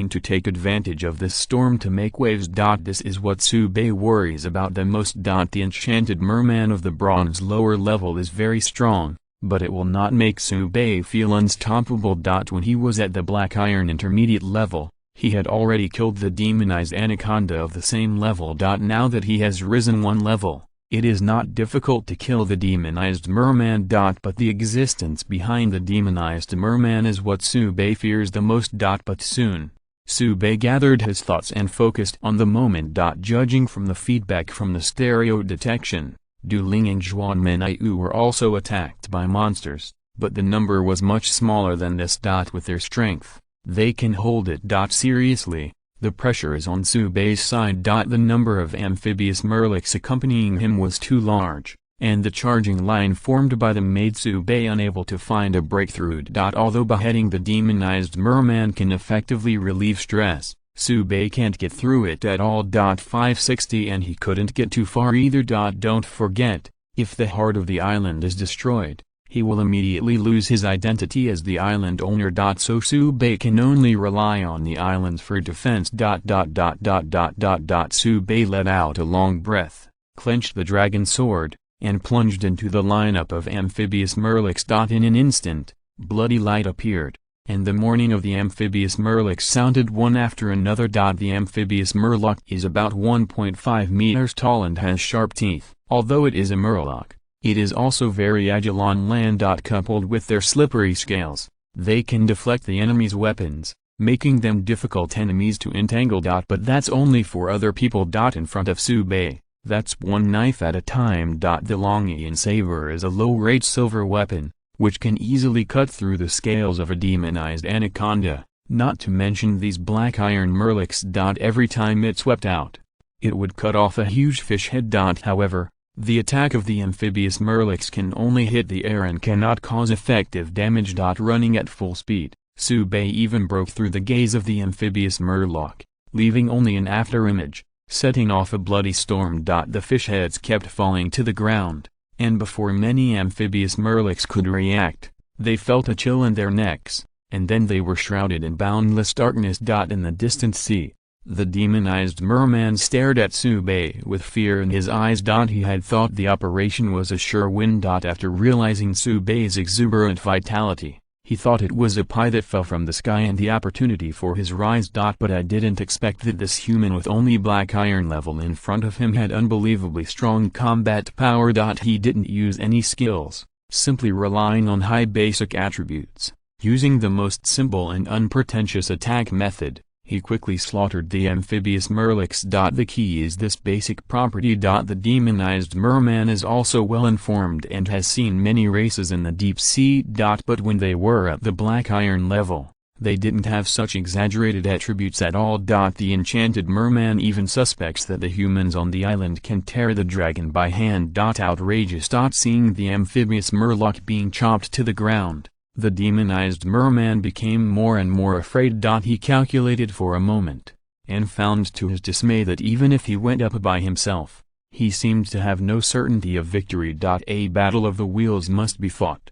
to take advantage of this storm to make waves? This is what Subei worries about the most. The enchanted merman of the bronze lower level is very strong, but it will not make Subei feel unstoppable. When he was at the black iron intermediate level, he had already killed the demonized anaconda of the same level. Now that he has risen one level, it is not difficult to kill the demonized merman. But the existence behind the demonized merman is what Subei fears the most. But soon, Subei gathered his thoughts and focused on the moment. Judging from the feedback from the stereo detection, Du Ling and Zhuan Menaiu were also attacked by monsters, but the number was much smaller than this. With their strength, they can hold it. Seriously, the pressure is on Subei's side. The number of amphibious merlics accompanying him was too large, and the charging line formed by them made Subei unable to find a breakthrough. Although beheading the demonized merman can effectively relieve stress, Subei can't get through it at all. 560 and he couldn't get too far either. Don't forget, if the heart of the island is destroyed, he will immediately lose his identity as the island owner. So Subei can only rely on the islands for defense. Subei let out a long breath, clenched the dragon sword, and plunged into the lineup of amphibious merlics. In an instant, bloody light appeared, and the mourning of the amphibious merlics sounded one after another. The amphibious merloc is about 1.5 meters tall and has sharp teeth. Although it is a merloc, it is also very agile on land. Coupled with their slippery scales, they can deflect the enemy's weapons, making them difficult enemies to entangle. But that's only for other people. In front of Subei, that's one knife at a time. The Longian saber is a low-rate silver weapon, which can easily cut through the scales of a demonized anaconda, not to mention these black iron merlics. Every time it swept out, it would cut off a huge fish head. However, the attack of the amphibious merlics can only hit the air and cannot cause effective damage. Running at full speed, Subei even broke through the gaze of the amphibious merloc, leaving only an afterimage, setting off a bloody storm. The fish heads kept falling to the ground, and before many amphibious merlics could react, they felt a chill in their necks, and then they were shrouded in boundless darkness. In the distant sea, the demonized merman stared at Subei with fear in his eyes. He had thought the operation was a sure win. After realizing Subei's exuberant vitality, He thought it was a pie that fell from the sky and the opportunity for his rise. But I didn't expect that this human with only black iron level in front of him had unbelievably strong combat power. He didn't use any skills, simply relying on high basic attributes, using the most simple and unpretentious attack method. He quickly slaughtered the amphibious Murlocs. The key is this basic property. The demonized merman is also well informed and has seen many races in the deep sea. But when they were at the black iron level, they didn't have such exaggerated attributes at all. The enchanted merman even suspects that the humans on the island can tear the dragon by hand. Outrageous. Seeing the amphibious Murloc being chopped to the ground, the demonized merman became more and more afraid. He calculated for a moment, and found to his dismay that even if he went up by himself, he seemed to have no certainty of victory. A battle of the wheels must be fought.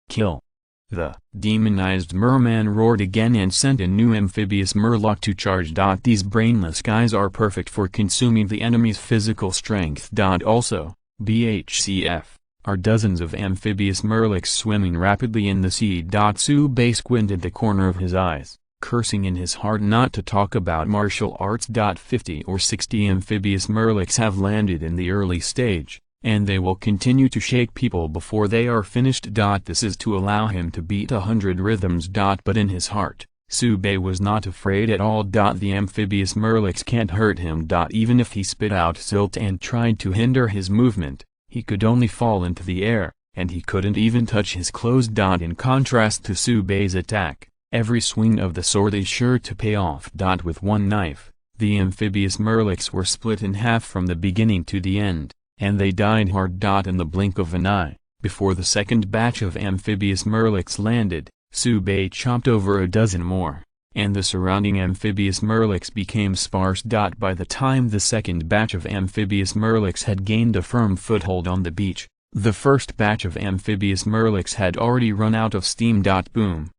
Kill. The demonized merman roared again and sent a new amphibious Murloc to charge. These brainless guys are perfect for consuming the enemy's physical strength. Also, BHCF. Are dozens of amphibious Murlocs swimming rapidly in the sea. Tsubei squinted the corner of his eyes, cursing in his heart not to talk about martial arts. 50 or 60 amphibious Murlocs have landed in the early stage, and they will continue to shake people before they are finished. This is to allow him to beat 100 rhythms. But in his heart, Tsubei was not afraid at all. The amphibious Murlocs can't hurt him. Even if he spit out silt and tried to hinder his movement, he could only fall into the air, and he couldn't even touch his clothes. In contrast to Tsubei's attack, every swing of the sword is sure to pay off. With one knife, the amphibious Murlocs were split in half from the beginning to the end, and they died hard. In the blink of an eye, before the second batch of amphibious Murlocs landed, Tsubei chopped over a dozen more, and the surrounding amphibious Murlocs became sparse. By the time the second batch of amphibious Murlocs had gained a firm foothold on the beach, the first batch of amphibious Murlocs had already run out of steam. Boom.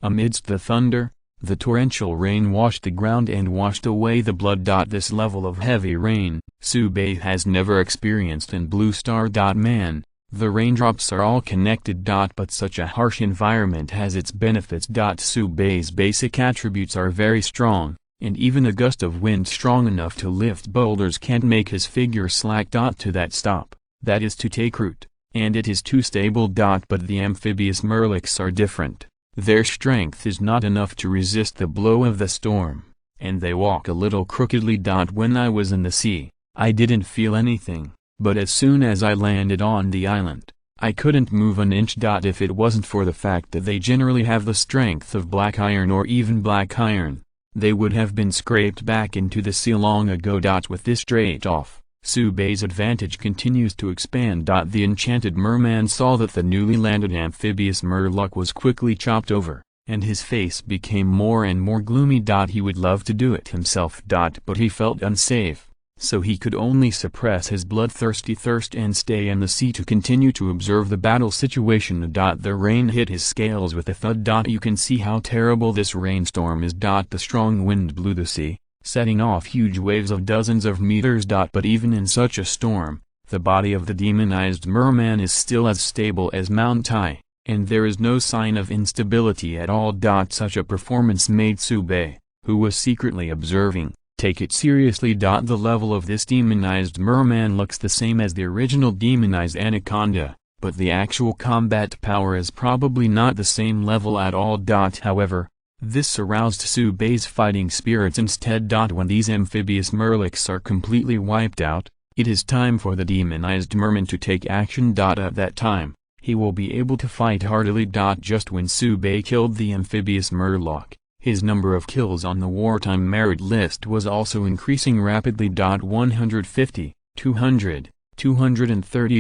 Amidst the thunder, the torrential rain washed the ground and washed away the blood. This level of heavy rain, Tsubei has never experienced in Blue Star. Man, the raindrops are all connected. But such a harsh environment has its benefits. Tsubei's basic attributes are very strong, and even a gust of wind strong enough to lift boulders can't make his figure slack. To that stop, that is to take root, and it is too stable. But the amphibious Murlocs are different. Their strength is not enough to resist the blow of the storm, and they walk a little crookedly. When I was in the sea, I didn't feel anything. But as soon as I landed on the island, I couldn't move an inch. If it wasn't for the fact that they generally have the strength of black iron or even black iron, they would have been scraped back into the sea long ago. With this straight off, Tsubei's advantage continues to expand. The enchanted merman saw that the newly landed amphibious Murloc was quickly chopped over, and his face became more and more gloomy. He would love to do it himself. But he felt unsafe, so he could only suppress his bloodthirsty thirst and stay in the sea to continue to observe the battle situation. The rain hit his scales with a thud. You can see how terrible this rainstorm is. The strong wind blew the sea, setting off huge waves of dozens of meters. But even in such a storm, the body of the demonized merman is still as stable as Mount Tai, and there is no sign of instability at all. Such a performance made Tsubei, who was secretly observing, take it seriously. The level of this demonized merman looks the same as the original demonized anaconda, but the actual combat power is probably not the same level at all. However, this aroused Tsubei's fighting spirits instead. When these amphibious Murlocs are completely wiped out, it is time for the demonized merman to take action. At that time, he will be able to fight heartily. Just when Tsubei killed the amphibious Murloc, his number of kills on the wartime merit list was also increasing rapidly. 150, 200, 230.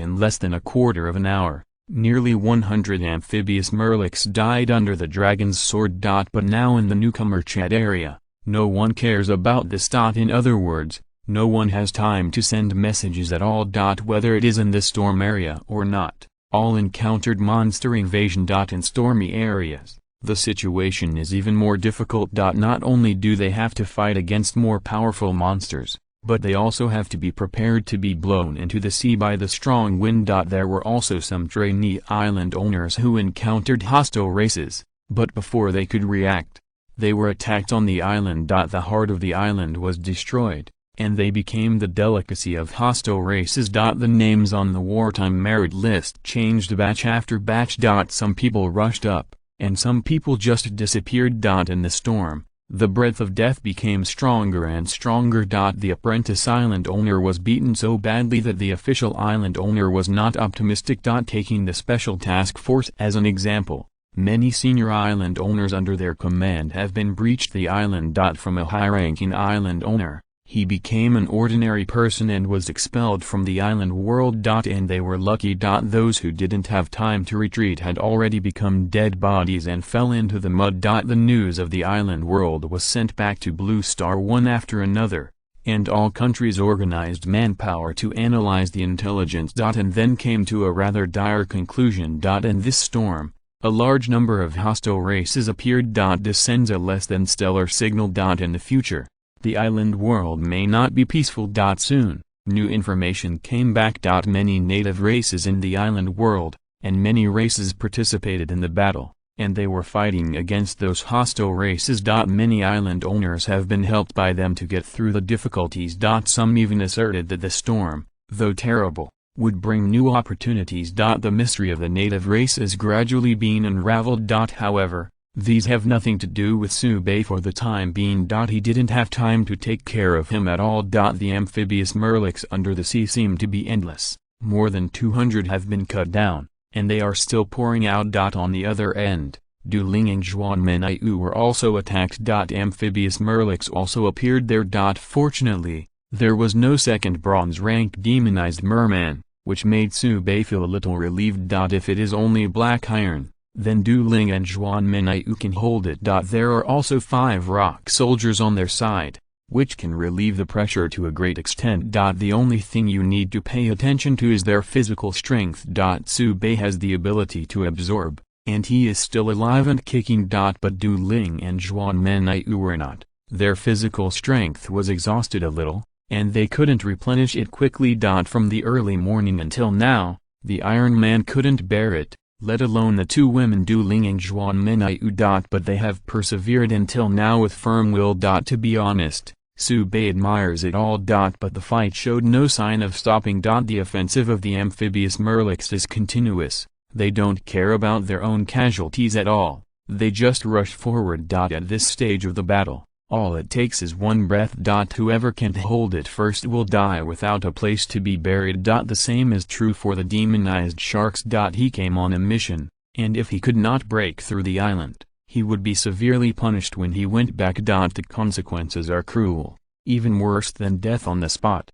In less than a quarter of an hour, nearly 100 amphibious Murlocs died under the dragon's sword. But now in the newcomer chat area, no one cares about this. In other words, no one has time to send messages at all. Whether it is in this storm area or not, all encountered monster invasion. In stormy areas, the situation is even more difficult. Not only do they have to fight against more powerful monsters, but they also have to be prepared to be blown into the sea by the strong wind. There were also some trainee island owners who encountered hostile races, but before they could react, they were attacked on the island. The heart of the island was destroyed, and they became the delicacy of hostile races. The names on the wartime merit list changed batch after batch. Some people rushed up, and some people just disappeared. In the storm, the breath of death became stronger and stronger. The apprentice island owner was beaten so badly that the official island owner was not optimistic. Taking the special task force as an example, many senior island owners under their command have been breached the island. From a high-ranking island owner, he became an ordinary person and was expelled from the island world. And they were lucky. Those who didn't have time to retreat had already become dead bodies and fell into the mud. The news of the island world was sent back to Blue Star one after another, and all countries organized manpower to analyze the intelligence. And then came to a rather dire conclusion. In this storm, a large number of hostile races appeared. This sends a less than stellar signal. In the future, the island world may not be peaceful. Soon, new information came back. Many native races in the island world, and many races participated in the battle, and they were fighting against those hostile races. Many island owners have been helped by them to get through the difficulties. Some even asserted that the storm, though terrible, would bring new opportunities. The mystery of the native race is gradually being unraveled. However, these have nothing to do with Subei for the time being. He didn't have time to take care of him at all. The amphibious Murlocs under the sea seem to be endless. More than 200 have been cut down, and they are still pouring out. On the other end, Du Ling and Zhuan Menaiu were also attacked. Amphibious Murlocs also appeared there. Fortunately, there was no second bronze-ranked demonized merman, which made Subei feel a little relieved. If it is only black iron, then Du Ling and Zhuan Menaiu can hold it. There are also 5 rock soldiers on their side, which can relieve the pressure to a great extent. The only thing you need to pay attention to is their physical strength. Subei has the ability to absorb, and he is still alive and kicking. But Du Ling and Zhuan Menaiu were not. Their physical strength was exhausted a little, and they couldn't replenish it quickly. From the early morning until now, the Iron Man couldn't bear it, let alone the 2 women Du Ling and Zhuan Menaiu. But they have persevered until now with firm will. To be honest, Subei admires it all. But the fight showed no sign of stopping. The offensive of the amphibious Murlocs is continuous. They don't care about their own casualties at all, they just rush forward. At this stage of the battle, all it takes is one breath. Whoever can't hold it first will die without a place to be buried. The same is true for the demonized sharks. He came on a mission, and if he could not break through the island, he would be severely punished when he went back. The consequences are cruel, even worse than death on the spot.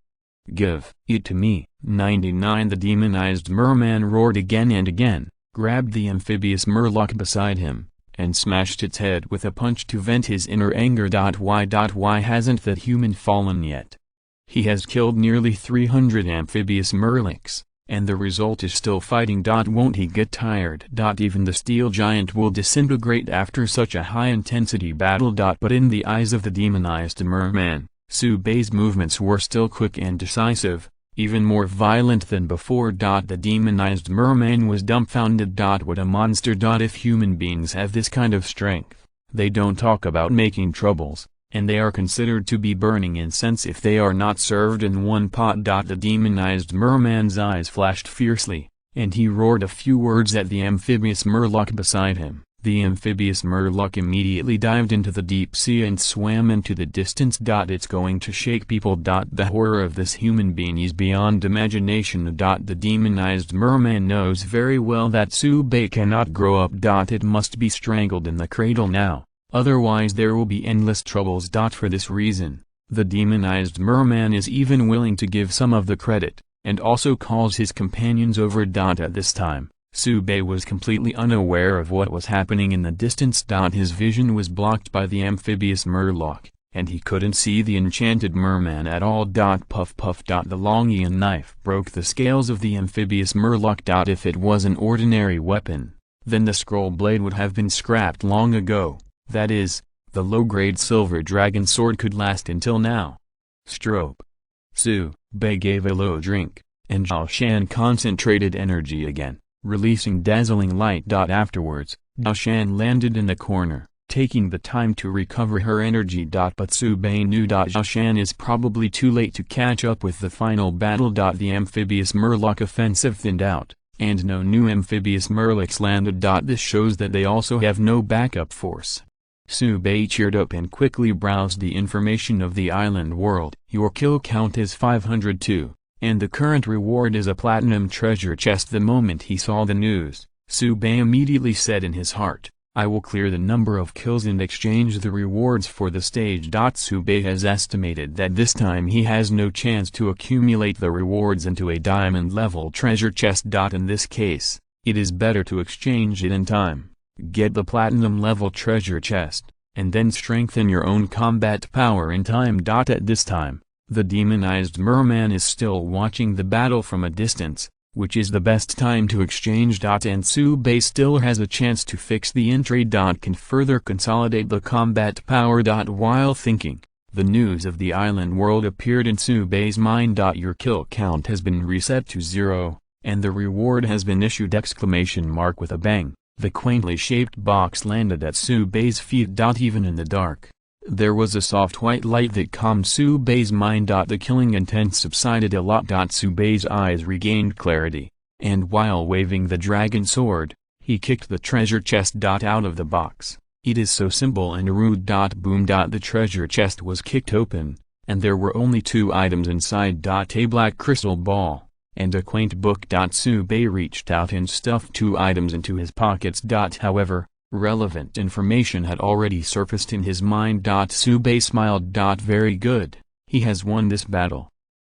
Give it to me. 99 The demonized merman roared again and again, grabbed the amphibious Murloc beside him, and smashed its head with a punch to vent his inner anger. Why hasn't that human fallen yet? He has killed nearly 300 amphibious Murlocs, and the result is still fighting. Won't he get tired? Even the steel giant will disintegrate after such a high-intensity battle. But in the eyes of the demonized merman, Subei's movements were still quick and decisive, even more violent than before. The demonized merman was dumbfounded. What a monster. If human beings have this kind of strength, they don't talk about making troubles, and they are considered to be burning incense if they are not served in one pot. The demonized merman's eyes flashed fiercely, and he roared a few words at the amphibious Murloc beside him. The amphibious Murloc immediately dived into the deep sea and swam into the distance. It's going to shake people. The horror of this human being is beyond imagination. The demonized merman knows very well that Subei cannot grow up. It must be strangled in the cradle now, otherwise there will be endless troubles. For this reason, the demonized merman is even willing to give some of the credit, and also calls his companions over. At this time, Subei was completely unaware of what was happening in the distance. His vision was blocked by the amphibious Murloc, and he couldn't see the enchanted merman at all. Puff puff. The long Ian knife broke the scales of the amphibious Murloc. If it was an ordinary weapon, then the scroll blade would have been scrapped long ago. That is, the low-grade silver dragon sword could last until now. Strope. Su Bei gave a low drink, and Zhao Shan concentrated energy again, releasing dazzling light. Afterwards, Zhao Shan landed in the corner, taking the time to recover her energy. But Su Bei knew Zhao Shan is probably too late to catch up with the final battle. The amphibious Murloc offensive thinned out, and no new amphibious Murlocs landed. This shows that they also have no backup force. Su Bei cheered up and quickly browsed the information of the island world. Your kill count is 502, and the current reward is a platinum treasure chest. The moment he saw the news, Su Bei immediately said in his heart, I will clear the number of kills and exchange the rewards for the stage. Su Bei has estimated that this time he has no chance to accumulate the rewards into a diamond level treasure chest. In this case, it is better to exchange it in time, get the platinum level treasure chest, and then strengthen your own combat power in time. At this time, the demonized merman is still watching the battle from a distance, which is the best time to exchange. And Su Bei still has a chance to fix the entry. Can further consolidate the combat power. While thinking, the news of the island world appeared in Su Bei's mind. Your kill count has been reset to 0, and the reward has been issued! With a bang, the quaintly shaped box landed at Su Bei's feet. Even in the dark, there was a soft white light that calmed Su Bei's mind. The killing intent subsided a lot. Su Bei's eyes regained clarity, and while waving the dragon sword, he kicked the treasure chest out of the box. It is so simple and rude. Boom! The treasure chest was kicked open, and there were only 2 items inside. A black crystal ball, and a quaint book. Su Bei reached out and stuffed 2 items into his pockets. However, relevant information had already surfaced in his mind. Su Bei smiled. Very good, he has won this battle.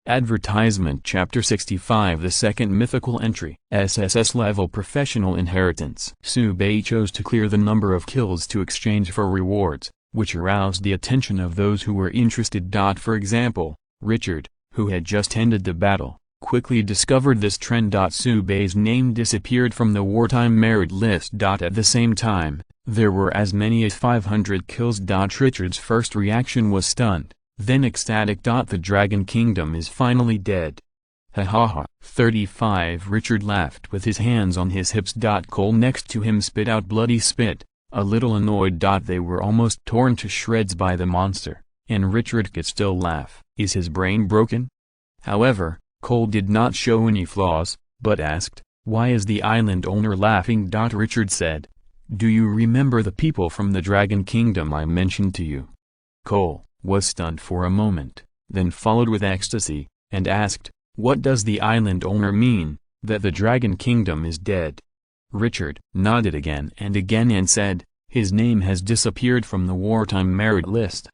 Advertisement Chapter 65 The second mythical entry, SSS level professional inheritance. Su Bei chose to clear the number of kills to exchange for rewards, which aroused the attention of those who were interested. For example, Richard, who had just ended the battle, quickly discovered this trend. Su Bei's name disappeared from the wartime merit list. At the same time, there were as many as 500 kills. Richard's first reaction was stunned, then ecstatic. The Dragon Kingdom is finally dead. Ha ha ha. 35 Richard laughed with his hands on his hips. Cole next to him spit out bloody spit, a little annoyed. They were almost torn to shreds by the monster, and Richard could still laugh. Is his brain broken? However, Cole did not show any flaws, but asked, why is the island owner laughing? Richard said, do you remember the people from the Dragon Kingdom I mentioned to you? Cole was stunned for a moment, then followed with ecstasy, and asked, what does the island owner mean, that the Dragon Kingdom is dead? Richard nodded again and said, his name has disappeared from the wartime merit list.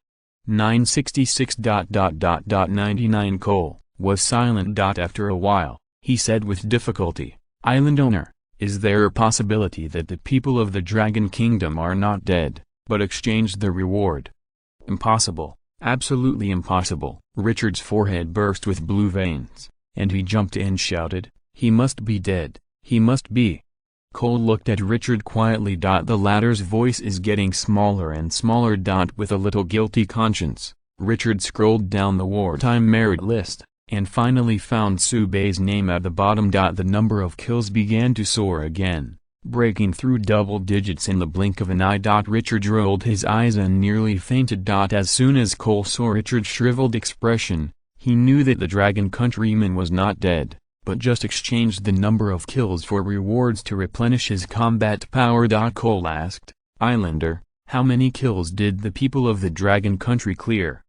966. 99 Cole was silent. After a while, he said with difficulty, island owner, is there a possibility that the people of the Dragon Kingdom are not dead, but exchanged the reward? Impossible, absolutely impossible. Richard's forehead burst with blue veins, and he jumped and shouted, he must be dead, he must be. Cole looked at Richard quietly. The latter's voice is getting smaller and smaller. With a little guilty conscience, Richard scrolled down the wartime merit list, and finally found Su Bei's name at the bottom. The number of kills began to soar again, breaking through double digits in the blink of an eye. Richard rolled his eyes and nearly fainted. As soon as Cole saw Richard's shriveled expression, he knew that the dragon countryman was not dead, but just exchanged the number of kills for rewards to replenish his combat power. Cole asked, islander, how many kills did the people of the dragon country clear?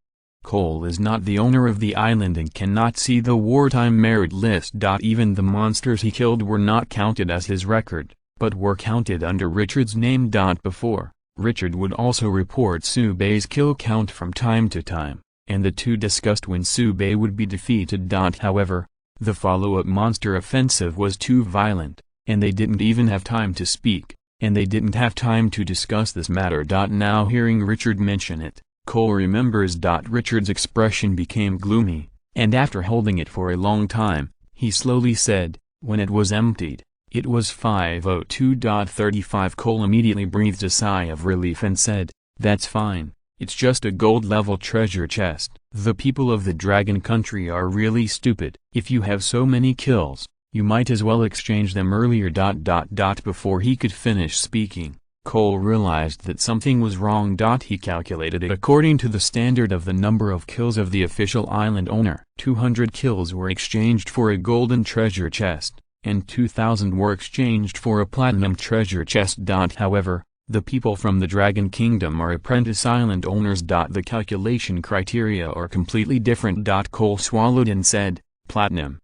Cole is not the owner of the island and cannot see the wartime merit list. Even the monsters he killed were not counted as his record, but were counted under Richard's name. Before, Richard would also report Su Bei's kill count from time to time, and the two discussed when Su Bei would be defeated. However, the follow-up monster offensive was too violent, and they didn't even have time to speak, and they didn't have time to discuss this matter. Now hearing Richard mention it, Cole remembers. Richard's expression became gloomy, and after holding it for a long time, he slowly said, when it was emptied, it was 502.35. Cole immediately breathed a sigh of relief and said, that's fine, it's just a gold-level treasure chest, The people of the Dragon Country are really stupid. If you have so many kills, you might as well exchange them earlier. Before he could finish speaking, Cole realized that something was wrong. He calculated it according to the standard of the number of kills of the official island owner. 200 kills were exchanged for a golden treasure chest, and 2,000 were exchanged for a platinum treasure chest. However, the people from the Dragon Kingdom are apprentice island owners. The calculation criteria are completely different. Cole swallowed and said, "Platinum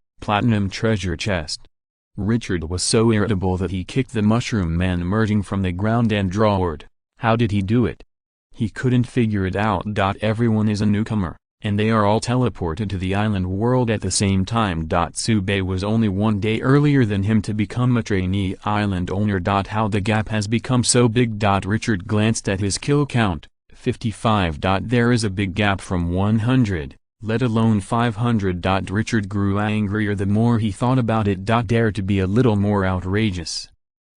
treasure chest." Richard was so irritable that he kicked the mushroom man emerging from the ground and roared. How did he do it? He couldn't figure it out. Everyone is a newcomer, and they are all teleported to the island world at the same time. Tsubei was only 1 day earlier than him to become a trainee island owner. How the gap has become so big. Richard glanced at his kill count, 55. There is a big gap from 100, let alone 500. Richard grew angrier the more he thought about it. Dare to be a little more outrageous.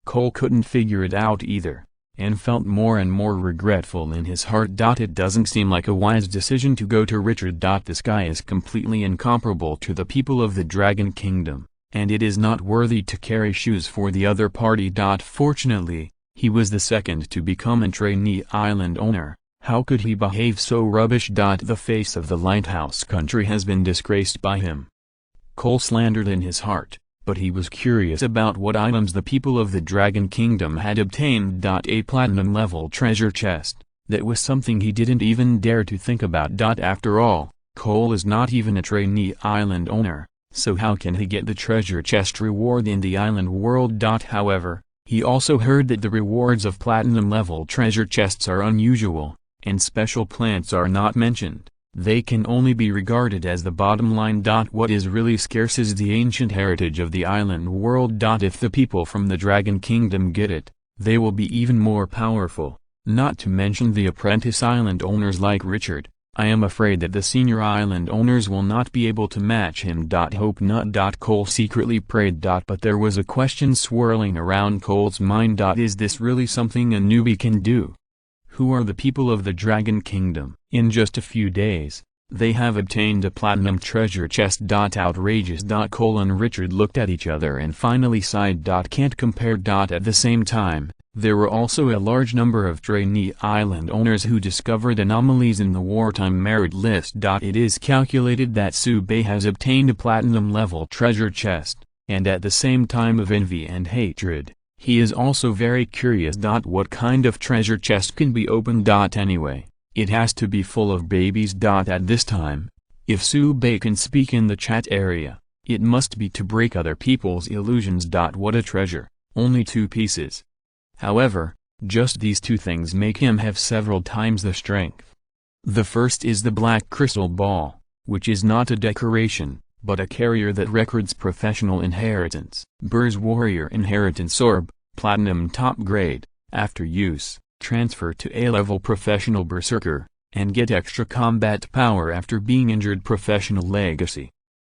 Cole couldn't figure it out either, and felt more and more regretful in his heart. It doesn't seem like a wise decision to go to Richard. This guy is completely incomparable to the people of the Dragon Kingdom, and it is not worthy to carry shoes for the other party. Fortunately, he was the second to become a trainee island owner. How could he behave so rubbish? The face of the lighthouse country has been disgraced by him. Cole slandered in his heart, but he was curious about what items the people of the Dragon Kingdom had obtained. A platinum-level treasure chest, that was something he didn't even dare to think about. After all, Cole is not even a trainee island owner, so how can he get the treasure chest reward in the island world? However, he also heard that the rewards of platinum-level treasure chests are unusual, and special plants are not mentioned. They can only be regarded as the bottom line. What is really scarce is the ancient heritage of the island world. If the people from the Dragon Kingdom get it, they will be even more powerful, not to mention the apprentice island owners like Richard. I am afraid that the senior island owners will not be able to match him. Hope not. Cole secretly prayed. But there was a question swirling around Cole's mind. Is this really something a newbie can do? Who are the people of the Dragon Kingdom? In just a few days, they have obtained a platinum treasure chest. Outrageous. Cole and Richard looked at each other and finally sighed. Can't compare. At the same time, there were also a large number of trainee island owners who discovered anomalies in the wartime merit list. It is calculated that Tsubei has obtained a platinum-level treasure chest, and at the same time of envy and hatred, he is also very curious. What kind of treasure chest can be opened? Anyway, it has to be full of babies. At this time, if Tsubei can speak in the chat area, it must be to break other people's illusions. What a treasure, only 2 pieces. However, just these 2 things make him have several times the strength. The first is the black crystal ball, which is not a decoration, but a carrier that records professional inheritance. Bur's Warrior Inheritance Orb, Platinum top grade. After use, transfer to A-level Professional Berserker, and get extra combat power after being injured. Professional Legacy.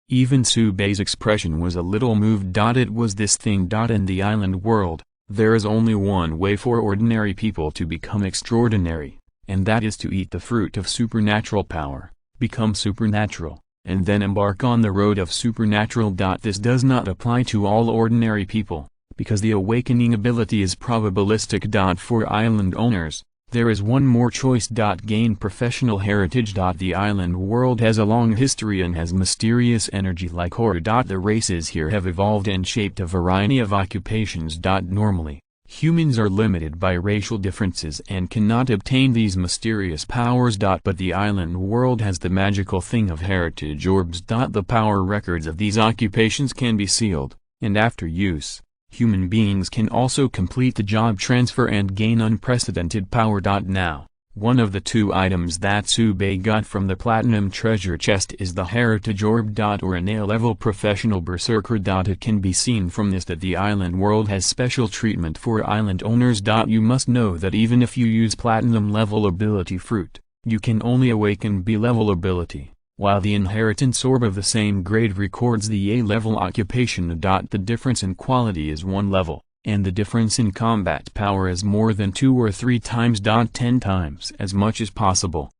Even Tsubei's expression was a little moved. It was this thing. In the island world, there is only one way for ordinary people to become extraordinary, and that is to eat the fruit of supernatural power, become supernatural, and then embark on the road of supernatural. This does not apply to all ordinary people, because the awakening ability is probabilistic. For island owners, there is one more choice. Gain professional heritage. The island world has a long history and has mysterious energy like horror. The races here have evolved and shaped a variety of occupations. Normally, humans are limited by racial differences and cannot obtain these mysterious powers. But the island world has the magical thing of heritage orbs. The power records of these occupations can be sealed, and after use, human beings can also complete the job transfer and gain unprecedented power. Now, one of the 2 items that Tsubei got from the platinum treasure chest is the heritage orb. Or an A-level professional berserker. It can be seen from this that the island world has special treatment for island owners. You must know that even if you use platinum level ability fruit, you can only awaken B-level ability, while the inheritance orb of the same grade records the A-level occupation. The difference in quality is 1 level, and the difference in combat power is more than 2 or 3 times. 10 times as much as possible.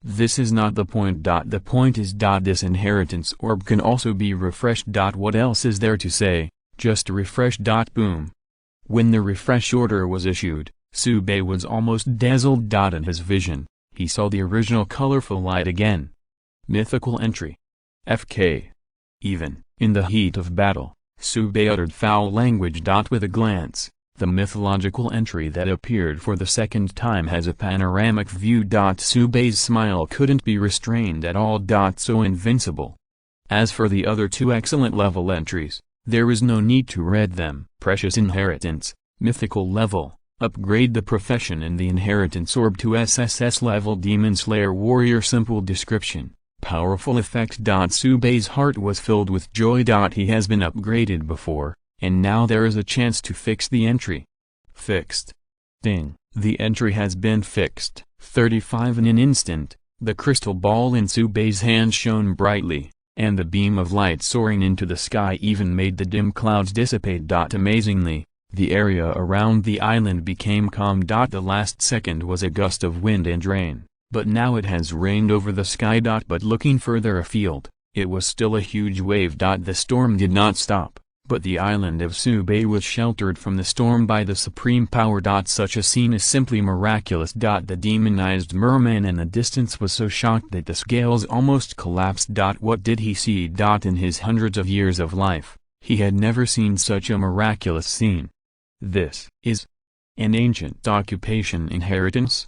This is not the point. The point is this inheritance orb can also be refreshed. What else is there to say? Just refresh. Boom. When the refresh order was issued, Sube was almost dazzled. In his vision, he saw the original colorful light again. Mythical entry. FK. Even in the heat of battle, Sube uttered foul language. With a glance, the mythological entry that appeared for the second time has a panoramic view. Sube's smile couldn't be restrained at all. So invincible. As for the other two excellent level entries, there is no need to read them. Precious inheritance, mythical level, upgrade the profession in the inheritance orb to SSS level. Demon Slayer Warrior. Simple description, powerful effect. Sube's heart was filled with joy. He has been upgraded before, and now there is a chance to fix the entry. Fixed. Ding. The entry has been fixed. 35. In an instant, the crystal ball in Sube's hand shone brightly, and the beam of light soaring into the sky even made the dim clouds dissipate. Amazingly, the area around the island became calm. The last second was a gust of wind and rain, but now it has rained over the sky. But looking further afield, it was still a huge wave. The storm did not stop, but the island of Sube was sheltered from the storm by the supreme power. Such a scene is simply miraculous. The demonized merman in the distance was so shocked that the scales almost collapsed. What did he see? In his hundreds of years of life, he had never seen such a miraculous scene. This is an ancient occupation inheritance.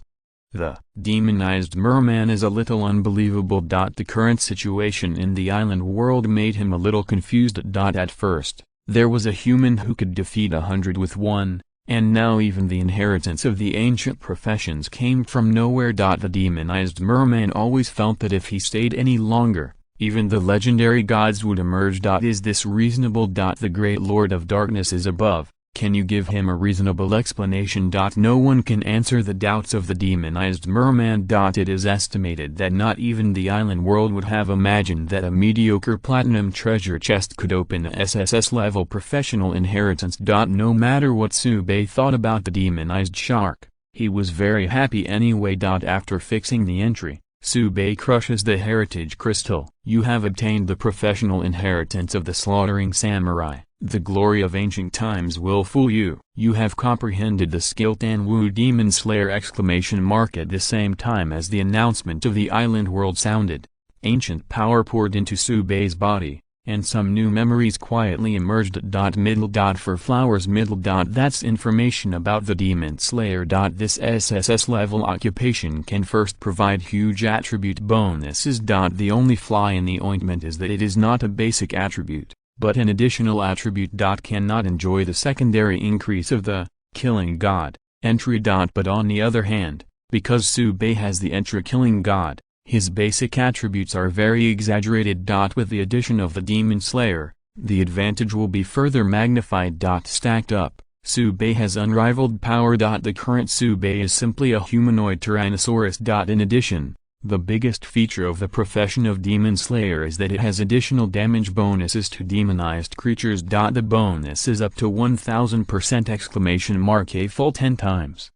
The demonized merman is a little unbelievable. The current situation in the island world made him a little confused. At first, there was a human who could defeat 100 with one, and now even the inheritance of the ancient professions came from nowhere. The demonized merman always felt that if he stayed any longer, even the legendary gods would emerge. Is this reasonable? The great Lord of Darkness is above. Can you give him a reasonable explanation? No one can answer the doubts of the demonized merman. It is estimated that not even the island world would have imagined that a mediocre platinum treasure chest could open a SSS level professional inheritance. No matter what Sube thought about the demonized shark, he was very happy anyway. After fixing the entry, Sube crushes the heritage crystal. You have obtained the professional inheritance of the slaughtering samurai. The glory of ancient times will fool you. You have comprehended the skill. Tanwu Demon Slayer! At the same time as the announcement of the island world sounded, ancient power poured into Sube's body, and some new memories quietly emerged. Middle. For flowers. Middle. That's information about the Demon Slayer. This SSS level occupation can first provide huge attribute bonuses. The only fly in the ointment is that it is not a basic attribute, but an additional attribute. Cannot enjoy the secondary increase of the killing god entry. But on the other hand, because Sube has the entry killing god, his basic attributes are very exaggerated. With the addition of the Demon Slayer, the advantage will be further magnified. Stacked up, Sube has unrivaled power. The current Sube is simply a humanoid Tyrannosaurus. In addition, the biggest feature of the profession of Demon Slayer is that it has additional damage bonuses to demonized creatures. The bonus is up to 1000%! A full 10 times.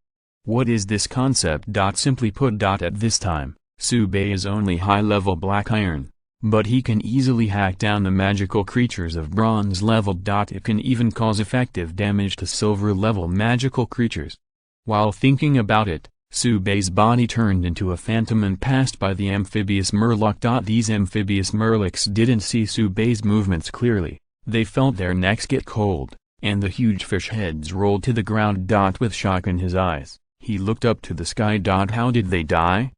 What is this concept? Simply put, at this time, Sube is only high-level black iron, but he can easily hack down the magical creatures of bronze level. It can even cause effective damage to silver-level magical creatures. While thinking about it, Sube's body turned into a phantom and passed by the amphibious murloc. These amphibious murlocs didn't see Sube's movements clearly. They felt their necks get cold, and the huge fish heads rolled to the ground. With shock in his eyes, he looked up to the sky. How did they die?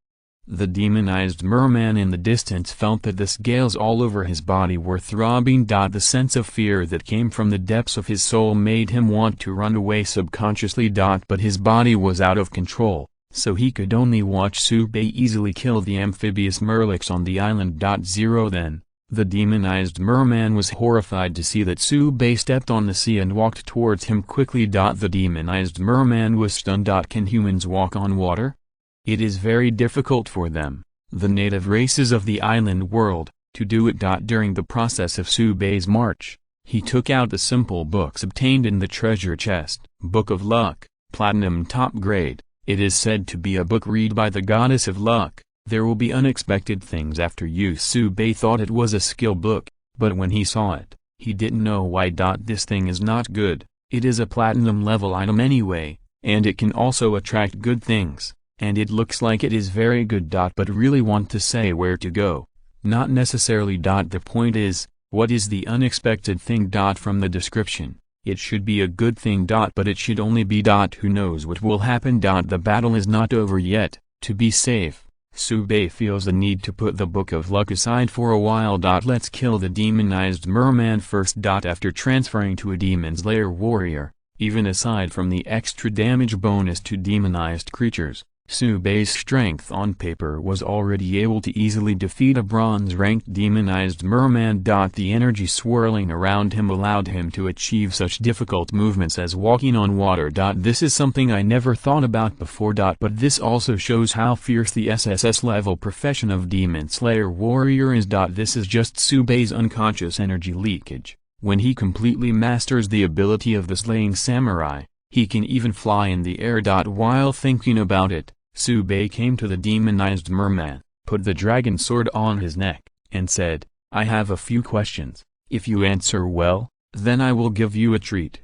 The demonized merman in the distance felt that the scales all over his body were throbbing. The sense of fear that came from the depths of his soul made him want to run away subconsciously. But his body was out of control, so he could only watch Sube easily kill the amphibious murlocs on the island. Then, the demonized merman was horrified to see that Sube stepped on the sea and walked towards him quickly. The demonized merman was stunned. Can humans walk on water? It is very difficult for them, the native races of the island world, to do it. During the process of Sube's march, he took out the simple books obtained in the treasure chest. Book of Luck, Platinum top grade. It is said to be a book read by the goddess of luck, There will be unexpected things after you. Subei thought it was a skill book, but when he saw it, he didn't know why. This thing is not good. It is a platinum level item anyway, and it can also attract good things, and it looks like it is very good. But really want to say where to go. Not necessarily. The point is, what is the unexpected thing? From the description, it should be a good thing. But it should only be. Who knows what will happen? The battle is not over yet. To be safe, Subei feels the need to put the Book of Luck aside for a while. Let's kill the demonized merman first. After transferring to a Demon's Lair warrior, even aside from the extra damage bonus to demonized creatures, Subei's strength on paper was already able to easily defeat a bronze-ranked demonized merman. The energy swirling around him allowed him to achieve such difficult movements as walking on water. This is something I never thought about before. But this also shows how fierce the SSS level profession of Demon Slayer warrior is. This is just Subei's unconscious energy leakage. When he completely masters the ability of the slaying samurai, he can even fly in the air. While thinking about it, Subei came to the demonized merman, put the dragon sword on his neck, and said, "I have a few questions. If you answer well, then I will give you a treat."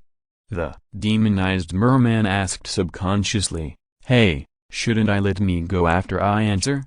The demonized merman asked subconsciously, "Hey, shouldn't I let me go after I answer?"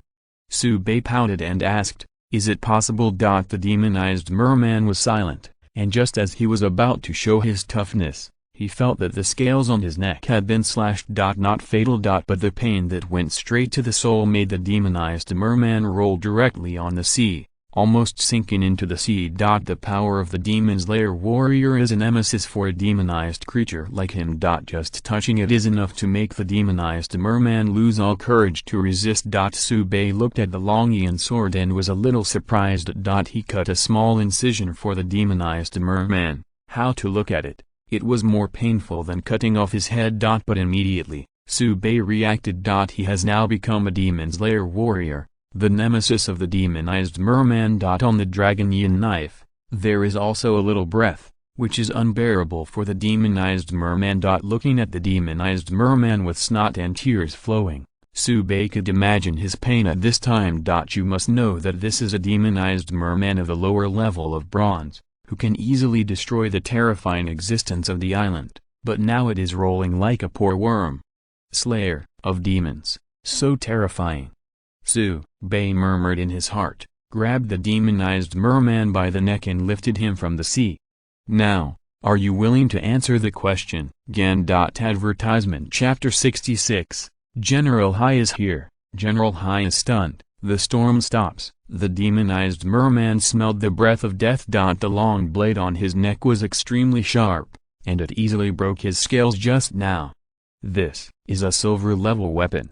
Subei pouted and asked, "Is it possible?" The demonized merman was silent, and just as he was about to show his toughness, he felt that the scales on his neck had been slashed. Not fatal. But the pain that went straight to the soul made the demonized merman roll directly on the sea, almost sinking into the sea. The power of the Demon's Lair warrior is a nemesis for a demonized creature like him. Just touching it is enough to make the demonized merman lose all courage to resist. Subei looked at the Longian sword and was a little surprised. He cut a small incision for the demonized merman. How to look at it? It was more painful than cutting off his head. But immediately, Subei reacted. He has now become a Demon's Lair warrior, the nemesis of the demonized merman. On the dragon yin knife, there is also a little breath, which is unbearable for the demonized merman. Looking at the demonized merman with snot and tears flowing, Subei could imagine his pain at this time. You must know that this is a demonized merman of the lower level of bronze, who can easily destroy the terrifying existence of the island, but now it is rolling like a poor worm. Slayer of demons, so terrifying. Subei murmured in his heart, grabbed the demonized merman by the neck and lifted him from the sea. "Now, are you willing to answer the question?" Advertisement Chapter 66, General Hai is here. General Hai is stunned. The storm stops. The demonized merman smelled the breath of death. The long blade on his neck was extremely sharp, and it easily broke his scales just now. This is a silver-level weapon.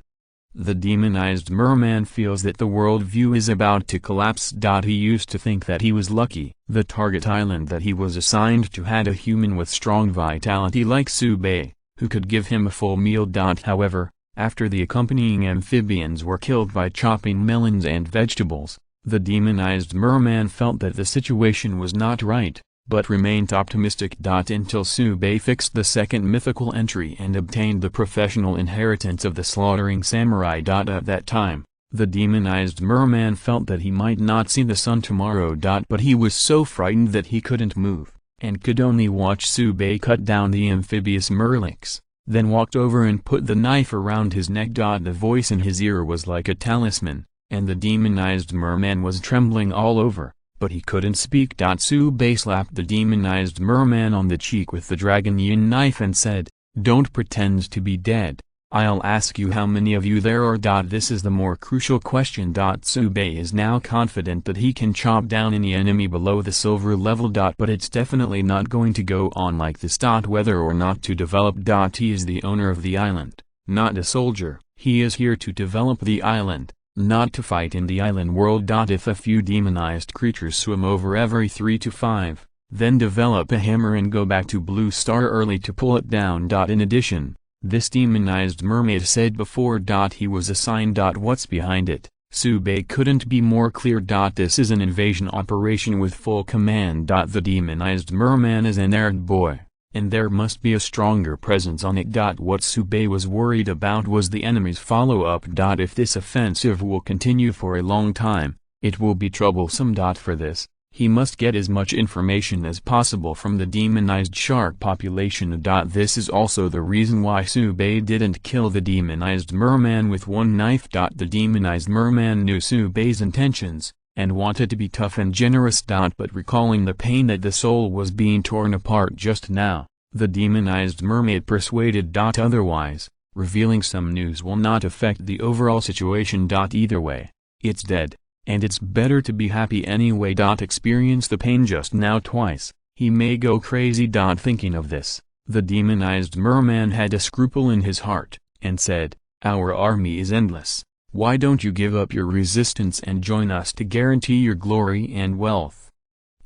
The demonized merman feels that the world view is about to collapse. He used to think that he was lucky. The target island that he was assigned to had a human with strong vitality like Subei, who could give him a full meal. However, after the accompanying amphibians were killed by chopping melons and vegetables, the demonized merman felt that the situation was not right, but remained optimistic. Until Subei fixed the second mythical entry and obtained the professional inheritance of the slaughtering samurai. At that time, the demonized merman felt that he might not see the sun tomorrow. But he was so frightened that he couldn't move, and could only watch Subei cut down the amphibious merlix, then walked over and put the knife around his neck. The voice in his ear was like a talisman, and the demonized merman was trembling all over, but he couldn't speak. Subei slapped the demonized merman on the cheek with the dragon yin knife and said, "Don't pretend to be dead. I'll ask you how many of you there are." This is the more crucial question. Subei is now confident that he can chop down any enemy below the silver level. But it's definitely not going to go on like this. Whether or not to develop. He is the owner of the island, not a soldier. He is here to develop the island, not to fight in the island world. If a few demonized creatures swim over every 3 to 5, then develop a hammer and go back to Blue Star early to pull it down. In addition, this demonized mermaid said before. He was assigned. What's behind it? Subei couldn't be more clear. This is an invasion operation with full command. The demonized merman is an errand boy, and there must be a stronger presence on it. What Subei was worried about was the enemy's follow-up. If this offensive will continue for a long time, it will be troublesome. For this, he must get as much information as possible from the demonized shark population. This is also the reason why Subei didn't kill the demonized merman with one knife. The demonized merman knew Subei's intentions, and wanted to be tough and generous. But recalling the pain that the soul was being torn apart just now, the demonized mermaid persuaded otherwise. Revealing some news will not affect the overall situation. Either way, it's dead, and it's better to be happy anyway. Experience the pain just now twice, he may go crazy. Thinking of this, the demonized merman had a scruple in his heart, and said, "Our army is endless. Why don't you give up your resistance and join us to guarantee your glory and wealth?"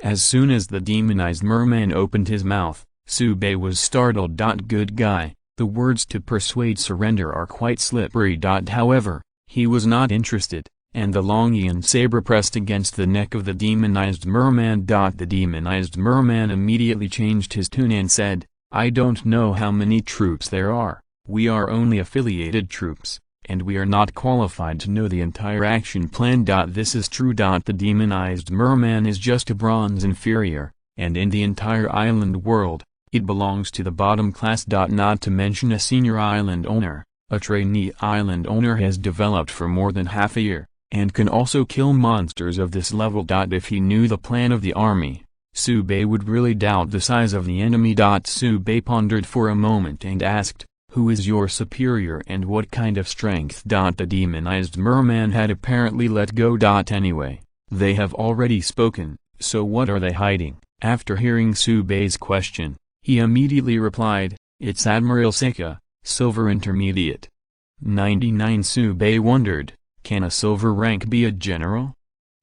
As soon as the demonized merman opened his mouth, Subei was startled. Good guy, the words to persuade surrender are quite slippery. However, he was not interested, and the Longian saber pressed against the neck of the demonized merman. The demonized merman immediately changed his tune and said, "I don't know how many troops there are, we are only affiliated troops, and we are not qualified to know the entire action plan." This is true. The demonized merman is just a bronze inferior, and in the entire island world, it belongs to the bottom class. Not to mention a senior island owner, a trainee island owner has developed for more than half a year, and can also kill monsters of this level. If he knew the plan of the army, Subei would really doubt the size of the enemy. Subei pondered for a moment and asked, "Who is your superior and what kind of strength?" The demonized merman had apparently let go. Anyway, they have already spoken, so what are they hiding? After hearing Subei's question, he immediately replied, "It's Admiral Seika, Silver Intermediate." 99. Subei wondered, can a silver rank be a general?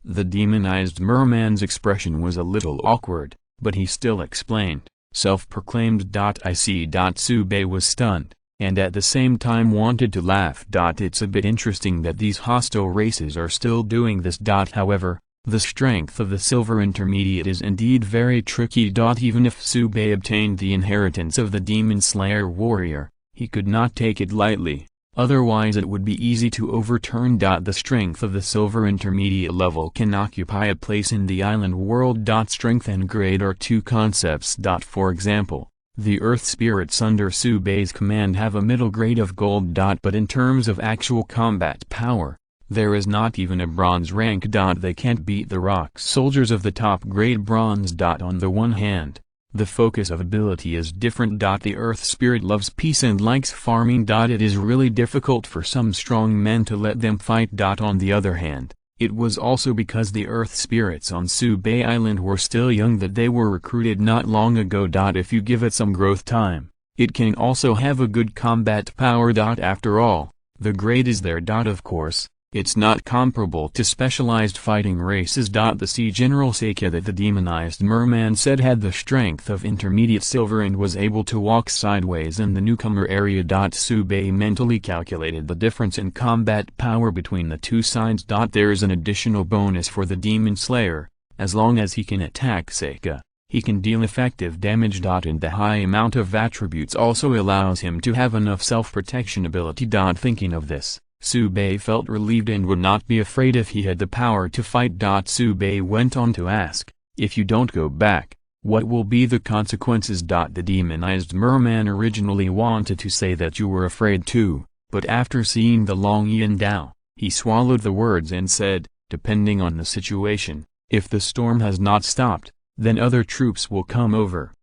The demonized merman's expression was a little awkward, but he still explained, self-proclaimed. I see. Subei was stunned, and at the same time wanted to laugh. It's a bit interesting that these hostile races are still doing this. However, the strength of the Silver Intermediate is indeed very tricky. Even if Subei obtained the inheritance of the Demon Slayer warrior, he could not take it lightly, otherwise it would be easy to overturn. The strength of the Silver Intermediate level can occupy a place in the island world. Strength and grade are two concepts. For example, the Earth spirits under Subei's command have a middle grade of gold. But in terms of actual combat power, there is not even a bronze rank. They can't beat the rock soldiers of the top grade bronze. On the one hand, the focus of ability is different. The Earth spirit loves peace and likes farming. It is really difficult for some strong men to let them fight. On the other hand, it was also because the Earth spirits on Subei Island were still young that they were recruited not long ago. If you give it some growth time, it can also have a good combat power. After all, the grade is there. Of course, it's not comparable to specialized fighting races. The Sea General Seika that the demonized merman said had the strength of intermediate silver and was able to walk sideways in the newcomer area. Subei mentally calculated the difference in combat power between the two sides. There is an additional bonus for the Demon Slayer, as long as he can attack Seika, he can deal effective damage. And the high amount of attributes also allows him to have enough self-protection ability. Thinking of this, Subei felt relieved and would not be afraid if he had the power to fight. Subei went on to ask, "If you don't go back, what will be the consequences?" The demonized merman originally wanted to say that you were afraid too, but after seeing the Longian Dao, he swallowed the words and said, "Depending on the situation, if the storm has not stopped, then other troops will come over."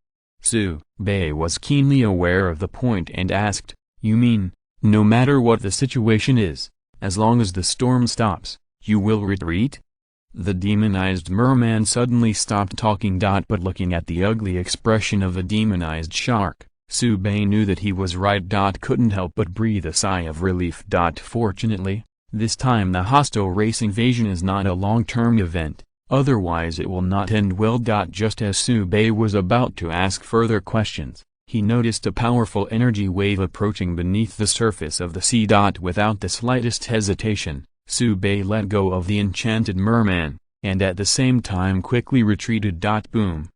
Subei was keenly aware of the point and asked, "You mean, no matter what the situation is, as long as the storm stops, you will retreat?" The demonized merman suddenly stopped talking. But looking at the ugly expression of the demonized shark, Subei knew that he was right. Couldn't help but breathe a sigh of relief. Fortunately, this time the hostile race invasion is not a long-term event, otherwise it will not end well. Just as Subei was about to ask further questions, he noticed a powerful energy wave approaching beneath the surface of the sea. Without the slightest hesitation, Subei let go of the enchanted merman, and at the same time quickly retreated. Boom!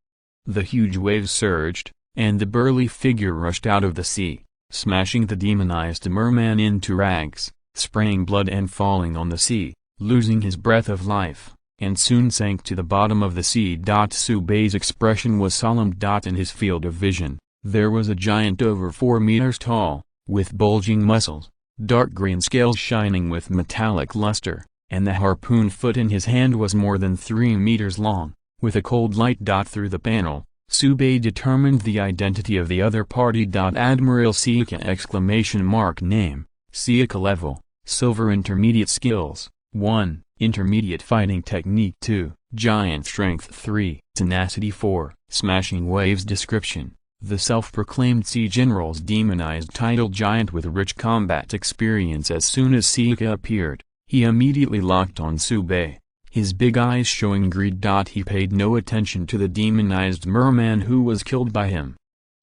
The huge wave surged, and the burly figure rushed out of the sea, smashing the demonized merman into rags, spraying blood and falling on the sea, losing his breath of life, and soon sank to the bottom of the sea. Subei's expression was solemn. In his field of vision, there was a giant over 4 meters tall, with bulging muscles, dark green scales shining with metallic luster, and the harpoon foot in his hand was more than 3 meters long, with a cold light. Through the panel, Subei determined the identity of the other party. Admiral Seika! Name, Seika level, Silver Intermediate Skills, 1, Intermediate Fighting Technique 2, Giant Strength 3, Tenacity 4, Smashing Waves. Description: the self-proclaimed sea general's demonized title giant with rich combat experience. As soon as Seika appeared, he immediately locked on Subei, his big eyes showing greed. He paid no attention to the demonized merman who was killed by him.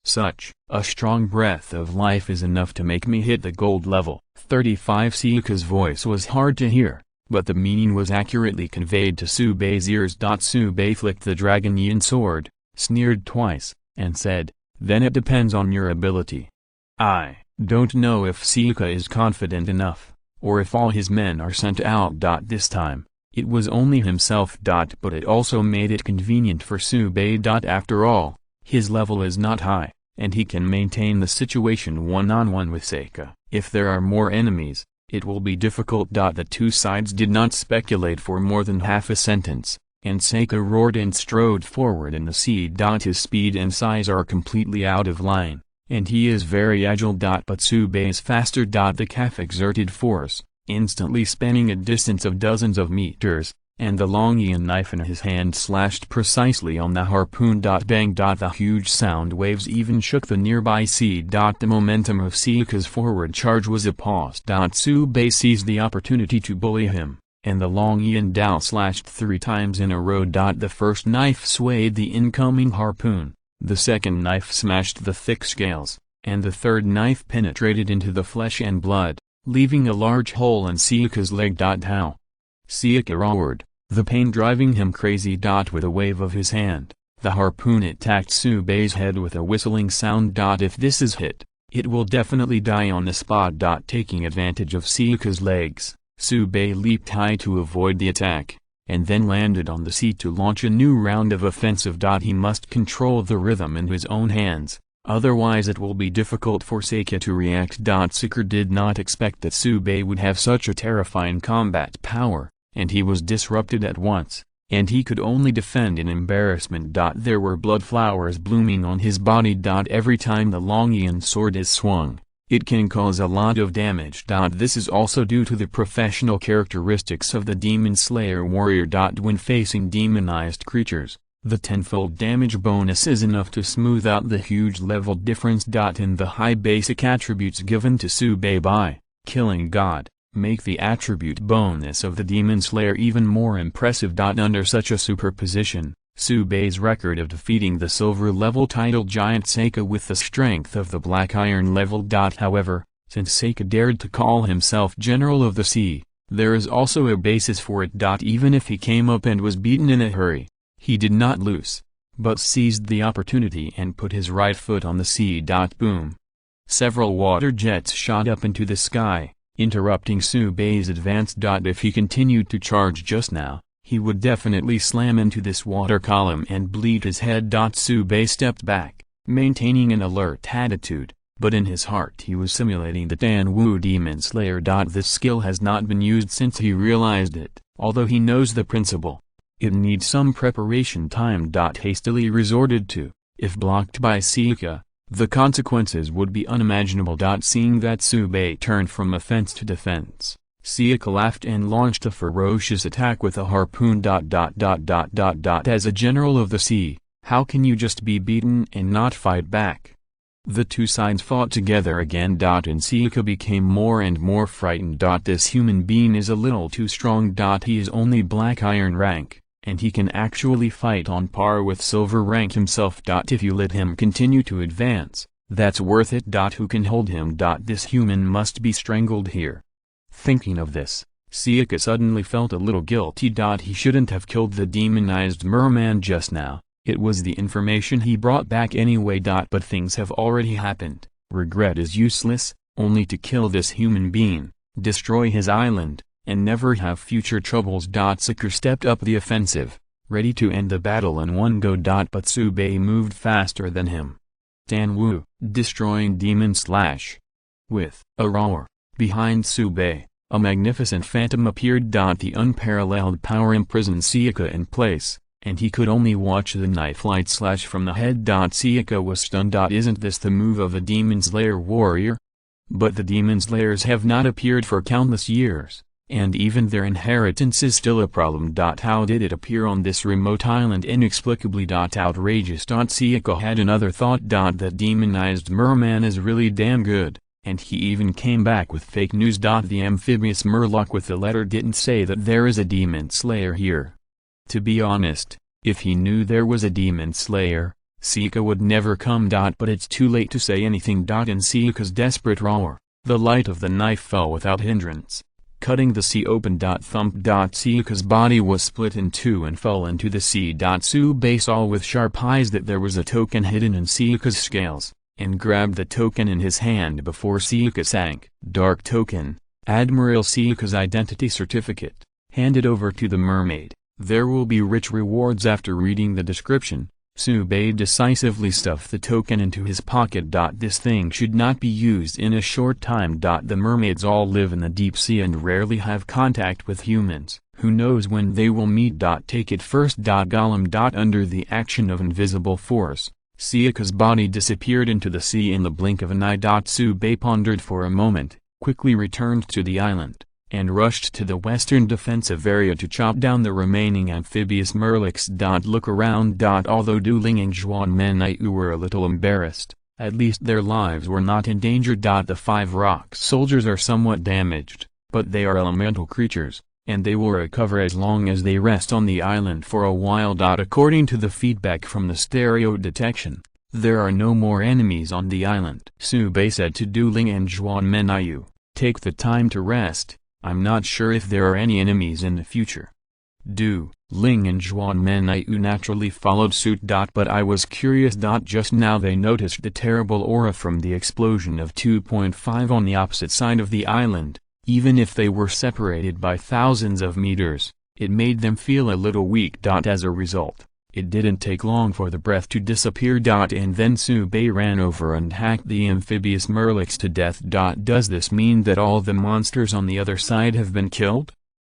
Such a strong breath of life is enough to make me hit the gold level. 35. Seika's voice was hard to hear, but the meaning was accurately conveyed to Subei's ears. Subei flicked the dragon yin sword, sneered twice, and said, "Then it depends on your ability. I don't know if Seika is confident enough, or if all his men are sent out. This time, it was only himself. But it also made it convenient for Subei. After all, his level is not high, and he can maintain the situation one-on-one with Seika. If there are more enemies, it will be difficult. The two sides did not speculate for more than half a sentence, and Seika roared and strode forward in the sea. His speed and size are completely out of line, and he is very agile. But Subei is faster. The calf exerted force, instantly spanning a distance of dozens of meters, and the long yin knife in his hand slashed precisely on the harpoon. Bang! The huge sound waves even shook the nearby sea. The momentum of Seika's forward charge was a pause. Subei seized the opportunity to bully him, and the long yin dao slashed 3 times in a row. The first knife swayed the incoming harpoon, the second knife smashed the thick scales, and the third knife penetrated into the flesh and blood, leaving a large hole in Seika's leg. How? Seika roared, the pain driving him crazy. With a wave of his hand, the harpoon attacked Subei's head with a whistling sound. If this is hit, it will definitely die on the spot. Taking advantage of Seika's legs, Subei leaped high to avoid the attack, and then landed on the sea to launch a new round of offensive. He must control the rhythm in his own hands, otherwise it will be difficult for Seika to react. Seika did not expect that Subei would have such a terrifying combat power, and he was disrupted at once, and he could only defend in embarrassment. There were blood flowers blooming on his body. Every time the long yin sword is swung, it can cause a lot of damage. This is also due to the professional characteristics of the demon slayer warrior. When facing demonized creatures, the tenfold damage bonus is enough to smooth out the huge level difference. In the high basic attributes given to Subei by Killing God, make the attribute bonus of the demon slayer even more impressive. Under such a superposition, Subei's record of defeating the silver level title giant Seika with the strength of the black iron level. However, since Seika dared to call himself General of the Sea, there is also a basis for it. Even if he came up and was beaten in a hurry, he did not lose, but seized the opportunity and put his right foot on the sea. Boom! Several water jets shot up into the sky, interrupting Subei's advance. If he continued to charge just now, he would definitely slam into this water column and bleed his head. Subei stepped back, maintaining an alert attitude, but in his heart he was simulating the Danwu Demon Slayer. This skill has not been used since he realized it, although he knows the principle. It needs some preparation time. Hastily resorted to, if blocked by Seika, the consequences would be unimaginable. Seeing that Subei turned from offense to defense, Seika laughed and launched a ferocious attack with a harpoon. As a general of the sea, how can you just be beaten and not fight back? The two sides fought together again. And Seika became more and more frightened. This human being is a little too strong. He is only black iron rank, and he can actually fight on par with silver rank himself. If you let him continue to advance, that's worth it. Who can hold him? This human must be strangled here. Thinking of this, Seika suddenly felt a little guilty. He shouldn't have killed the demonized merman just now. It was the information he brought back anyway. But things have already happened. Regret is useless, only to kill this human being, destroy his island, and never have future troubles. Seeker stepped up the offensive, ready to end the battle in one go. But Subei moved faster than him. Danwu, destroying Demon Slash. With a roar, behind Subei, a magnificent phantom appeared. The unparalleled power imprisoned Sayaka in place, and he could only watch the knife light slash from the head. Sayaka was stunned. Isn't this the move of a Demon Slayer warrior? But the Demon Slayers have not appeared for countless years, and even their inheritance is still a problem. How did it appear on this remote island inexplicably? Outrageous. Sayaka had another thought. That demonized merman is really damn good, and he even came back with fake news. The amphibious murloc with the letter didn't say that there is a Demon Slayer here. To be honest, if he knew there was a Demon Slayer, Sayaka would never come. But it's too late to say anything. In Sayaka's desperate roar, the light of the knife fell without hindrance, cutting the sea open. Thump. Sayaka's body was split in two and fell into the sea. Subei saw with sharp eyes that there was a token hidden in Sayaka's scales, and grabbed the token in his hand before Sayaka sank. Dark token, Admiral Sayaka's identity certificate, handed over to the mermaid. There will be rich rewards. After reading the description, Subei decisively stuffed the token into his pocket. This thing should not be used in a short time. The mermaids all live in the deep sea and rarely have contact with humans. Who knows when they will meet. Take it first. Golem. Under the action of invisible force, Sayaka's body disappeared into the sea in the blink of an eye. Subei pondered for a moment, quickly returned to the island, and rushed to the western defensive area to chop down the remaining amphibious murlocs. Look around. Although Du Ling and Zhuan Menaiu were a little embarrassed, at least their lives were not in danger. The 5 rock soldiers are somewhat damaged, but they are elemental creatures, and they will recover as long as they rest on the island for a while. According to the feedback from the stereo detection, there are no more enemies on the island. Subei said to Du Ling and Zhuan Menaiu, take the time to rest. I'm not sure if there are any enemies in the future. Du Ling and Zhuan Menaiu naturally followed suit. But I was curious. Just now they noticed the terrible aura from the explosion of 2.5 on the opposite side of the island. Even if they were separated by thousands of meters, it made them feel a little weak. As a result, it didn't take long for the breath to disappear. And then Subei ran over and hacked the amphibious murlocs to death. Does this mean that all the monsters on the other side have been killed?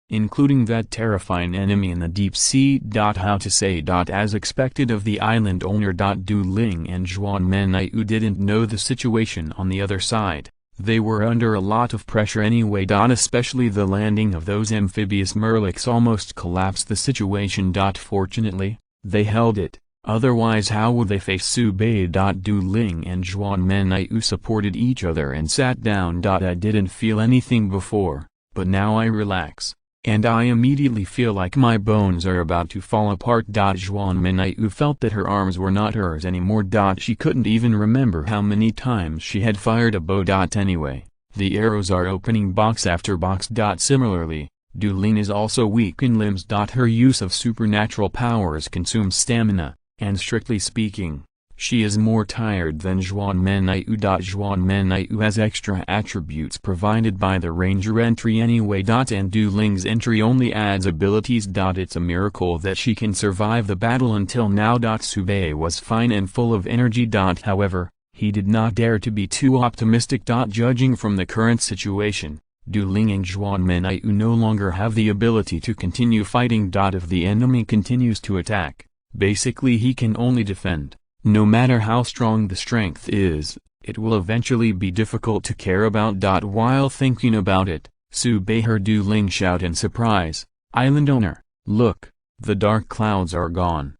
Including that terrifying enemy in the deep sea. How to say. As expected of the island owner. Du Ling and Zhuan Menaiu didn't know the situation on the other side. They were under a lot of pressure anyway. Especially the landing of those amphibious murlocs almost collapsed the situation. Fortunately, they held it, otherwise how would they face Subei? Du Ling and Zhuan Menaiu supported each other and sat down. I didn't feel anything before, but now I relax, and I immediately feel like my bones are about to fall apart. Zhuan Menaiu felt that her arms were not hers anymore. She couldn't even remember how many times she had fired a bow. Anyway, the arrows are opening box after box. Similarly, Du Ling is also weak in limbs. Her use of supernatural powers consumes stamina, and strictly speaking, she is more tired than Zhuan Menaiu. Zhuan Menaiu has extra attributes provided by the ranger entry anyway. And Du Ling's entry only adds abilities. It's a miracle that she can survive the battle until now. Subei was fine and full of energy. However, he did not dare to be too optimistic. Judging from the current situation, Du Ling and Zhuan Menaiu no longer have the ability to continue fighting. If the enemy continues to attack, basically he can only defend. No matter how strong the strength is, it will eventually be difficult to care about. While thinking about it, Subei heard Du Ling shout in surprise, "Island owner, look, the dark clouds are gone."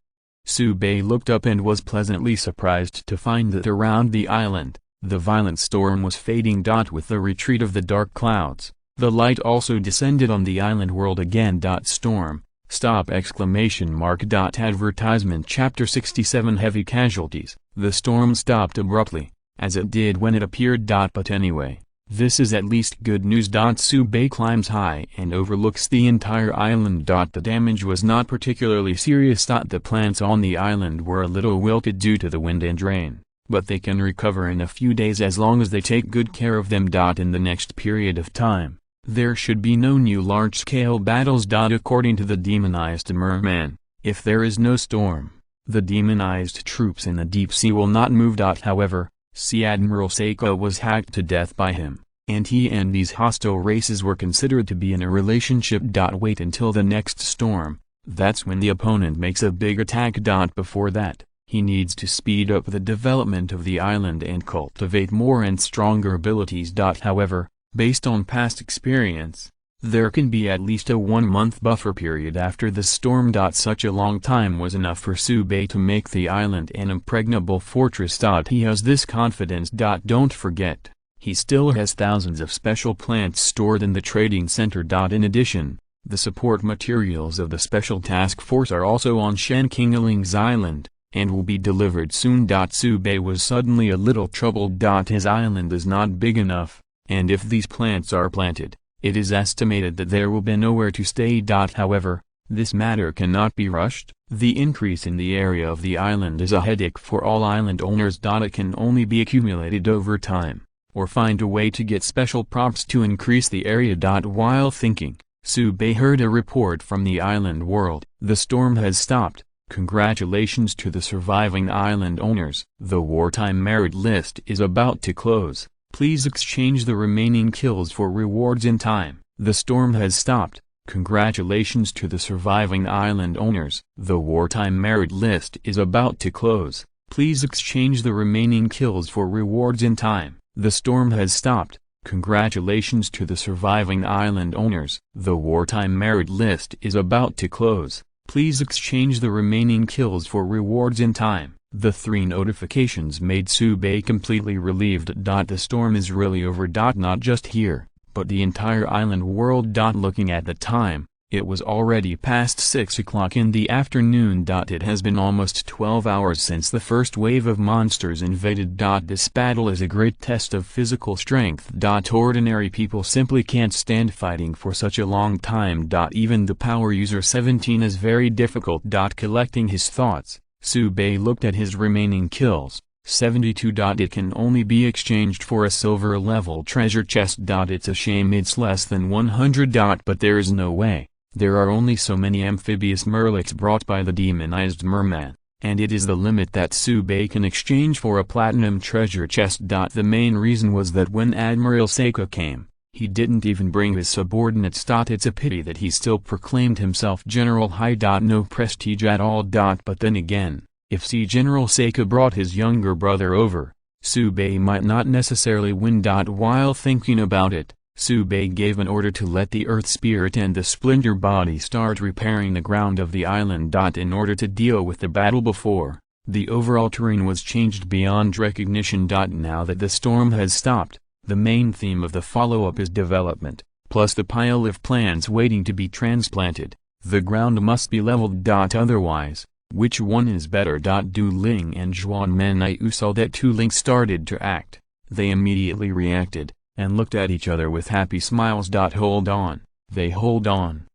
Subei looked up and was pleasantly surprised to find that around the island, the violent storm was fading. With the retreat of the dark clouds, the light also descended on the island world again. Storm, stop! Advertisement Chapter 67 Heavy casualties. The storm stopped abruptly, as it did when it appeared. But anyway, This is at least good news. Tsubei climbs high and overlooks the entire island. The damage was not particularly serious. The plants on the island were a little wilted due to the wind and rain, but they can recover in a few days as long as they take good care of them. In the next period of time, there should be no new large-scale battles. According to the demonized merman, if there is no storm, the demonized troops in the deep sea will not move. However, Sea Admiral Seiko was hacked to death by him, and he and these hostile races were considered to be in a relationship. Wait until the next storm, that's when the opponent makes a big attack. Before that, he needs to speed up the development of the island and cultivate more and stronger abilities. However, based on past experience, there can be at least a 1-month buffer period after the storm. Such a long time was enough for Tsubei to make the island an impregnable fortress. He has this confidence. Don't forget, he still has thousands of special plants stored in the trading center. In addition, the support materials of the special task force are also on Shen Kingling's island, and will be delivered soon. Tsubei was suddenly a little troubled. His island is not big enough, and if these plants are planted, it is estimated that there will be nowhere to stay. However, this matter cannot be rushed. The increase in the area of the island is a headache for all island owners. It can only be accumulated over time, or find a way to get special props to increase the area. While thinking, Tsubei heard a report from the island world. The storm has stopped. Congratulations to the surviving island owners. The wartime merit list is about to close. Please exchange the remaining kills for rewards in time. The storm has stopped. Congratulations to the surviving island owners. The wartime merit list is about to close. Please exchange the remaining kills for rewards in time. The storm has stopped. Congratulations to the surviving island owners. The wartime merit list is about to close. Please exchange the remaining kills for rewards in time. The 3 notifications made Tsubei completely relieved. The storm is really over. Not just here, but the entire island world. Looking at the time, it was already past 6 o'clock in the afternoon. It has been almost 12 hours since the first wave of monsters invaded. This battle is a great test of physical strength. Ordinary people simply can't stand fighting for such a long time. Even the power user 17 is very difficult. Collecting his thoughts, Tsubei looked at his remaining kills, 72. It can only be exchanged for a silver level treasure chest. It's a shame it's less than 100. But there is no way. There are only so many amphibious merlics brought by the demonized merman, and it is the limit that Tsubei can exchange for a platinum treasure chest. The main reason was that when Admiral Seiko came, he didn't even bring his subordinates. It's a pity that he still proclaimed himself General High. No prestige at all. But then again, if General Seiko brought his younger brother over, Tsubei might not necessarily win. While thinking about it, Tsubei gave an order to let the Earth Spirit and the Splinter Body start repairing the ground of the island. In order to deal with the battle before, the overall terrain was changed beyond recognition. Now that the storm has stopped, the main theme of the follow-up is development, plus the pile of plants waiting to be transplanted. The ground must be leveled. Otherwise, which one is better? Du Ling and Zhuan Menai saw that Tu Ling started to act. They immediately reacted, and looked at each other with happy smiles. Hold on. They hold on.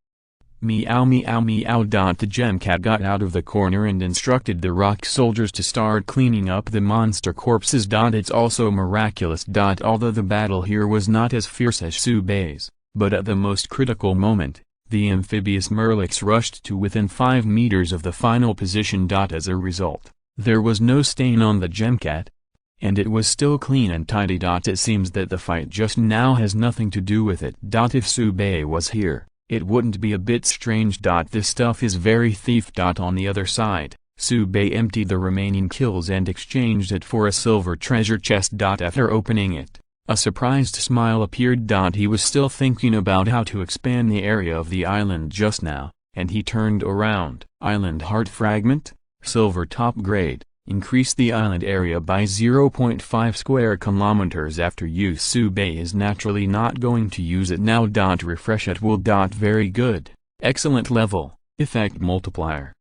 Meow meow meow. The Gemcat got out of the corner and instructed the rock soldiers to start cleaning up the monster corpses. It's also miraculous. Although the battle here was not as fierce as Tsubei's, but at the most critical moment, the amphibious merlics rushed to within 5 meters of the final position. As a result, there was no stain on the Gemcat, and it was still clean and tidy. It seems that the fight just now has nothing to do with it. If Tsubei was here, it wouldn't be a bit strange. This stuff is very thief. On the other side, Tsubei emptied the remaining kills and exchanged it for a silver treasure chest. After opening it, a surprised smile appeared. He was still thinking about how to expand the area of the island just now, and he turned around. Island heart fragment, silver top grade. Increase the island area by 0.5 square kilometers after use. Tsubei is naturally not going to use it now. Refresh it will. Very good. Excellent level. Effect multiplier.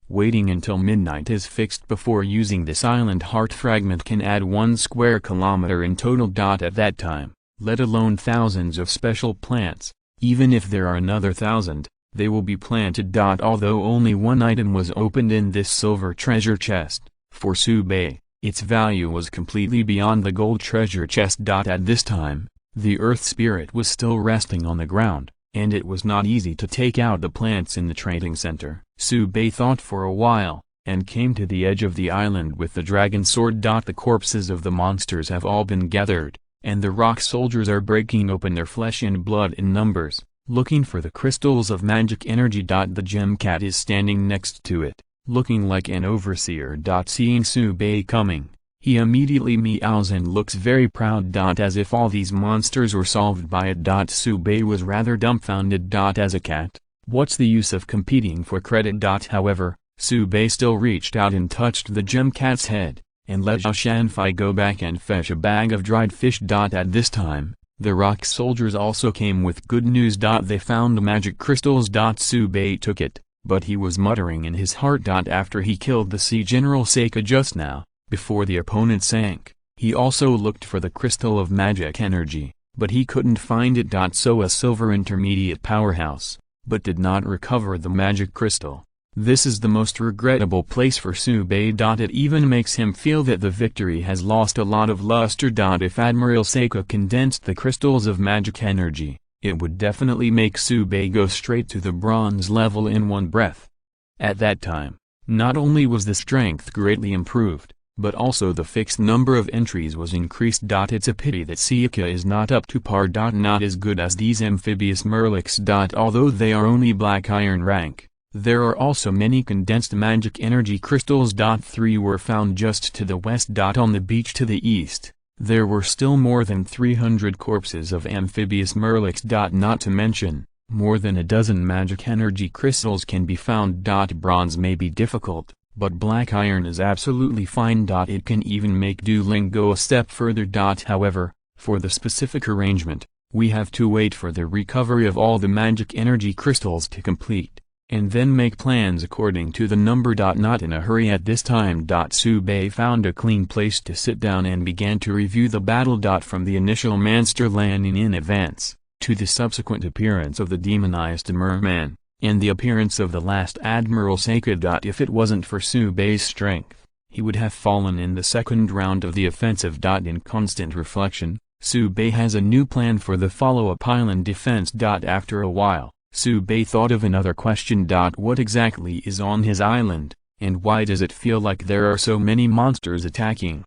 Waiting until midnight is fixed before using this island heart fragment can add 1 square kilometer in total. At that time, let alone thousands of special plants. Even if there are another 1,000, they will be planted. Although only one item was opened in this silver treasure chest, for Subei, its value was completely beyond the gold treasure chest. At this time, the earth spirit was still resting on the ground, and it was not easy to take out the plants in the trading center. Subei thought for a while, and came to the edge of the island with the dragon sword. The corpses of the monsters have all been gathered, and the rock soldiers are breaking open their flesh and blood in numbers, looking for the crystals of magic energy. The gem cat is standing next to it, looking like an overseer. Seeing Subei coming, he immediately meows and looks very proud. As if all these monsters were solved by it. Subei was rather dumbfounded. As a cat, what's the use of competing for credit? However, Subei still reached out and touched the gem cat's head, and let Zhao Shanfei go back and fetch a bag of dried fish. At this time, the rock soldiers also came with good news. They found magic crystals. Subei took it, but he was muttering in his heart. After he killed the Sea General Seika just now, before the opponent sank, he also looked for the crystal of magic energy, but he couldn't find it. So a silver intermediate powerhouse, but did not recover the magic crystal. This is the most regrettable place for Subei. It even makes him feel that the victory has lost a lot of luster. If Admiral Seika condensed the crystals of magic energy, it would definitely make Subei go straight to the bronze level in one breath. At that time, not only was the strength greatly improved, but also the fixed number of entries was increased. It's a pity that Seika is not up to par. Not as good as these amphibious Murlocs. Although they are only black iron rank, there are also many condensed magic energy crystals. 3 were found just to the west. On the beach to the east, there were still more than 300 corpses of amphibious Murlocs. Not to mention, more than a dozen magic energy crystals can be found. Bronze may be difficult, but black iron is absolutely fine. It can even make dueling go a step further. However, for the specific arrangement, we have to wait for the recovery of all the magic energy crystals to complete, and then make plans according to the number. Not in a hurry at this time. Subei found a clean place to sit down and began to review the battle. From the initial monster landing in advance, to the subsequent appearance of the demonized merman, and the appearance of the last Admiral Seika. If it wasn't for Subei's strength, he would have fallen in the second round of the offensive. In constant reflection, Subei has a new plan for the follow-up island defense. After a while, Subei thought of another question. What exactly is on his island, and why does it feel like there are so many monsters attacking?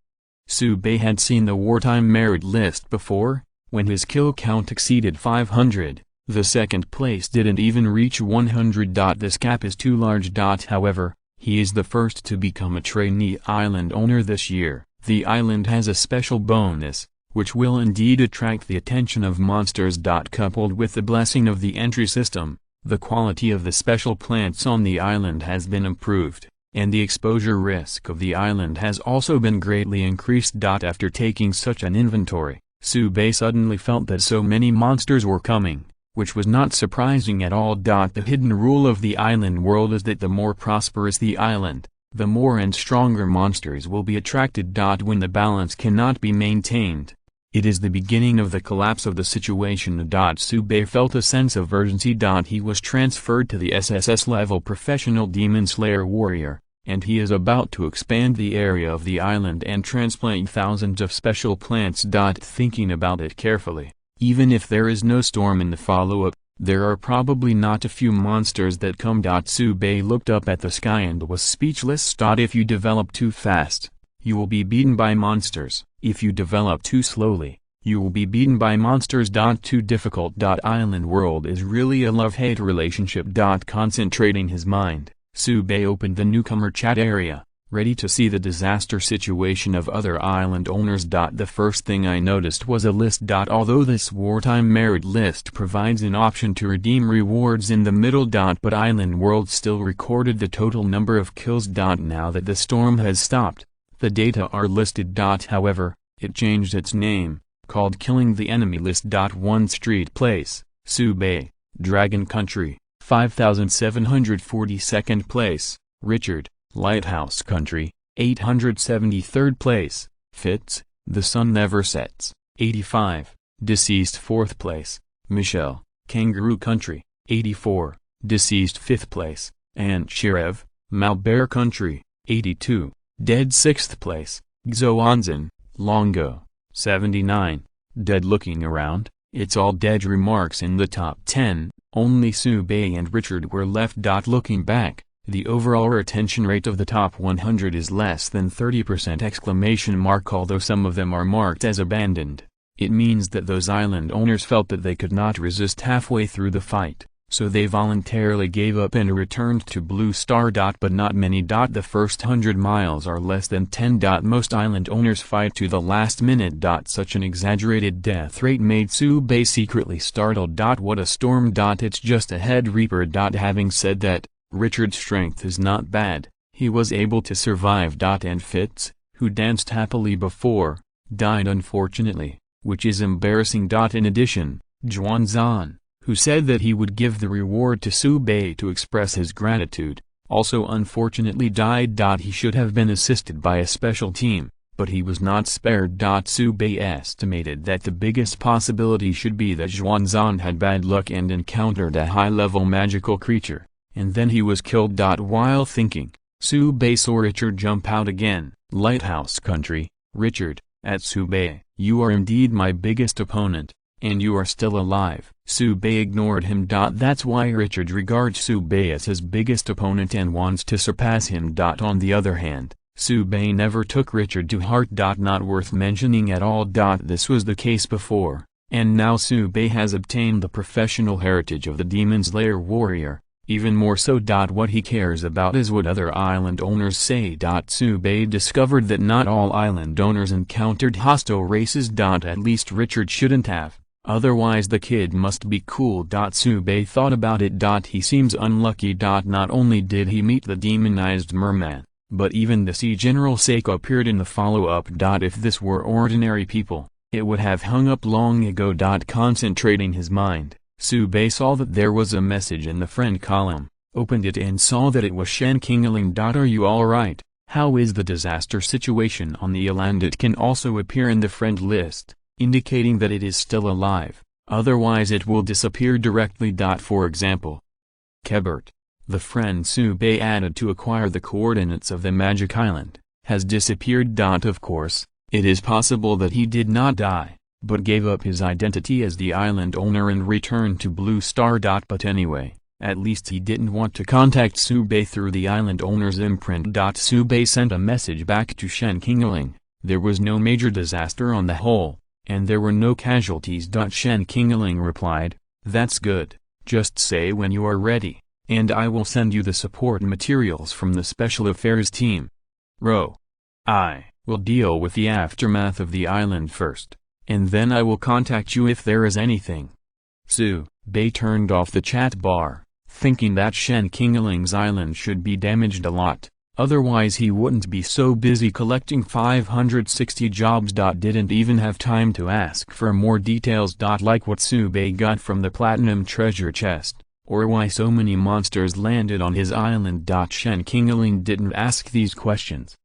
Subei had seen the wartime merit list before, when his kill count exceeded 500. The second place didn't even reach 100. This gap is too large. However, he is the first to become a trainee island owner this year. The island has a special bonus, which will indeed attract the attention of monsters. Coupled with the blessing of the entry system, the quality of the special plants on the island has been improved, and the exposure risk of the island has also been greatly increased. After taking such an inventory, Subei suddenly felt that so many monsters were coming, which was not surprising at all. The hidden rule of the island world is that the more prosperous the island, the more and stronger monsters will be attracted. When the balance cannot be maintained, it is the beginning of the collapse of the situation. Subei felt a sense of urgency. He was transferred to the SSS level professional demon slayer warrior, and he is about to expand the area of the island and transplant thousands of special plants. Thinking about it carefully, even if there is no storm in the follow-up, there are probably not a few monsters that come. Subei looked up at the sky and was speechless. If you develop too fast, you will be beaten by monsters. If you develop too slowly, you will be beaten by monsters. Too difficult. Island world is really a love-hate relationship. Concentrating his mind, Subei opened the newcomer chat area, ready to see the disaster situation of other island owners. The first thing I noticed was a list. Although this wartime merit list provides an option to redeem rewards in the middle. But Island World still recorded the total number of kills. Now that the storm has stopped, the data are listed. However, it changed its name, called Killing the Enemy List. 1 Street Place, Subei, Dragon Country, 5742nd place, Richard, Lighthouse Country, 873rd place, Fitz, The Sun Never Sets, 85, Deceased 4th place, Michelle, Kangaroo Country, 84. Deceased 5th place, Ant Shirev, Malbear Country, 82. Dead 6th place, Xoanzin, Longo, 79. Dead looking around, it's all dead remarks in the top 10, only Sube and Richard were left. Looking back, the overall retention rate of the top 100 is less than 30%! Although some of them are marked as abandoned, it means that those island owners felt that they could not resist halfway through the fight, so they voluntarily gave up and returned to Blue Star. But not many. The first 100 miles are less than 10. Most island owners fight to the last minute. Such an exaggerated death rate made Sube secretly startled. What a storm. It's just a head reaper. Having said that, Richard's strength is not bad, he was able to survive. And Fitz, who danced happily before, died unfortunately, which is embarrassing. In addition, Xuanzan, who said that he would give the reward to Sube to express his gratitude, also unfortunately died. He should have been assisted by a special team, but he was not spared. Sube estimated that the biggest possibility should be that Xuanzan had bad luck and encountered a high-level magical creature, and then he was killed. While thinking, Sube saw Richard jump out again. Lighthouse Country, Richard, at Sube, you are indeed my biggest opponent, and you are still alive. Sube ignored him. That's why Richard regards Sube as his biggest opponent and wants to surpass him. On the other hand, Sube never took Richard to heart. Not worth mentioning at all. This was the case before, and now Sube has obtained the professional heritage of the Demon Slayer warrior, even more so. What he cares about is what other island owners say. Sube discovered that not all island owners encountered hostile races. At least Richard shouldn't have, otherwise the kid must be cool. Sube thought about it. He seems unlucky. Not only did he meet the demonized merman, but even the Sea General Seiko appeared in the follow-up. If this were ordinary people, it would have hung up long ago. Concentrating his mind, Sube saw that there was a message in the friend column, opened it and saw that it was Shen Qingling. Are you alright? How is the disaster situation on the island? It can also appear in the friend list, indicating that it is still alive, otherwise it will disappear directly. For example, Kebert, the friend Sube added to acquire the coordinates of the magic island, has disappeared. Of course, it is possible that he did not die, but gave up his identity as the island owner and returned to Blue Star. But anyway, at least he didn't want to contact Sube through the island owner's imprint. Sube sent a message back to Shen Qingling. There was no major disaster on the whole, and there were no casualties. Shen Qingling replied, that's good, just say when you are ready, and I will send you the support materials from the Special Affairs team. I will deal with the aftermath of the island first, and then I will contact you if there is anything. Sube turned off the chat bar, thinking that Shen Qingling's island should be damaged a lot, otherwise he wouldn't be so busy collecting 560 jobs. Didn't even have time to ask for more details. Like what Sube got from the platinum treasure chest, or why so many monsters landed on his island. Shen Qingling didn't ask these questions.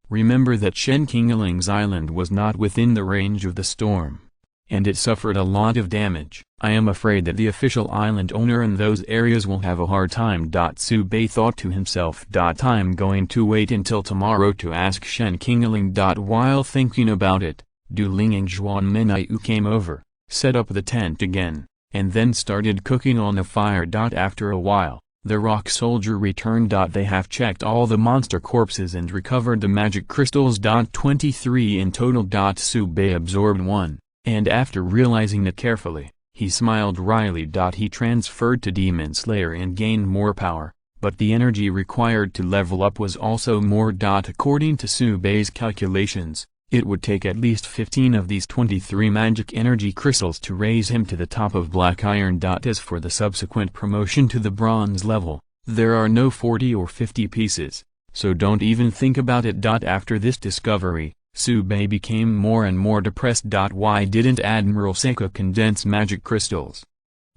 Remember that Shen Qingling's island was not within the range of the storm, and it suffered a lot of damage. I am afraid that the official island owner in those areas will have a hard time. Sube thought to himself. I'm going to wait until tomorrow to ask Shen Qingling. While thinking about it, Du Ling and Zhuan Minyu came over, set up the tent again, and then started cooking on a fire. After a while, the rock soldier returned. They have checked all the monster corpses and recovered the magic crystals. 23 in total. Sube absorbed one, and after realizing it carefully, he smiled wryly. He transferred to Demon Slayer and gained more power, but the energy required to level up was also more. According to Sube's calculations, it would take at least 15 of these 23 magic energy crystals to raise him to the top of Black Iron. As for the subsequent promotion to the bronze level, there are no 40 or 50 pieces, so don't even think about it. After this discovery, Sube became more and more depressed. Why didn't Admiral Seiko condense magic crystals?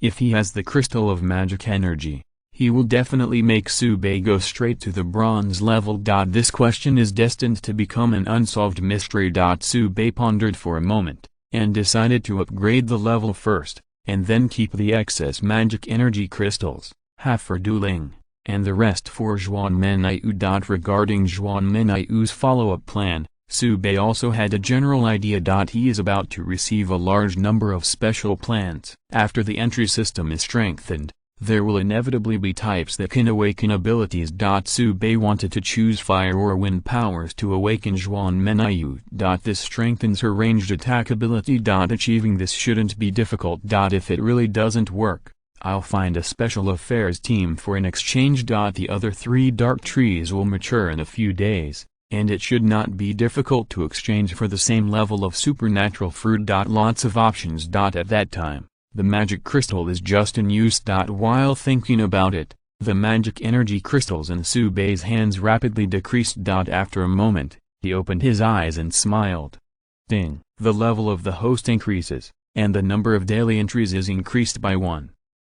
If he has the crystal of magic energy, he will definitely make Sube go straight to the bronze level. This question is destined to become an unsolved mystery. Sube pondered for a moment, and decided to upgrade the level first, and then keep the excess magic energy crystals, half for dueling, and the rest for Xuanmenyu. Regarding Xuanmenyu's follow-up plan, Subei also had a general idea. He is about to receive a large number of special plants. After the entry system is strengthened, there will inevitably be types that can awaken abilities. Subei wanted to choose fire or wind powers to awaken Xuanmenyu. This strengthens her ranged attack ability. Achieving this shouldn't be difficult. If it really doesn't work, I'll find a special affairs team for an exchange. The other 3 dark trees will mature in a few days, and it should not be difficult to exchange for the same level of supernatural fruit. Lots of options. At that time, the magic crystal is just in use. While thinking about it, the magic energy crystals in Subei's hands rapidly decreased. After a moment, he opened his eyes and smiled. Ding! The level of the host increases, and the number of daily entries is increased by 1.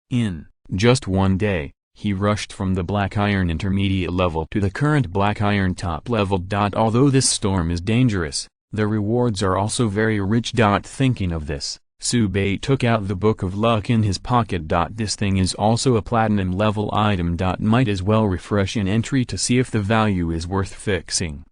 In just one day, he rushed from the Black Iron intermediate level to the current Black Iron top level. Although this storm is dangerous, the rewards are also very rich. Thinking of this, Subei took out the Book of Luck in his pocket. This thing is also a platinum level item. Might as well refresh an entry to see if the value is worth fixing.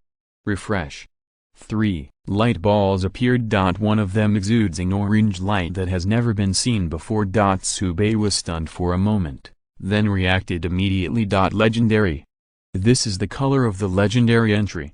Refresh. 3 light balls appeared. One of them exudes an orange light that has never been seen before. Subei was stunned for a moment, then reacted immediately. Legendary. This is the color of the legendary entry.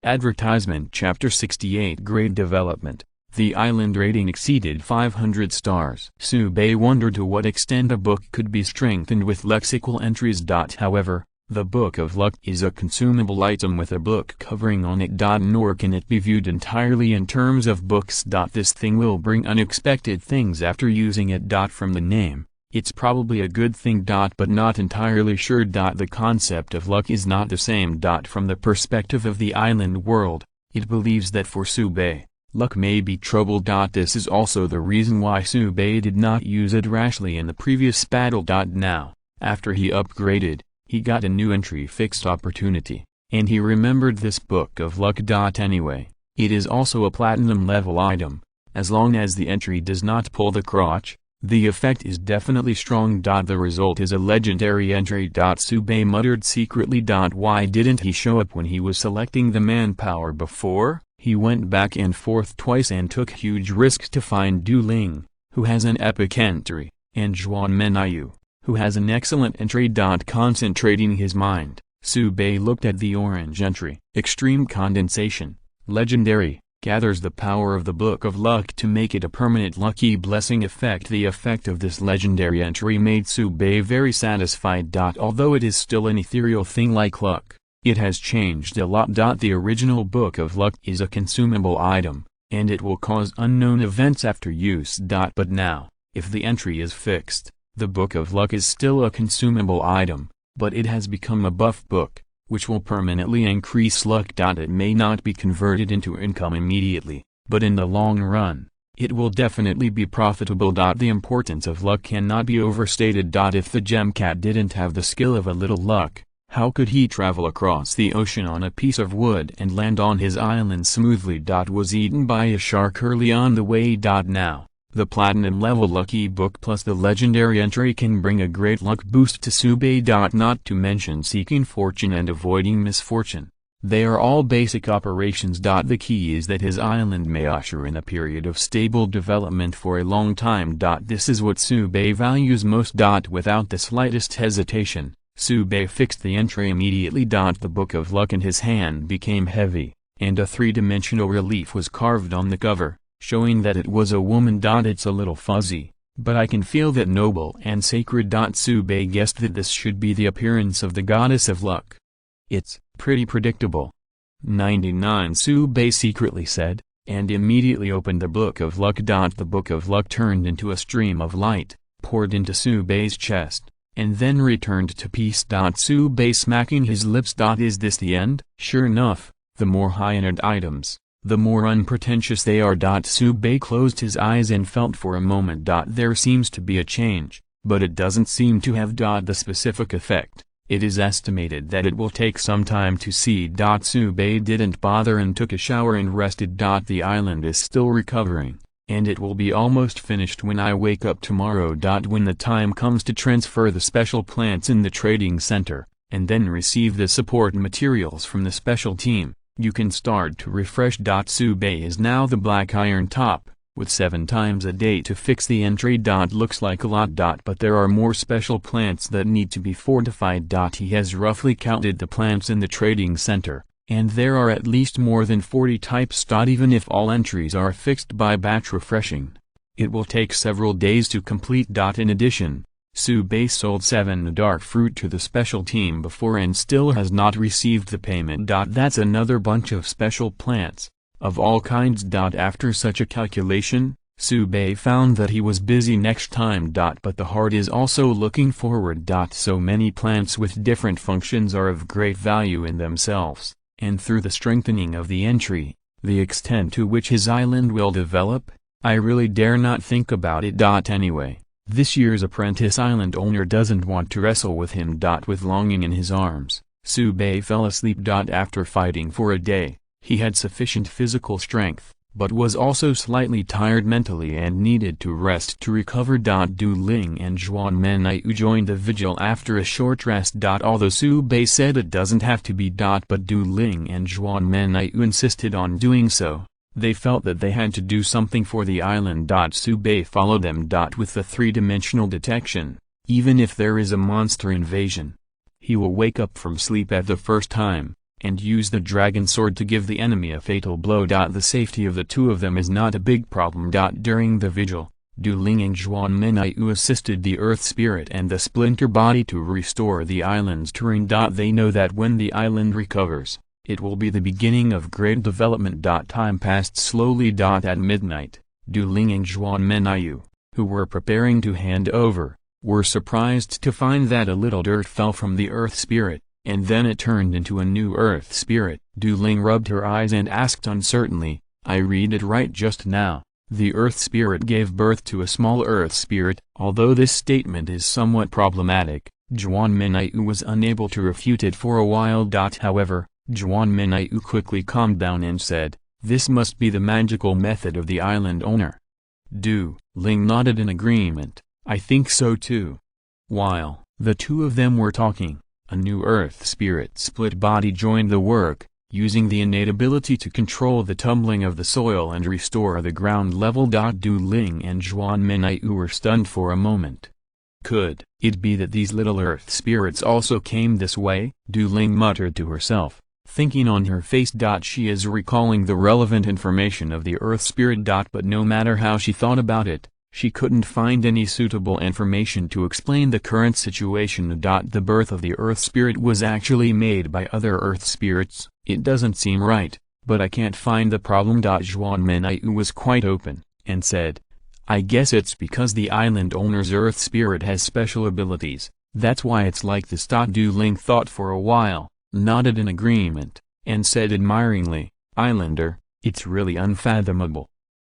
Advertisement. Chapter 68. Grade development. The island rating exceeded 500 stars. Subei wondered to what extent a book could be strengthened with lexical entries. However, the Book of Luck is a consumable item with a book covering on it. Nor can it be viewed entirely in terms of books. This thing will bring unexpected things after using it. From the name, it's probably a good thing. But not entirely sure. The concept of luck is not the same. From the perspective of the island world, it believes that for Subei, luck may be trouble. This is also the reason why Subei did not use it rashly in the previous battle. Now, after he upgraded, he got a new entry fixed opportunity, and he remembered this Book of Luck. Anyway, it is also a platinum level item. As long as the entry does not pull the crotch, the effect is definitely strong. The result is a legendary entry. Subei muttered secretly. Why didn't he show up when he was selecting the manpower before? He went back and forth twice and took huge risks to find Du Ling, who has an epic entry, and Xuanmenyu, who has an excellent entry. Concentrating his mind, Subei looked at the orange entry. Extreme condensation, legendary, gathers the power of the Book of Luck to make it a permanent lucky blessing effect. The effect of this legendary entry made Subei very satisfied. Although it is still an ethereal thing like luck, it has changed a lot. The original Book of Luck is a consumable item, and it will cause unknown events after use. But now, if the entry is fixed, the Book of Luck is still a consumable item, but it has become a buff book, which will permanently increase luck. It may not be converted into income immediately, but in the long run, it will definitely be profitable. The importance of luck cannot be overstated. If the gem cat didn't have the skill of a little luck, how could he travel across the ocean on a piece of wood and land on his island smoothly? Was eaten by a shark early on the way. Now, the platinum level lucky book plus the legendary entry can bring a great luck boost to Subei. Not to mention seeking fortune and avoiding misfortune. They are all basic operations. The key is that his island may usher in a period of stable development for a long time. This is what Subei values most. Without the slightest hesitation, Subei fixed the entry immediately. The Book of Luck in his hand became heavy, and a three-dimensional relief was carved on the cover, showing that it was a woman. It's a little fuzzy, but I can feel that noble and sacred. Subei guessed that this should be the appearance of the goddess of luck. It's pretty predictable. 99, Subei secretly said, and immediately opened the Book of Luck. The Book of Luck turned into a stream of light, poured into Subei's chest, and then returned to peace. Subei smacking his lips. Is this the end? Sure enough, the more high-end items, the more unpretentious they are. Subei closed his eyes and felt for a moment. There seems to be a change, but it doesn't seem to have the specific effect. It is estimated that it will take some time to see. Subei didn't bother and took a shower and rested. The island is still recovering, and it will be almost finished when I wake up tomorrow. When the time comes to transfer the special plants in the trading center, and then receive the support materials from the special team, you can start to refresh. Tsubei is now the black iron top, with 7 times a day to fix the entry. Looks like a lot. But there are more special plants that need to be fortified. He has roughly counted the plants in the trading center, and there are at least more than 40 types. Even if all entries are fixed by batch refreshing, it will take several days to complete. In addition, Tsubei sold 7 dark fruit to the special team before and still has not received the payment. That's another bunch of special plants, of all kinds. After such a calculation, Tsubei found that he was busy next time. But the heart is also looking forward. So many plants with different functions are of great value in themselves, and through the strengthening of the entry, the extent to which his island will develop, I really dare not think about it. Anyway, this year's apprentice island owner doesn't want to wrestle with him. With longing in his arms, Tsubei fell asleep. After fighting for a day, he had sufficient physical strength, but was also slightly tired mentally and needed to rest to recover. Du Ling and Zhuan Menai joined the vigil after a short rest. Although Tsubei said it doesn't have to be. But Du Ling and Zhuan Menai insisted on doing so. They felt that they had to do something for the island. Tsubei followed them. With the 3-dimensional detection, even if there is a monster invasion, he will wake up from sleep at the first time, and use the dragon sword to give the enemy a fatal blow. The safety of the two of them is not a big problem. During the vigil, Du Ling and Zhuan Menai assisted the earth spirit and the splinter body to restore the island's terrain. They know that when the island recovers, it will be the beginning of great development. Time passed slowly. At midnight, Du Ling and Zhuan Menai, who were preparing to hand over, were surprised to find that a little dirt fell from the earth spirit, and then it turned into a new earth spirit. Du Ling rubbed her eyes and asked uncertainly, "I read it right just now? The earth spirit gave birth to a small earth spirit?" Although this statement is somewhat problematic, Zhuan Menai was unable to refute it for a while. However, Zhuan Menai quickly calmed down and said, "This must be the magical method of the island owner." Du Ling nodded in agreement. "I think so too." While the two of them were talking, a new earth spirit split body joined the work, using the innate ability to control the tumbling of the soil and restore the ground level. Du Ling and Zhuan Menai were stunned for a moment. Could it be that these little earth spirits also came this way? Du Ling muttered to herself, thinking on her face. She is recalling the relevant information of the earth spirit. But no matter how she thought about it, she couldn't find any suitable information to explain the current situation. The birth of the earth spirit was actually made by other earth spirits. It doesn't seem right, but I can't find the problem. Zhuan Menai was quite open, and said, "I guess it's because the island owner's earth spirit has special abilities, that's why it's like this." Du Ling thought for a while, nodded in agreement, and said admiringly, "Islander, it's really unfathomable."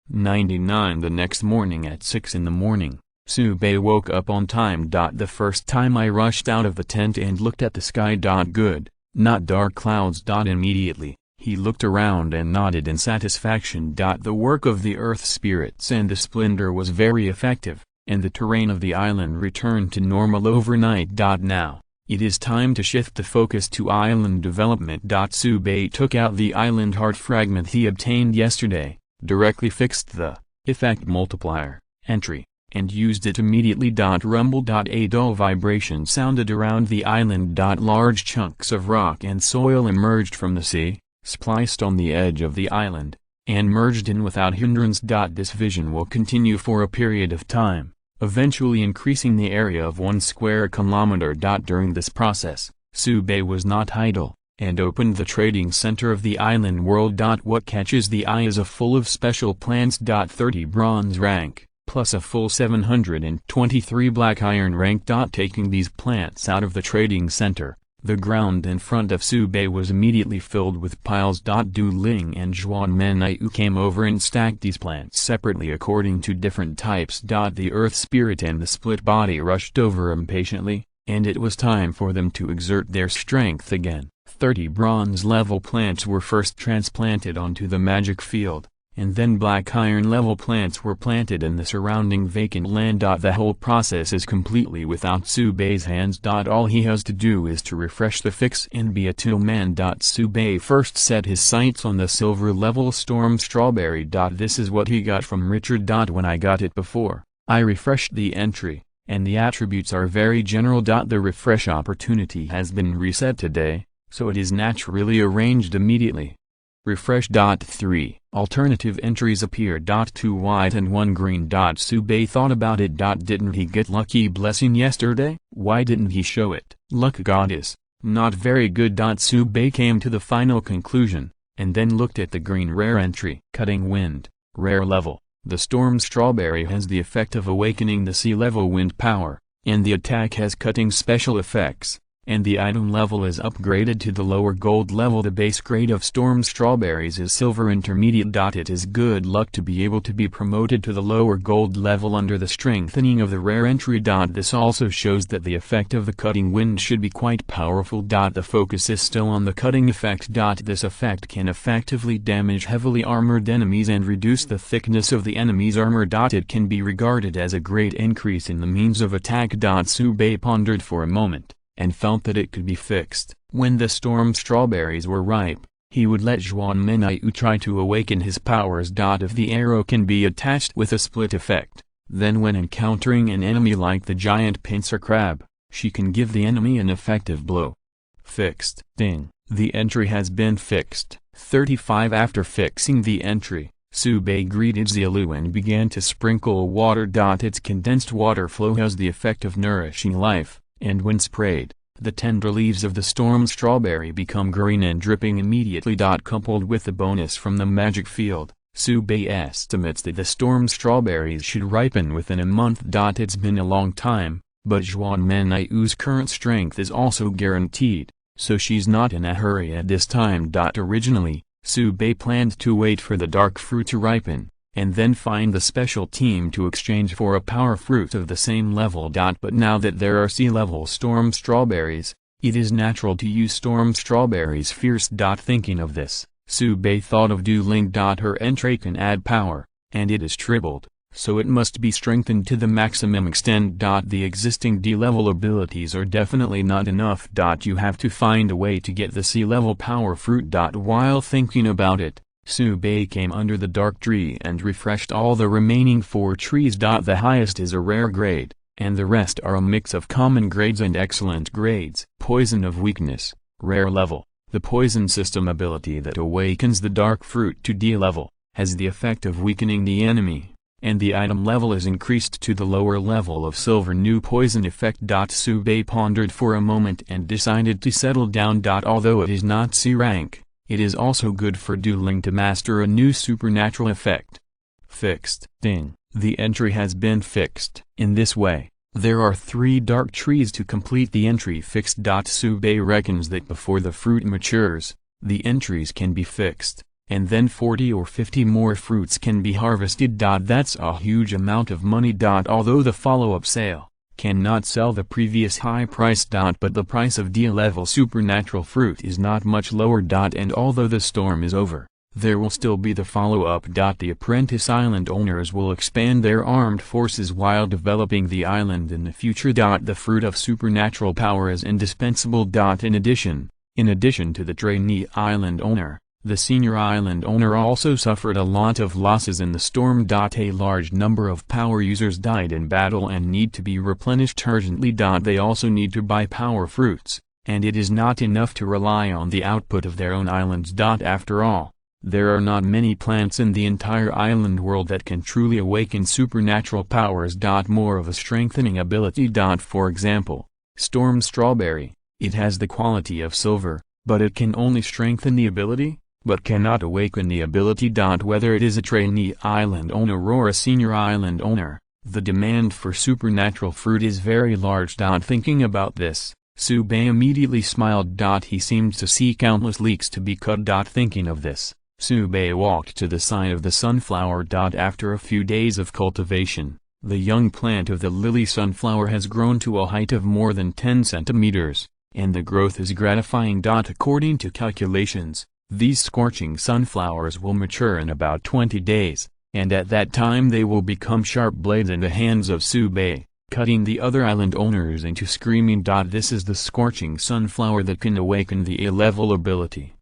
99 The next morning at 6 in the morning, Tsubei woke up on time. The first time I rushed out of the tent and looked at the sky. Good, not dark clouds. Immediately, he looked around and nodded in satisfaction. The work of the earth spirits and the splendor was very effective, and the terrain of the island returned to normal overnight. Now, it is time to shift the focus to island development. Tsubei took out the island heart fragment he obtained yesterday, directly fixed the effect multiplier entry, and used it immediately. Rumble. A dull vibration sounded around the island. Large chunks of rock and soil emerged from the sea, spliced on the edge of the island, and merged in without hindrance. This vision will continue for a period of time, eventually increasing the area of 1 square kilometer. During this process, Tsubei was not idle, and opened the trading center of the island world. What catches the eye is a full of special plants. 30 bronze rank, plus a full 723 black iron rank. Taking these plants out of the trading center, the ground in front of Tsubei was immediately filled with piles. Du Ling and Zhuan Menai came over and stacked these plants separately according to different types. The earth spirit and the split body rushed over impatiently, and it was time for them to exert their strength again. 30 bronze-level plants were first transplanted onto the magic field, and then black iron level plants were planted in the surrounding vacant land. The whole process is completely without Subei's hands. All he has to do is to refresh the fix and be a toolman. Subei first set his sights on the silver level storm strawberry. This is what he got from Richard. When I got it before, I refreshed the entry, and the attributes are very general. The refresh opportunity has been reset today, so it is naturally arranged immediately. Refresh. 3 alternative entries appear. 2 white and 1 green. Subei thought about it. Didn't he get lucky blessing yesterday? Why didn't he show it? Luck goddess, not very good. Subei came to the final conclusion, and then looked at the green rare entry. Cutting wind, rare level. The storm strawberry has the effect of awakening the sea level wind power, and the attack has cutting special effects, and the item level is upgraded to the lower gold level. The base grade of storm strawberries is silver intermediate. It is good luck to be able to be promoted to the lower gold level under the strengthening of the rare entry. This also shows that the effect of the cutting wind should be quite powerful. The focus is still on the cutting effect. This effect can effectively damage heavily armored enemies and reduce the thickness of the enemy's armor. It can be regarded as a great increase in the means of attack. Subei pondered for a moment, and felt that it could be fixed. When the storm strawberries were ripe, he would let Zhuan Menaiu try to awaken his powers. If the arrow can be attached with a split effect, then when encountering an enemy like the giant pincer crab, she can give the enemy an effective blow. Fixed. Ding. The entry has been fixed. 35 After fixing the entry, Subei greeted Xiaolu and began to sprinkle water. Its condensed water flow has the effect of nourishing life, and when sprayed, the tender leaves of the storm strawberry become green and dripping immediately. Coupled with the bonus from the magic field, Subei estimates that the storm strawberries should ripen within a month. It's been a long time, but Zhuan Menaiu's current strength is also guaranteed, so she's not in a hurry at this time. Originally, Subei planned to wait for the dark fruit to ripen, and then find the special team to exchange for a power fruit of the same level. But now that there are sea-level storm strawberries, it is natural to use storm strawberries fierce. Thinking of this, Subei thought of dueling. Her entry can add power, and it is tripled, so it must be strengthened to the maximum extent. The existing D-level abilities are definitely not enough. You have to find a way to get the sea-level power fruit. While thinking about it, Subei came under the dark tree and refreshed all the remaining 4 trees. The highest is a rare grade, and the rest are a mix of common grades and excellent grades. Poison of weakness, rare level. The poison system ability that awakens the dark fruit to D level, has the effect of weakening the enemy, and the item level is increased to the lower level of silver. New poison effect. Subei pondered for a moment and decided to settle down. Although it is not C rank, it is also good for dueling to master a new supernatural effect. Fixed. Ding. The entry has been fixed. In this way, there are 3 dark trees to complete the entry fixed. Subei reckons that before the fruit matures, the entries can be fixed, and then 40 or 50 more fruits can be harvested. That's a huge amount of money. Although the follow-up sale cannot sell the previous high price. But the price of D-level supernatural fruit is not much lower. And although the storm is over, there will still be the follow-up. The apprentice island owners will expand their armed forces while developing the island in the future. The fruit of supernatural power is indispensable. In addition to the trainee island owner, the senior island owner also suffered a lot of losses in the storm. A large number of power users died in battle and need to be replenished urgently. They also need to buy power fruits, and it is not enough to rely on the output of their own islands. After all, there are not many plants in the entire island world that can truly awaken supernatural powers. More of a strengthening ability. For example, storm strawberry, it has the quality of silver, but it can only strengthen the ability, but cannot awaken the ability. Whether it is a trainee island owner or a senior island owner, the demand for supernatural fruit is very large. Thinking about this, Subei immediately smiled. He seemed to see countless leeks to be cut. Thinking of this, Subei walked to the side of the sunflower. After a few days of cultivation, the young plant of the lily sunflower has grown to a height of more than 10 centimeters, and the growth is gratifying. According to calculations, These scorching sunflowers will mature in about 20 days, and at that time they will become sharp blades in the hands of Subei, cutting the other island owners into screaming. This is the scorching sunflower that can awaken the A-level ability.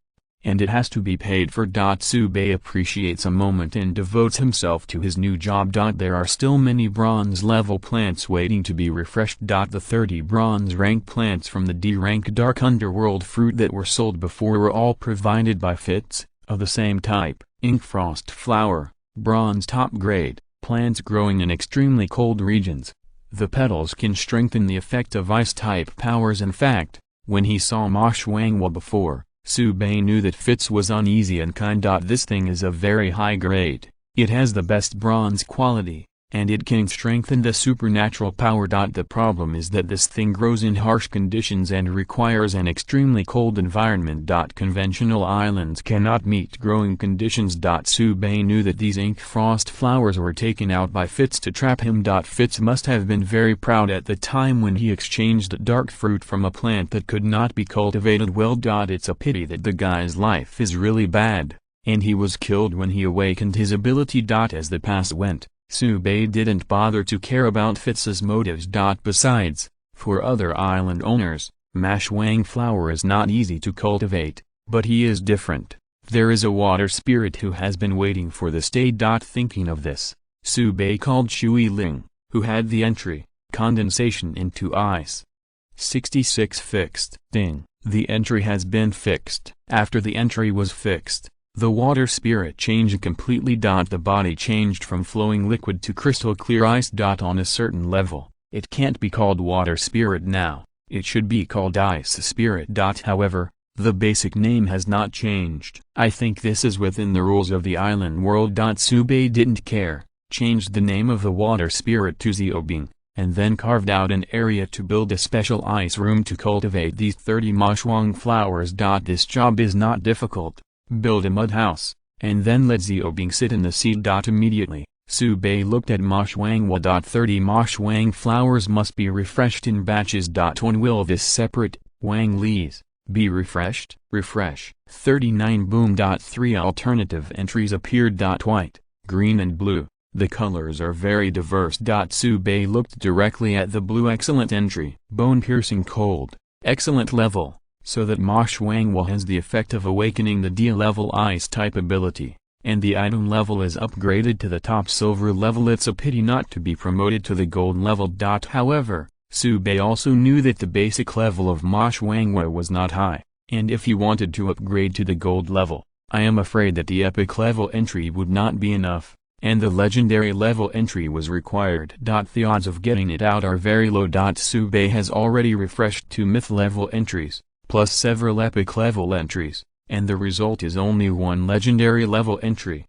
And it has to be paid for. Subei appreciates a moment and devotes himself to his new job. There are still many bronze level plants waiting to be refreshed. The 30 bronze rank plants from the D rank dark underworld fruit that were sold before were all provided by Fitz, of the same type, inkfrost flower, bronze top grade, plants growing in extremely cold regions. The petals can strengthen the effect of ice type powers. In fact, when he saw Ma Shuangwa before, Subei knew that Fitz was uneasy and kind. This thing is of very high grade, it has the best bronze quality, and it can strengthen the supernatural power. The problem is that this thing grows in harsh conditions and requires an extremely cold environment. Conventional islands cannot meet growing conditions. Subei knew that these ink frost flowers were taken out by Fitz to trap him. Fitz must have been very proud at the time when he exchanged dark fruit from a plant that could not be cultivated well. It's a pity that the guy's life is really bad, and he was killed when he awakened his ability. As the past went, Subei didn't bother to care about Fitz's motives. Besides, for other island owners, Ma Shuang flower is not easy to cultivate, but he is different. There is a water spirit who has been waiting for this day. Thinking of this, Subei called Shui Ling, who had the entry, condensation into ice. 66 fixed. Ding. The entry has been fixed. After the entry was fixed, the water spirit changed completely. The body changed from flowing liquid to crystal clear ice. On a certain level, it can't be called water spirit now, it should be called ice spirit. However, the basic name has not changed. I think this is within the rules of the island world. Subei didn't care, changed the name of the water spirit to Xiaobing, and then carved out an area to build a special ice room to cultivate these 30 Ma Shuang flowers. This job is not difficult. Build a mud house, and then let Xiaobing sit in the seat. Immediately, Subei looked at Ma Shuangwa. 30 Ma Shuang flowers must be refreshed in batches. When will this separate, Wang Li's, be refreshed? Refresh. 39 boom. 3 alternative entries appeared. White, green and blue, the colors are very diverse. Subei looked directly at the blue excellent entry. Bone-piercing cold, excellent level. So that Ma Shuangwa has the effect of awakening the D-level ice-type ability, and the item level is upgraded to the top silver level. It's a pity not to be promoted to the gold level. However, Subei also knew that the basic level of Ma Shuangwa was not high, and if he wanted to upgrade to the gold level, I am afraid that the epic level entry would not be enough, and the legendary level entry was required. The odds of getting it out are very low. Subei has already refreshed 2 myth level entries, plus several epic level entries, and the result is only 1 legendary level entry.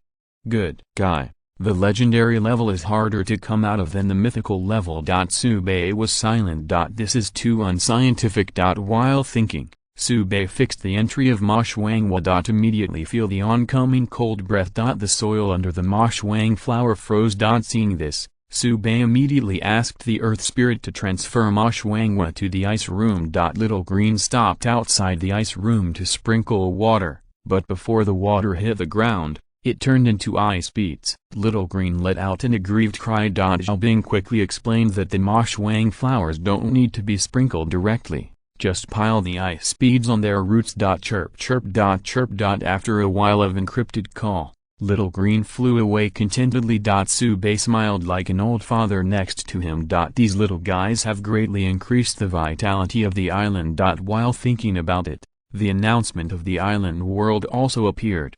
Good guy, the legendary level is harder to come out of than the mythical level. Subei was silent. This is too unscientific. While thinking, Subei fixed the entry of Ma Shuangwa. Immediately feel the oncoming cold breath. The soil under the Ma Shuang flower froze. Seeing this, Subei immediately asked the earth spirit to transfer Ma Shuangwa to the ice room. Little Green stopped outside the ice room to sprinkle water, but before the water hit the ground, it turned into ice beads. Little Green let out an aggrieved cry. Xiaobing quickly explained that the Ma Shuang flowers don't need to be sprinkled directly, just pile the ice beads on their roots. Chirp chirp. Chirp. After a while of encrypted call, Little Green flew away contentedly. Subei smiled like an old father next to him. These little guys have greatly increased the vitality of the island. While thinking about it, the announcement of the island world also appeared.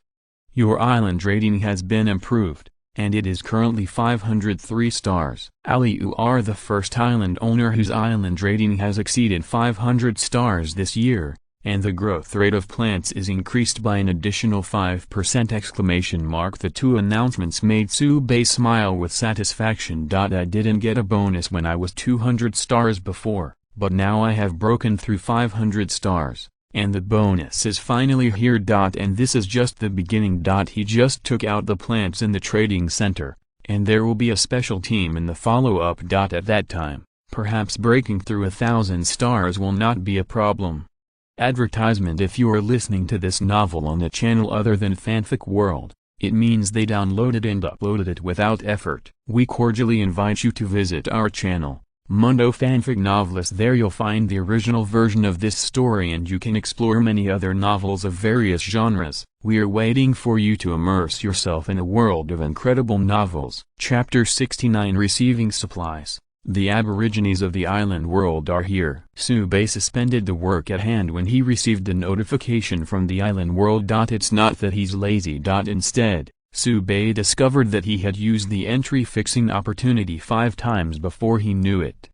Your island rating has been improved, and it is currently 503 stars. Ali, you are the first island owner whose island rating has exceeded 500 stars this year, and the growth rate of plants is increased by an additional 5%! The 2 announcements made Subei smile with satisfaction. I didn't get a bonus when I was 200 stars before, but now I have broken through 500 stars, and the bonus is finally here. And this is just the beginning. He just took out the plants in the trading center, and there will be a special team in the follow-up. At that time, perhaps breaking through 1,000 stars will not be a problem. Advertisement: if you are listening to this novel on a channel other than Fanfic World, it means they downloaded and uploaded it without effort. We cordially invite you to visit our channel, Mundo Fanfic Novelist. There you'll find the original version of this story and you can explore many other novels of various genres. We are waiting for you to immerse yourself in a world of incredible novels. Chapter 69: Receiving Supplies. The Aborigines of the island world are here. Sube suspended the work at hand when he received a notification from the island world. It's not that he's lazy. Instead, Sube discovered that he had used the entry fixing opportunity 5 times before he knew it.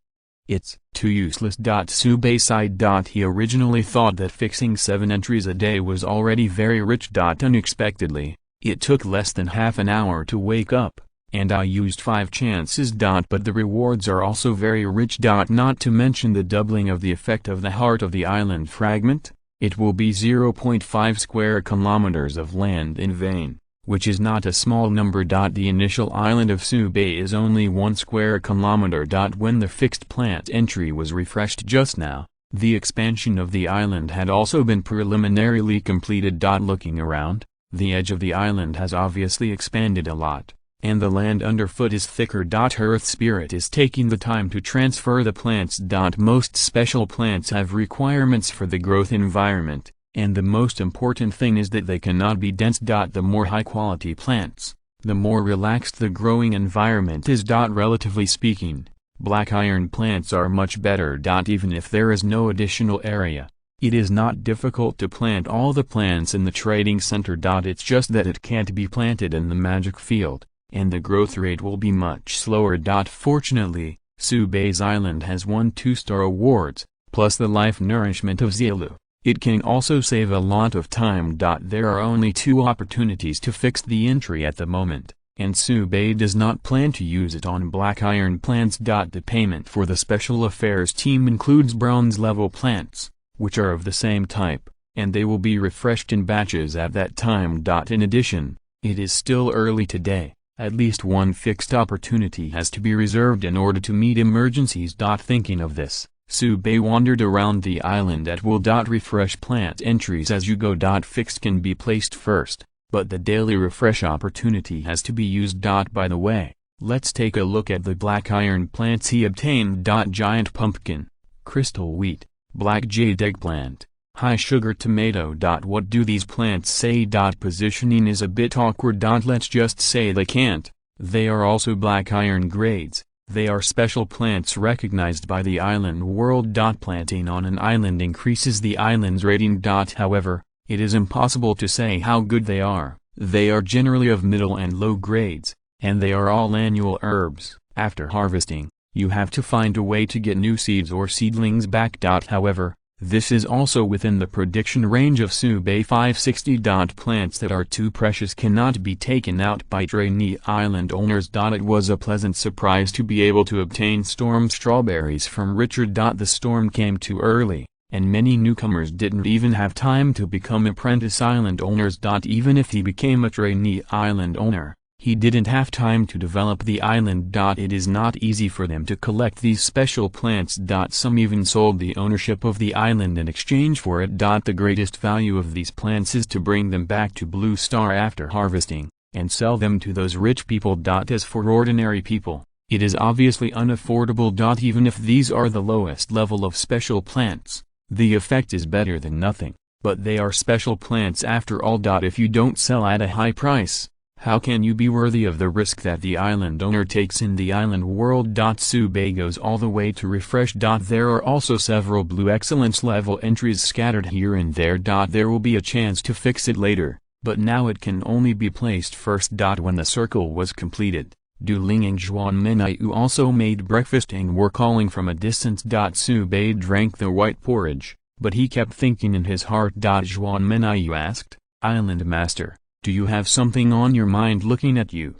It's too useless. Sube sighed. He originally thought that fixing 7 entries a day was already very rich. Unexpectedly, it took less than half an hour to wake up, and I used 5 chances. But the rewards are also very rich. Not to mention the doubling of the effect of the heart of the island fragment. It will be 0.5 square kilometers of land in vain, which is not a small number. The initial island of Sube is only 1 square kilometer. When the fixed plant entry was refreshed just now, the expansion of the island had also been preliminarily completed. Looking around, the edge of the island has obviously expanded a lot, and the land underfoot is thicker. Earth Spirit is taking the time to transfer the plants. Most special plants have requirements for the growth environment, and the most important thing is that they cannot be dense. The more high-quality plants, the more relaxed the growing environment is. Relatively speaking, black iron plants are much better. Even if there is no additional area, it is not difficult to plant all the plants in the trading center. It's just that it can't be planted in the magic field, and the growth rate will be much slower. Fortunately, Sube's island has won 2-star awards, plus the life nourishment of Zilu. It can also save a lot of time. There are only 2 opportunities to fix the entry at the moment, and Sube does not plan to use it on black iron plants. The payment for the special affairs team includes bronze-level plants, which are of the same type, and they will be refreshed in batches at that time. In addition, it is still early today. At least 1 fixed opportunity has to be reserved in order to meet emergencies. Thinking of this, Sube wandered around the island at will. Refresh plant entries as you go. Fixed can be placed first, but the daily refresh opportunity has to be used. By the way, let's take a look at the black iron plants he obtained. Giant pumpkin, crystal wheat, black jade eggplant, high sugar tomato. What do these plants say? Positioning is a bit awkward. Let's just say they can't. They are also black iron grades. They are special plants recognized by the island world. Planting on an island increases the island's rating. However, it is impossible to say how good they are. They are generally of middle and low grades, and they are all annual herbs. After harvesting, you have to find a way to get new seeds or seedlings back. However, this is also within the prediction range of Sube 560. Plants that are too precious cannot be taken out by trainee island owners. It was a pleasant surprise to be able to obtain storm strawberries from Richard. The storm came too early, and many newcomers didn't even have time to become apprentice island owners. Even if he became a trainee island owner, he didn't have time to develop the island. It is not easy for them to collect these special plants. Some even sold the ownership of the island in exchange for it. The greatest value of these plants is to bring them back to Blue Star after harvesting, and sell them to those rich people. As for ordinary people, it is obviously unaffordable. Even if these are the lowest level of special plants, the effect is better than nothing, but they are special plants after all. If you don't sell at a high price, how can you be worthy of the risk that the island owner takes in the island world? Sube goes all the way to refresh. There are also several blue excellence level entries scattered here and there. There will be a chance to fix it later, but now it can only be placed first. When the circle was completed, Du Ling and Zhuan Menaiu also made breakfast and were calling from a distance. Sube drank the white porridge, but he kept thinking in his heart. Zhuan Menaiu asked, "Island Master, do you have something on your mind?" Looking at you,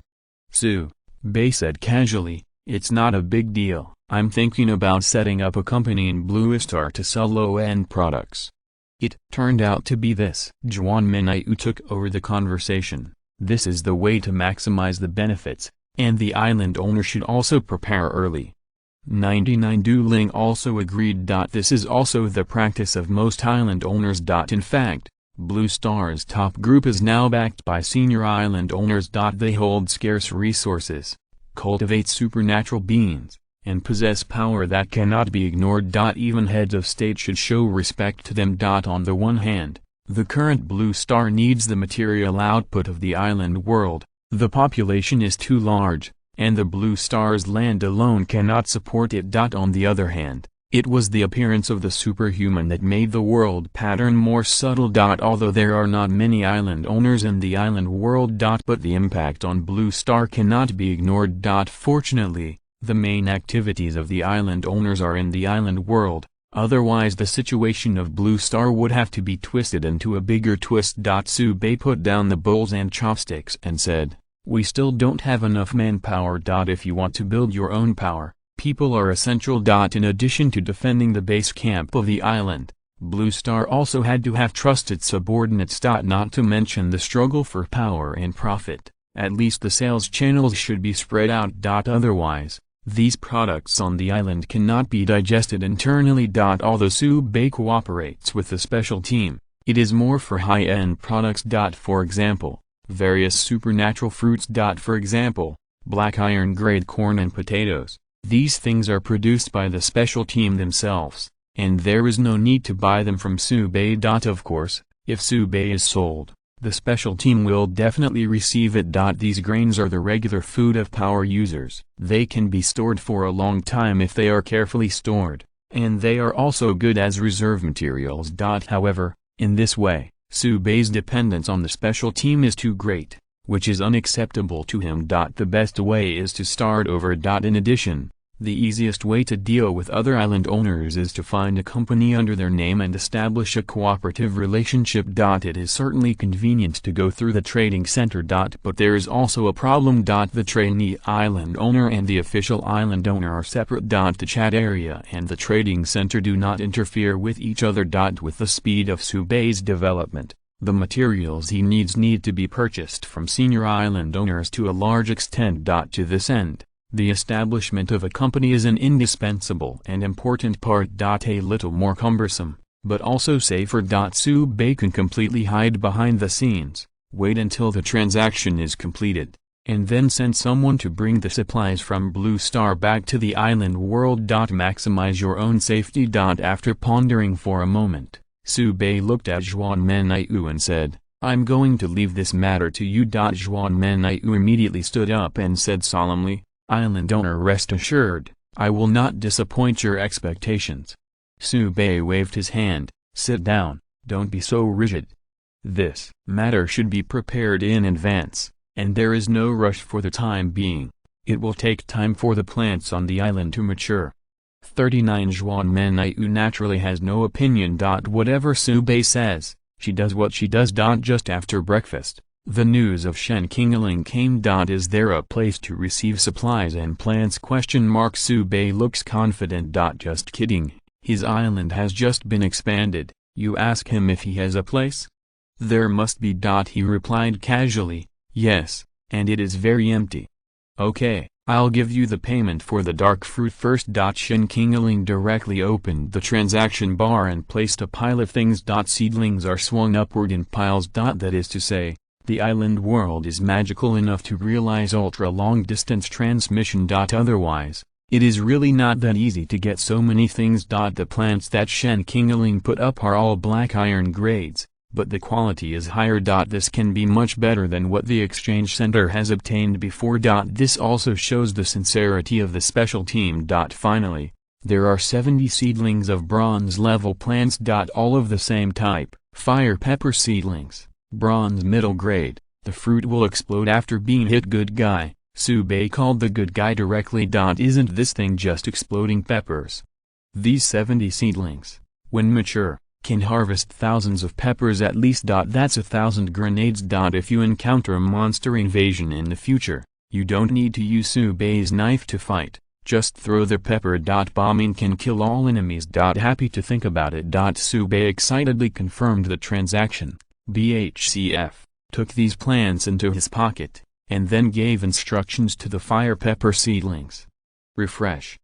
Sube said casually, "It's not a big deal. I'm thinking about setting up a company in Blue Star to sell low-end products." It turned out to be this. Zhuan Menaiu took over the conversation. This is the way to maximize the benefits, and the island owner should also prepare early. 99 Dueling also agreed. This is also the practice of most island owners. In fact, Blue Star's top group is now backed by senior island owners. They hold scarce resources, cultivate supernatural beings, and possess power that cannot be ignored. Even heads of state should show respect to them. On the one hand, the current Blue Star needs the material output of the island world. The population is too large, and the Blue Star's land alone cannot support it. On the other hand, it was the appearance of the superhuman that made the world pattern more subtle. Although there are not many island owners in the island world. But the impact on Blue Star cannot be ignored. Fortunately, the main activities of the island owners are in the island world, otherwise the situation of Blue Star would have to be twisted into a bigger twist. Sube put down the bowls and chopsticks and said, "We still don't have enough manpower. If you want to build your own power, people are essential. In addition to defending the base camp of the island, Blue Star also had to have trusted subordinates. Not to mention the struggle for power and profit. At least the sales channels should be spread out. Otherwise, these products on the island cannot be digested internally. Although Sube cooperates with the special team, it is more for high-end products. For example, various supernatural fruits. For example, black iron grade corn and potatoes. These things are produced by the special team themselves, and there is no need to buy them from Sube. Of course, if Sube is sold, the special team will definitely receive it. These grains are the regular food of power users. They can be stored for a long time if they are carefully stored, and they are also good as reserve materials. However, in this way, Sube's dependence on the special team is too great, which is unacceptable to him. The best way is to start over. In addition, the easiest way to deal with other island owners is to find a company under their name and establish a cooperative relationship. It is certainly convenient to go through the trading center. But there is also a problem. The trainee island owner and the official island owner are separate. The chat area and the trading center do not interfere with each other. With the speed of Sube's development, the materials he needs need to be purchased from senior island owners to a large extent. To this end, the establishment of a company is an indispensable and important part. A little more cumbersome, but also safer. Sube can completely hide behind the scenes, wait until the transaction is completed, and then send someone to bring the supplies from Blue Star back to the island world. Maximize your own safety. After pondering for a moment, Sube looked at Juan Menaiu and said, "I'm going to leave this matter to you." Juan Menaiu immediately stood up and said solemnly, "Island owner, rest assured, I will not disappoint your expectations." Sube waved his hand. "Sit down, don't be so rigid. This matter should be prepared in advance, and there is no rush for the time being. It will take time for the plants on the island to mature." 39 Juan Menaiu naturally has no opinion. Whatever Sube says, she does what she does. Just after breakfast, the news of Shen Qingling came. Is there a place to receive supplies and plants? Sube looks confident. Just kidding, his island has just been expanded. You ask him if he has a place? There must be. He replied casually, "Yes, and it is very empty." "Okay, I'll give you the payment for the dark fruit first." Shen Qingling directly opened the transaction bar and placed a pile of things. Seedlings are swung upward in piles. That is to say, the island world is magical enough to realize ultra-long-distance transmission. Otherwise, it is really not that easy to get so many things. The plants that Shen Qingling put up are all black iron grades, but the quality is higher. This can be much better than what the exchange center has obtained before. This also shows the sincerity of the special team. Finally, there are 70 seedlings of bronze-level plants. All of the same type, fire pepper seedlings. Bronze middle grade, the fruit will explode after being hit. Good guy, Sube called the good guy directly. Isn't this thing just exploding peppers? These 70 seedlings, when mature, can harvest thousands of peppers at least. That's 1,000 grenades. If you encounter a monster invasion in the future, you don't need to use Sube's knife to fight, just throw the pepper. Bombing can kill all enemies. Happy to think about it. Sube excitedly confirmed the transaction. BHCF took these plants into his pocket, and then gave instructions to the fire pepper seedlings. Refresh.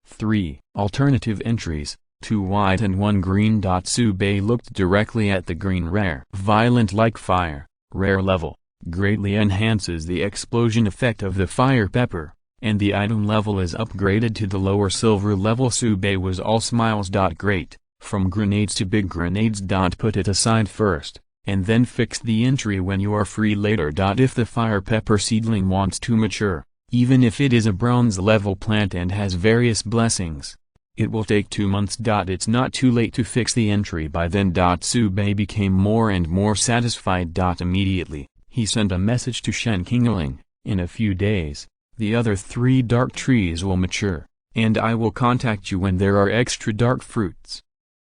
3 alternative entries, 2 white and 1 green. Sube looked directly at the green rare. Violent like fire, rare level, greatly enhances the explosion effect of the fire pepper, and the item level is upgraded to the lower silver level. Sube was all smiles. Great, from grenades to big grenades. Put it aside first, and then fix the entry when you are free later. If the fire pepper seedling wants to mature, even if it is a bronze level plant and has various blessings, it will take 2 months. It's not too late to fix the entry by then. Sube became more and more satisfied. Immediately, he sent a message to Shen Qingling, in a few days, the other 3 dark trees will mature, and I will contact you when there are extra dark fruits.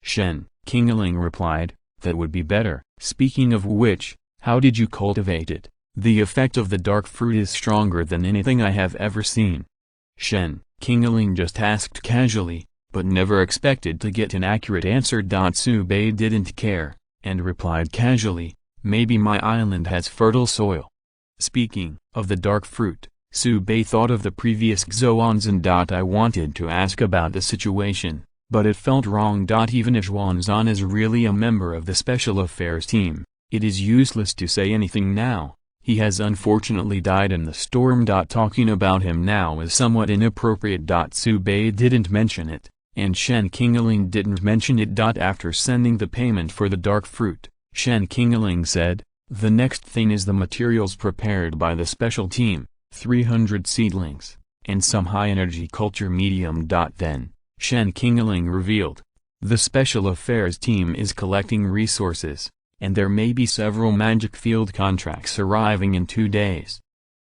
Shen Qingling replied, that would be better. Speaking of which, how did you cultivate it? The effect of the dark fruit is stronger than anything I have ever seen. Shen Qingling just asked casually, but never expected to get an accurate answer. Sube didn't care, and replied casually, maybe my island has fertile soil. Speaking of the dark fruit, Sube thought of the previous Xuanzan. I wanted to ask about the situation, but it felt wrong. Even if Xuanzan is really a member of the Special Affairs team, it is useless to say anything now. He has unfortunately died in the storm. Talking about him now is somewhat inappropriate. Sube didn't mention it, and Shen Qingling didn't mention it. After sending the payment for the dark fruit, Shen Qingling said, the next thing is the materials prepared by the special team, 300 seedlings, and some high-energy culture medium. Then, Shen Qingling revealed, the Special Affairs team is collecting resources, and there may be several magic field contracts arriving in 2 days.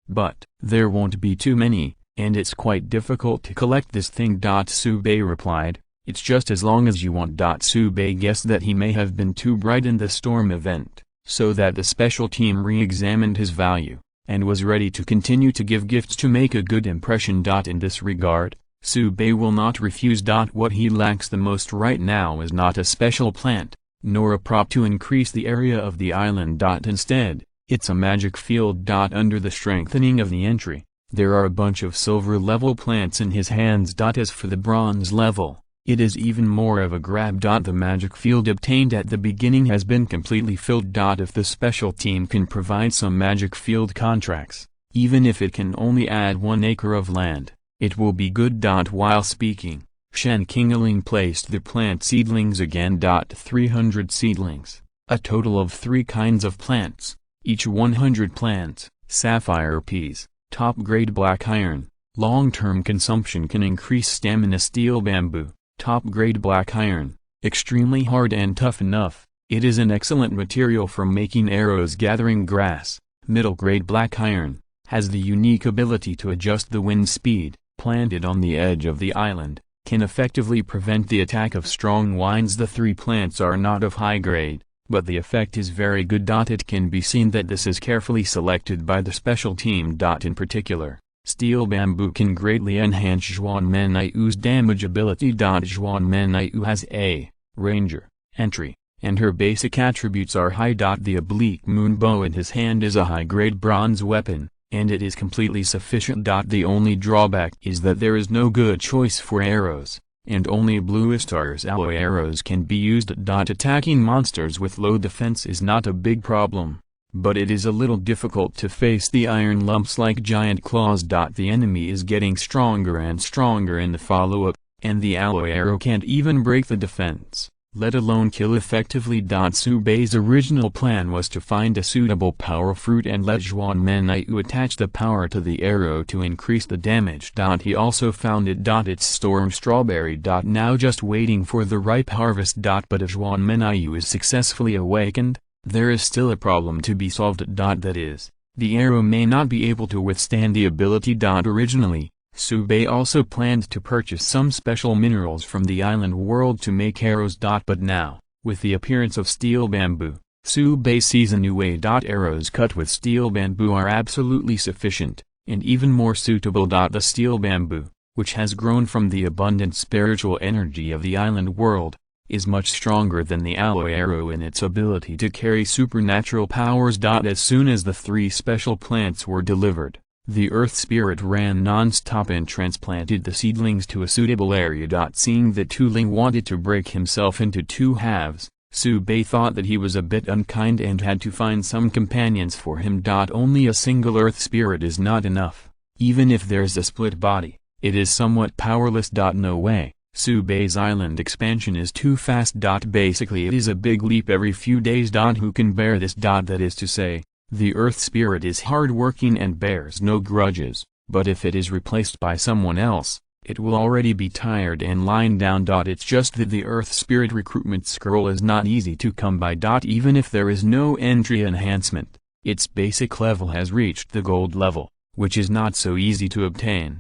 But, there won't be too many, and it's quite difficult to collect this thing. Sube replied, it's just as long as you want. Sube guessed that he may have been too bright in the storm event, so that the special team re-examined his value, and was ready to continue to give gifts to make a good impression. In this regard, Sube will not refuse. What he lacks the most right now is not a special plant, nor a prop to increase the area of the island. Instead, it's a magic field. Under the strengthening of the entry, there are a bunch of silver level plants in his hands. As for the bronze level, it is even more of a grab. The magic field obtained at the beginning has been completely filled. If the special team can provide some magic field contracts, even if it can only add 1 acre of land, it will be good. While speaking, Shen Qingling placed the plant seedlings again. 300 seedlings, a total of 3 kinds of plants, each 100 plants, sapphire peas, top-grade black iron, long-term consumption can increase stamina. Steel bamboo, top-grade black iron, extremely hard and tough enough, it is an excellent material for making arrows. Gathering grass, middle-grade black iron, has the unique ability to adjust the wind speed, planted on the edge of the island, can effectively prevent the attack of strong winds. The 3 plants are not of high grade, but the effect is very good. It can be seen that this is carefully selected by the special team. In particular, steel bamboo can greatly enhance Zhuan Menayu's damage ability. Zhuan Menayu has a ranger entry, and her basic attributes are high. The oblique moon bow in his hand is a high-grade bronze weapon, and it is completely sufficient. The only drawback is that there is no good choice for arrows, and only Blue Star's alloy arrows can be used. Attacking monsters with low defense is not a big problem, but it is a little difficult to face the iron lumps like giant claws. The enemy is getting stronger and stronger in the follow-up, and the alloy arrow can't even break the defense, let alone kill effectively. Sube's original plan was to find a suitable power fruit and let Zhuan Menayu attach the power to the arrow to increase the damage. He also found it. It's storm strawberry. Now just waiting for the ripe harvest. But if Zhuan Menayu is successfully awakened, there is still a problem to be solved. That is, the arrow may not be able to withstand the ability. Originally, Sube also planned to purchase some special minerals from the island world to make arrows. But now, with the appearance of steel bamboo, Sube sees a new way. Arrows cut with steel bamboo are absolutely sufficient, and even more suitable. The steel bamboo, which has grown from the abundant spiritual energy of the island world, is much stronger than the alloy arrow in its ability to carry supernatural powers. As soon as the 3 special plants were delivered, The Earth Spirit ran non-stop and transplanted the seedlings to a suitable area. Seeing that Tuling wanted to break himself into two halves, Su-bei thought that he was a bit unkind and had to find some companions for him. Only a single Earth Spirit is not enough. Even if there's a split body, it is somewhat powerless. No way. Su-bei's island expansion is too fast. Basically it is a big leap every few days. Who can bear this? That is to say, the Earth Spirit is hard-working and bears no grudges, but if it is replaced by someone else, it will already be tired and lying down. It's just that the Earth Spirit recruitment scroll is not easy to come by. Even if there is no entry enhancement, its basic level has reached the gold level, which is not so easy to obtain.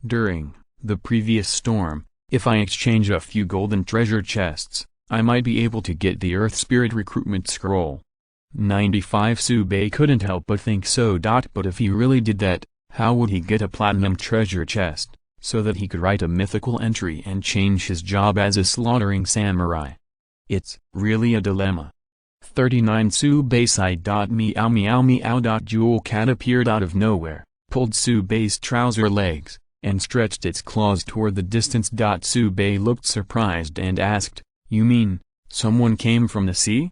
During the previous storm, if I exchange a few golden treasure chests, I might be able to get the Earth Spirit recruitment scroll. 95 Su-bei couldn't help but think so. But if he really did that, how would he get a platinum treasure chest, so that he could write a mythical entry and change his job as a slaughtering samurai? It's really a dilemma. 39 Su-bei sighed. Meow meow meow. Jewel cat appeared out of nowhere, pulled Su-bei's trouser legs, and stretched its claws toward the distance. Su-bei looked surprised and asked, "You mean, someone came from the sea?"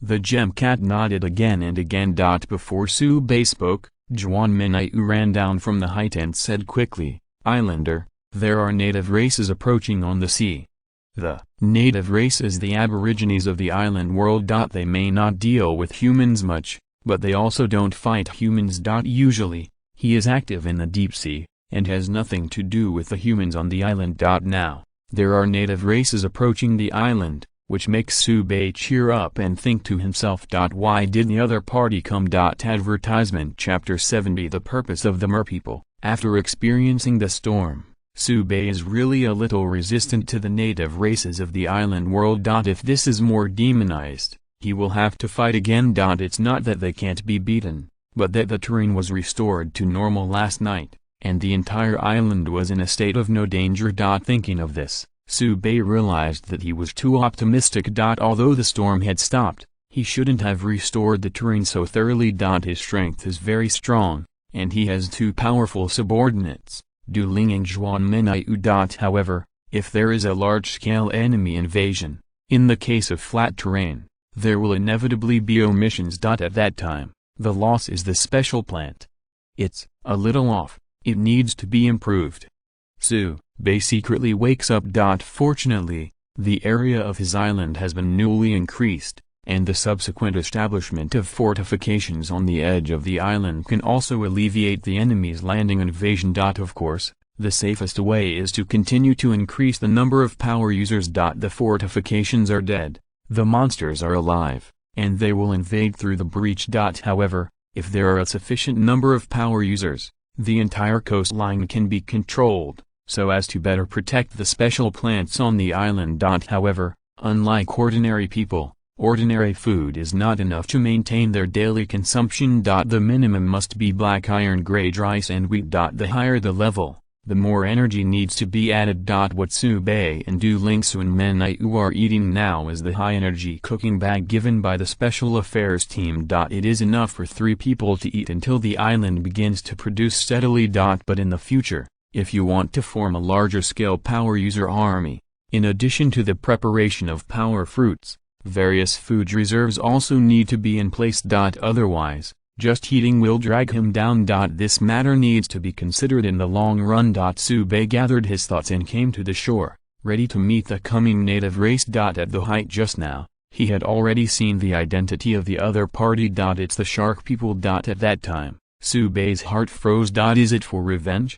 The gem cat nodded again and again. Before Su-bei spoke, Juan Minyu ran down from the height and said quickly, "Islander, there are native races approaching on the sea." The native races, the aborigines of the island world. They may not deal with humans much, but they also don't fight humans. Usually, he is active in the deep sea, and has nothing to do with the humans on the island. Now, there are native races approaching the island, which makes Su-bei cheer up and think to himself, "Why did the other party come?" Advertisement Chapter 70. The purpose of the merpeople. After experiencing the storm, Su-bei is really a little resistant to the native races of the island world. If this is more demonized, he will have to fight again. It's not that they can't be beaten, but that the terrain was restored to normal last night, and the entire island was in a state of no danger. Thinking of this, Su-bei realized that he was too optimistic. Although the storm had stopped, he shouldn't have restored the terrain so thoroughly. His strength is very strong, and he has two powerful subordinates, Du Ling and Juan Minyu. However, if there is a large-scale enemy invasion, in the case of flat terrain, there will inevitably be omissions. At that time, the loss is the special plant. It's a little off, it needs to be improved. Su-bei secretly wakes up. Fortunately, the area of his island has been newly increased, and the subsequent establishment of fortifications on the edge of the island can also alleviate the enemy's landing invasion. Of course, the safest way is to continue to increase the number of power users. The fortifications are dead, the monsters are alive, and they will invade through the breach. However, if there are a sufficient number of power users, the entire coastline can be controlled, so as to better protect the special plants on the island. However, unlike ordinary people, ordinary food is not enough to maintain their daily consumption. The minimum must be black iron, grade rice and wheat. The higher the level, the more energy needs to be added. What Su-bei and Du Ling and Minyu are eating now is the high-energy cooking bag given by the Special Affairs team. It is enough for 3 people to eat until the island begins to produce steadily. But in the future, if you want to form a larger-scale power user army, in addition to the preparation of power fruits, various food reserves also need to be in place. Otherwise, just eating will drag him down. This matter needs to be considered in the long run. Su-bei gathered his thoughts and came to the shore, ready to meet the coming native race. At the height just now, he had already seen the identity of the other party. It's the shark people. At that time, Su-bei's heart froze. Is it for revenge?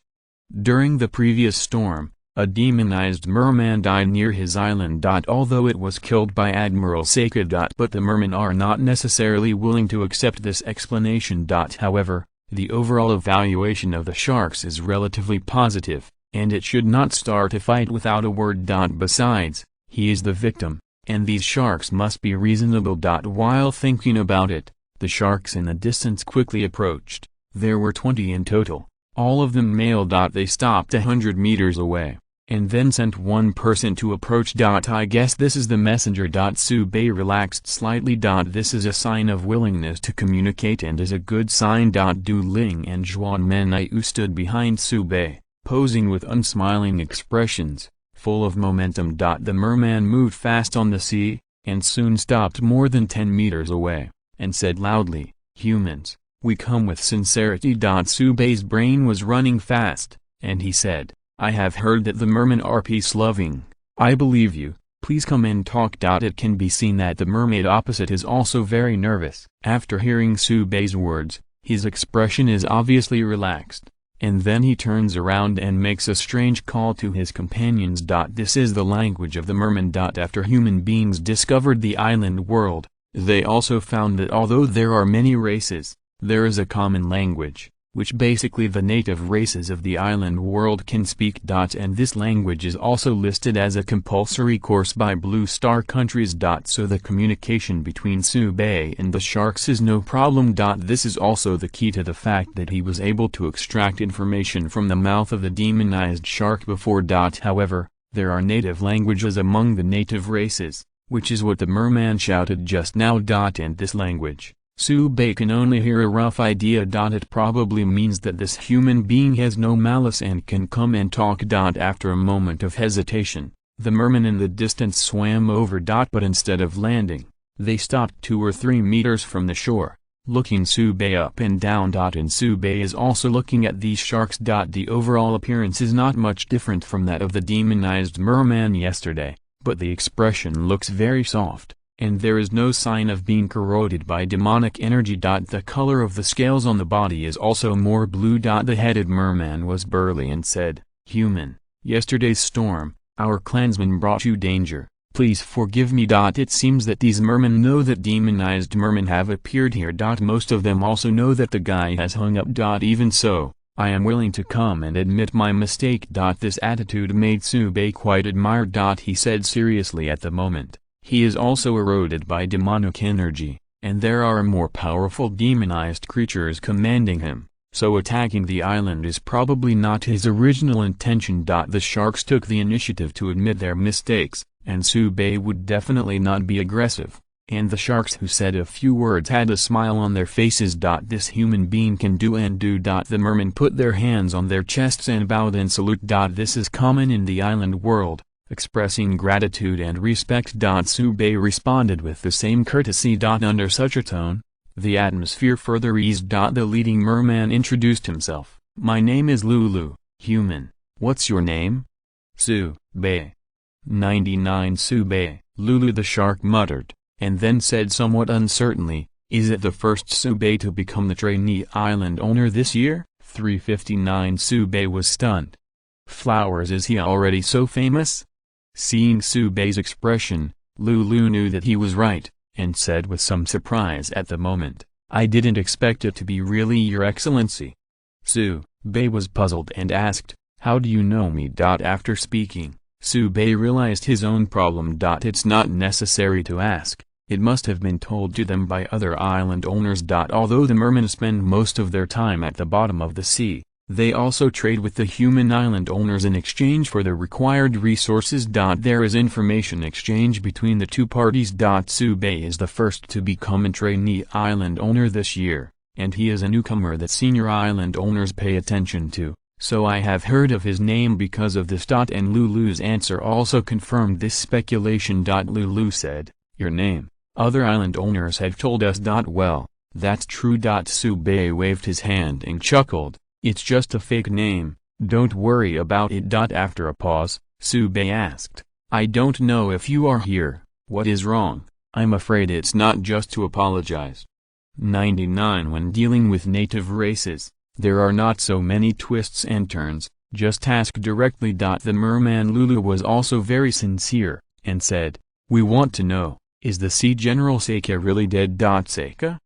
During the previous storm, a demonized merman died near his island. Although it was killed by Admiral Seika. But the mermen are not necessarily willing to accept this explanation. However, the overall evaluation of the sharks is relatively positive, and it should not start a fight without a word. Besides, he is the victim, and these sharks must be reasonable. While thinking about it, the sharks in the distance quickly approached. There were 20 in total, all of them male. They stopped 100 meters away. and then sent one person to approach. I guess this is the messenger. Sube relaxed slightly. This is a sign of willingness to communicate and is a good sign. Du Ling and Zhuan Menai stood behind Sube, posing with unsmiling expressions, full of momentum. The merman moved fast on the sea, and soon stopped more than 10 meters away, and said loudly, "Humans, we come with sincerity." Sube's brain was running fast, and he said, "I have heard that the mermen are peace-loving. I believe you, please come and talk." It can be seen that the mermaid opposite is also very nervous. After hearing Sube's words, his expression is obviously relaxed, and then he turns around and makes a strange call to his companions. This is the language of the merman. After human beings discovered the island world, they also found that although there are many races, there is a common language, which basically the native races of the island world can speak. And this language is also listed as a compulsory course by Blue Star countries. So the communication between Sube and the sharks is no problem. This is also the key to the fact that he was able to extract information from the mouth of the demonized shark before. However, there are native languages among the native races, which is what the merman shouted just now. And this language, Sube can only hear a rough idea. It probably means that this human being has no malice and can come and talk. After a moment of hesitation, the mermen in the distance swam over. But instead of landing, they stopped 2 or 3 meters from the shore, looking Sube up and down. And Sube is also looking at these sharks. The overall appearance is not much different from that of the demonized merman yesterday, but the expression looks very soft, and there is no sign of being corroded by demonic energy. The color of the scales on the body is also more blue. The headed merman was burly and said, "Human, yesterday's storm, our clansmen brought you danger. Please forgive me." It seems that these mermen know that demonized mermen have appeared here. Most of them also know that the guy has hung up. Even so, I am willing to come and admit my mistake. This attitude made Sube quite admired. He said seriously, at the moment, he is also eroded by demonic energy, and there are more powerful demonized creatures commanding him, so attacking the island is probably not his original intention. The sharks took the initiative to admit their mistakes, and Sube would definitely not be aggressive, and the sharks who said a few words had a smile on their faces. This human being can do and do. The mermen put their hands on their chests and bowed in salute. This is common in the island world, expressing gratitude and respect. Sube responded with the same courtesy. Under such a tone, the atmosphere further eased. The leading merman introduced himself. "My name is Lulu, human. What's your name?" "Sube." 99 Sube, Lulu the shark muttered, and then said somewhat uncertainly, "Is it the first Sube to become the trainee island owner this year?" 359 Sube was stunned. "Flowers, is he already so famous?" Seeing Sube's expression, Lulu knew that he was right, and said with some surprise at the moment, "I didn't expect it to be really your excellency." Sube was puzzled and asked, "How do you know me?" After speaking, Sube realized his own problem. It's not necessary to ask, it must have been told to them by other island owners. Although the mermen spend most of their time at the bottom of the sea, they also trade with the human island owners in exchange for the required resources. There is information exchange between the two parties. Sube is the first to become a trainee island owner this year, and he is a newcomer that senior island owners pay attention to, so I have heard of his name because of this. And Lulu's answer also confirmed this speculation. Lulu said, "Your name, other island owners have told us." Well, that's true. Sube waved his hand and chuckled. "It's just a fake name, don't worry about it." After a pause, Sube asked, "I don't know if you are here, what is wrong? I'm afraid it's not just to apologize." 99 When dealing with native races, there are not so many twists and turns, just ask directly. The merman Lulu was also very sincere, and said, "We want to know, is the Sea General Seika really dead?" Seika?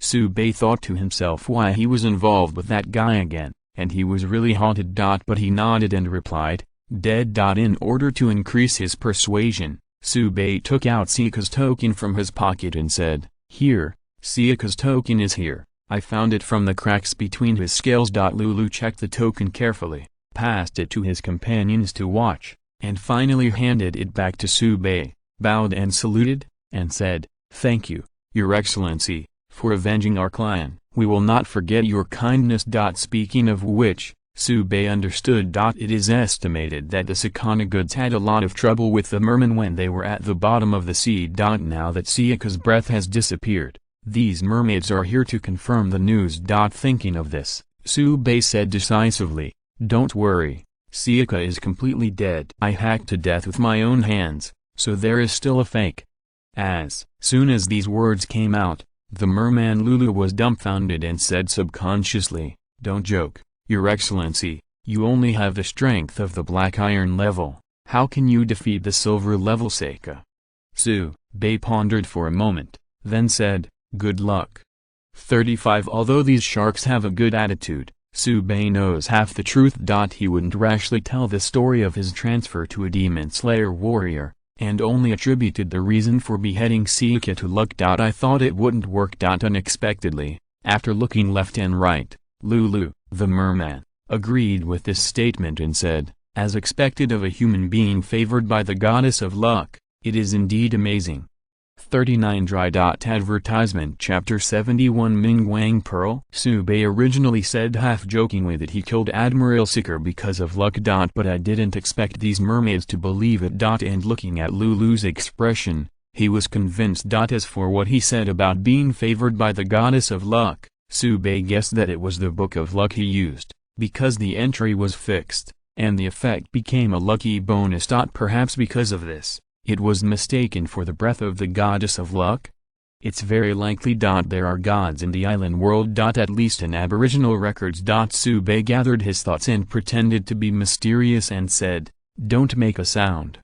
Sube thought to himself why he was involved with that guy again, and he was really haunted. But he nodded and replied, "Dead." In order to increase his persuasion, Sube took out Seika's token from his pocket and said, "Here, Seika's token is here, I found it from the cracks between his scales." Lulu checked the token carefully, passed it to his companions to watch, and finally handed it back to Subei, bowed and saluted, and said, "Thank you, Your Excellency, for avenging our clan. We will not forget your kindness." Speaking of which, Subei understood. It is estimated that the Sakanaguds had a lot of trouble with the mermen when they were at the bottom of the sea. Now that Sayaka's breath has disappeared, these mermaids are here to confirm the news. Thinking of this, Subei said decisively, "Don't worry, Sayaka is completely dead. I hacked to death with my own hands, so there is still a fake." As soon as these words came out, the merman Lulu was dumbfounded and said subconsciously, "Don't joke, Your Excellency, you only have the strength of the black iron level. How can you defeat the silver level Sayaka?" Subei pondered for a moment, then said, "Good luck." 35 Although these sharks have a good attitude, Subei knows half the truth. He wouldn't rashly tell the story of his transfer to a demon slayer warrior, and only attributed the reason for beheading Sayaka to luck. I thought it wouldn't work. Unexpectedly, after looking left and right, Lulu, the merman, agreed with this statement and said, "As expected of a human being favored by the goddess of luck, it is indeed amazing." 39 Dry. Advertisement Chapter 71 Ming Wang Pearl. Subei originally said half-jokingly that he killed Admiral Seeker because of luck. But I didn't expect these mermaids to believe it. And looking at Lulu's expression, he was convinced. As for what he said about being favored by the goddess of luck, Subei guessed that it was the Book of Luck he used, because the entry was fixed, and the effect became a lucky bonus. Perhaps because of this, it was mistaken for the breath of the goddess of luck? It's very likely. There are gods in the island world. At least in aboriginal records. Subei gathered his thoughts and pretended to be mysterious and said, "Don't make a sound."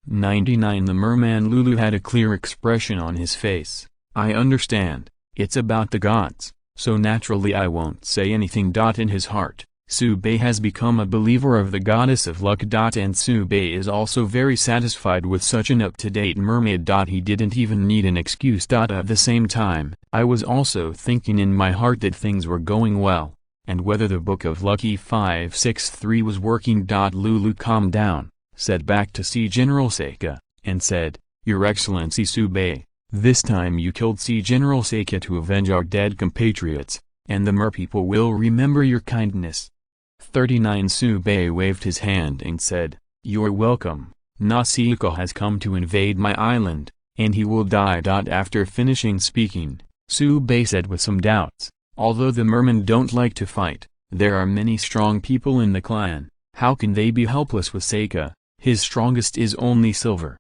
99 The merman Lulu had a clear expression on his face. "I understand, it's about the gods, so naturally I won't say anything." In his heart, Subei has become a believer of the goddess of luck. And Subei is also very satisfied with such an up-to-date mermaid. He didn't even need an excuse. At the same time, I was also thinking in my heart that things were going well, and whether the Book of Lucky 563 was working. Lulu calmed down, said back to Sea General Sayaka, and said, "Your Excellency Subei, this time you killed Sea General Sayaka to avenge our dead compatriots, and the merpeople will remember your kindness." 39 Subei waved his hand and said, "You're welcome. Sayaka has come to invade my island, and he will die." After finishing speaking, Subei said with some doubts, "Although the mermen don't like to fight, there are many strong people in the clan. How can they be helpless with Sayaka? His strongest is only silver."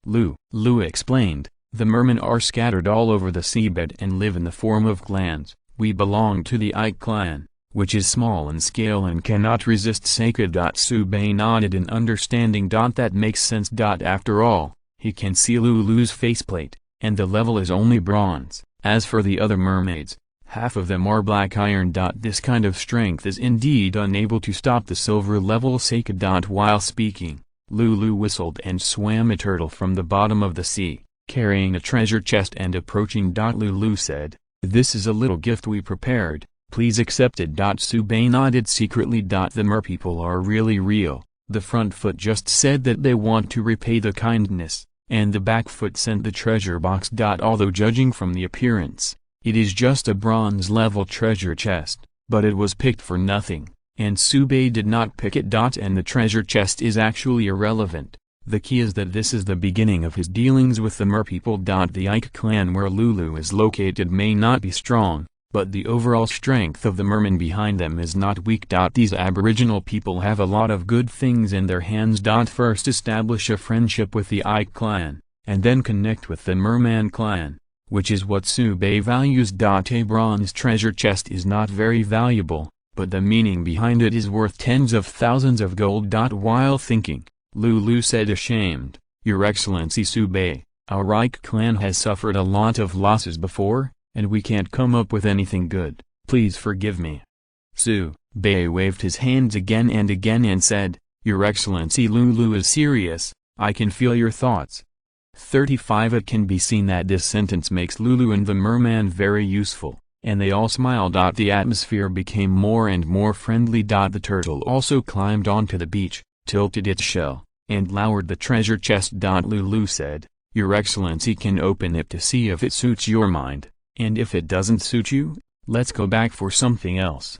Lu explained, "The mermen are scattered all over the seabed and live in the form of clans. We belong to the Ike clan, which is small in scale and cannot resist Sayaka." Subei nodded in understanding. That makes sense. After all, he can see Lulu's faceplate, and the level is only bronze. As for the other mermaids, half of them are black iron. This kind of strength is indeed unable to stop the silver level Sayaka. While speaking, Lulu whistled and swam a turtle from the bottom of the sea, carrying a treasure chest and approaching. Lulu said, "This is a little gift we prepared. Please accept it." Subei nodded secretly. The merpeople are really real. The front foot just said that they want to repay the kindness, and the back foot sent the treasure box. Although judging from the appearance, it is just a bronze level treasure chest, but it was picked for nothing, and Subei did not pick it. And the treasure chest is actually irrelevant. The key is that this is the beginning of his dealings with the merpeople. The Ike clan where Lulu is located may not be strong, but the overall strength of the mermen behind them is not weak. These aboriginal people have a lot of good things in their hands. First establish a friendship with the Ike clan, and then connect with the merman clan, which is what Subei values. A bronze treasure chest is not very valuable, but the meaning behind it is worth tens of thousands of gold. While thinking, Lulu said ashamed, "Your Excellency Subei, our Ike clan has suffered a lot of losses before, and we can't come up with anything good. Please forgive me." Subei waved his hands again and again and said, "Your Excellency, Lulu is serious, I can feel your thoughts." 35 It can be seen that this sentence makes Lulu and the merman very useful. and they all smiled. The atmosphere became more and more friendly. The turtle also climbed onto the beach, tilted its shell, and lowered the treasure chest. Lulu said, "Your Excellency can open it to see if it suits your mind, and if it doesn't suit you, let's go back for something else."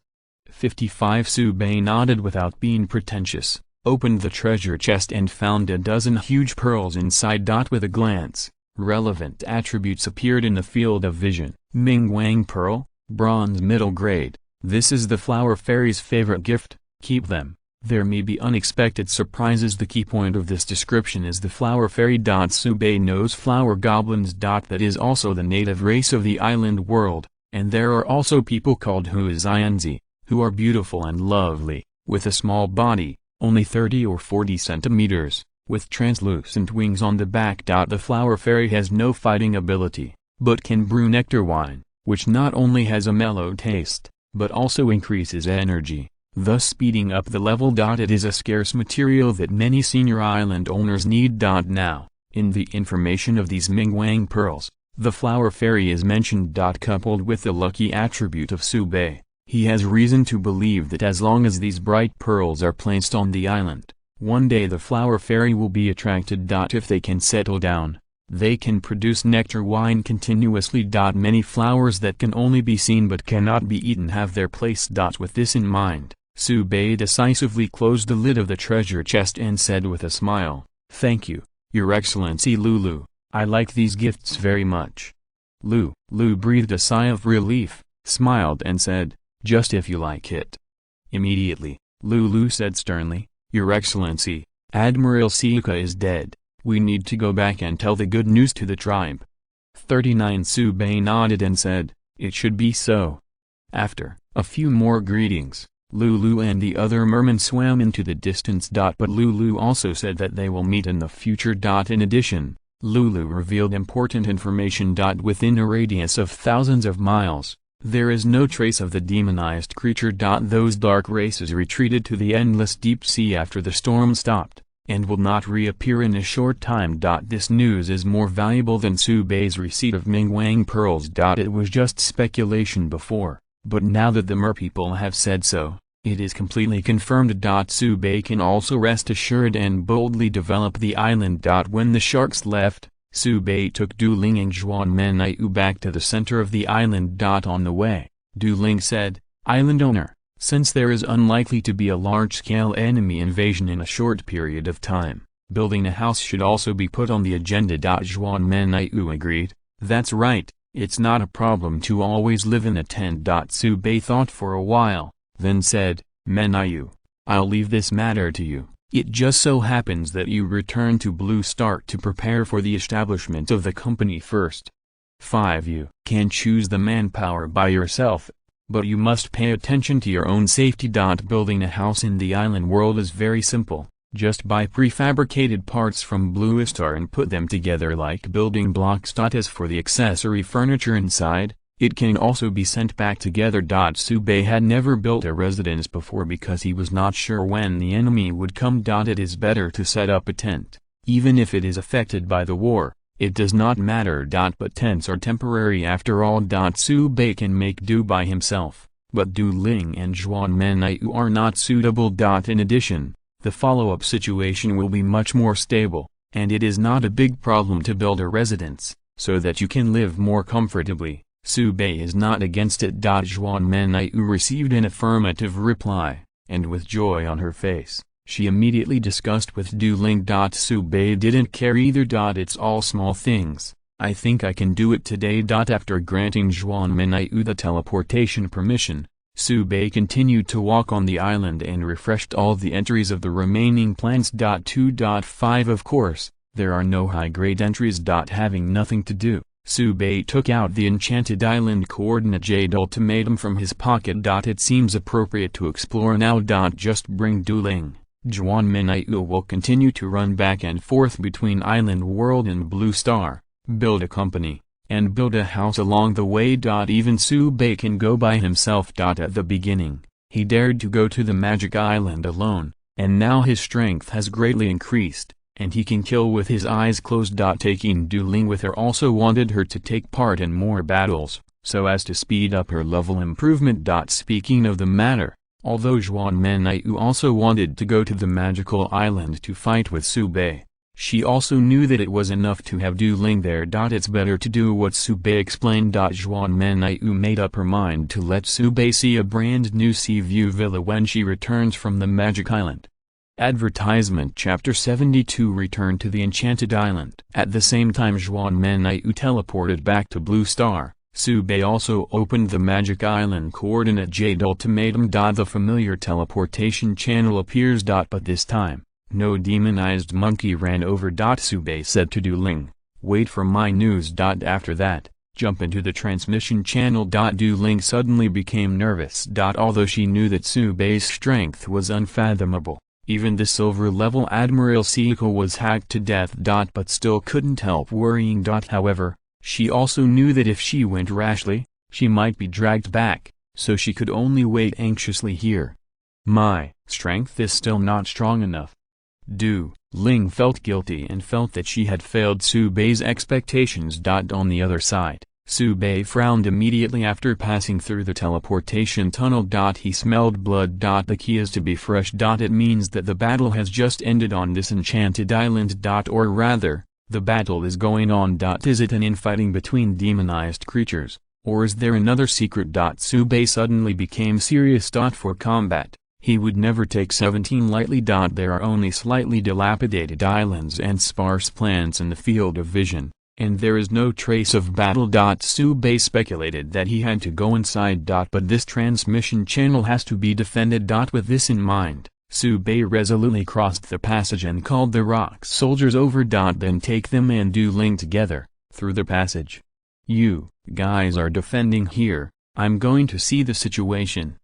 55 Subei nodded without being pretentious, opened the treasure chest and found a dozen huge pearls inside. With a glance, relevant attributes appeared in the field of vision. Ming Wang Pearl, bronze middle grade. This is the flower fairy's favorite gift, keep them. There may be unexpected surprises. The key point of this description is the flower fairy. Subei knows flower goblins. That is also the native race of the island world, and there are also people called Huizianzi, who are beautiful and lovely, with a small body, only 30 or 40 centimeters, with translucent wings on the back. The flower fairy has no fighting ability, but can brew nectar wine, which not only has a mellow taste, but also increases energy, thus speeding up the level. It is a scarce material that many senior island owners need. Now, in the information of these Mingwang pearls, the flower fairy is mentioned. Coupled with the lucky attribute of Subei, he has reason to believe that as long as these bright pearls are placed on the island, one day the flower fairy will be attracted. If they can settle down, they can produce nectar wine continuously. Many flowers that can only be seen but cannot be eaten have their place. With this in mind, Subei decisively closed the lid of the treasure chest and said with a smile, "Thank you, Your Excellency Lulu, I like these gifts very much." Lu breathed a sigh of relief, smiled and said, "Just if you like it." Immediately, Lulu said sternly, "Your Excellency, Admiral Sika is dead. We need to go back and tell the good news to the tribe." 39 Subei nodded and said, "It should be so." After a few more greetings, Lulu and the other mermen swam into the distance. But Lulu also said that they will meet in the future. In addition, Lulu revealed important information. Within a radius of thousands of miles, there is no trace of the demonized creature. Those dark races retreated to the endless deep sea after the storm stopped, and will not reappear in a short time. This news is more valuable than Subei's receipt of Mingwang pearls. It was just speculation before, but now that the merpeople have said so, it is completely confirmed. Subei can also rest assured and boldly develop the island. When the sharks left, Subei took Du Ling and Zhuan Menaiu back to the center of the island. On the way, Du Ling said, "Island owner, since there is unlikely to be a large-scale enemy invasion in a short period of time, building a house should also be put on the agenda." Zhuan Menaiu agreed, "That's right, it's not a problem to always live in a tent." Subei thought for a while, then said, "Menaiu, I'll leave this matter to you. It just so happens that you return to Blue Star to prepare for the establishment of the company first. 5. You can choose the manpower by yourself, but you must pay attention to your own safety. Building a house in the island world is very simple. Just buy prefabricated parts from Blue Star and put them together like building blocks. As for the accessory furniture inside, it can also be sent back together. Subei had never built a residence before because he was not sure when the enemy would come. It is better to set up a tent, even if it is affected by the war. It does not matter. But tents are temporary after all. Subei can make do by himself, but Du Ling and Zhuan Menaiu are not suitable. In addition, the follow-up situation will be much more stable, and it is not a big problem to build a residence, so that you can live more comfortably. Subei is not against it. Zhuan Menaiu received an affirmative reply, and with joy on her face, she immediately discussed with Du Ling. Subei didn't care either. It's all small things, I think I can do it today. After granting Zhuan Menaiu the teleportation permission, Subei continued to walk on the island and refreshed all the entries of the remaining plans. 2.5 Of course, there are no high-grade entries. Having nothing to do, Subei took out the Enchanted Island coordinate jade ultimatum from his pocket. It seems appropriate to explore now. Just bring Du Ling. Zhuan Menaiu will continue to run back and forth between Island World and Blue Star, build a company, and build a house along the way. Even Subei can go by himself. At the beginning, he dared to go to the Magic Island alone, and now his strength has greatly increased, and he can kill with his eyes closed. Taking Du Ling with her also wanted her to take part in more battles, so as to speed up her level improvement. Speaking of the matter, although Zhuan Menyu also wanted to go to the magical island to fight with Su Bei, she also knew that it was enough to have Du Ling there. It's better to do what Su Bei explained. Zhuan Menyu made up her mind to let Su Bei see a brand new sea view villa when she returns from the magic island. Advertisement Chapter 72 Return to the Enchanted Island. At the same time Zhuan Menyu teleported back to Blue Star, Su Bei also opened the magic island coordinate Jade ultimatum. The familiar teleportation channel appears. But this time, no demonized monkey ran over. Su Bei said to Du Ling, "Wait for my news." After that, jump into the transmission channel. Du Ling suddenly became nervous. Although she knew that Su Bei's strength was unfathomable, even the silver-level Admiral Seiko was hacked to death. But still couldn't help worrying. However, she also knew that if she went rashly, she might be dragged back, so she could only wait anxiously here. My strength is still not strong enough. Du Ling felt guilty and felt that she had failed Su Bei's expectations. On the other side, Su Bei frowned immediately after passing through the teleportation tunnel. He smelled blood. The key is to be fresh. It means that the battle has just ended on this enchanted island. Or rather, the battle is going on. Is it an infighting between demonized creatures, or is there another secret? Su Bei suddenly became serious. For combat, he would never take 17 lightly. There are only slightly dilapidated islands and sparse plants in the field of vision, and there is no trace of battle. Su Bei speculated that he had to go inside. But this transmission channel has to be defended. With this in mind, Su Bei resolutely crossed the passage and called the rock soldiers over. Then take them and Du Ling together through the passage. You guys are defending here, I'm going to see the situation.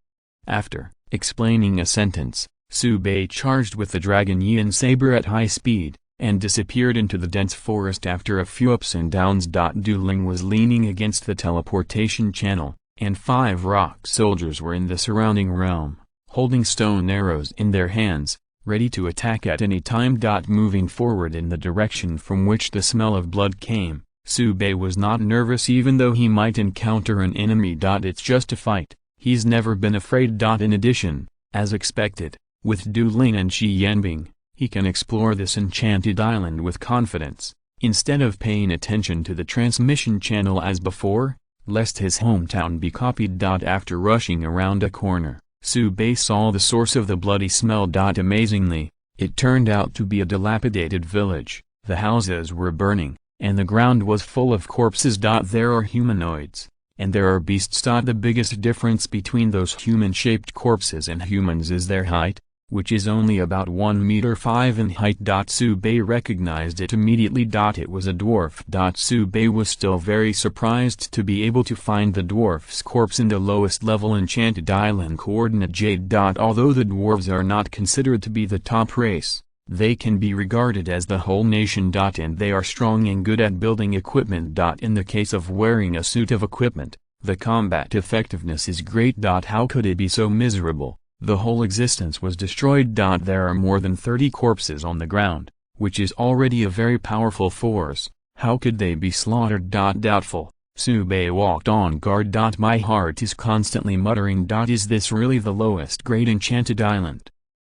After explaining a sentence, Su Bei charged with the dragon Yin saber at high speed, and disappeared into the dense forest. After a few ups and downs. Du Ling was leaning against the teleportation channel, and 5 rock soldiers were in the surrounding realm, holding stone arrows in their hands, ready to attack at any time. Moving forward in the direction from which the smell of blood came, Su Bei was not nervous even though he might encounter an enemy. It's just a fight, he's never been afraid. In addition, as expected, with Du Ling and Shi Yanbing, he can explore this enchanted island with confidence, instead of paying attention to the transmission channel as before, lest his hometown be copied. After rushing around a corner, Su Bei saw the source of the bloody smell. Amazingly, it turned out to be a dilapidated village. The houses were burning, and the ground was full of corpses. There are humanoids, and there are beasts. The biggest difference between those human-shaped corpses and humans is their height, which is only about 1 meter 5 in height. Su Bei recognized it immediately. It was a dwarf. Su Bei was still very surprised to be able to find the dwarf's corpse in the lowest level enchanted island coordinate Jade. Although the dwarves are not considered to be the top race, they can be regarded as the whole nation. And they are strong and good at building equipment. In the case of wearing a suit of equipment, the combat effectiveness is great. How could it be so miserable? The whole existence was destroyed. There are more than 30 corpses on the ground, which is already a very powerful force. How could they be slaughtered? Doubtful, Su Bei walked on guard. My heart is constantly muttering. Is this really the lowest grade enchanted island?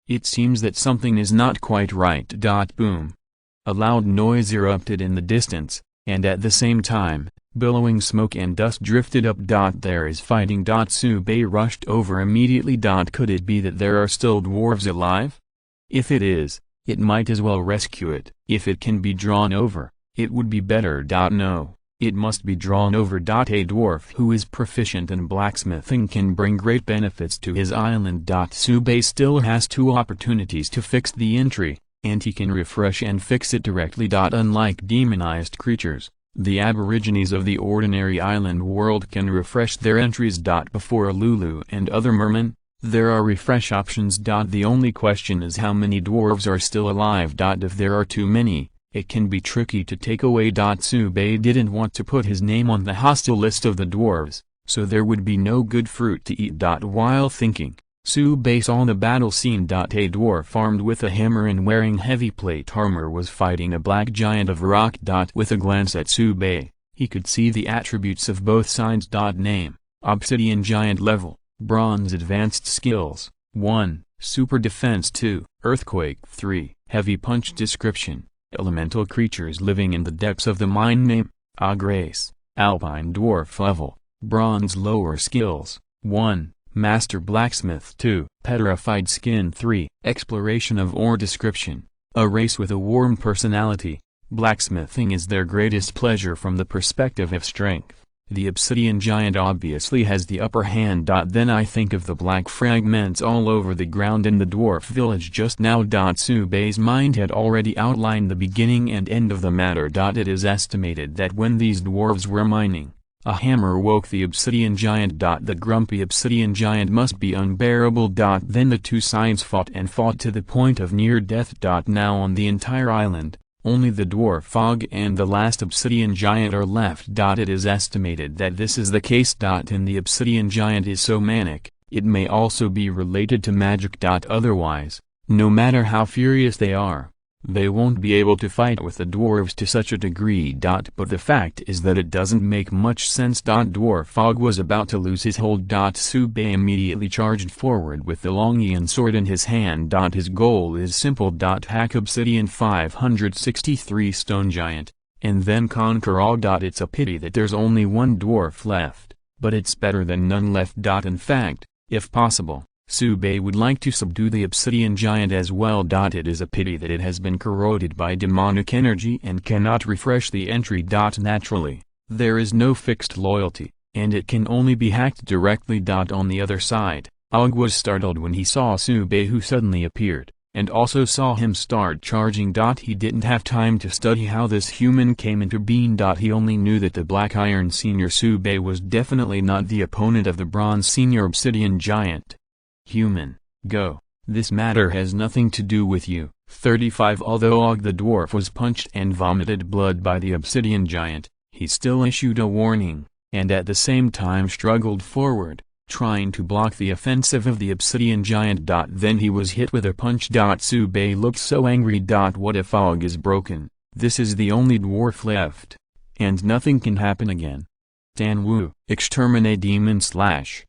It seems that something is not quite right. Boom. A loud noise erupted in the distance, and at the same time, billowing smoke and dust drifted up. There is fighting. Su Bei rushed over immediately. Could it be that there are still dwarves alive? If it is, it might as well rescue it. If it can be drawn over, it would be better. No, it must be drawn over. A dwarf who is proficient in blacksmithing can bring great benefits to his island. Su Bei still has 2 opportunities to fix the entry, and he can refresh and fix it directly. Unlike demonized creatures, the aborigines of the ordinary island world can refresh their entries. Before Lulu and other mermen, there are refresh options. The only question is how many dwarves are still alive. If there are too many, it can be tricky to take away. Su Bei didn't want to put his name on the hostile list of the dwarves, so there would be no good fruit to eat. While thinking, Su Bei saw the battle scene. A dwarf armed with a hammer and wearing heavy plate armor was fighting a black giant of rock. With a glance at Su Bei, He could see the attributes of both sides. Name: Obsidian Giant level, Bronze advanced skills, 1, Super defense 2, Earthquake 3, Heavy punch. Description: Elemental creatures living in the depths of the mine. Name: Og race, Alpine dwarf level, Bronze lower skills, 1, Master blacksmith 2, Petrified skin 3, Exploration of ore. Description: A race with a warm personality. Blacksmithing is their greatest pleasure from the perspective of strength. The obsidian giant obviously has the upper hand. Then I think of the black fragments all over the ground in the dwarf village just now. Subei's mind had already outlined the beginning and end of the matter. It is estimated that when these dwarves were mining, a hammer woke the obsidian giant. The grumpy obsidian giant must be unbearable. Then the two sides fought and fought to the point of near death. Now on the entire island, only the dwarf Og and the last obsidian giant are left. It is estimated that this is the case. And the obsidian giant is so manic, it may also be related to magic. Otherwise, no matter how furious they are, they won't be able to fight with the dwarves to such a degree. But the fact is that it doesn't make much sense. Dwarf Og was about to lose his hold. Subei immediately charged forward with the Longian sword in his hand. His goal is simple: hack obsidian 563 stone giant, and then conquer Og. It's a pity that there's only one dwarf left, but it's better than none left. In fact, if possible, Subei would like to subdue the obsidian giant as well. It is a pity that it has been corroded by demonic energy and cannot refresh the entry. Naturally, there is no fixed loyalty, and it can only be hacked directly. On the other side, Og was startled when he saw Subei, who suddenly appeared, and also saw him start charging. He didn't have time to study how this human came into being. He only knew that the Black Iron Senior Subei was definitely not the opponent of the Bronze Senior Obsidian Giant. Human, go. This matter has nothing to do with you. 35 Although Og the dwarf was punched and vomited blood by the obsidian giant, he still issued a warning, and at the same time struggled forward, trying to block the offensive of the obsidian giant. Then he was hit with a punch. Subei looked so angry. What if Og is broken? This is the only dwarf left, and nothing can happen again. Dan Wu, exterminate demon slash.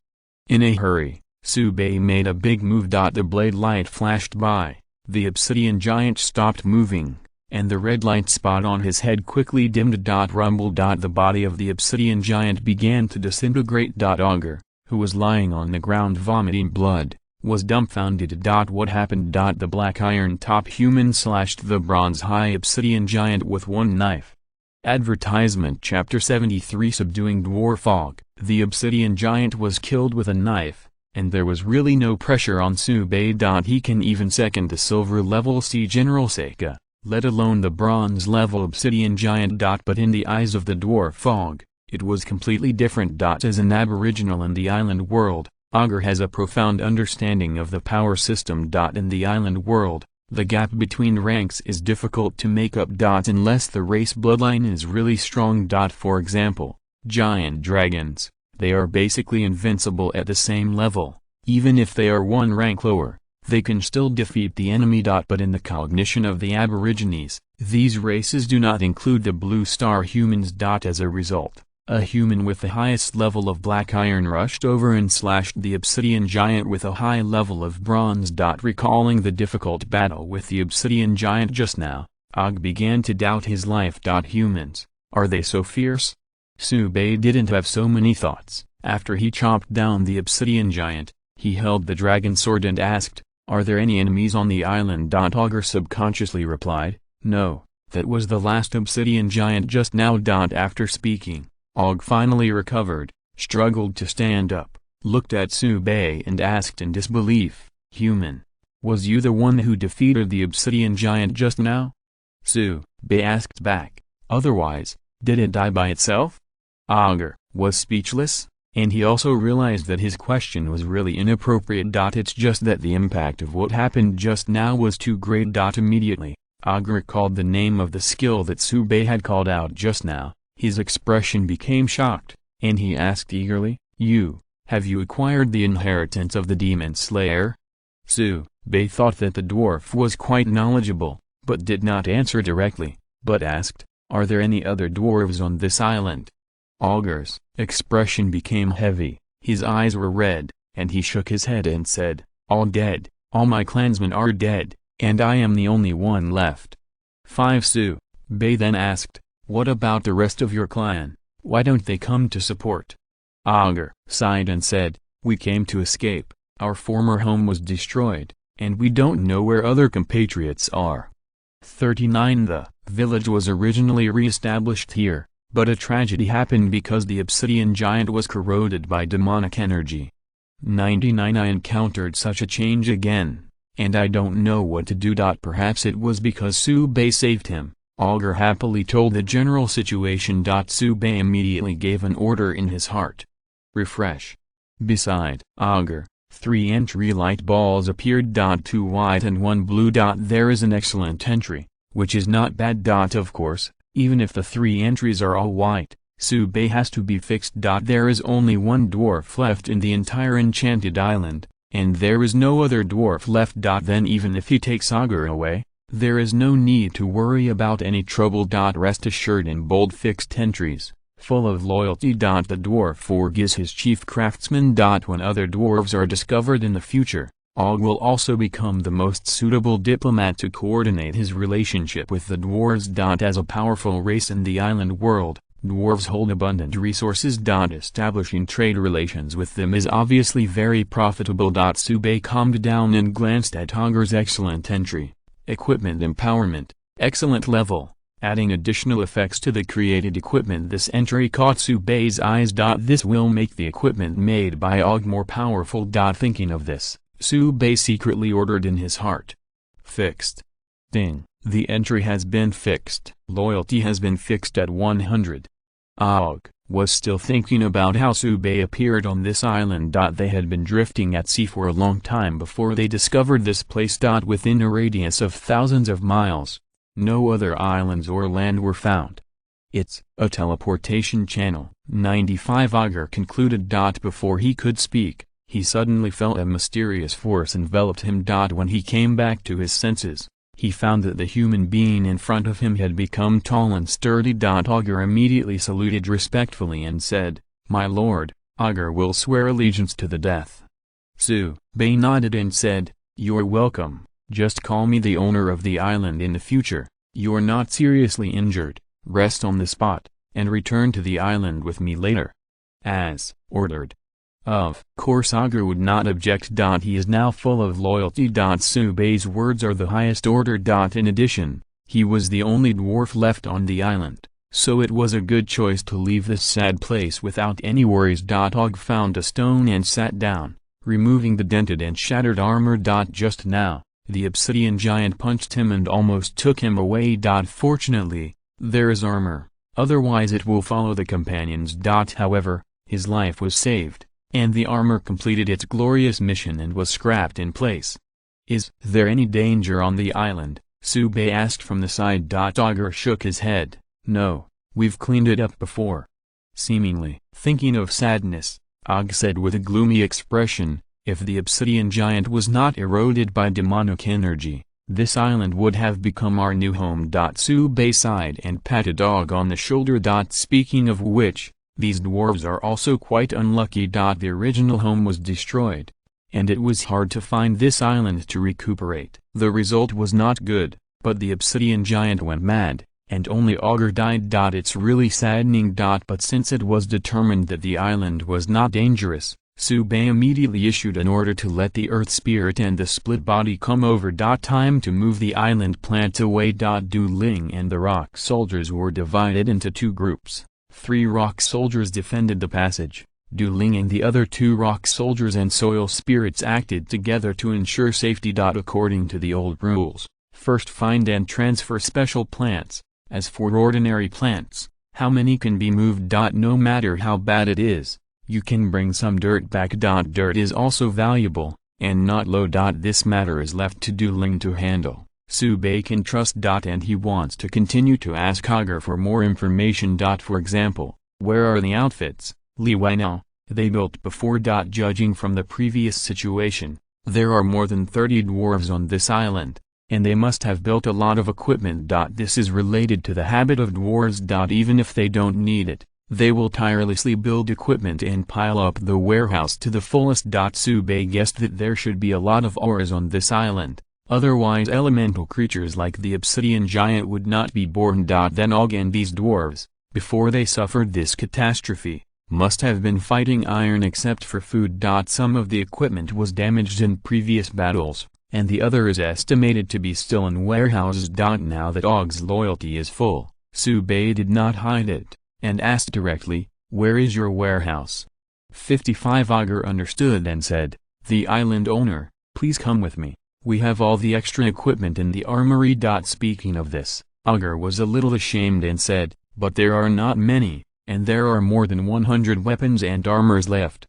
In a hurry, Subei made a big move. The blade light flashed by, the obsidian giant stopped moving, and the red light spot on his head quickly dimmed. Rumble. The body of the obsidian giant began to disintegrate. Augur, who was lying on the ground vomiting blood, was dumbfounded. What happened? The black iron top human slashed the bronze high obsidian giant with one knife. Advertisement. Chapter 73. Subduing Dwarf Og. The obsidian giant was killed with a knife, and there was really no pressure on Subei. He can even second the silver level sea General Seika, let alone the bronze level obsidian giant. But in the eyes of the dwarf Og, it was completely different. As an aboriginal in the island world, Augur has a profound understanding of the power system. In the island world, the gap between ranks is difficult to make up. Unless the race bloodline is really strong. For example, giant dragons. They are basically invincible at the same level. Even if they are one rank lower, they can still defeat the enemy. But in the cognition of the Aborigines, these races do not include the blue star humans. As a result, a human with the highest level of black iron rushed over and slashed the obsidian giant with a high level of bronze. Recalling the difficult battle with the obsidian giant just now, Og began to doubt his life. Humans, are they so fierce? Subei didn't have so many thoughts. After he chopped down the obsidian giant, he held the dragon sword and asked, "Are there any enemies on the island?" Augur subconsciously replied, "No, that was the last obsidian giant just now." After speaking, Og finally recovered, struggled to stand up, looked at Subei and asked in disbelief, "Human, was you the one who defeated the obsidian giant just now?" Subei asked back, "Otherwise, did it die by itself?" Augur was speechless, and he also realized that his question was really inappropriate. It's just that the impact of what happened just now was too great. Immediately, Augur recalled the name of the skill that Subei had called out just now. His expression became shocked, and he asked eagerly, have you acquired the inheritance of the Demon Slayer?" Subei thought that the dwarf was quite knowledgeable, but did not answer directly, but asked, Are there any other dwarves on this island? Augur's expression became heavy, his eyes were red, and he shook his head and said, "All dead, all my clansmen are dead, and I am the only one left." 5 Su Bei then asked, "What about the rest of your clan? Why don't they come to support?" Augur sighed and said, "We came to escape, our former home was destroyed, and we don't know where other compatriots are." 39 The village was originally re-established here, but a tragedy happened because the obsidian giant was corroded by demonic energy. 99 I encountered such a change again, and I don't know what to do. Perhaps it was because Su Bei saved him. Augur happily told the general situation. Su Bei immediately gave an order in his heart. Refresh. Beside Augur, 3 entry light balls appeared. 2 white and 1 blue. There is an excellent entry, which is not bad. Of course, even if the 3 entries are all white, Su Bei has to be fixed. There is only 1 dwarf left in the entire enchanted island, and there is no other dwarf left. Then even if he takes Augur away, there is no need to worry about any trouble. Rest assured in bold fixed entries, full of loyalty. The dwarf forgives his chief craftsman. When other dwarves are discovered in the future, Aug will also become the most suitable diplomat to coordinate his relationship with the dwarves. As a powerful race in the island world, dwarves hold abundant resources. Establishing trade relations with them is obviously very profitable. Su Bei calmed down and glanced at Augur's excellent entry. Equipment empowerment, excellent level. Adding additional effects to the created equipment. This entry caught Su Bei's eyes. This will make the equipment made by Aug more powerful. Thinking of this, Su Bei secretly ordered in his heart. Fixed. Ding. The entry has been fixed. Loyalty has been fixed at 100. Aug was still thinking about how Su Bei appeared on this island. They had been drifting at sea for a long time before they discovered this place. Within a radius of thousands of miles, no other islands or land were found. It's a teleportation channel. 95 Augur concluded. Before he could speak, he suddenly felt a mysterious force enveloped him. When he came back to his senses, he found that the human being in front of him had become tall and sturdy. Augur immediately saluted respectfully and said, "My lord, Augur will swear allegiance to the death." Su Bei nodded and said, "You're welcome. Just call me the owner of the island in the future. You're not seriously injured, rest on the spot, and return to the island with me later." As ordered. Of course Augur would not object. He is now full of loyalty. Su Bei's words are the highest order. In addition, he was the only dwarf left on the island, so it was a good choice to leave this sad place without any worries. Aug found a stone and sat down, removing the dented and shattered armor. Just now, the obsidian giant punched him and almost took him away. Fortunately, there is armor, otherwise it will follow the companions. However, his life was saved, and the armor completed its glorious mission and was scrapped in place. "Is there any danger on the island?" Su Bei asked from the side. Augur shook his head. "No, we've cleaned it up before." Seemingly thinking of sadness, Aug said with a gloomy expression, "If the obsidian giant was not eroded by demonic energy, this island would have become our new home." Su Bei sighed and patted Aug on the shoulder. Speaking of which, these dwarves are also quite unlucky. The original home was destroyed, and it was hard to find this island to recuperate. The result was not good, but the obsidian giant went mad, and only Augur died. It's really saddening. But since it was determined that the island was not dangerous, Su Bei immediately issued an order to let the earth spirit and the split body come over. Time to move the island plants away. Du Ling and the rock soldiers were divided into 2 groups. 3 rock soldiers defended the passage. Du Ling and the other 2 rock soldiers and soil spirits acted together to ensure safety. According to the old rules, first find and transfer special plants. As for ordinary plants, how many can be moved? No matter how bad it is, you can bring some dirt back. Dirt is also valuable, and not low. This matter is left to Du Ling to handle. Su Bei can trust. And he wants to continue to ask Augur for more information. For example, where are the outfits Li Wei now they built before. Judging from the previous situation, there are more than 30 dwarves on this island, and they must have built a lot of equipment. This is related to the habit of dwarves. Even if they don't need it, they will tirelessly build equipment and pile up the warehouse to the fullest. Sube guessed that there should be a lot of auras on this island, otherwise elemental creatures like the obsidian giant would not be born. Then Og and these dwarves, before they suffered this catastrophe, must have been fighting iron except for food. Some of the equipment was damaged in previous battles, and the other is estimated to be still in warehouses. Now that Og's loyalty is full, Sube did not hide it, and asked directly, "Where is your warehouse?" 55 Augur understood and said, "The island owner, please come with me. We have all the extra equipment in the armory." Speaking of this, Augur was a little ashamed and said, "But there are not many, and there are more than 100 weapons and armors left."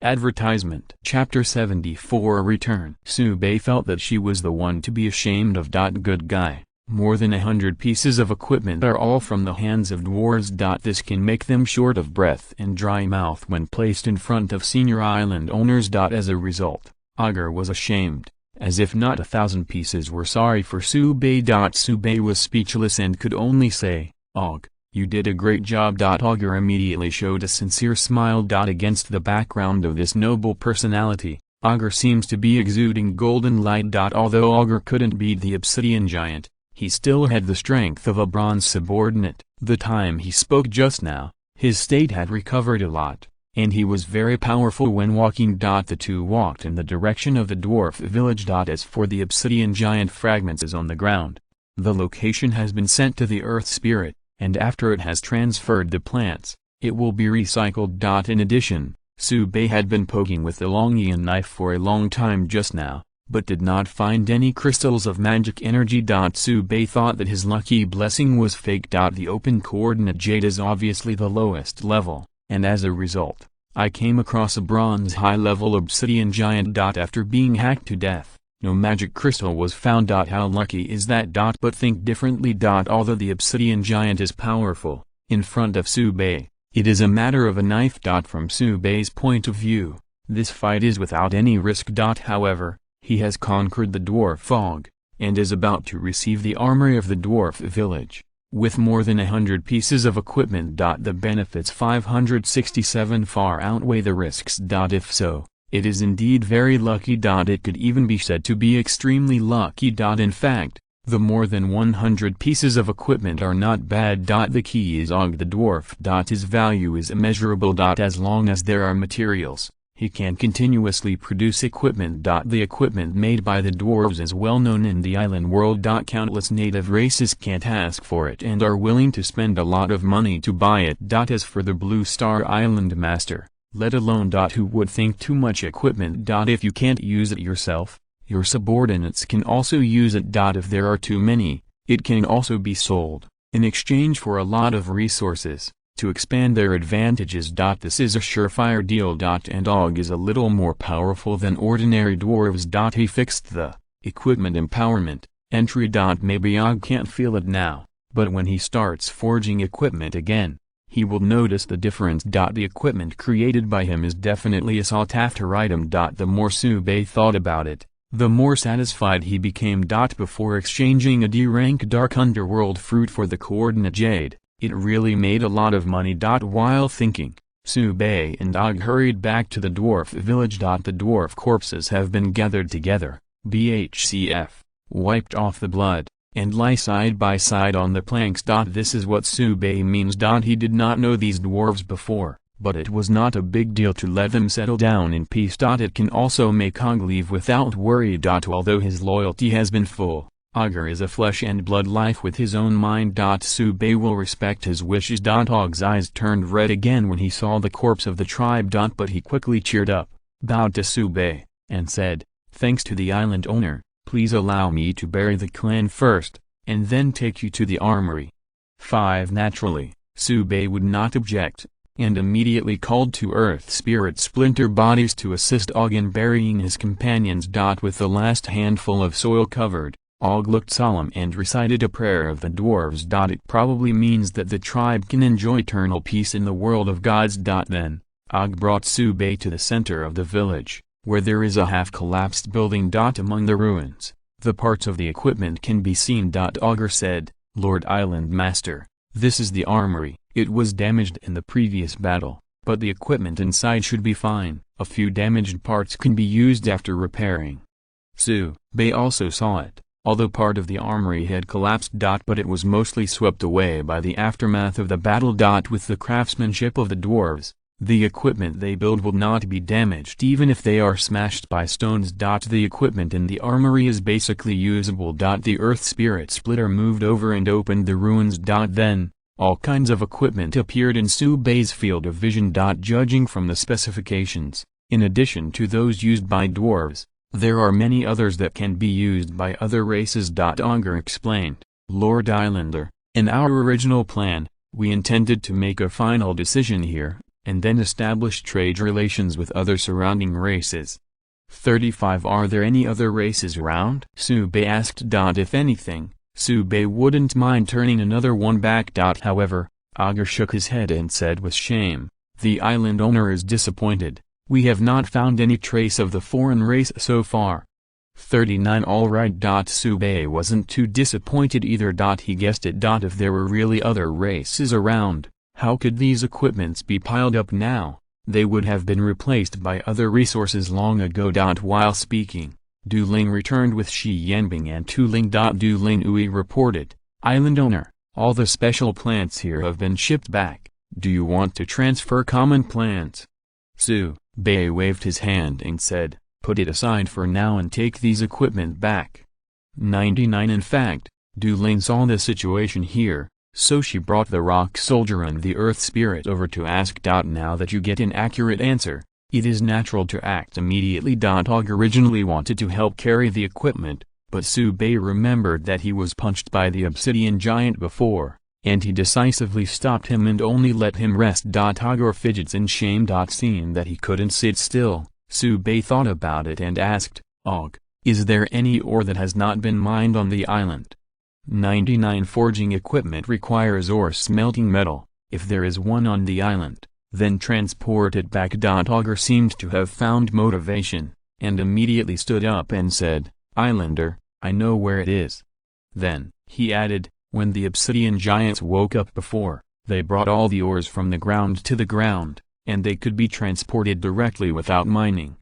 Advertisement. Chapter 74 Return. Sube felt that she was the one to be ashamed of. Good guy. More than 100 pieces of equipment are all from the hands of dwarves. This can make them short of breath and dry mouth when placed in front of senior island owners. As a result, Augur was ashamed, as if not 1,000 pieces were sorry for Sube. Sube was speechless and could only say, "Og, you did a great job." Augur immediately showed a sincere smile. Against the background of this noble personality, Augur seems to be exuding golden light. Although Augur couldn't beat the obsidian giant, he still had the strength of a bronze subordinate. The time he spoke just now, his state had recovered a lot, and he was very powerful when walking. The two walked in the direction of the dwarf village. As for the obsidian giant, fragments is on the ground. The location has been sent to the earth spirit, and after it has transferred the plants, it will be recycled. In addition, Sube had been poking with the Longian knife for a long time just now, but did not find any crystals of magic energy. Sube thought that his lucky blessing was fake. The open coordinate jade is obviously the lowest level, and as a result, I came across a bronze high-level obsidian giant. After being hacked to death, no magic crystal was found. How lucky is that? But think differently. Although the obsidian giant is powerful, in front of Sube, it is a matter of a knife. From Sube's point of view, this fight is without any risk. However, he has conquered the dwarf Og, and is about to receive the armory of the dwarf village, with more than 100 pieces of equipment. The benefits 567 far outweigh the risks. If so, it is indeed very lucky. It could even be said to be extremely lucky. In fact, the more than 100 pieces of equipment are not bad. The key is Og the dwarf. His value is immeasurable. As long as there are materials, he can continuously produce equipment. The equipment made by the dwarves is well known in the island world. Countless native races can't ask for it and are willing to spend a lot of money to buy it. As for the Blue Star Island Master, let alone who would think too much equipment. If you can't use it yourself, your subordinates can also use it. If there are too many, it can also be sold, in exchange for a lot of resources, to expand their advantages. This is a surefire deal. And Og is a little more powerful than ordinary dwarves. He fixed the equipment empowerment entry. Maybe Og can't feel it now, but when he starts forging equipment again, he will notice the difference. The equipment created by him is definitely a sought-after item. The more Sube thought about it, the more satisfied he became. Before exchanging a D-rank Dark Underworld fruit for the coordinate jade, it really made a lot of money. While thinking, Sube and Og hurried back to the dwarf village. The dwarf corpses have been gathered together, BHCF, wiped off the blood, and lie side by side on the planks. This is what Sube means. He did not know these dwarves before, but it was not a big deal to let them settle down in peace. It can also make Og leave without worry. Although his loyalty has been full, Augur is a flesh and blood life with his own mind. Sube will respect his wishes. Og's eyes turned red again when he saw the corpse of the tribe. But he quickly cheered up, bowed to Sube, and said, "Thanks to the island owner, please allow me to bury the clan first, and then take you to the armory." 5 Naturally, Sube would not object, and immediately called to Earth Spirit splinter bodies to assist Og in burying his companions. With the last handful of soil covered, Og looked solemn and recited a prayer of the dwarves. It probably means that the tribe can enjoy eternal peace in the world of gods. Then, Og brought Sube to the center of the village, where there is a half-collapsed building. Among the ruins, The parts of the equipment can be seen. Augur said, Lord Island Master, this is the armory. It was damaged in the previous battle, but the equipment inside should be fine. A few damaged parts can be used after repairing. Su Bei also saw it, although part of the armory had collapsed. But it was mostly swept away by the aftermath of the battle. With the craftsmanship of the dwarves, the equipment they build will not be damaged even if they are smashed by stones. The equipment in the armory is basically usable. The Earth Spirit Splitter moved over and opened the ruins. Then, all kinds of equipment appeared in Su Bei's field of vision. Judging from the specifications, in addition to those used by dwarves, there are many others that can be used by other races. Augur explained, Lord Islander, in our original plan, we intended to make a final decision here, and then establish trade relations with other surrounding races. 35 Are there any other races around? Su Bei asked. If anything, Su Bei wouldn't mind turning another one back. However, Augur shook his head and said with shame, the island owner is disappointed. We have not found any trace of the foreign race so far. 39 Alright. Su Bei wasn't too disappointed either. He guessed it. If there were really other races around, how could these equipments be piled up now? They would have been replaced by other resources long ago. While speaking, Du Ling returned with Shi Yanbing and Tu Ling. Du Ling Ui reported, Island owner, all the special plants here have been shipped back. Do you want to transfer common plants? Su Bei waved his hand and said, put it aside for now and take these equipment back. 99 In fact, Du Ling saw the situation here, so she brought the rock soldier and the earth spirit over to ask. Now that you get an accurate answer, it is natural to act immediately. Augur originally wanted to help carry the equipment, but Su Bei remembered that he was punched by the obsidian giant before, and he decisively stopped him and only let him rest. Augur fidgets in shame. Seeing that he couldn't sit still, Su Bei thought about it and asked, Aug, is there any ore that has not been mined on the island? 99 Forging equipment requires ore smelting metal. If there is one on the island, then transport it back. Augur seemed to have found motivation, and immediately stood up and said, Islander, I know where it is. Then, he added, when the obsidian giants woke up before, they brought all the ores from the ground to the ground, and they could be transported directly without mining.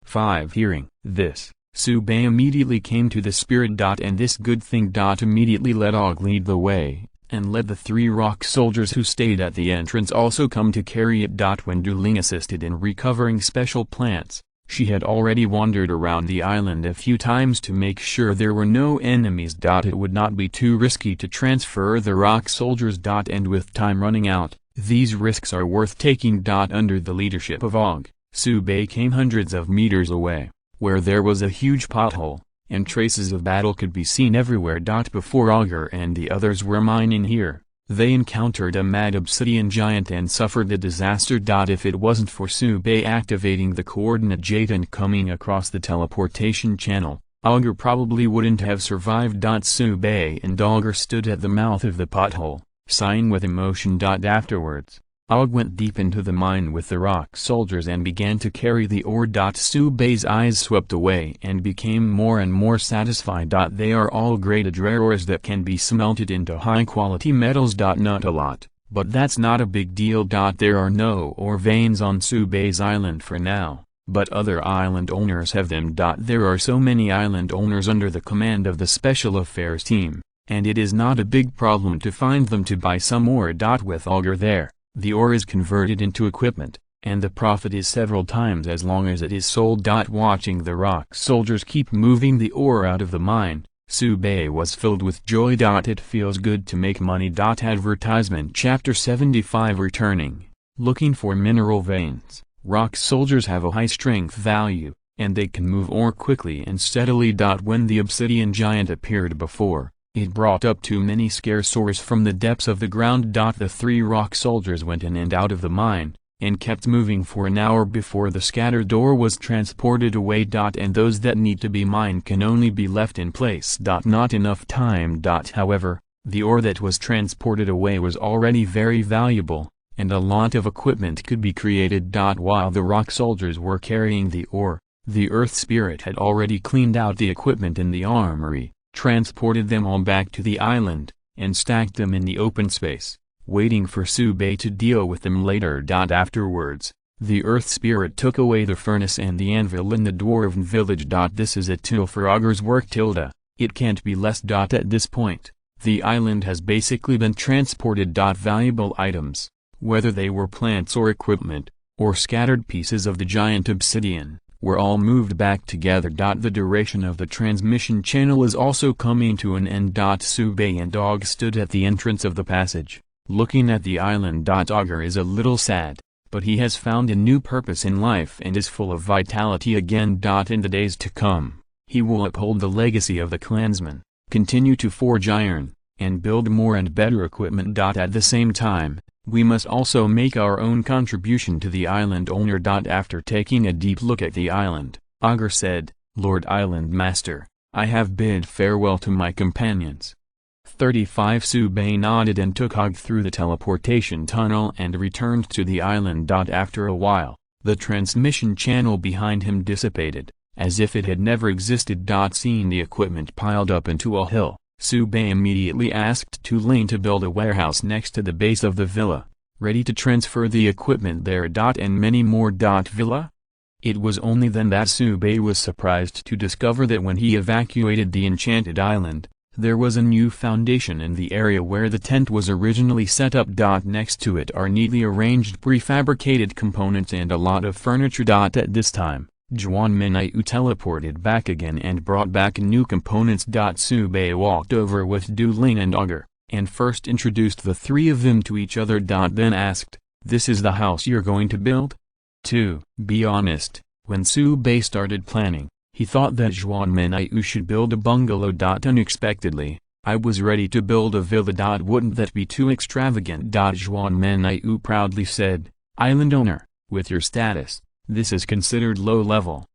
5 Hearing this, Su Bei immediately came to the spirit. And this good thing. Immediately let Og lead the way, and let the 3 rock soldiers who stayed at the entrance also come to carry it. When Du Ling assisted in recovering special plants, she had already wandered around the island a few times to make sure there were no enemies. It would not be too risky to transfer the rock soldiers. And with time running out, these risks are worth taking. Under the leadership of Og, Su Bei came hundreds of meters away, where there was a huge pothole, and traces of battle could be seen everywhere. Before Augur and the others were mining here, they encountered a mad obsidian giant and suffered a disaster. If it wasn't for Su Bei activating the coordinate jade and coming across the teleportation channel, Augur probably wouldn't have survived. Su Bei and Augur stood at the mouth of the pothole, sighing with emotion. Afterwards, Og went deep into the mine with the rock soldiers and began to carry the ore. Su Bei's eyes swept away and became more and more satisfied. They are all graded rare ores that can be smelted into high-quality metals. Not a lot, but that's not a big deal. There are no ore veins on Su Bei's island for now, but other island owners have them. There are so many island owners under the command of the Special Affairs team, and it is not a big problem to find them to buy some ore. With Augur there, the ore is converted into equipment, and the profit is several times as long as it is sold. Watching the rock soldiers keep moving the ore out of the mine, Su Bei was filled with joy. It feels good to make money. Advertisement Chapter 75 Returning, looking for mineral veins. Rock soldiers have a high strength value, and they can move ore quickly and steadily. When the obsidian giant appeared before, it brought up too many scarce ores from the depths of the ground. The 3 rock soldiers went in and out of the mine, and kept moving for an hour before the scattered ore was transported away. And those that need to be mined can only be left in place. Not enough time. However, the ore that was transported away was already very valuable, and a lot of equipment could be created. While the rock soldiers were carrying the ore, The Earth Spirit had already cleaned out the equipment in the armory, transported them all back to the island, and stacked them in the open space, waiting for Subei to deal with them later. Afterwards, the Earth Spirit took away the furnace and the anvil in the Dwarven village. This is a tool for Augur's work. It can't be less. At this point, the island has basically been transported. Valuable items, whether they were plants or equipment, or scattered pieces of the giant obsidian, were all moved back together. The duration of the transmission channel is also coming to an end. Subei and Og stood at the entrance of the passage, looking at the island. Augur is a little sad, but he has found a new purpose in life and is full of vitality again. In the days to come, he will uphold the legacy of the clansmen, continue to forge iron, and build more and better equipment. At the same time, we must also make our own contribution to the island owner. After taking a deep look at the island, Augur said, "Lord Island Master, I have bid farewell to my companions." 35 Subei nodded and took Og through the teleportation tunnel and returned to the island. After a while, the transmission channel behind him dissipated, as if it had never existed. Seeing the equipment piled up into a hill, Subei immediately asked Tulane to build a warehouse next to the base of the villa, ready to transfer the equipment there. And many more. Villa? It was only then that Subei was surprised to discover that when he evacuated the enchanted island, there was a new foundation in the area where the tent was originally set up. Next to it are neatly arranged prefabricated components and a lot of furniture. At this time, Juan Minyu teleported back again and brought back new components. Subei walked over with Du Ling and Augur, and first introduced the three of them to each other. Then asked, "This is the house you're going to build?" To be honest, when Subei started planning, he thought that Juan Minyu should build a bungalow. Unexpectedly, I was ready to build a villa. Wouldn't that be too extravagant? Juan Minyu proudly said, "Island owner, with your status, this is considered low level.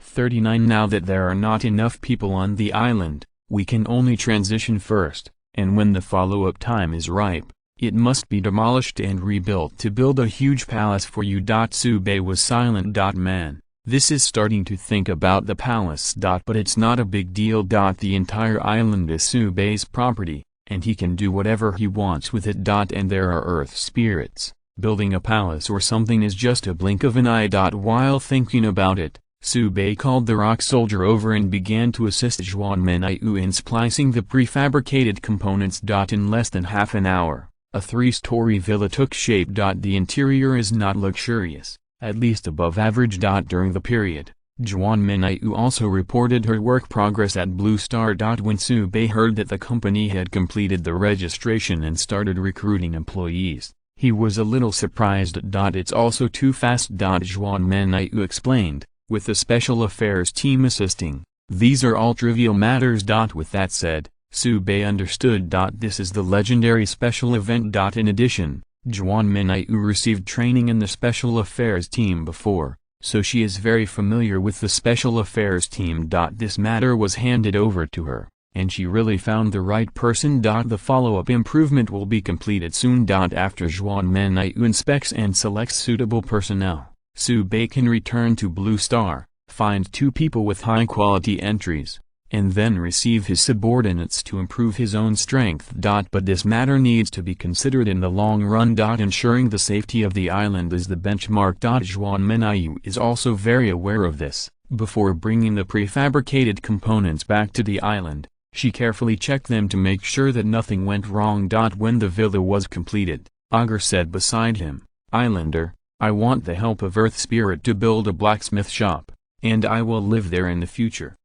39 Now that there are not enough people on the island, we can only transition first, and when the follow-up time is ripe, it must be demolished and rebuilt to build a huge palace for you." Subei was silent. Man, this is starting to think about the palace. But it's not a big deal. The entire island is Subei's property, and he can do whatever he wants with it. And there are earth spirits. Building a palace or something is just a blink of an eye. While thinking about it, Subei called the rock soldier over and began to assist Juan Minyu in splicing the prefabricated components. In less than half an hour, a 3-story villa took shape. The interior is not luxurious, at least above average. During the period, Juan Minyu also reported her work progress at Blue Star. When Subei heard that the company had completed the registration and started recruiting employees, he was a little surprised. It's also too fast. Juan Minyu explained, with the special affairs team assisting, these are all trivial matters. With that said, Subei understood. This is the legendary special event. In addition, Juan Minyu received training in the special affairs team before, so she is very familiar with the special affairs team. This matter was handed over to her, and she really found the right person. The follow-up improvement will be completed soon. After Juan Minyu inspects and selects suitable personnel, Subei can return to Blue Star, find 2 people with high-quality entries, and then receive his subordinates to improve his own strength. But this matter needs to be considered in the long run. Ensuring the safety of the island is the benchmark. Juan Minyu is also very aware of this. Before bringing the prefabricated components back to the island, she carefully checked them to make sure that nothing went wrong. When the villa was completed, Augur said beside him, "Islander, I want the help of Earth Spirit to build a blacksmith shop, and I will live there in the future."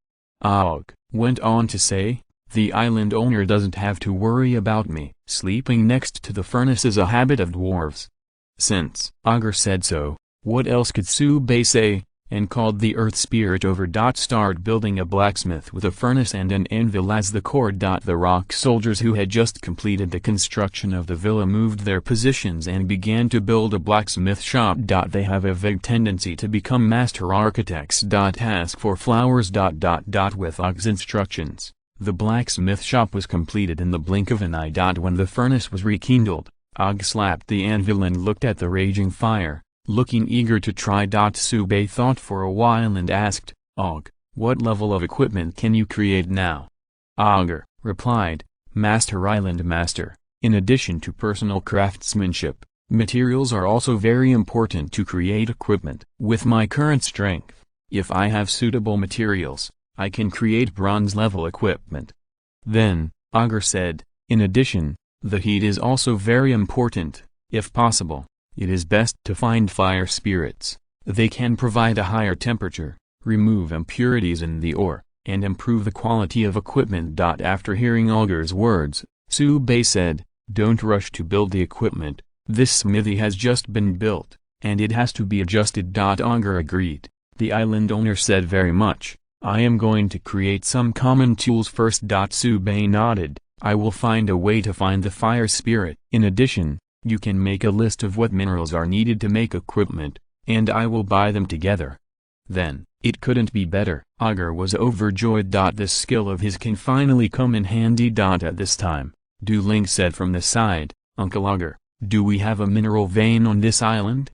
Og went on to say, "The island owner doesn't have to worry about me. Sleeping next to the furnace is a habit of dwarves." Since Augur said so, what else could Subei say, and called the Earth Spirit over. Start building a blacksmith with a furnace and an anvil as the core. The rock soldiers who had just completed the construction of the villa moved their positions and began to build a blacksmith shop. They have a vague tendency to become master architects. Ask for flowers. With Og's instructions, the blacksmith shop was completed in the blink of an eye. When the furnace was rekindled, Og slapped the anvil and looked at the raging fire, looking eager to try. Subei thought for a while and asked, Og, what level of equipment can you create now? Augur replied, Master Island Master, in addition to personal craftsmanship, materials are also very important to create equipment. With my current strength, if I have suitable materials, I can create bronze-level equipment. Then, Augur said, in addition, the heat is also very important. If possible, it is best to find fire spirits. They can provide a higher temperature, remove impurities in the ore, and improve the quality of equipment. After hearing Augur's words, Subei said, don't rush to build the equipment, this smithy has just been built, and it has to be adjusted. Augur agreed. The island owner said, very much, I am going to create some common tools first. Subei nodded, I will find a way to find the fire spirit. In addition, you can make a list of what minerals are needed to make equipment, and I will buy them together. Then, it couldn't be better. Augur was overjoyed. This skill of his can finally come in handy. At this time, Du Ling said from the side, Uncle Augur, do we have a mineral vein on this island?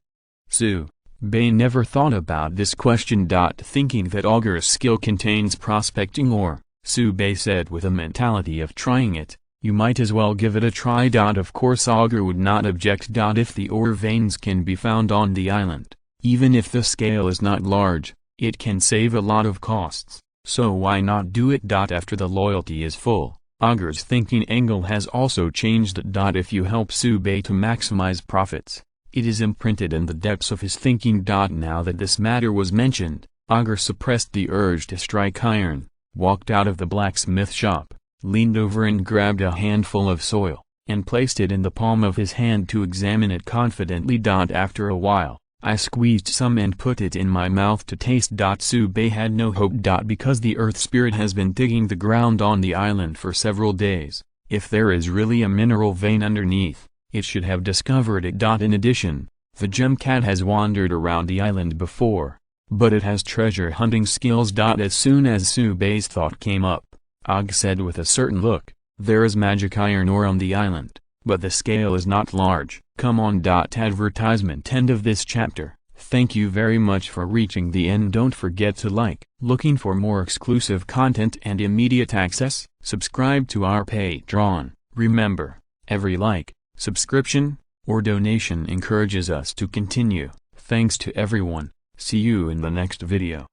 Subei never thought about this question. Thinking that Augur's skill contains prospecting ore, Subei said with a mentality of trying it, you might as well give it a try. Of course Augur would not object. If the ore veins can be found on the island, even if the scale is not large, it can save a lot of costs, so why not do it? After the loyalty is full, Augur's thinking angle has also changed. If you help Subei to maximize profits, it is imprinted in the depths of his thinking. Now that this matter was mentioned, Augur suppressed the urge to strike iron, walked out of the blacksmith shop, leaned over and grabbed a handful of soil, and placed it in the palm of his hand to examine it confidently. After a while, I squeezed some and put it in my mouth to taste. Subei had no hope. Because the earth spirit has been digging the ground on the island for several days, if there is really a mineral vein underneath, it should have discovered it. In addition, the gem cat has wandered around the island before, but it has treasure hunting skills. As soon as Subei's thought came up, Og said with a certain look, there is magic iron ore on the island, but the scale is not large. Come on. Advertisement. End of this chapter. Thank you very much for reaching the end. Don't forget to like. Looking for more exclusive content and immediate access? Subscribe to our Patreon. Remember, every like, subscription, or donation encourages us to continue. Thanks to everyone. See you in the next video.